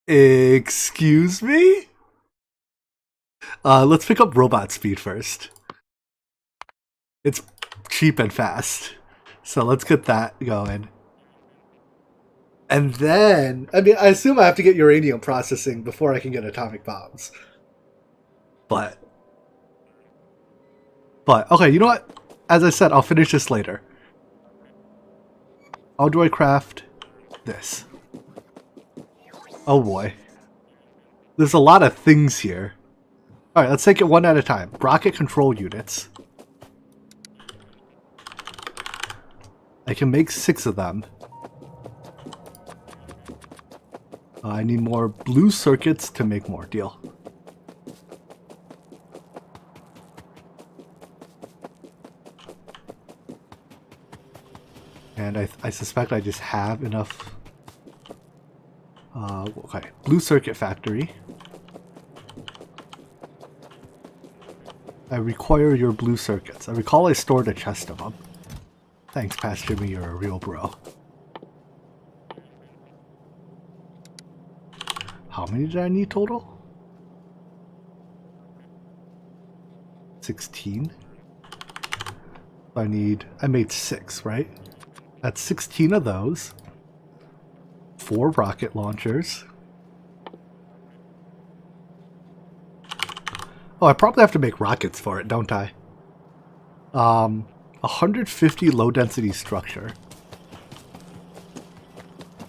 Excuse me? Let's pick up robot speed first. It's cheap and fast. So let's get that going. And then, I mean, I assume I have to get uranium processing before I can get atomic bombs. But, okay, you know what? As I said, I'll finish this later. How do I craft this? Oh boy. There's a lot of things here. Alright, let's take it one at a time. Rocket control units. I can make 6 of them. I need more blue circuits to make more. Deal. And I suspect I just have enough. Okay, blue circuit factory. I require your blue circuits. I recall I stored a chest of them. Thanks, Past Jimmy, you're a real bro. How many did I need total? 16. I made 6, right? That's 16 of those. 4 rocket launchers. Oh, I probably have to make rockets for it, don't I? 150 low density structure.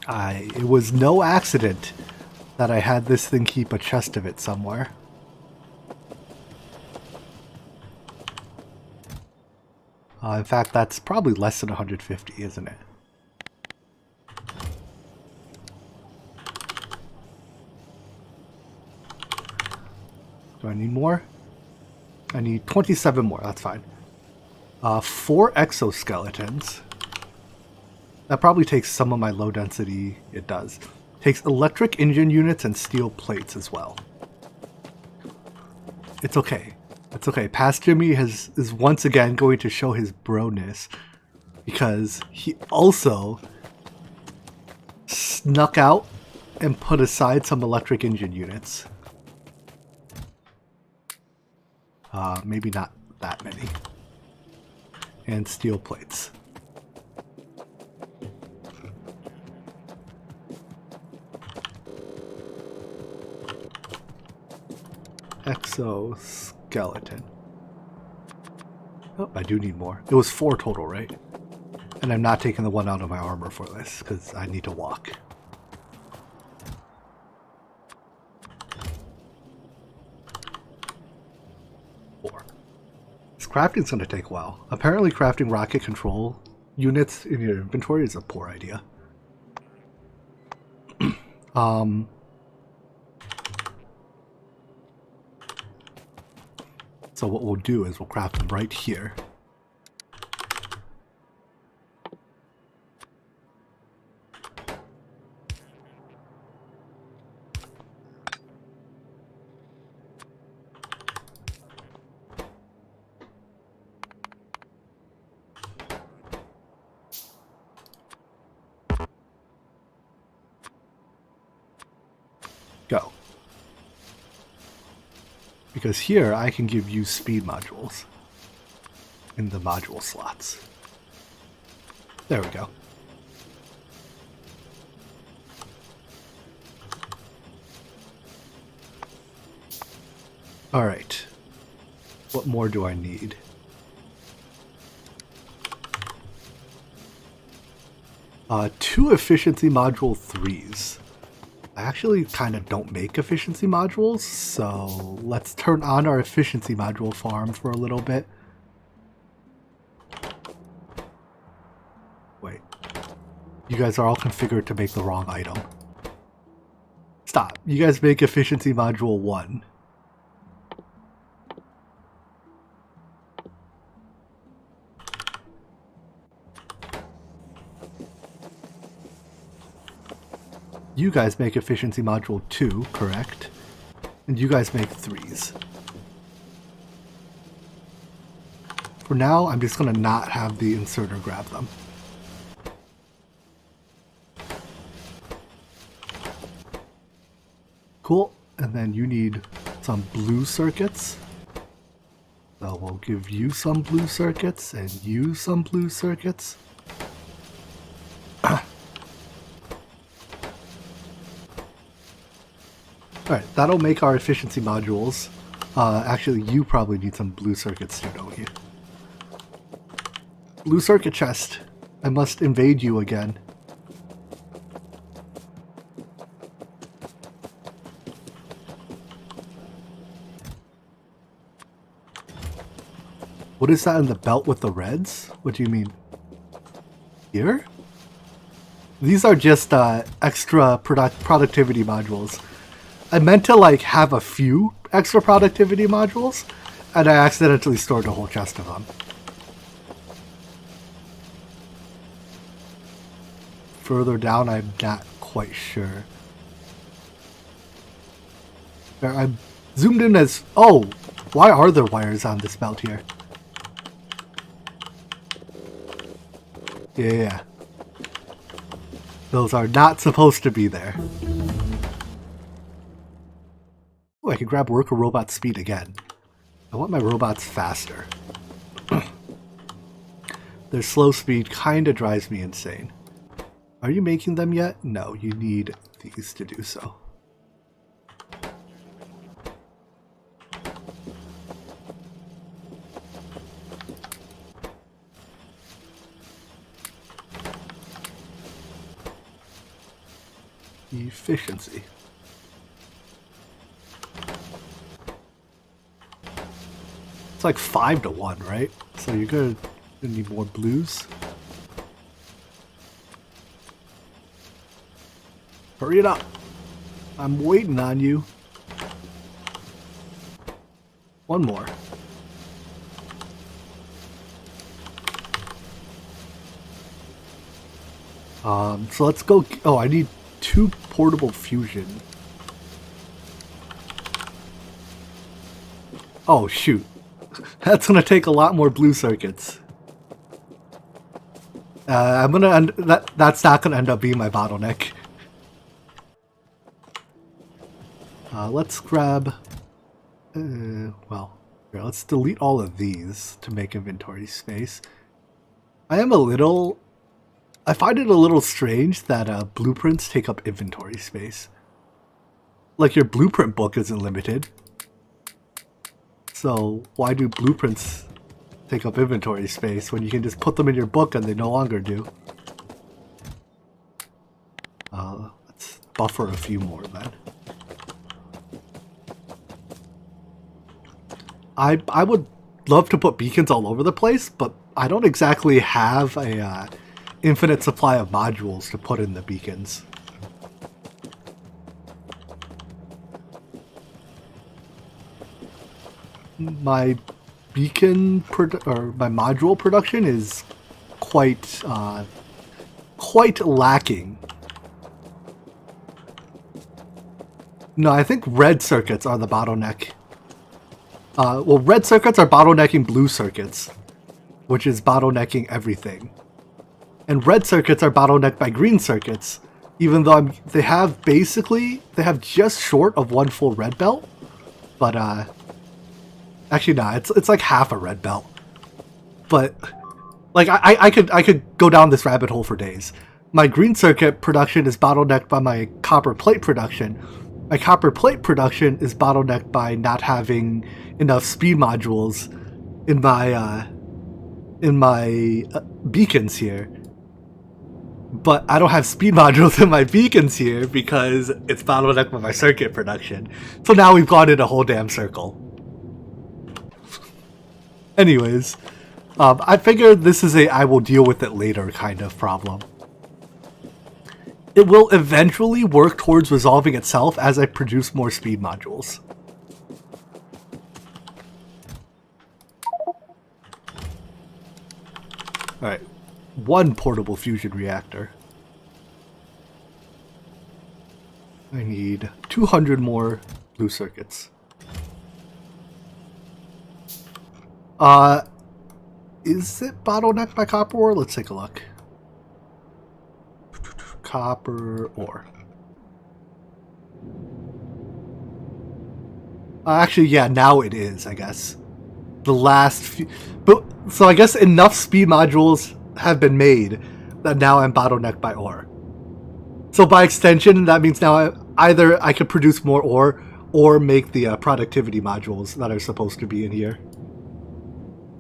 It was no accident that I had this thing keep a chest of it somewhere. In fact, that's probably less than 150, isn't it? Do I need more? I need 27 more, that's fine. 4 exoskeletons. That probably takes some of my low density. It does. Takes electric engine units and steel plates as well. It's okay. It's okay. Past Jimmy is once again going to show his broness because he also snuck out and put aside some electric engine units. Maybe not that many. And steel plates. Exoskeleton. Oh, I do need more. It was 4 total, right? And I'm not taking the one out of my armor for this, because I need to walk. This crafting's going to take a while. Apparently crafting rocket control units in your inventory is a poor idea. So what we'll do is we'll craft them right here. Go. Because here I can give you speed modules in the module slots. There we go. All right. What more do I need? Two efficiency module 3s. I actually kind of don't make efficiency modules, so let's turn on our efficiency module farm for a little bit. Wait. You guys are all configured to make the wrong item. Stop. You guys make efficiency module 1. You guys make efficiency module 2, correct? And you guys make 3s. For now, I'm just going to not have the inserter grab them. Cool. And then you need some blue circuits. So we'll give you some blue circuits and you some blue circuits. Alright, that'll make our efficiency modules. Actually, you probably need some blue circuits too, don't you? Blue circuit chest. I must invade you again. What is that in the belt with the reds? What do you mean? Here? These are just extra productivity modules. I meant to like have a few extra productivity modules, and I accidentally stored a whole chest of them. Further down, I'm not quite sure. I'm zoomed in as... Oh! Why are there wires on this belt here? Yeah. Those are not supposed to be there. Oh, I can grab worker robot speed again. I want my robots faster. Their slow speed kinda drives me insane. Are you making them yet? No, you need these to do so. Efficiency. It's like 5 to 1, right? So you're gonna need more blues. Hurry it up. I'm waiting on you. One more. So let's go. Oh, I need 2 portable fusion. Oh, shoot. That's gonna take a lot more blue circuits. I'm gonna that's not gonna end up being my bottleneck. Let's grab. Well, here, let's delete all of these to make inventory space. I find it a little strange that blueprints take up inventory space. Like your blueprint book isn't limited. So why do blueprints take up inventory space when you can just put them in your book and they no longer do? Let's buffer a few more then. I would love to put beacons all over the place, but I don't exactly have a infinite supply of modules to put in the beacons. My beacon my module production is quite lacking. No, I think red circuits are the bottleneck. Well, red circuits are bottlenecking blue circuits, which is bottlenecking everything. And red circuits are bottlenecked by green circuits, even though they have just short of 1 full red belt. But actually, no, it's like half a red belt. But like I could go down this rabbit hole for days. My green circuit production is bottlenecked by my copper plate production. My copper plate production is bottlenecked by not having enough speed modules in my beacons here. But I don't have speed modules in my beacons here because it's bottlenecked by my circuit production. So now we've gone in a whole damn circle. Anyways, I figured this is I will deal with it later kind of problem. It will eventually work towards resolving itself as I produce more speed modules. Alright, 1 portable fusion reactor. I need 200 more blue circuits. Is it bottlenecked by copper ore? Let's take a look. Copper ore. Actually, yeah, now it is, I guess. The last few... But, so I guess enough speed modules have been made that now I'm bottlenecked by ore. So by extension, that means now either I could produce more ore or make the productivity modules that are supposed to be in here.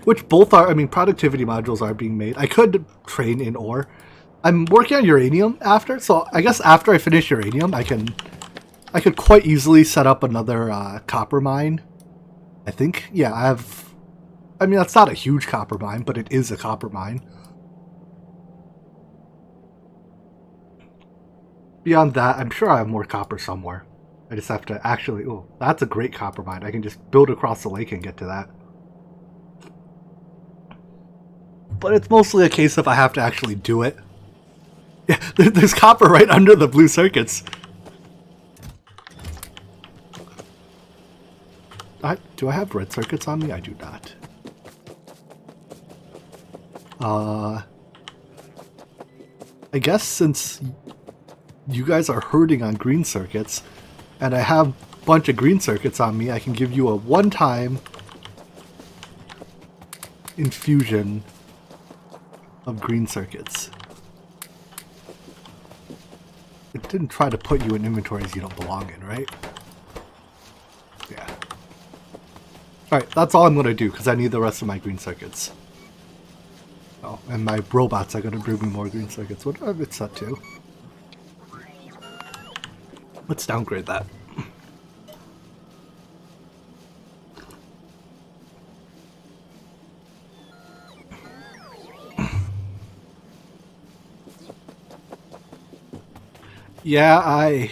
Which both are, I mean, productivity modules are being made. I could train in ore. I'm working on uranium after, so I guess after I finish uranium, I could quite easily set up another copper mine. I think, yeah, I mean, that's not a huge copper mine, but it is a copper mine. Beyond that, I'm sure I have more copper somewhere. I just have to actually, oh, that's a great copper mine. I can just build across the lake and get to that. But it's mostly a case of I have to actually do it. Yeah, there's copper right under the blue circuits. Do I have red circuits on me? I do not. I guess since you guys are hurting on green circuits, and I have a bunch of green circuits on me, I can give you a one-time infusion of green circuits. It didn't try to put you in inventories you don't belong in, right? Yeah. Alright, that's all I'm going to do, because I need the rest of my green circuits. Oh, and my robots are going to bring me more green circuits. What have it set to? Let's downgrade that. Yeah, I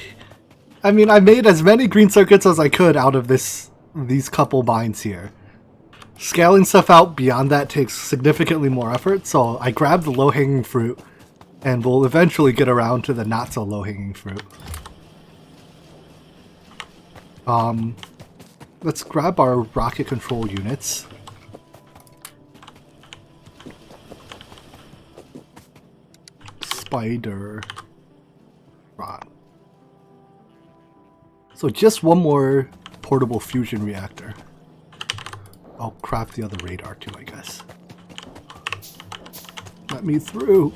mean, I made as many green circuits as I could out of these couple mines here. Scaling stuff out beyond that takes significantly more effort, so I grabbed the low-hanging fruit, and we'll eventually get around to the not-so-low-hanging fruit. Let's grab our rocket control units. Spider... So just one more portable fusion reactor. I'll craft the other radar too, I guess. Let me through.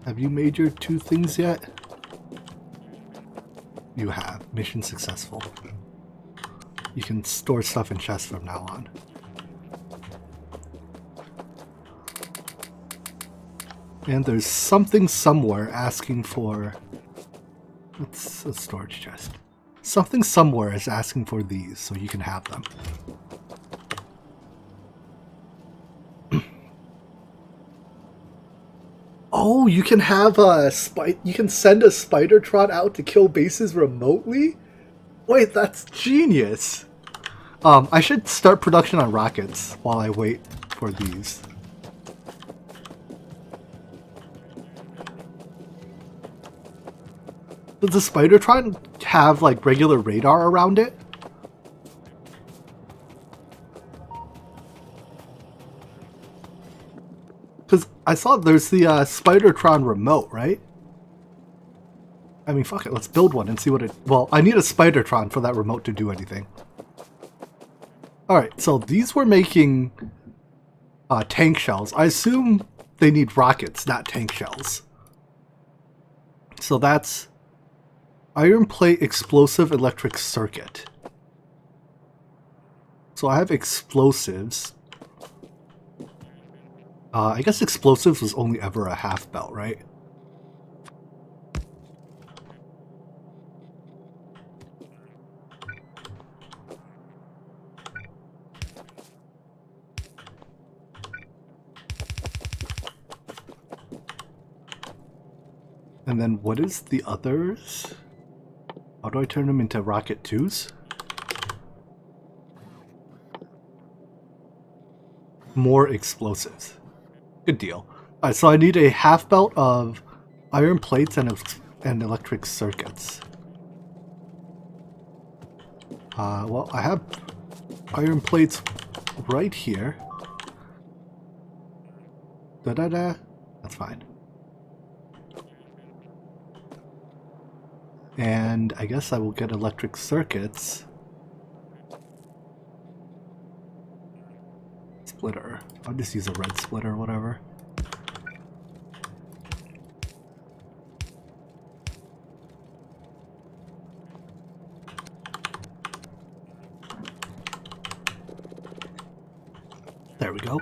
Have you made your 2 things yet? You have. Mission successful. You can store stuff in chests from now on. And there's something somewhere asking for... It's a storage chest. Something somewhere is asking for these, so you can have them. Oh, you can have you can send a Spidertron out to kill bases remotely? Wait, that's genius! I should start production on rockets while I wait for these. Does the Spidertron have, like, regular radar around it? Because I saw there's the Spidertron remote, right? I mean, fuck it, let's build one and see what it... Well, I need a Spidertron for that remote to do anything. Alright, so these were making tank shells. I assume they need rockets, not tank shells. So that's... Iron plate explosive electric circuit. So I have explosives. I guess explosives was only ever a half belt, right? And then what is the others? How do I turn them into rocket 2s? More explosives. Good deal. Alright, so I need a half belt of iron plates and electric circuits. Well, I have iron plates right here. Da-da-da. That's fine. And I guess I will get electric circuits. Splitter. I'll just use a red splitter or whatever. There we go.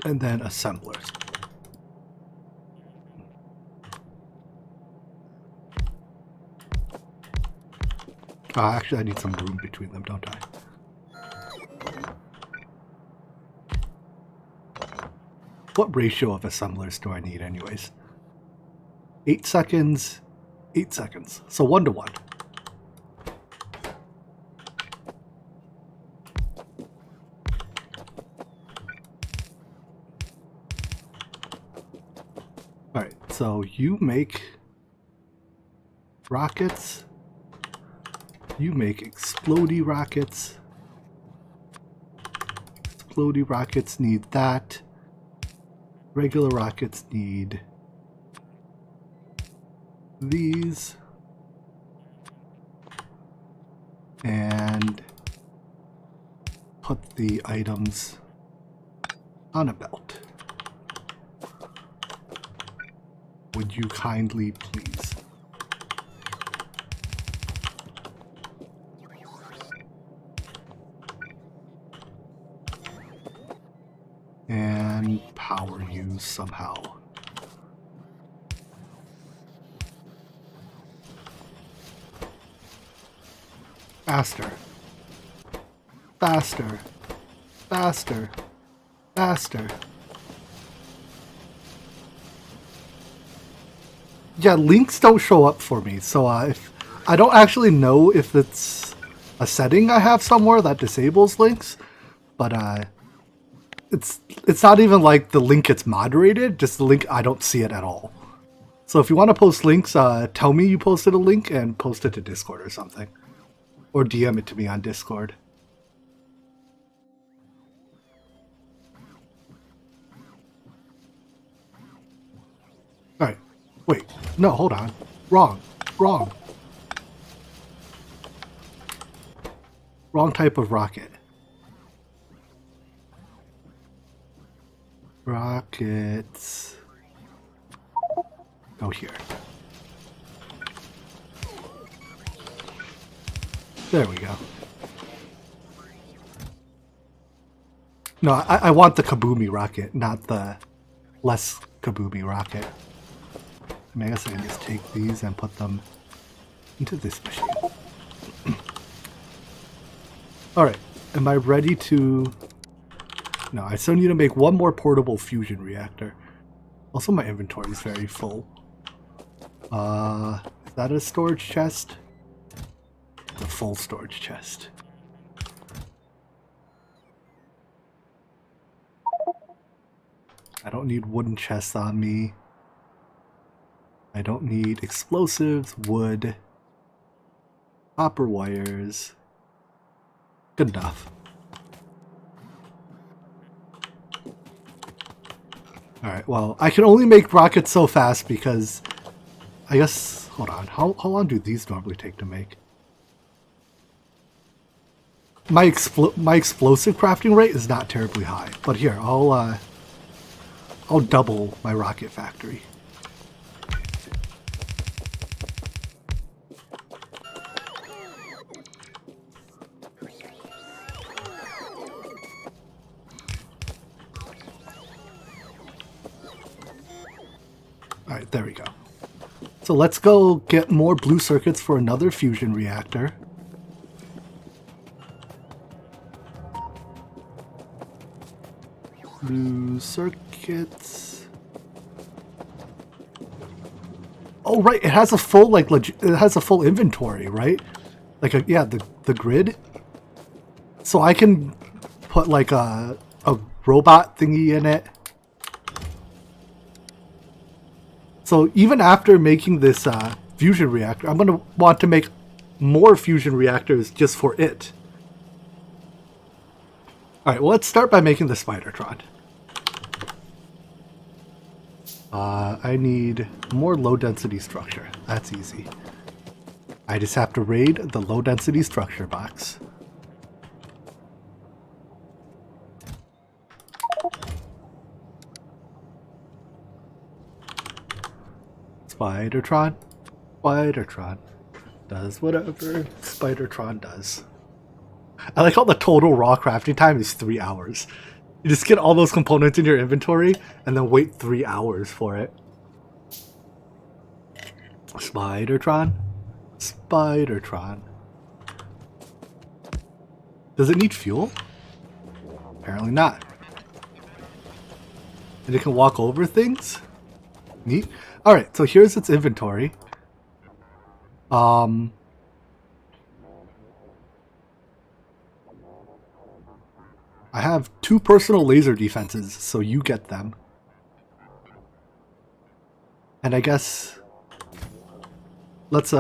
And then assemblers. Actually, I need some room between them, don't I? What ratio of assemblers do I need anyways? 8 seconds, 8 seconds. So 1 to 1. Alright, so you make rockets. You make explodey rockets. Explodey rockets need that. Regular rockets need these. And put the items on a belt. Would you kindly please? And power you somehow. Faster. Faster. Faster. Faster. Yeah, links don't show up for me, so if I don't actually know if it's a setting I have somewhere that disables links, but it's not even like the link gets moderated, just the link, I don't see it at all. So if you want to post links, tell me you posted a link and post it to Discord or something. Or DM it to me on Discord. Alright. Wait. No, hold on. Wrong. Wrong. Wrong type of rocket. Rockets. Go here. There we go. No, I want the kaboomy rocket, not the less kaboomy rocket. I mean, I guess I can just take these and put them into this machine. Alright, am I ready to... No, I still need to make one more portable fusion reactor. Also, my inventory is very full. Is that a storage chest? The full storage chest. I don't need wooden chests on me. I don't need explosives, wood, copper wires. Good enough. Alright, well, I can only make rockets so fast because... I guess... Hold on. How long do these normally take to make? My explosive crafting rate is not terribly high. But here, I'll double my rocket factory. Alright, there we go. So let's go get more blue circuits for another fusion reactor. Blue circuits. Oh right, it has a full it has a full inventory, right? Like the grid. So I can put like a robot thingy in it. So even after making this fusion reactor, I'm going to want to make more fusion reactors just for it. Alright, well, let's start by making the Spidertron. I need more low-density structure. That's easy. I just have to raid the low-density structure box. Spidertron. Spidertron does whatever Spidertron does. I like how the total raw crafting time is 3 hours. You just get all those components in your inventory and then wait 3 hours for it. Spidertron. Spidertron. Does it need fuel? Apparently not. And it can walk over things? Neat. Alright, so here's its inventory. I have 2 personal laser defenses, so you get them. And I guess let's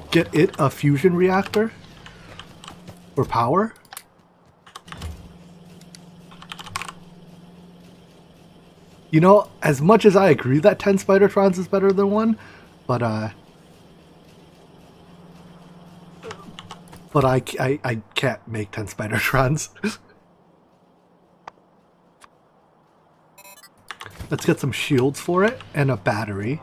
get it a fusion reactor for power. You know, as much as I agree that 10 Spidertrons is better than 1, but I can't make 10 Spidertrons. Let's get some shields for it and a battery.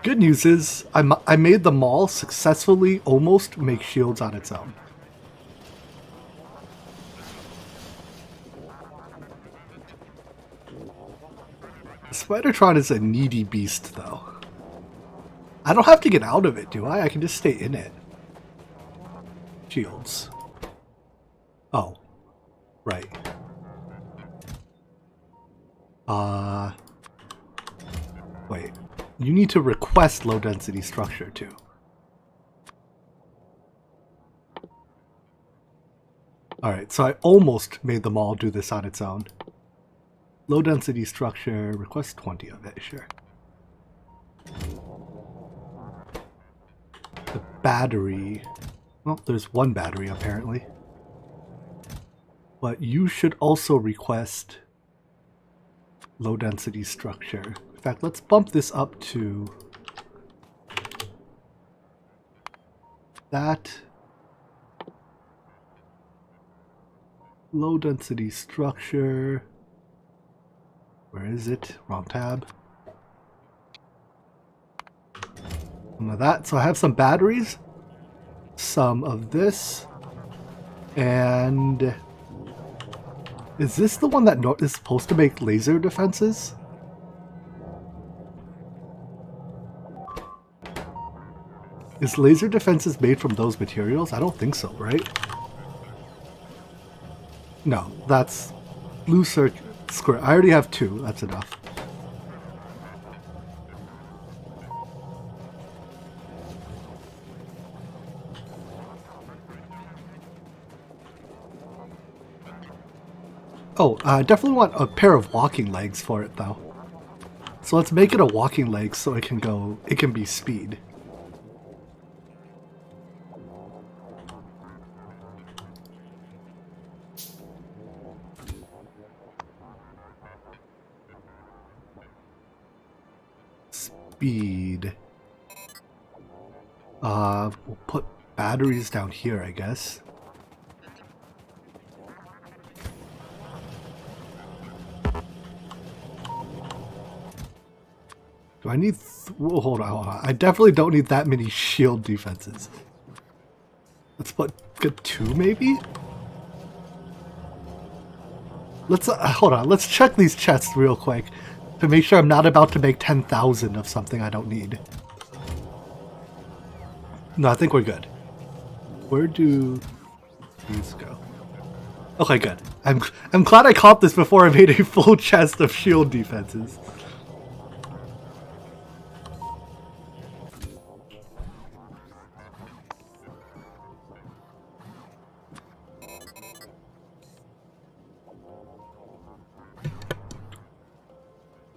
Good news is I made the mall successfully almost make shields on its own. Spidertron is a needy beast, though. I don't have to get out of it, do I? I can just stay in it. Shields. Oh. Right. Wait. You need to request low density structure, too. Alright, so I almost made the mall do this on its own. Low density structure, request 20 of it, sure. The battery. Well, there's 1 battery apparently. But you should also request low density structure. In fact, let's bump this up to that. Low density structure. Where is it? Wrong tab. Some of that. So I have some batteries, some of this, and is this the one that is supposed to make laser defenses? Is laser defenses made from those materials? I don't think so, right? No, that's blue circuit. Square. I already have 2. That's enough. Oh, I definitely want a pair of walking legs for it, though. So let's make it a walking leg so it can go. It can be speed. Speed. We'll put batteries down here, I guess. Do I need... Whoa, hold on. I definitely don't need that many shield defenses. Let's get 2, maybe? Let's... hold on. Let's check these chests real quick to make sure I'm not about to make 10,000 of something I don't need. No, I think we're good. Where do these go? Okay, good. I'm glad I caught this before I made a full chest of shield defenses.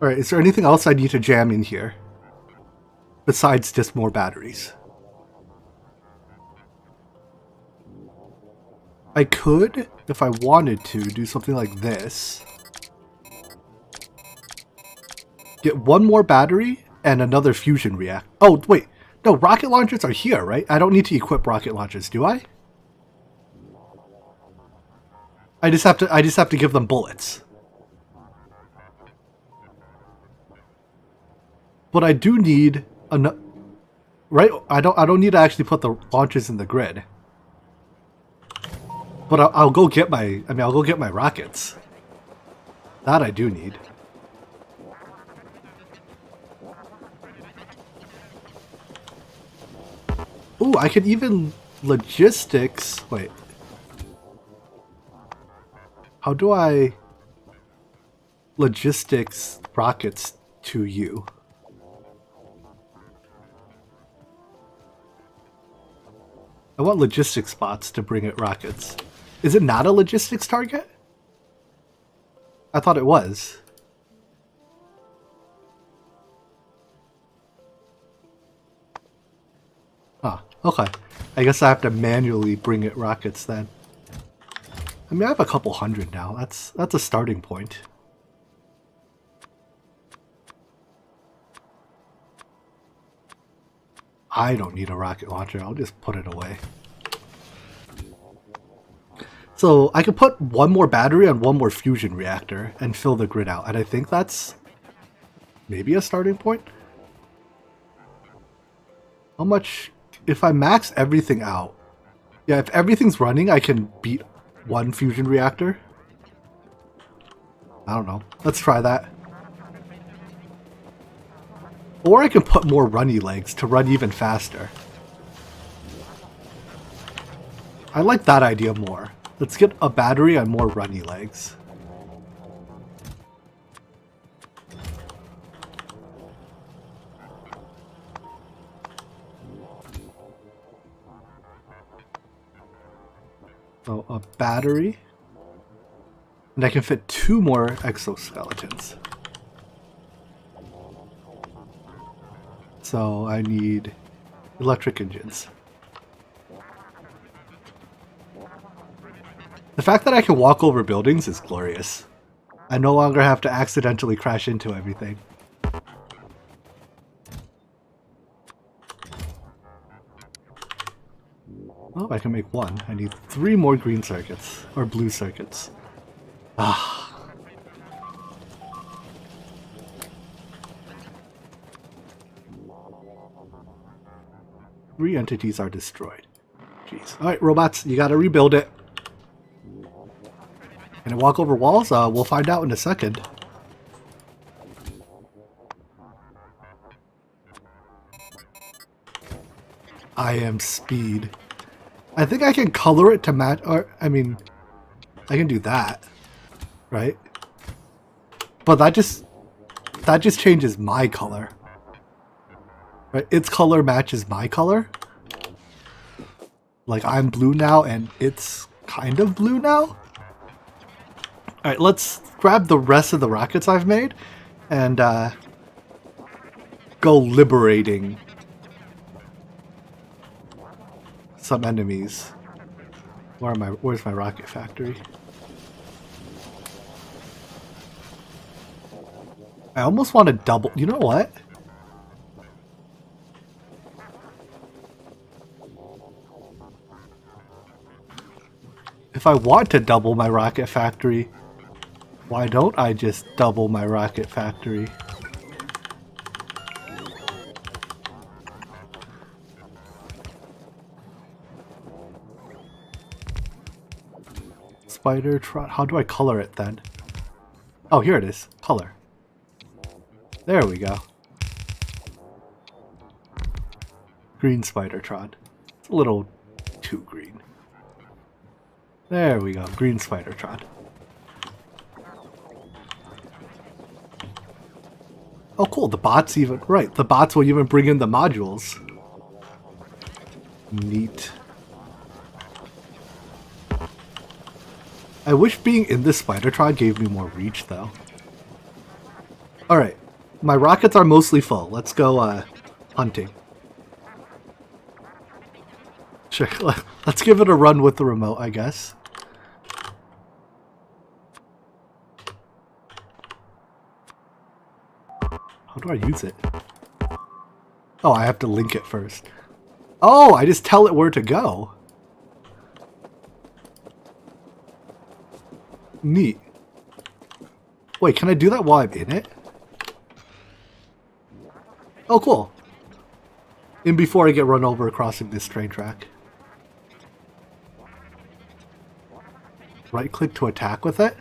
Alright, is there anything else I need to jam in here? Besides just more batteries. I could, if I wanted to, do something like this. Get 1 more battery and another fusion reactor. Oh, wait. No, rocket launchers are here, right? I don't need to equip rocket launchers, do I? I just have to give them bullets. But I do need Right? I don't need to actually put the launches in the grid. But I'll go get my, I'll go get my rockets. That I do need. Ooh, I could even logistics. Wait. How do I logistics rockets to you? I want logistics spots to bring it rockets. Is it not a logistics target? I thought it was. Huh, okay. I guess I have to manually bring it rockets then. I mean, I have a couple hundred now. That's a starting point. I don't need a rocket launcher. I'll just put it away. So I could put one more battery on one more fusion reactor and fill the grid out. And I think that's maybe a starting point. How much? If I max everything out. Yeah, if everything's running, I can beat one fusion reactor. I don't know. Let's try that. Or I can put more runny legs to run even faster. I like that idea more. Let's get a battery and more runny legs. So a battery. And I can fit 2 more exoskeletons. So I need electric engines. The fact that I can walk over buildings is glorious. I no longer have to accidentally crash into everything. Oh, I can make 1. I need 3 more green circuits. Or blue circuits. Ah. 3 entities are destroyed. Jeez. Alright, robots, you gotta rebuild it. Can I walk over walls? We'll find out in a second. I am speed. I think I can color it to match, or, I mean, I can do that, right? But that just changes my color. Right? Its color matches my color. Like, I'm blue now, and it's kind of blue now. Alright, let's grab the rest of the rockets I've made, and go liberating some enemies. Where's my rocket factory? I almost want to double, you know what? If I want to double my rocket factory, why don't I just double my rocket factory? Spider trot. How do I color it then? Oh, here it is. Color. There we go. Green spider trot. It's a little too green. There we go. Green spider trot. Oh, cool. The bots even... Right. The bots will even bring in the modules. Neat. I wish being in this Spidertron gave me more reach, though. Alright. My rockets are mostly full. Let's go, hunting. Sure. Let's give it a run with the remote, I guess. How do I use it? Oh, I have to link it first. Oh, I just tell it where to go. Neat. Wait, can I do that while I'm in it? Oh, cool. In before I get run over crossing this train track. Right click to attack with it?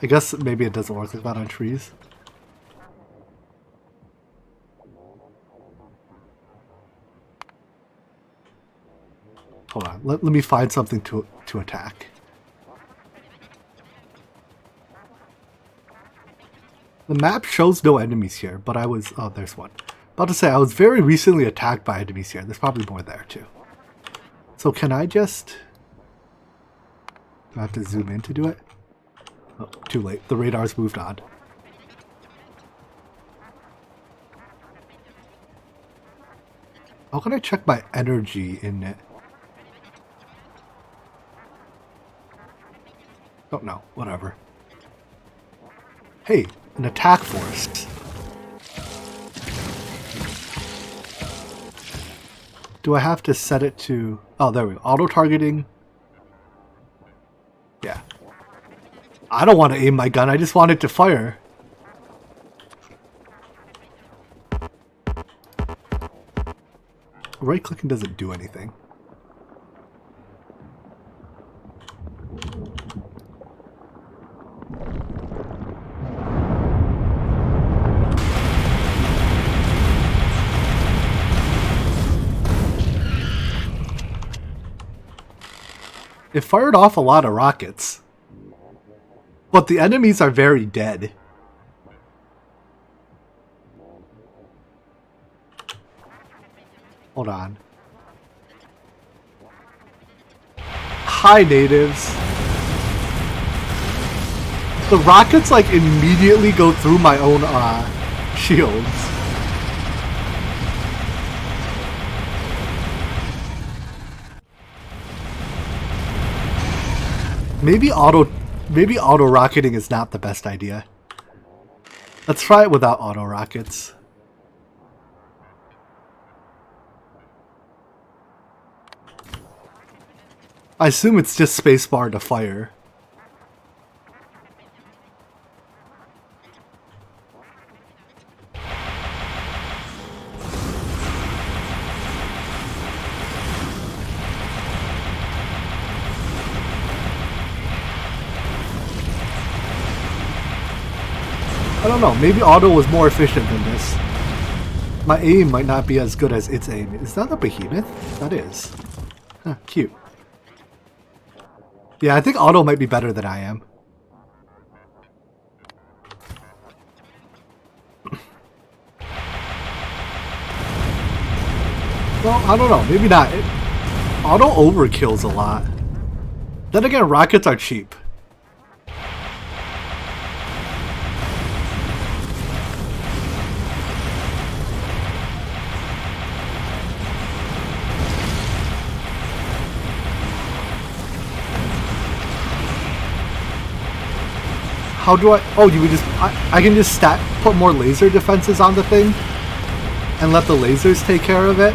I guess maybe it doesn't work like that on trees. Hold on, let me find something to attack. The map shows no enemies here, but I was... Oh, there's one. About to say, I was very recently attacked by enemies here. There's probably more there, too. So can I just... Do I have to zoom in to do it? Oh, too late. The radar's moved on. How can I check my energy in it? Don't know. Whatever. Hey, an attack force. Do I have to set it to... Oh, there we go. Auto-targeting. Yeah. I don't want to aim my gun. I just want it to fire. Right-clicking doesn't do anything. It fired off a lot of rockets. But the enemies are very dead. Hold on. Hi, natives. The rockets, like, immediately go through my own, shields. Maybe auto rocketing is not the best idea. Let's try it without auto rockets. I assume it's just spacebar to fire. I don't know, maybe auto was more efficient than this. My aim might not be as good as its aim. Is that a behemoth? That is. Huh, cute. Yeah, I think auto might be better than I am. Well, I don't know, maybe not. Auto overkills a lot. Then again, rockets are cheap. How do I... Oh, you would just... I can just put more laser defenses on the thing and let the lasers take care of it.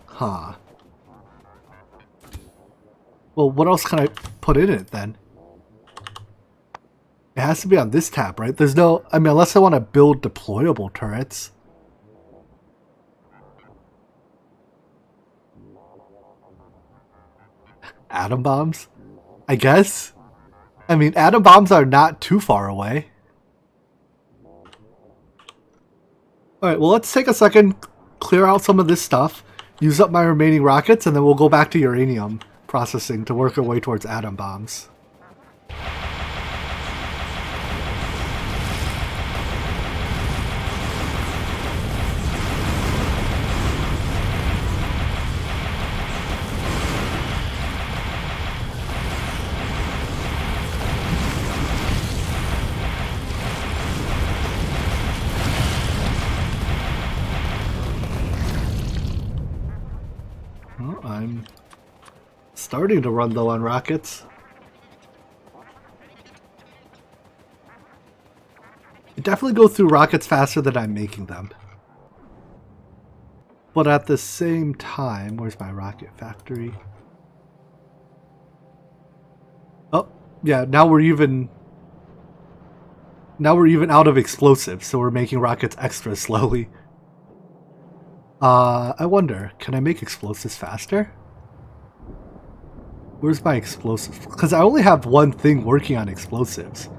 Huh. Well, what else can I put in it then? It has to be on this tab, right? There's no... I mean, unless I want to build deployable turrets. Atom bombs? I guess? I mean, atom bombs are not too far away. Alright, well, let's take a second, clear out some of this stuff, use up my remaining rockets, and then we'll go back to uranium processing to work our way towards atom bombs. I'm starting to run low on rockets. It definitely goes through rockets faster than I'm making them. But at the same time, where's my rocket factory? Oh, yeah, now we're even out of explosives, so we're making rockets extra slowly. I wonder, can I make explosives faster? Where's my explosives? Because I only have one thing working on explosives.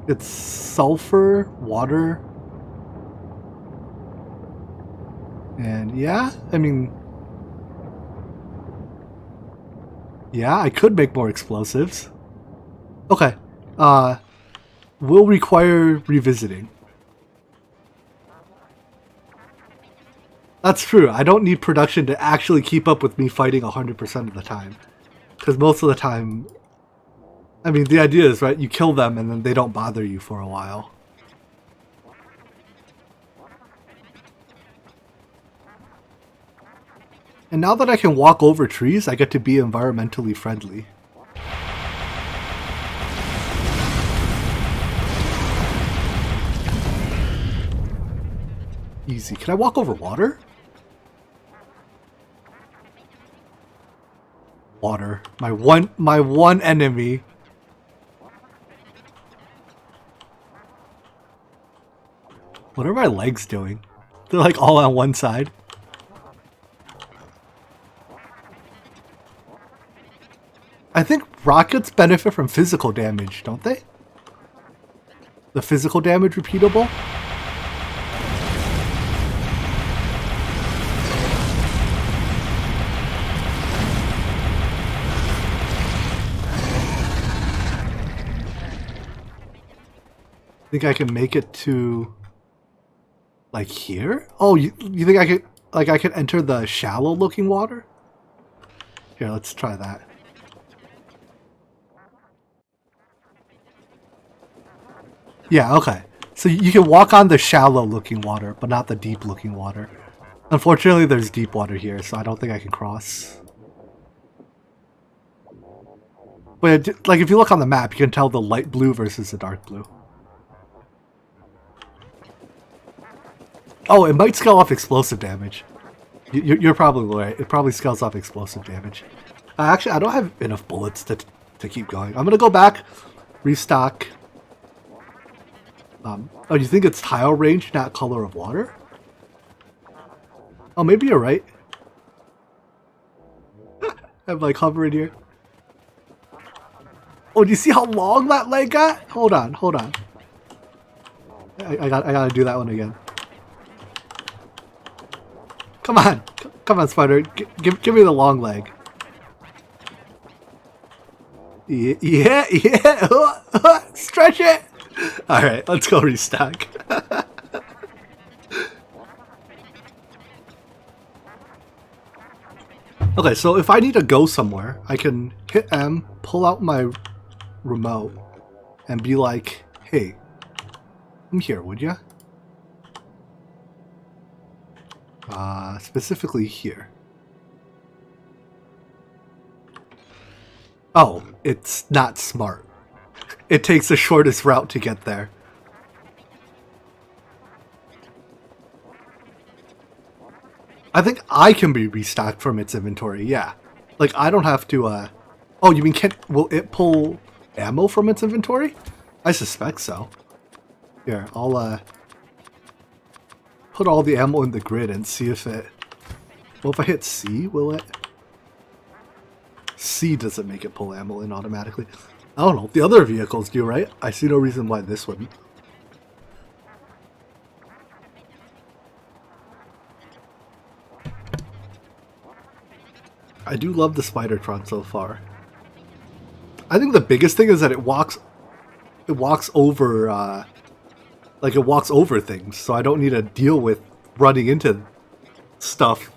It's sulfur, water, and yeah, I mean, yeah, I could make more explosives. Okay, will require revisiting. That's true. I don't need production to actually keep up with me fighting 100% of the time. Because most of the time, I mean, the idea is, right, you kill them and then they don't bother you for a while. And now that I can walk over trees, I get to be environmentally friendly. Easy. Can I walk over water? Water. My one enemy. What are my legs doing? They're like all on one side. I think rockets benefit from physical damage, don't they? The physical damage repeatable? Think I can make it to like here? Oh, you think I could enter the shallow looking water? Here, let's try that. Yeah, okay. So you can walk on the shallow looking water, but not the deep looking water. Unfortunately, there's deep water here, so I don't think I can cross. But like if you look on the map, you can tell the light blue versus the dark blue. Oh, it might scale off explosive damage. You're probably right. It probably scales off explosive damage. Actually, I don't have enough bullets to keep going. I'm gonna go back, restock. Oh, you think it's tile range, not color of water? Oh, maybe you're right. I'm like hovering here. Oh, do you see how long that leg got? Hold on, hold on. I gotta do that one again. Come on, come on, spider. Give me the long leg. Yeah. Stretch it. All right, let's go restock. Okay, so if I need to go somewhere, I can hit M, pull out my remote, and be like, "Hey, come here, would ya?" Specifically here. Oh, it's not smart. It takes the shortest route to get there. I think I can be restocked from its inventory, yeah. Like, I don't have to, Oh, you mean will it pull ammo from its inventory? I suspect so. Here, I'll, put all the ammo in the grid and see if it... Well, if I hit C, will it? C doesn't make it pull ammo in automatically. I don't know. The other vehicles do, right? I see no reason why this wouldn't. I do love the Spidertron so far. I think the biggest thing is that it walks over, like it walks over things, so I don't need to deal with running into stuff.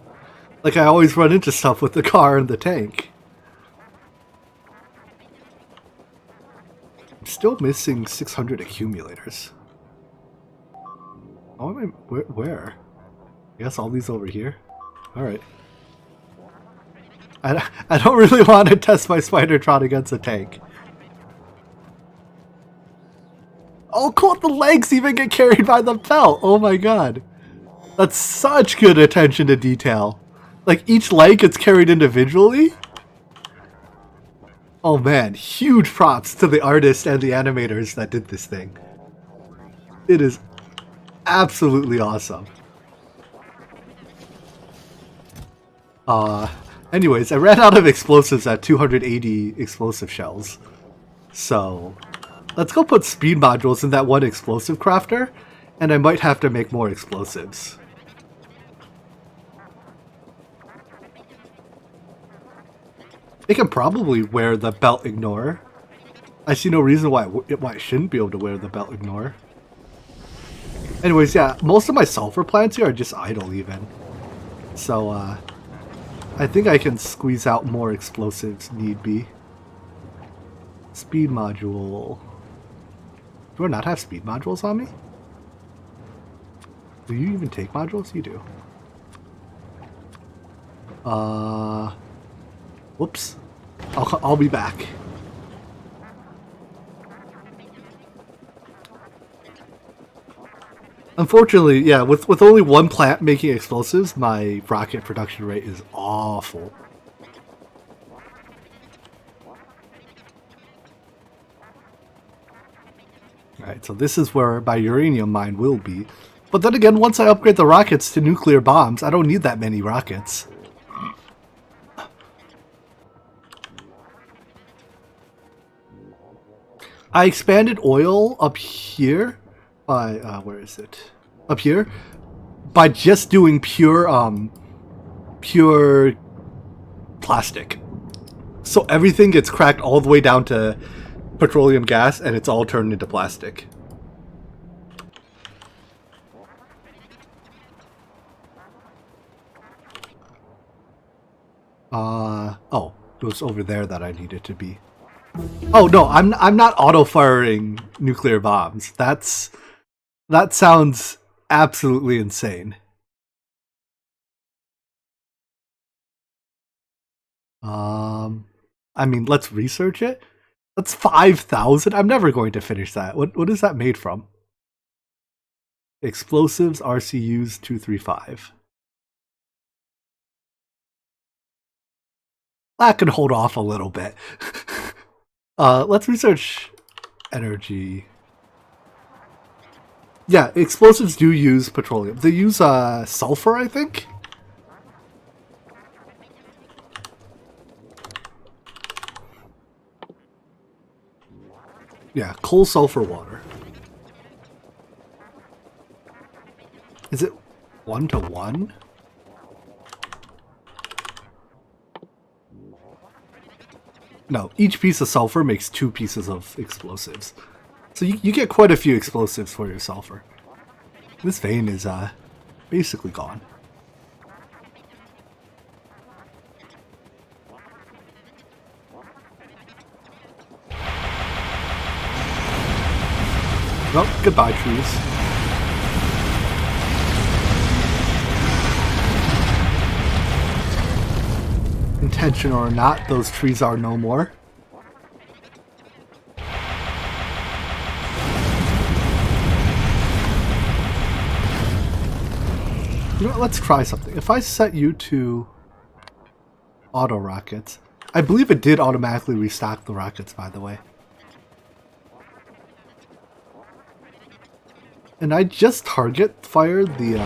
Like I always run into stuff with the car and the tank. I'm still missing 600 accumulators. Oh, am I, where? I guess all these over here? Alright. I don't really want to test my Spidertron against a tank. Oh, cool. The legs even get carried by the belt. Oh my god. That's such good attention to detail. Like, each leg gets carried individually? Oh man, huge props to the artists and the animators that did this thing. It is absolutely awesome. Anyways, I ran out of explosives at 280 explosive shells. So, let's go put speed modules in that one explosive crafter, and I might have to make more explosives. It can probably wear the belt ignore. I see no reason why it shouldn't be able to wear the belt ignore. Anyways, yeah, most of my sulfur plants here are just idle even. So, I think I can squeeze out more explosives need be. Speed module. Do I not have speed modules on me? Do you even take modules? You do. Whoops. I'll be back. Unfortunately, yeah, with only one plant making explosives, my rocket production rate is awful. Alright, so this is where my uranium mine will be. But then again, once I upgrade the rockets to nuclear bombs, I don't need that many rockets. I expanded oil up here by, where is it? Up here? By just doing pure plastic. So everything gets cracked all the way down to petroleum gas and it's all turned into plastic. Oh, it was over there that I needed to be. Oh no, I'm not auto-firing nuclear bombs. That sounds absolutely insane. I mean, let's research it. That's 5,000. I'm never going to finish that. What is that made from? Explosives RCUs 235. That can hold off a little bit. Let's research energy. Yeah, explosives do use petroleum. They use sulfur, I think? Yeah, coal, sulfur, water. Is it 1-to-1? No, each piece of sulfur makes 2 pieces of explosives. So you get quite a few explosives for your sulfur. This vein is basically gone. Well, goodbye, trees. Intentional or not, those trees are no more. You know what, let's try something. If I set you to auto rockets, I believe it did automatically restock the rockets, by the way. And I just target fired the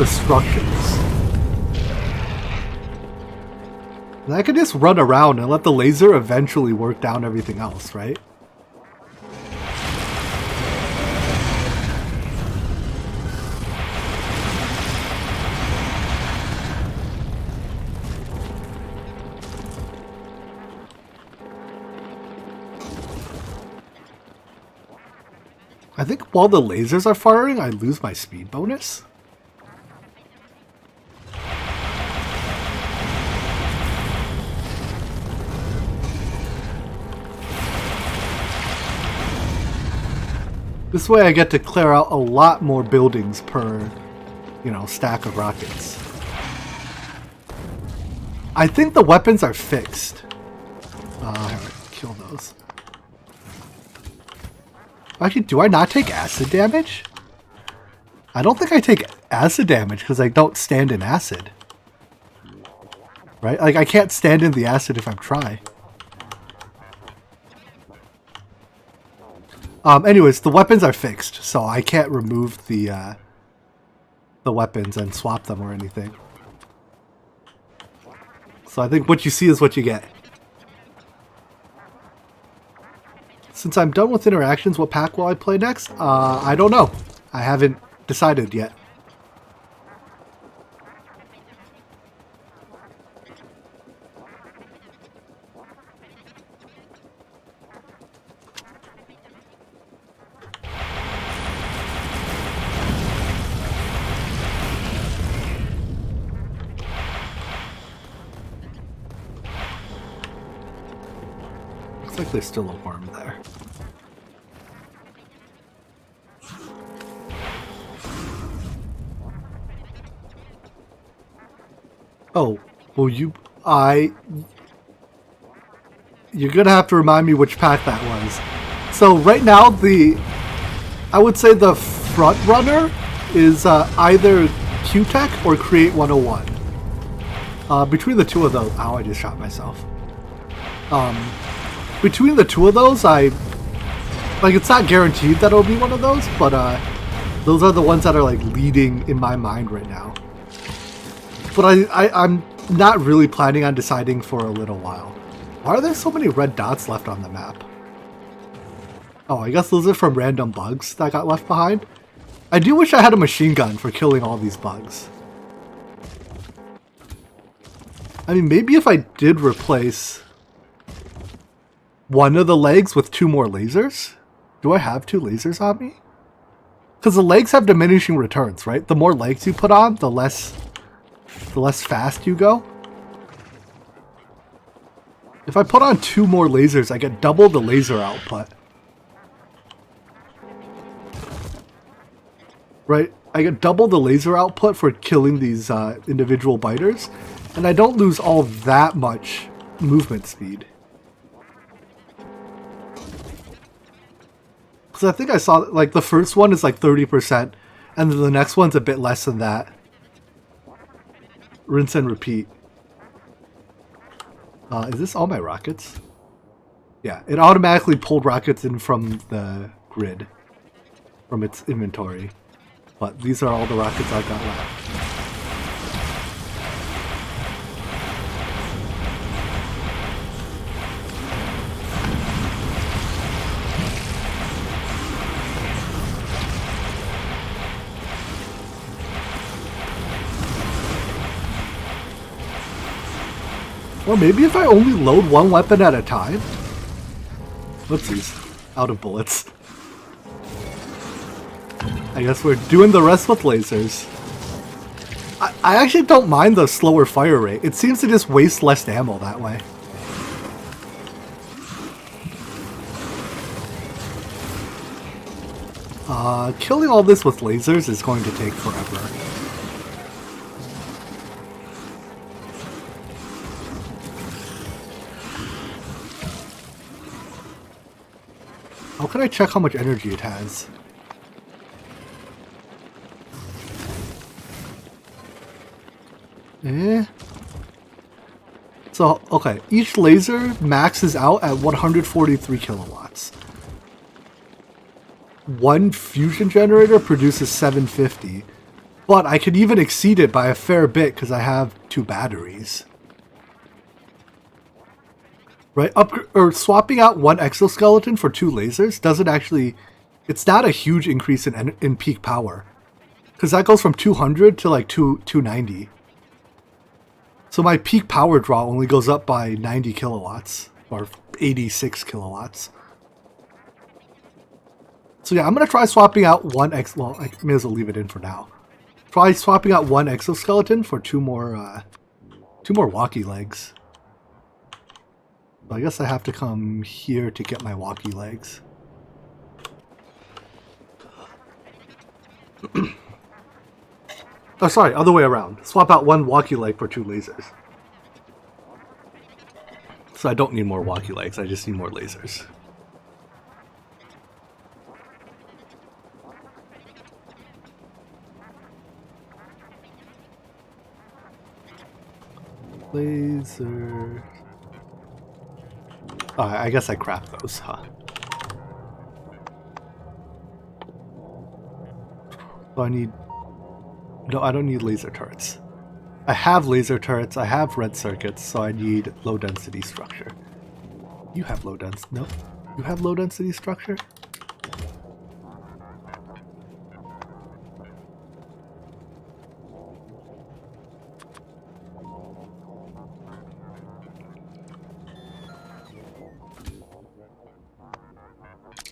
structures. And I could just run around and let the laser eventually work down everything else, right? I think while the lasers are firing, I lose my speed bonus. This way I get to clear out a lot more buildings per, stack of rockets. I think the weapons are fixed. Kill those. Actually, do I not take acid damage? I don't think I take acid damage because I don't stand in acid. Right? Like, I can't stand in the acid if I try. Anyways, the weapons are fixed, so I can't remove the weapons and swap them or anything. So I think what you see is what you get. Since I'm done with interactions, what pack will I play next? I don't know. I haven't decided yet. Looks like there's still a worm there. Oh, well you're gonna have to remind me which pack that was. So right now I would say the front runner is either Q-Tech or Create 101. Between the two of those, ow, I just shot myself. Between the two of those, it's not guaranteed that it'll be one of those, but those are the ones that are like leading in my mind right now. But I'm not really planning on deciding for a little while. Why are there so many red dots left on the map? Oh, I guess those are from random bugs that got left behind. I do wish I had a machine gun for killing all these bugs. I mean, maybe if I did replace one of the legs with 2 more lasers? Do I have 2 lasers on me? Because the legs have diminishing returns, right? The more legs you put on, the less fast you go. If I put on 2 more lasers, I get double the laser output. Right? I get double the laser output for killing these individual biters, and I don't lose all that much movement speed. Because I think I saw, like, the first one is like 30%, and then the next one's a bit less than that. Rinse and repeat. Is this all my rockets? Yeah, it automatically pulled rockets in from the grid, from its inventory. But these are all the rockets I've got left. Or maybe if I only load one weapon at a time? Whoopsies. Out of bullets. I guess we're doing the rest with lasers. I actually don't mind the slower fire rate. It seems to just waste less ammo that way. Killing all this with lasers is going to take forever. How can I check how much energy it has? So, okay, each laser maxes out at 143 kilowatts. One fusion generator produces 750, but I could even exceed it by a fair bit because I have 2 batteries. Right, swapping out 1 exoskeleton for 2 lasers doesn't actually... It's not a huge increase in peak power. Because that goes from 200 to like 290. So my peak power draw only goes up by 90 kilowatts. Or 86 kilowatts. So yeah, I'm going to try swapping out well, I may as well leave it in for now. Try swapping out 1 exoskeleton for 2 more walkie legs. I guess I have to come here to get my walkie legs. Oh, sorry, other way around. Swap out 1 walkie leg for 2 lasers. So I don't need more walkie legs, I just need more lasers. Laser. Oh, I guess I craft those, huh? So I need... No, I don't need laser turrets. I have laser turrets, I have red circuits, so I need low density structure. You have low density... No? You have low density structure?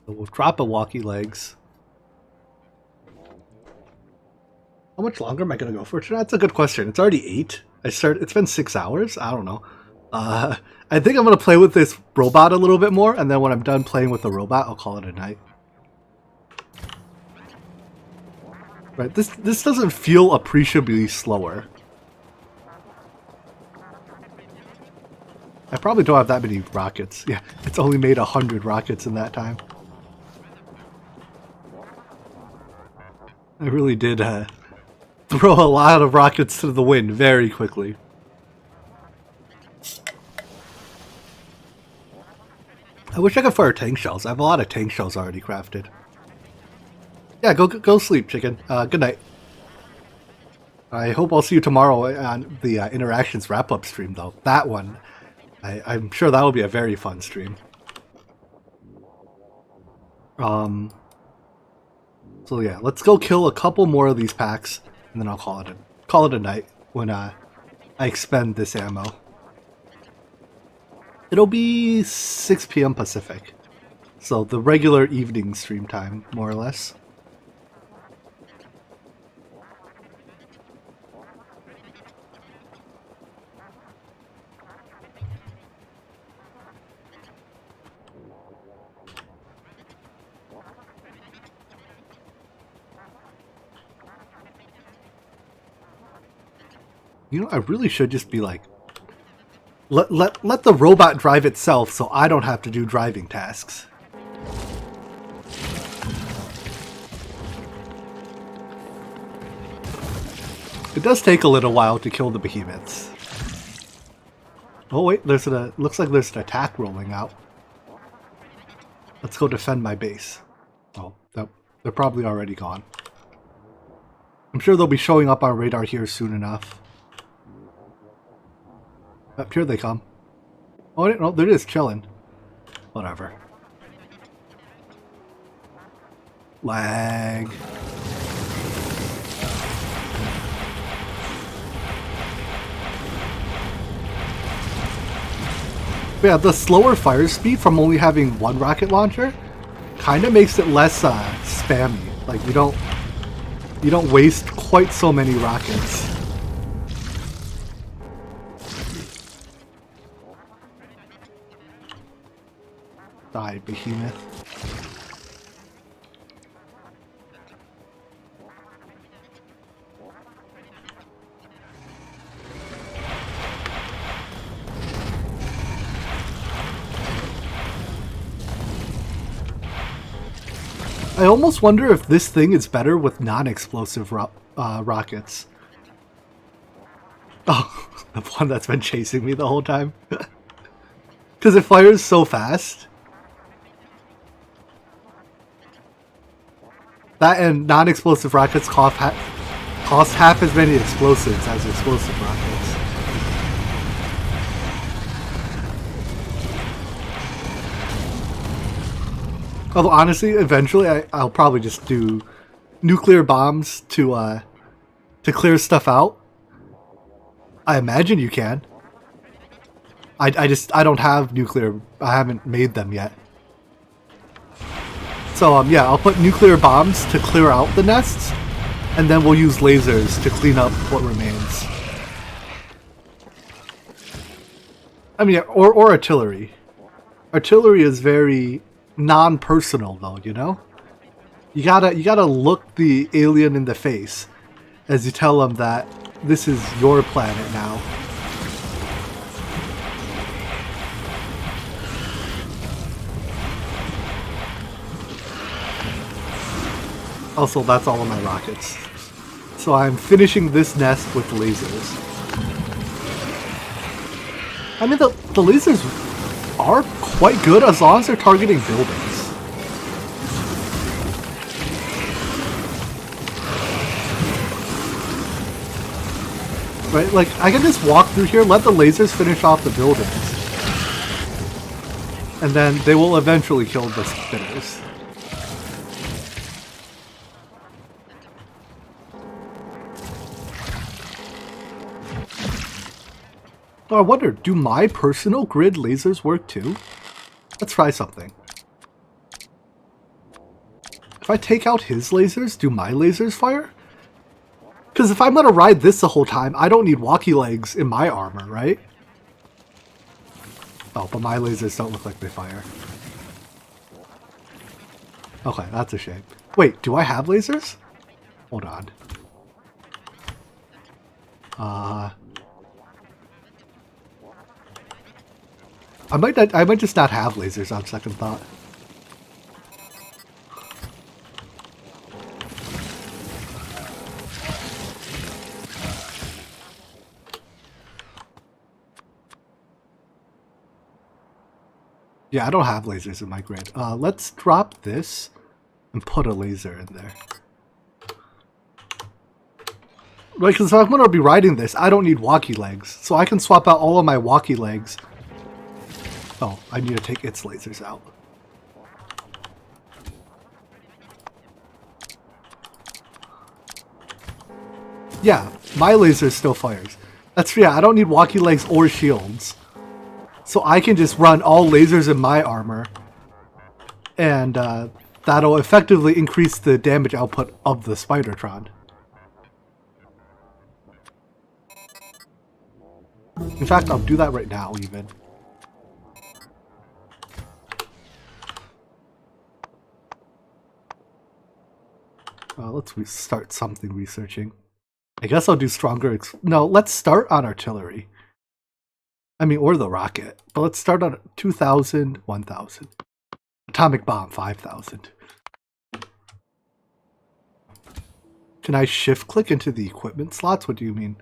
So we'll drop a walkie legs. How much longer am I going to go for tonight? That's a good question. It's already 8. It's been 6 hours? I don't know. I think I'm going to play with this robot a little bit more, and then when I'm done playing with the robot, I'll call it a night. Right, this doesn't feel appreciably slower. I probably don't have that many rockets. Yeah, it's only made 100 rockets in that time. I really did throw a lot of rockets to the wind very quickly. I wish I could fire tank shells. I have a lot of tank shells already crafted. Yeah, go sleep, chicken. Good night. I hope I'll see you tomorrow on the Interactions wrap-up stream, though. That one, I'm sure that will be a very fun stream. So yeah, let's go kill a couple more of these packs, and then I'll call it a night when I expend this ammo. It'll be 6 p.m. Pacific, so the regular evening stream time, more or less. You know, I really should just be like, let the robot drive itself so I don't have to do driving tasks. It does take a little while to kill the behemoths. Oh wait, looks like there's an attack rolling out. Let's go defend my base. Oh, they're probably already gone. I'm sure they'll be showing up on radar here soon enough. Up here they come. Oh no, they're just chilling. Whatever. Lag. But yeah, the slower fire speed from only having one rocket launcher kind of makes it less spammy. Like you don't waste quite so many rockets. Die, behemoth. I almost wonder if this thing is better with non-explosive rockets. Oh, the one that's been chasing me the whole time. Because it fires so fast. That and non-explosive rockets cost half as many explosives as explosive rockets. Although honestly, eventually I'll probably just do nuclear bombs to clear stuff out. I imagine you can. I don't have nuclear. I haven't made them yet. So yeah, I'll put nuclear bombs to clear out the nests, and then we'll use lasers to clean up what remains. I mean, or artillery. Artillery is very non-personal though, you know? You gotta look the alien in the face as you tell them that this is your planet now. Also, that's all of my rockets. So I'm finishing this nest with lasers. I mean, the lasers are quite good as long as they're targeting buildings. Right, like, I can just walk through here, let the lasers finish off the buildings. And then they will eventually kill the spinners. Oh, I wonder, do my personal grid lasers work too? Let's try something. If I take out his lasers, do my lasers fire? Because if I'm going to ride this the whole time, I don't need walkie legs in my armor, right? Oh, but my lasers don't look like they fire. Okay, that's a shame. Wait, do I have lasers? Hold on. I might just not have lasers on second thought. Yeah, I don't have lasers in my grid. Let's drop this and put a laser in there. Right, because if I'm going to be riding this, I don't need walkie legs. So I can swap out all of my walkie legs. Oh, I need to take its lasers out. Yeah, my laser still fires. That's, yeah, I don't need walkie legs or shields. So I can just run all lasers in my armor. And that'll effectively increase the damage output of the Spidertron. In fact, I'll do that right now, even. Let's start something researching. I guess I'll do stronger. No, let's start on artillery. I mean, or the rocket. But let's start on 2,000, 1,000. Atomic bomb, 5,000. Can I shift click into the equipment slots? What do you mean?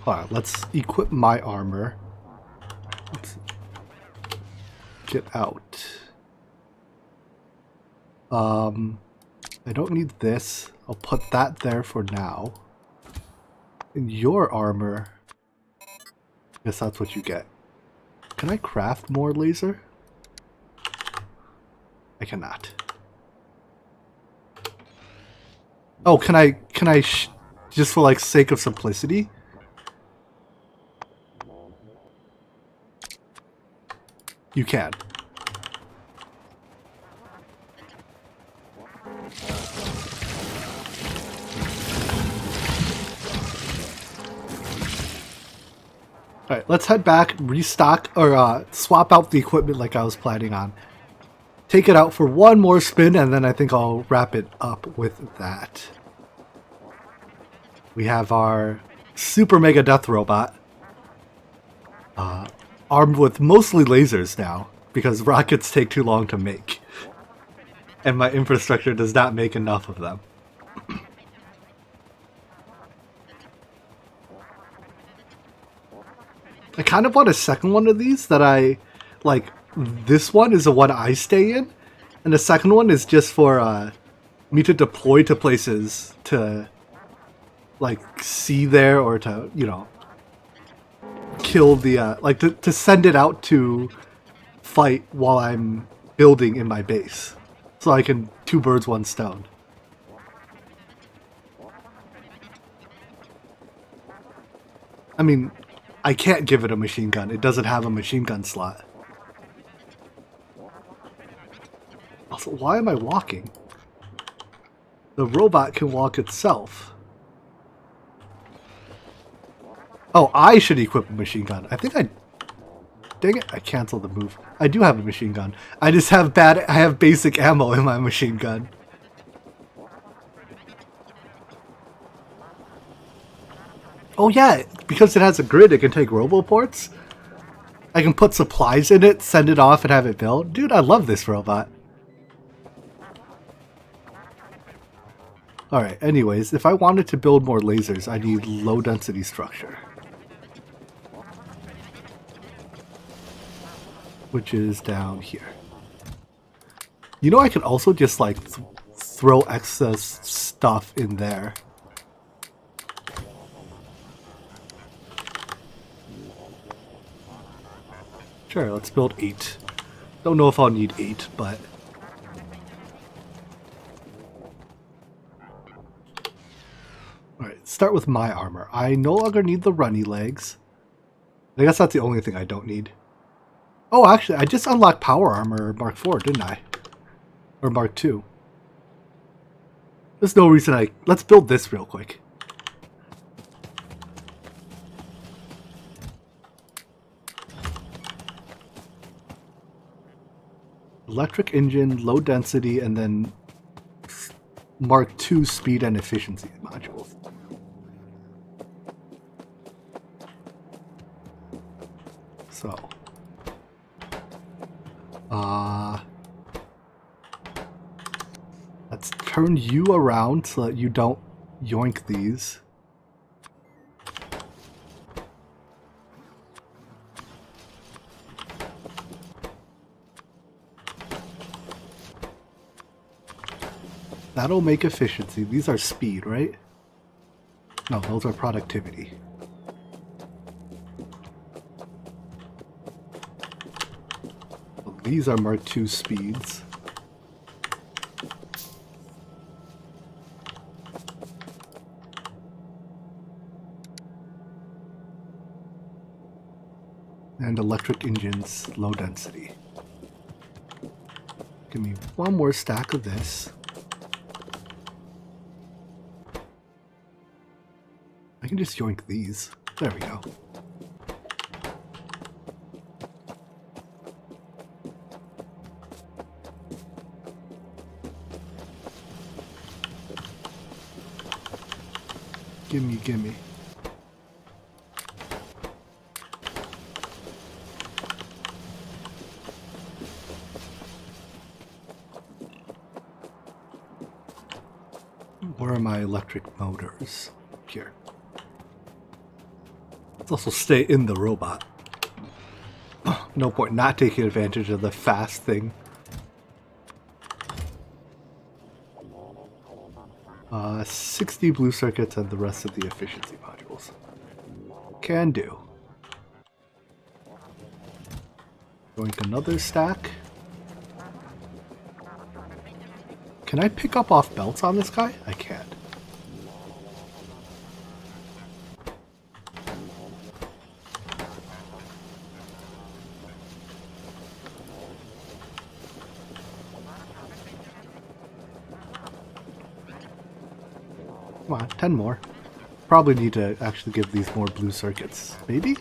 Alright, let's equip my armor. Let's get out. I don't need this. I'll put that there for now. And your armor, I guess that's what you get. Can I craft more laser? I cannot. Oh, can I just for like sake of simplicity? You can. Alright, let's head back, restock, or swap out the equipment like I was planning on. Take it out for one more spin, and then I think I'll wrap it up with that. We have our Super Mega Death Robot. Armed with mostly lasers now, because rockets take too long to make. And my infrastructure does not make enough of them. I kind of want a second one of these that I, like, this one is the one I stay in, and the second one is just for me to deploy to places to, like, see there or to, you know, kill the, like, to send it out to fight while I'm building in my base. So I can two birds, one stone. I mean, I can't give it a machine gun. It doesn't have a machine gun slot. Also, why am I walking? The robot can walk itself. Oh, I should equip a machine gun. I think I... Dang it, I canceled the move. I do have a machine gun. I just have I have basic ammo in my machine gun. Oh yeah, because it has a grid, it can take roboports. I can put supplies in it, send it off, and have it build. Dude, I love this robot. Alright, anyways, if I wanted to build more lasers, I need low density structure. Which is down here. You know, I could also just like throw excess stuff in there. Sure, let's build 8. Don't know if I'll need 8, but... Alright, start with my armor. I no longer need the runny legs. I guess that's the only thing I don't need. Oh, actually, I just unlocked Power Armor Mark 4, didn't I? Or Mark 2. There's no reason I... Let's build this real quick. Electric engine, low density, and then Mark II speed and efficiency modules. So, let's turn you around so that you don't yoink these. That'll make efficiency. These are speed, right? No, those are productivity. Well, these are Mark II speeds. And electric engines, low density. Give me one more stack of this. I can just yoink these. There we go. Gimme, gimme. Where are my electric motors? Here. Let's also stay in the robot. No point not taking advantage of the fast thing. 60 blue circuits and the rest of the efficiency modules. Can do. Going another stack. Can I pick up off belts on this guy? I can't. Come on, 10 more. Probably need to actually give these more blue circuits. Maybe?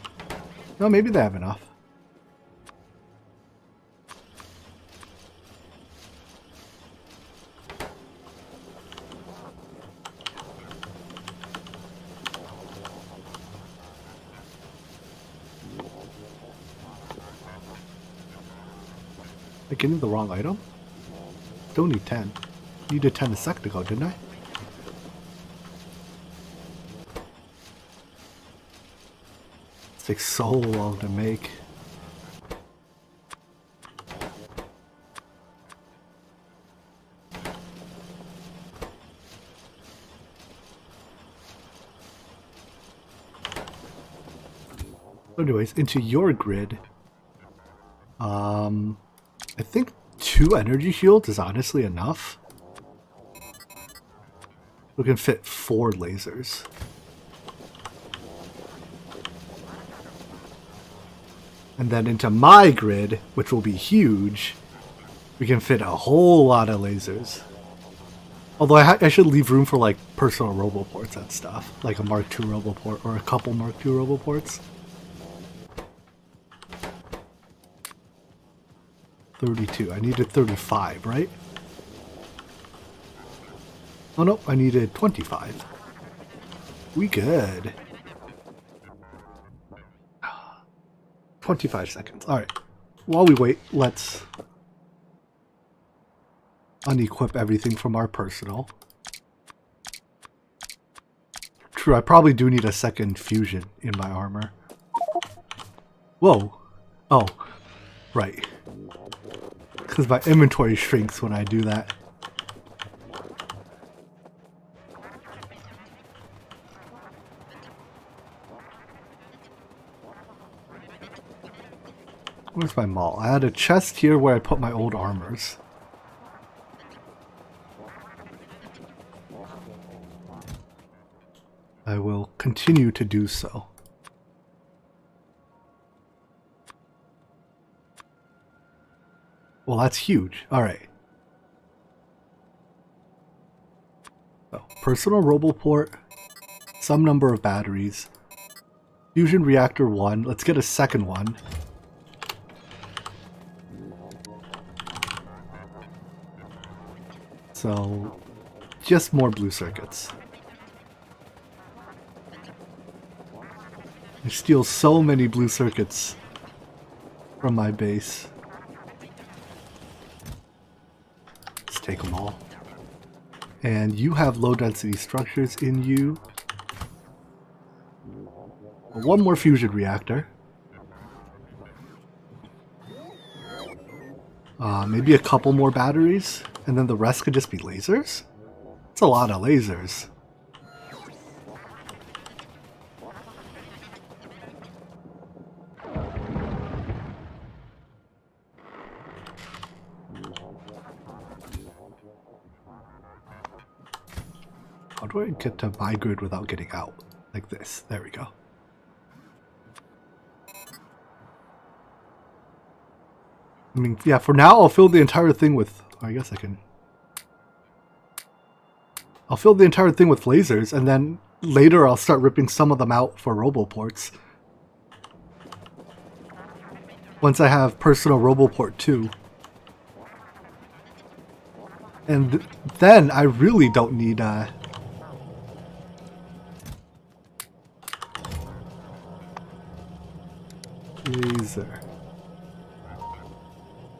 No, maybe they have enough. Am I getting the wrong item? Don't need 10. Needed 10 a second ago, didn't I? It takes so long to make. Anyways, into your grid. I think 2 energy shields is honestly enough. We can fit 4 lasers. And then into my grid, which will be huge, we can fit a whole lot of lasers. Although I should leave room for like personal roboports and stuff, like a Mark II roboport or a couple Mark II roboports. 32. I needed 35, right? Oh no, I needed 25. We good. 25 seconds. Alright. While we wait, let's unequip everything from our personal. True, I probably do need a second fusion in my armor. Whoa. Oh, right. Because my inventory shrinks when I do that. Where's my mall? I had a chest here where I put my old armors. I will continue to do so. Well, that's huge. Alright. So, personal roboport, some number of batteries, fusion reactor 1. Let's get a second one. So, just more blue circuits. I steal so many blue circuits from my base. Let's take them all. And you have low density structures in you. One more fusion reactor. Maybe a couple more batteries, and then the rest could just be lasers? That's a lot of lasers. How do I get to my grid without getting out? Like this. There we go. I mean, yeah, for now I'll fill the entire thing with... I guess I can... I'll fill the entire thing with lasers, and then later I'll start ripping some of them out for roboports. Once I have personal roboport 2. And then I really don't need... laser.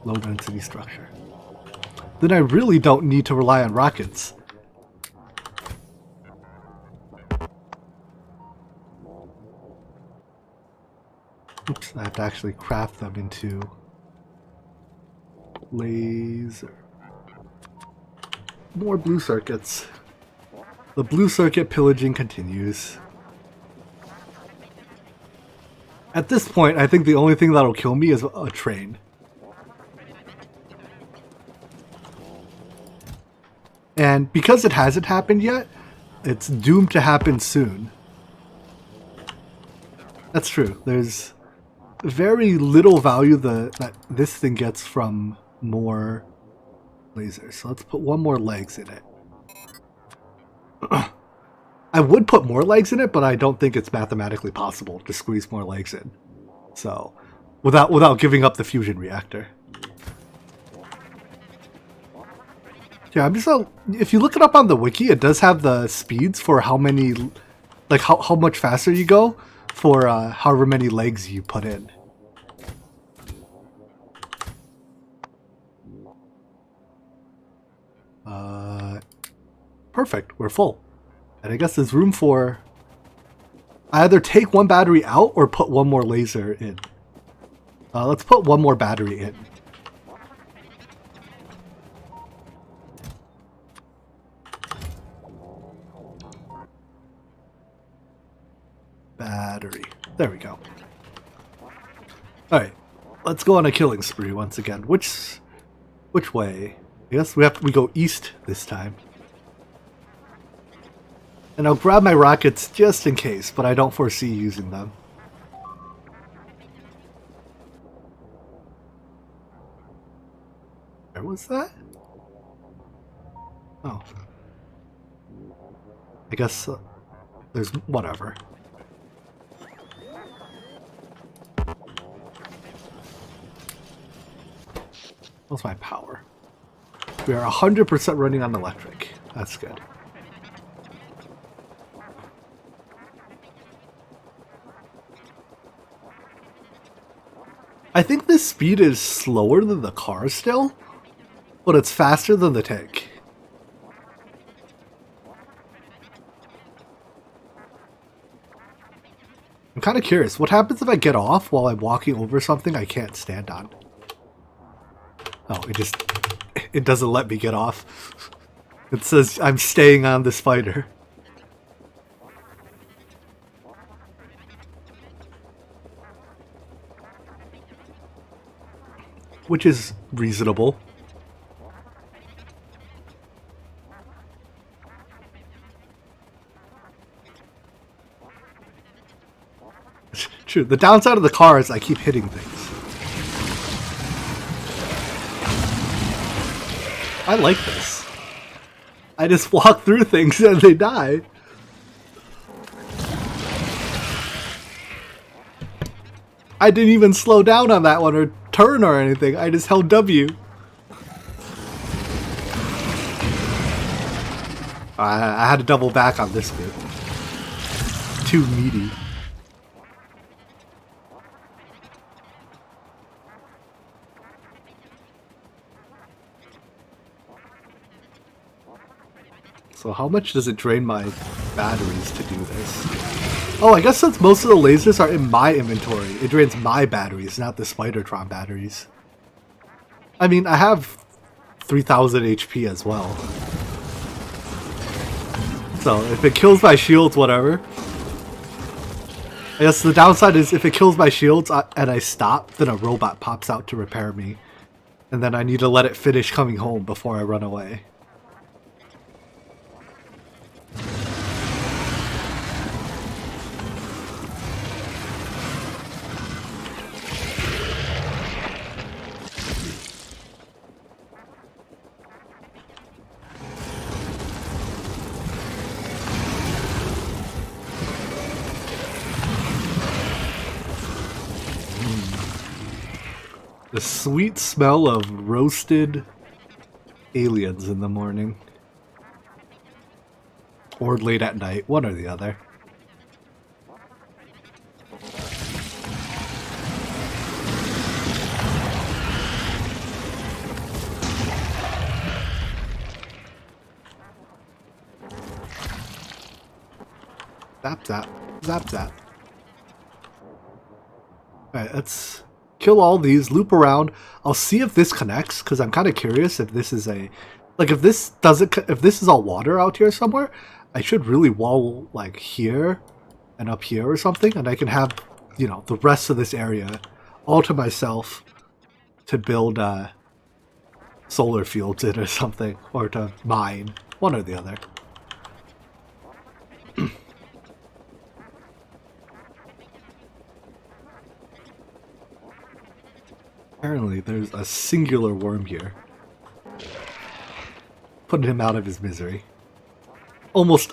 Low density structure. Then I really don't need to rely on rockets. Oops, I have to actually craft them into laser. More blue circuits. The blue circuit pillaging continues. At this point, I think the only thing that'll kill me is a train. And because it hasn't happened yet, it's doomed to happen soon. That's true. There's very little value that this thing gets from more lasers. So let's put one more legs in it. I would put more legs in it, but I don't think it's mathematically possible to squeeze more legs in. So, without giving up the fusion reactor. Yeah, I'm just if you look it up on the wiki, it does have the speeds for how many, like how much faster you go for however many legs you put in. Perfect, we're full. And I guess there's room for... I either take one battery out or put one more laser in. Let's put one more battery in. Battery. There we go. Alright, let's go on a killing spree once again. Which way? I guess we go east this time. And I'll grab my rockets just in case, but I don't foresee using them. Where was that? Oh. I guess there's whatever. What's my power? We are 100% running on electric. That's good. I think this speed is slower than the car still, but it's faster than the tank. I'm kind of curious. What happens if I get off while I'm walking over something I can't stand on? Oh, it doesn't let me get off. It says I'm staying on the spider. Which is reasonable. True. The downside of the car is I keep hitting things. I like this. I just walk through things and they die. I didn't even slow down on that one or turn or anything. I just held W. I had to double back on this bit. Too meaty. So how much does it drain my batteries to do this? Oh, I guess since most of the lasers are in my inventory, it drains my batteries, not the Spidertron batteries. I mean, I have 3000 HP as well. So if it kills my shields, whatever. I guess the downside is if it kills my shields and I stop, then a robot pops out to repair me. And then I need to let it finish coming home before I run away. The sweet smell of roasted aliens in the morning. Or late at night, one or the other. Zap zap, zap zap. Alright, let's kill all these, loop around. I'll see if this connects, because I'm kind of curious if this is a... Like, if this doesn't... If this is all water out here somewhere, I should really wall, like, here and up here or something, and I can have, you know, the rest of this area all to myself to build solar fields in or something, or to mine, one or the other. Apparently, there's a singular worm here. Putting him out of his misery.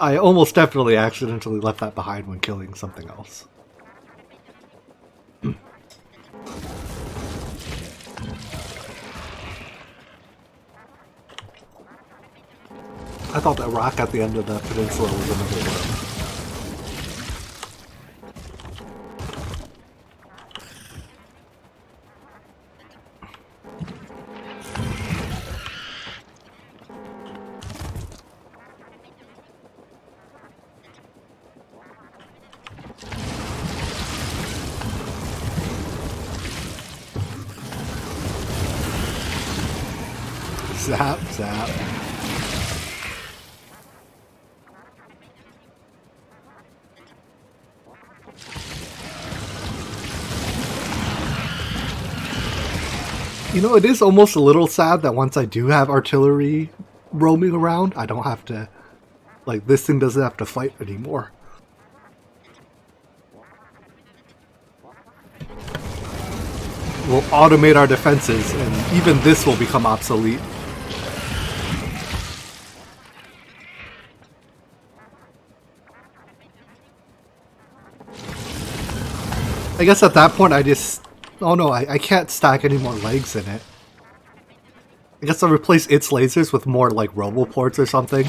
I almost definitely accidentally left that behind when killing something else. I thought that rock at the end of the peninsula was another worm. Zap, zap. You know, it is almost a little sad that once I do have artillery roaming around, I don't have to... Like, this thing doesn't have to fight anymore. We'll automate our defenses, and even this will become obsolete. I guess at that point I just... Oh no, I can't stack any more legs in it. I guess I'll replace its lasers with more like roboports or something.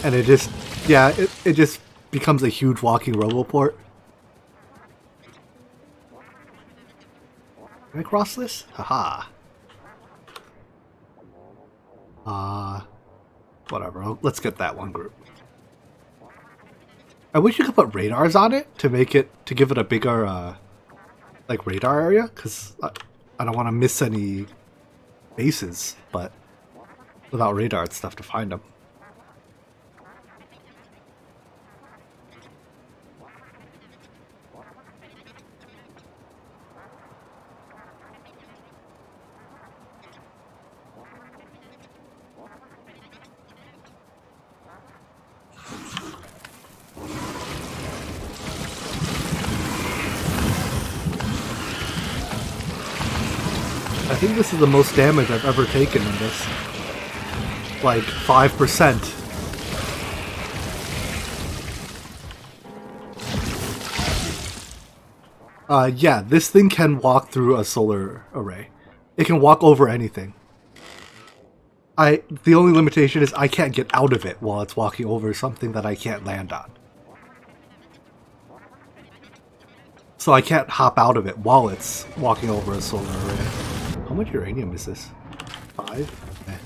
And it just... Yeah, it just becomes a huge walking roboport. Can I cross this? Haha. Whatever. Let's get that one group. I wish you could put radars on it to give it a bigger like radar area, because I don't want to miss any bases, but without radar it's tough to find them. I think this is the most damage I've ever taken in this. Like 5%. Yeah, this thing can walk through a solar array. It can walk over anything. The only limitation is I can't get out of it while it's walking over something that I can't land on. So I can't hop out of it while it's walking over a solar array. How much uranium is this? 5? Eh.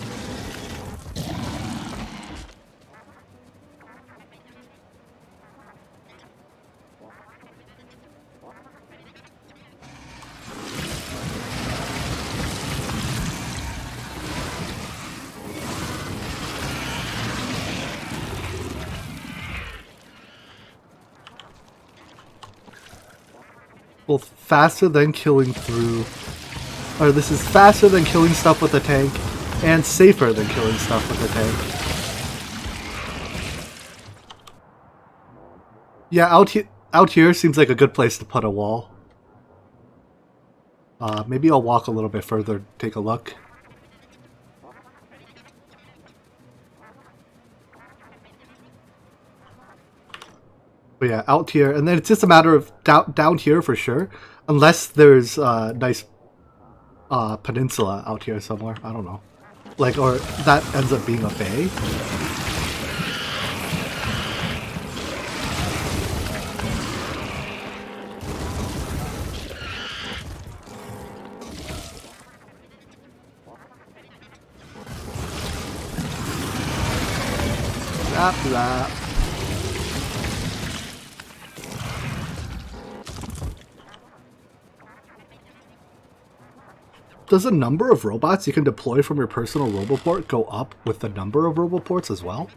Both faster than killing through... Or this is faster than killing stuff with a tank, and safer than killing stuff with a tank. Yeah, out here seems like a good place to put a wall. Maybe I'll walk a little bit further, take a look. But yeah, out here, and then it's just a matter of down here for sure, unless there's a nice peninsula out here somewhere. I don't know, like, or that ends up being a bay. Blah, blah. Does the number of robots you can deploy from your personal roboport go up with the number of roboports as well?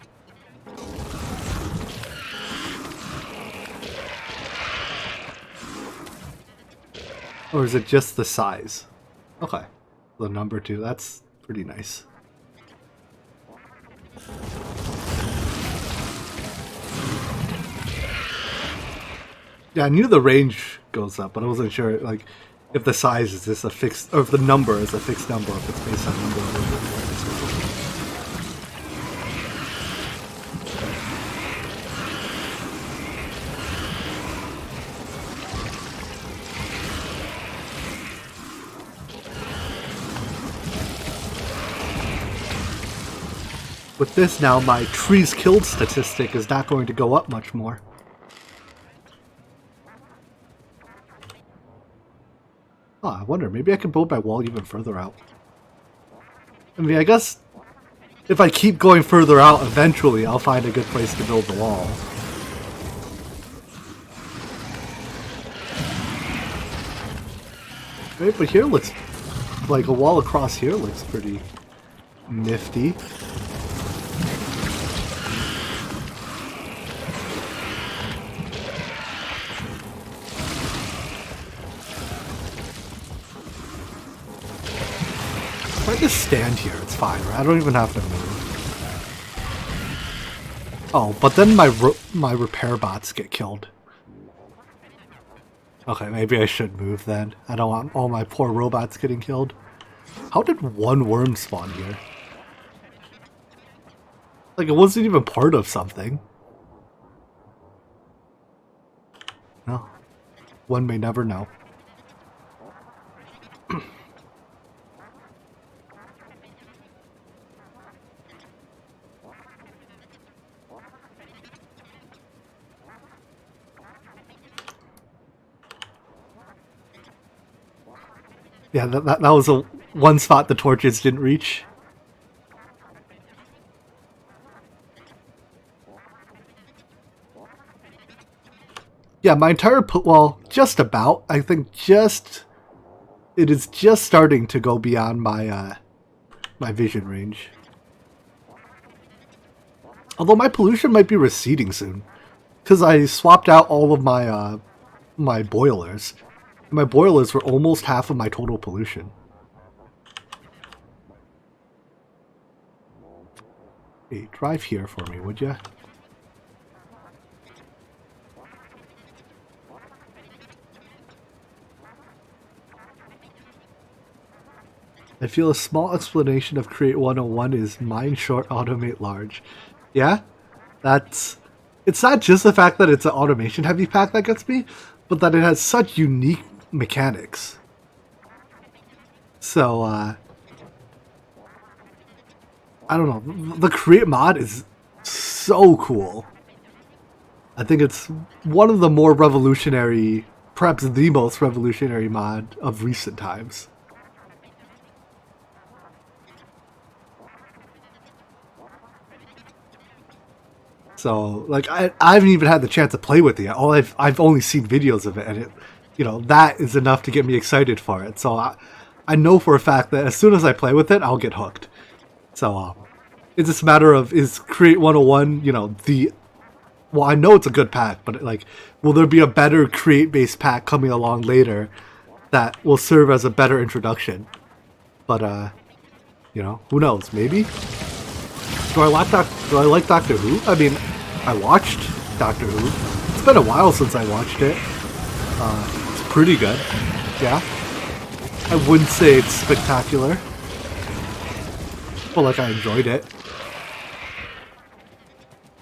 Or is it just the size? Okay. The number 2, that's pretty nice. Yeah, I knew the range goes up, but I wasn't sure, like, if the size is just a fixed, or if the number is a fixed number, if it's based on number of roboports. With this now, my trees killed statistic is not going to go up much more. Oh, I wonder, maybe I can build my wall even further out. I mean, I guess if I keep going further out, eventually I'll find a good place to build the wall. Right, but here looks like a wall across here looks pretty nifty. If I just stand here, it's fine, right? I don't even have to move. Oh, but then my repair bots get killed. Okay, maybe I should move then. I don't want all my poor robots getting killed. How did one worm spawn here? Like, it wasn't even part of something. No. One may never know. Yeah, that was a one spot the torches didn't reach. Yeah, my entire well, just about. I think it is just starting to go beyond my my vision range. Although my pollution might be receding soon, because I swapped out all of my my boilers. My boilers were almost half of my total pollution. Hey, drive here for me, would ya? I feel a small explanation of Create 101 is mine short, automate large. Yeah? That's... It's not just the fact that it's an automation heavy pack that gets me, but that it has such unique mechanics. So, I don't know. The Create mod is so cool. I think it's one of the more revolutionary, perhaps the most revolutionary mod of recent times. So, like, I haven't even had the chance to play with it yet. I've only seen videos of it, and that is enough to get me excited for it. So I know for a fact that as soon as I play with it, I'll get hooked. So it's just a matter of, is Create 101, well, I know it's a good pack, but like, will there be a better Create-based pack coming along later that will serve as a better introduction? But who knows? Maybe. Do I like Doctor Who? I mean, I watched Doctor Who. It's been a while since I watched it. It's pretty good. Yeah. I wouldn't say it's spectacular. But like, I enjoyed it.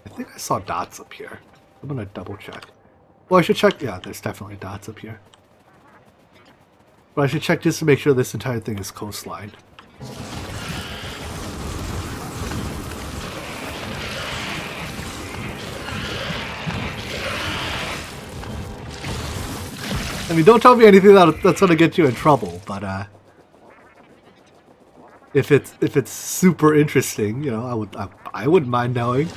I think I saw dots up here. I'm gonna double check. Well, I should check. Yeah, there's definitely dots up here. But I should check just to make sure this entire thing is coastline. I mean, don't tell me anything that's gonna get you in trouble, but if it's super interesting, I wouldn't mind knowing.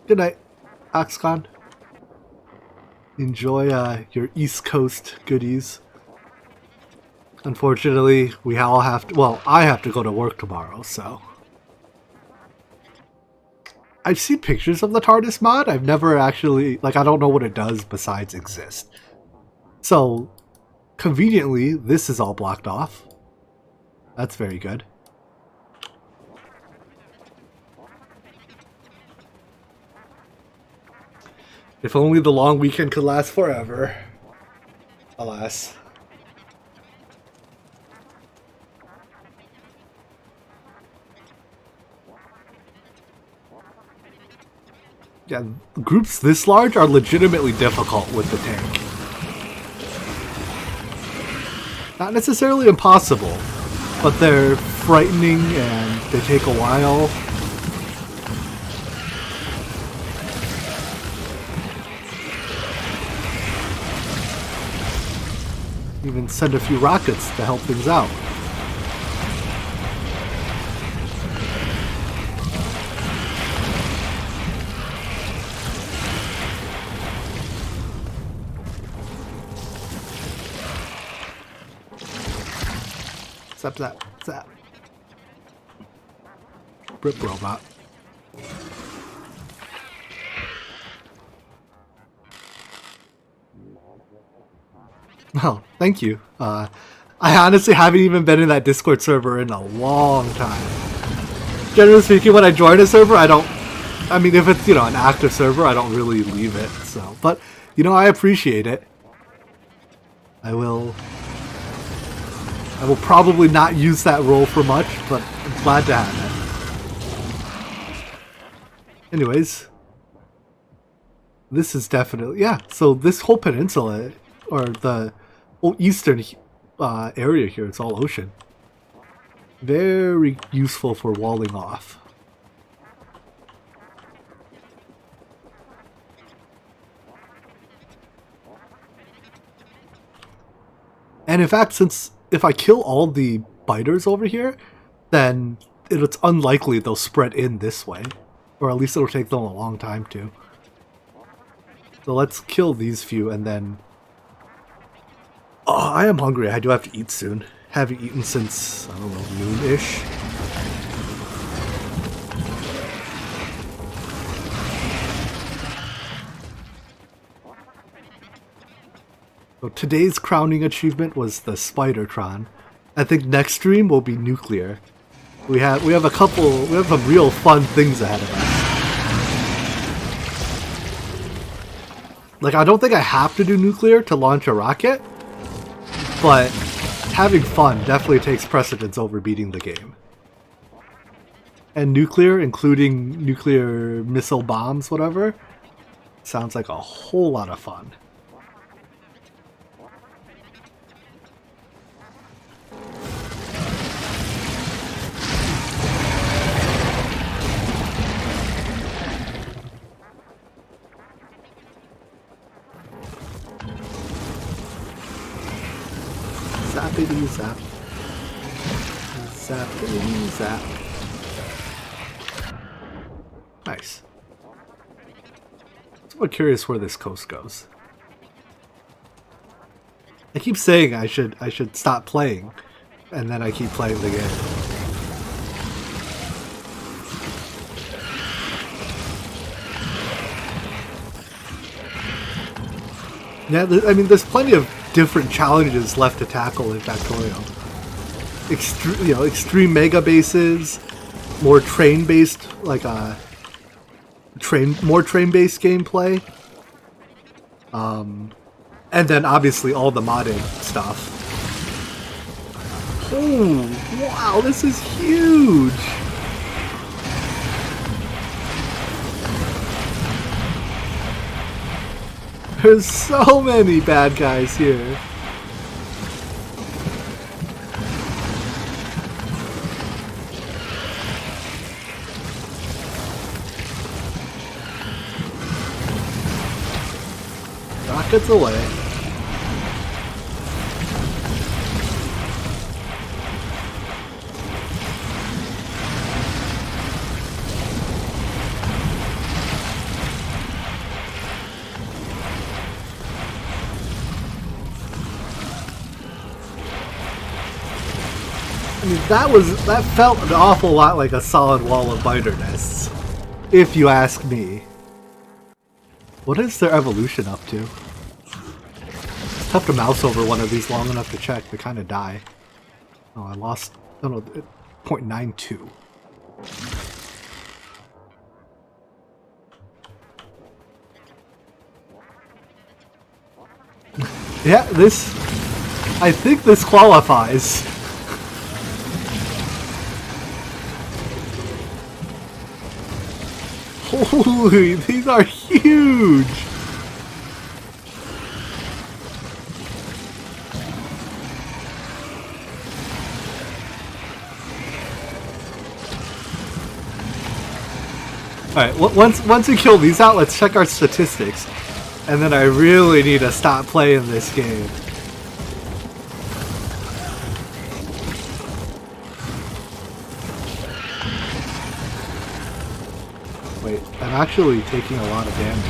Good night, Oxcon. Enjoy your East Coast goodies. Unfortunately, we all have to... Well, I have to go to work tomorrow, so... I've seen pictures of the TARDIS mod. I've never actually... Like, I don't know what it does besides exist. So, conveniently, this is all blocked off. That's very good. If only the long weekend could last forever. Alas. Yeah, groups this large are legitimately difficult with the tank. Not necessarily impossible, but they're frightening and they take a while. Even send a few rockets to help things out. Zap. Rip robot. Oh, thank you. I honestly haven't even been in that Discord server in a long time. Generally speaking, when I join a server, I mean, if it's, an active server, I don't really leave it, so. But, I appreciate it. I will probably not use that role for much, but I'm glad to have it. Anyways. This is definitely... Yeah, so this whole peninsula, or the whole eastern area here, it's all ocean. Very useful for walling off. And in fact, since if I kill all the biters over here, then it's unlikely they'll spread in this way. Or at least it'll take them a long time to. So let's kill these few and then... Oh, I am hungry. I do have to eat soon. Haven't eaten since, I don't know, noon-ish. So today's crowning achievement was the Spidertron. I think next stream will be nuclear. We have some real fun things ahead of us. Like, I don't think I have to do nuclear to launch a rocket, but having fun definitely takes precedence over beating the game. And nuclear, including nuclear missile bombs, whatever, sounds like a whole lot of fun. Zappity zap. Zappity zap. Nice. I'm curious where this coast goes. I keep saying I should stop playing, and then I keep playing the game. Yeah, I mean, there's plenty of different challenges left to tackle in Factorio. Extreme mega bases, more train-based, like more train-based gameplay, and then obviously all the modded stuff. Oh, wow, this is huge! There's so many bad guys here. Rockets away. I mean, that felt an awful lot like a solid wall of biter nests, if you ask me. What is their evolution up to? It's tough to mouse over one of these long enough to check. They kind of die. Oh, I lost, I don't know, 0.92. Yeah, I think this qualifies. Holy, these are huge! Alright, once we kill these out, let's check our statistics. And then I really need to stop playing this game. Wait, I'm actually taking a lot of damage.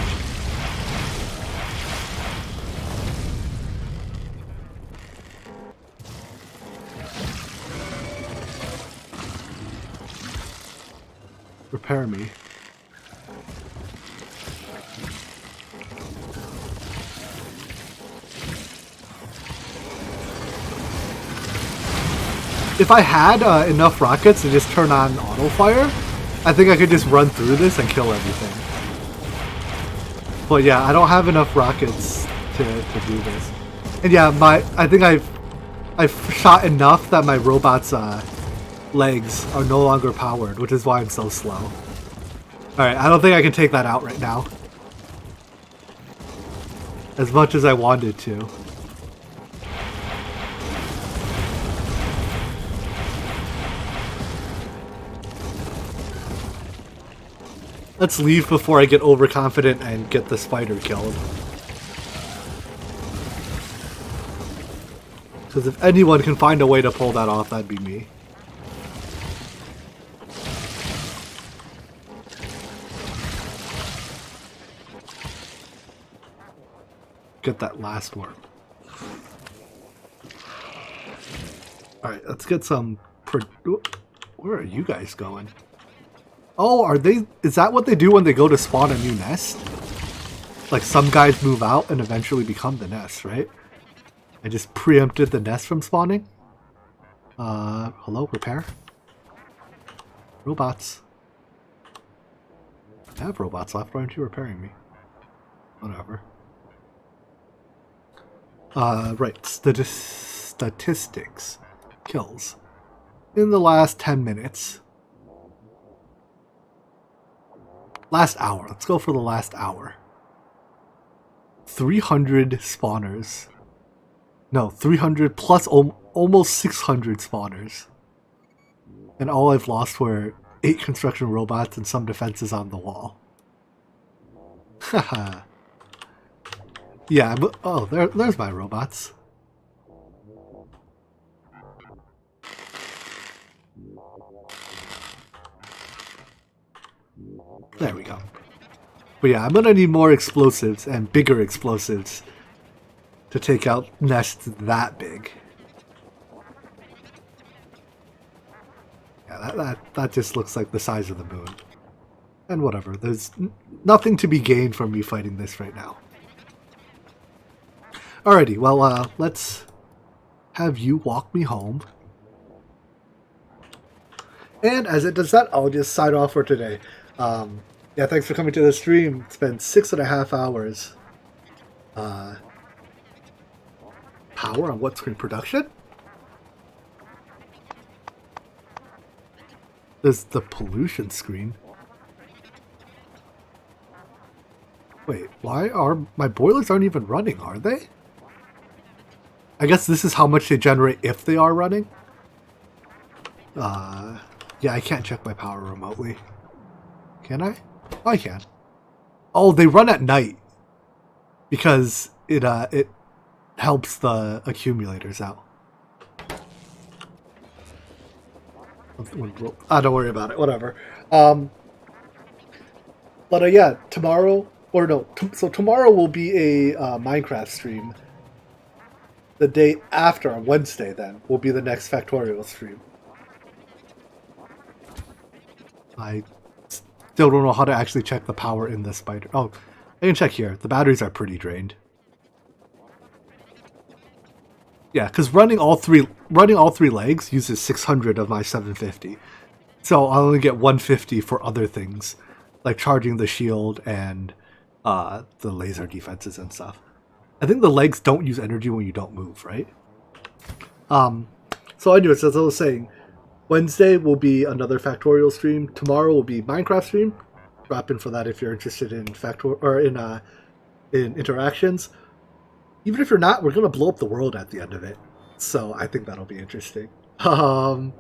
Repair me. If I had enough rockets to just turn on auto fire, I think I could just run through this and kill everything. But yeah, I don't have enough rockets to do this. And yeah, I think I've shot enough that my robot's legs are no longer powered, which is why I'm so slow. Alright, I don't think I can take that out right now. As much as I wanted to. Let's leave before I get overconfident and get the spider killed. Because if anyone can find a way to pull that off, that'd be me. Get that last warp. Alright, let's get some... Where are you guys going? Oh, are they... Is that what they do when they go to spawn a new nest? Like, some guys move out and eventually become the nest, right? I just preempted the nest from spawning. Hello, repair? Robots. I have robots left, why aren't you repairing me? Whatever. Right, statistics. Kills. In the last 10 minutes. Last hour. Let's go for the last hour. 300 spawners. No, 300 plus almost 600 spawners. And all I've lost were 8 construction robots and some defenses on the wall. Haha. Yeah, but, oh, there's my robots. There we go. But yeah, I'm gonna need more explosives and bigger explosives to take out nests that big. Yeah, that just looks like the size of the moon. And whatever, there's nothing to be gained from me fighting this right now. Alrighty, well, let's have you walk me home. And as it does that, I'll just sign off for today. Yeah, thanks for coming to the stream. It's been 6.5 hours. Power on what screen? Production? There's the pollution screen. Wait, why are my boilers aren't even running, are they? I guess this is how much they generate if they are running. Yeah, I can't check my power remotely. Can I? Oh, I can. Oh, they run at night because it helps the accumulators out. Don't worry about it. Whatever. But yeah, tomorrow or no. So tomorrow will be a Minecraft stream. The day after, on Wednesday, then will be the next Factorio stream. I still don't know how to actually check the power in this spider. Oh, I can check here. The batteries are pretty drained. Yeah, because running all three legs uses 600 of my 750. So I'll only get 150 for other things, like charging the shield and the laser defenses and stuff. I think the legs don't use energy when you don't move, right? So anyways, as I was saying, Wednesday will be another Factorial stream. Tomorrow will be Minecraft stream. Drop in for that if you're interested in in interactions. Even if you're not, we're gonna blow up the world at the end of it. So I think that'll be interesting. All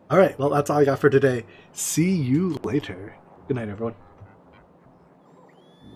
right, well that's all I got for today. See you later. Good night, everyone.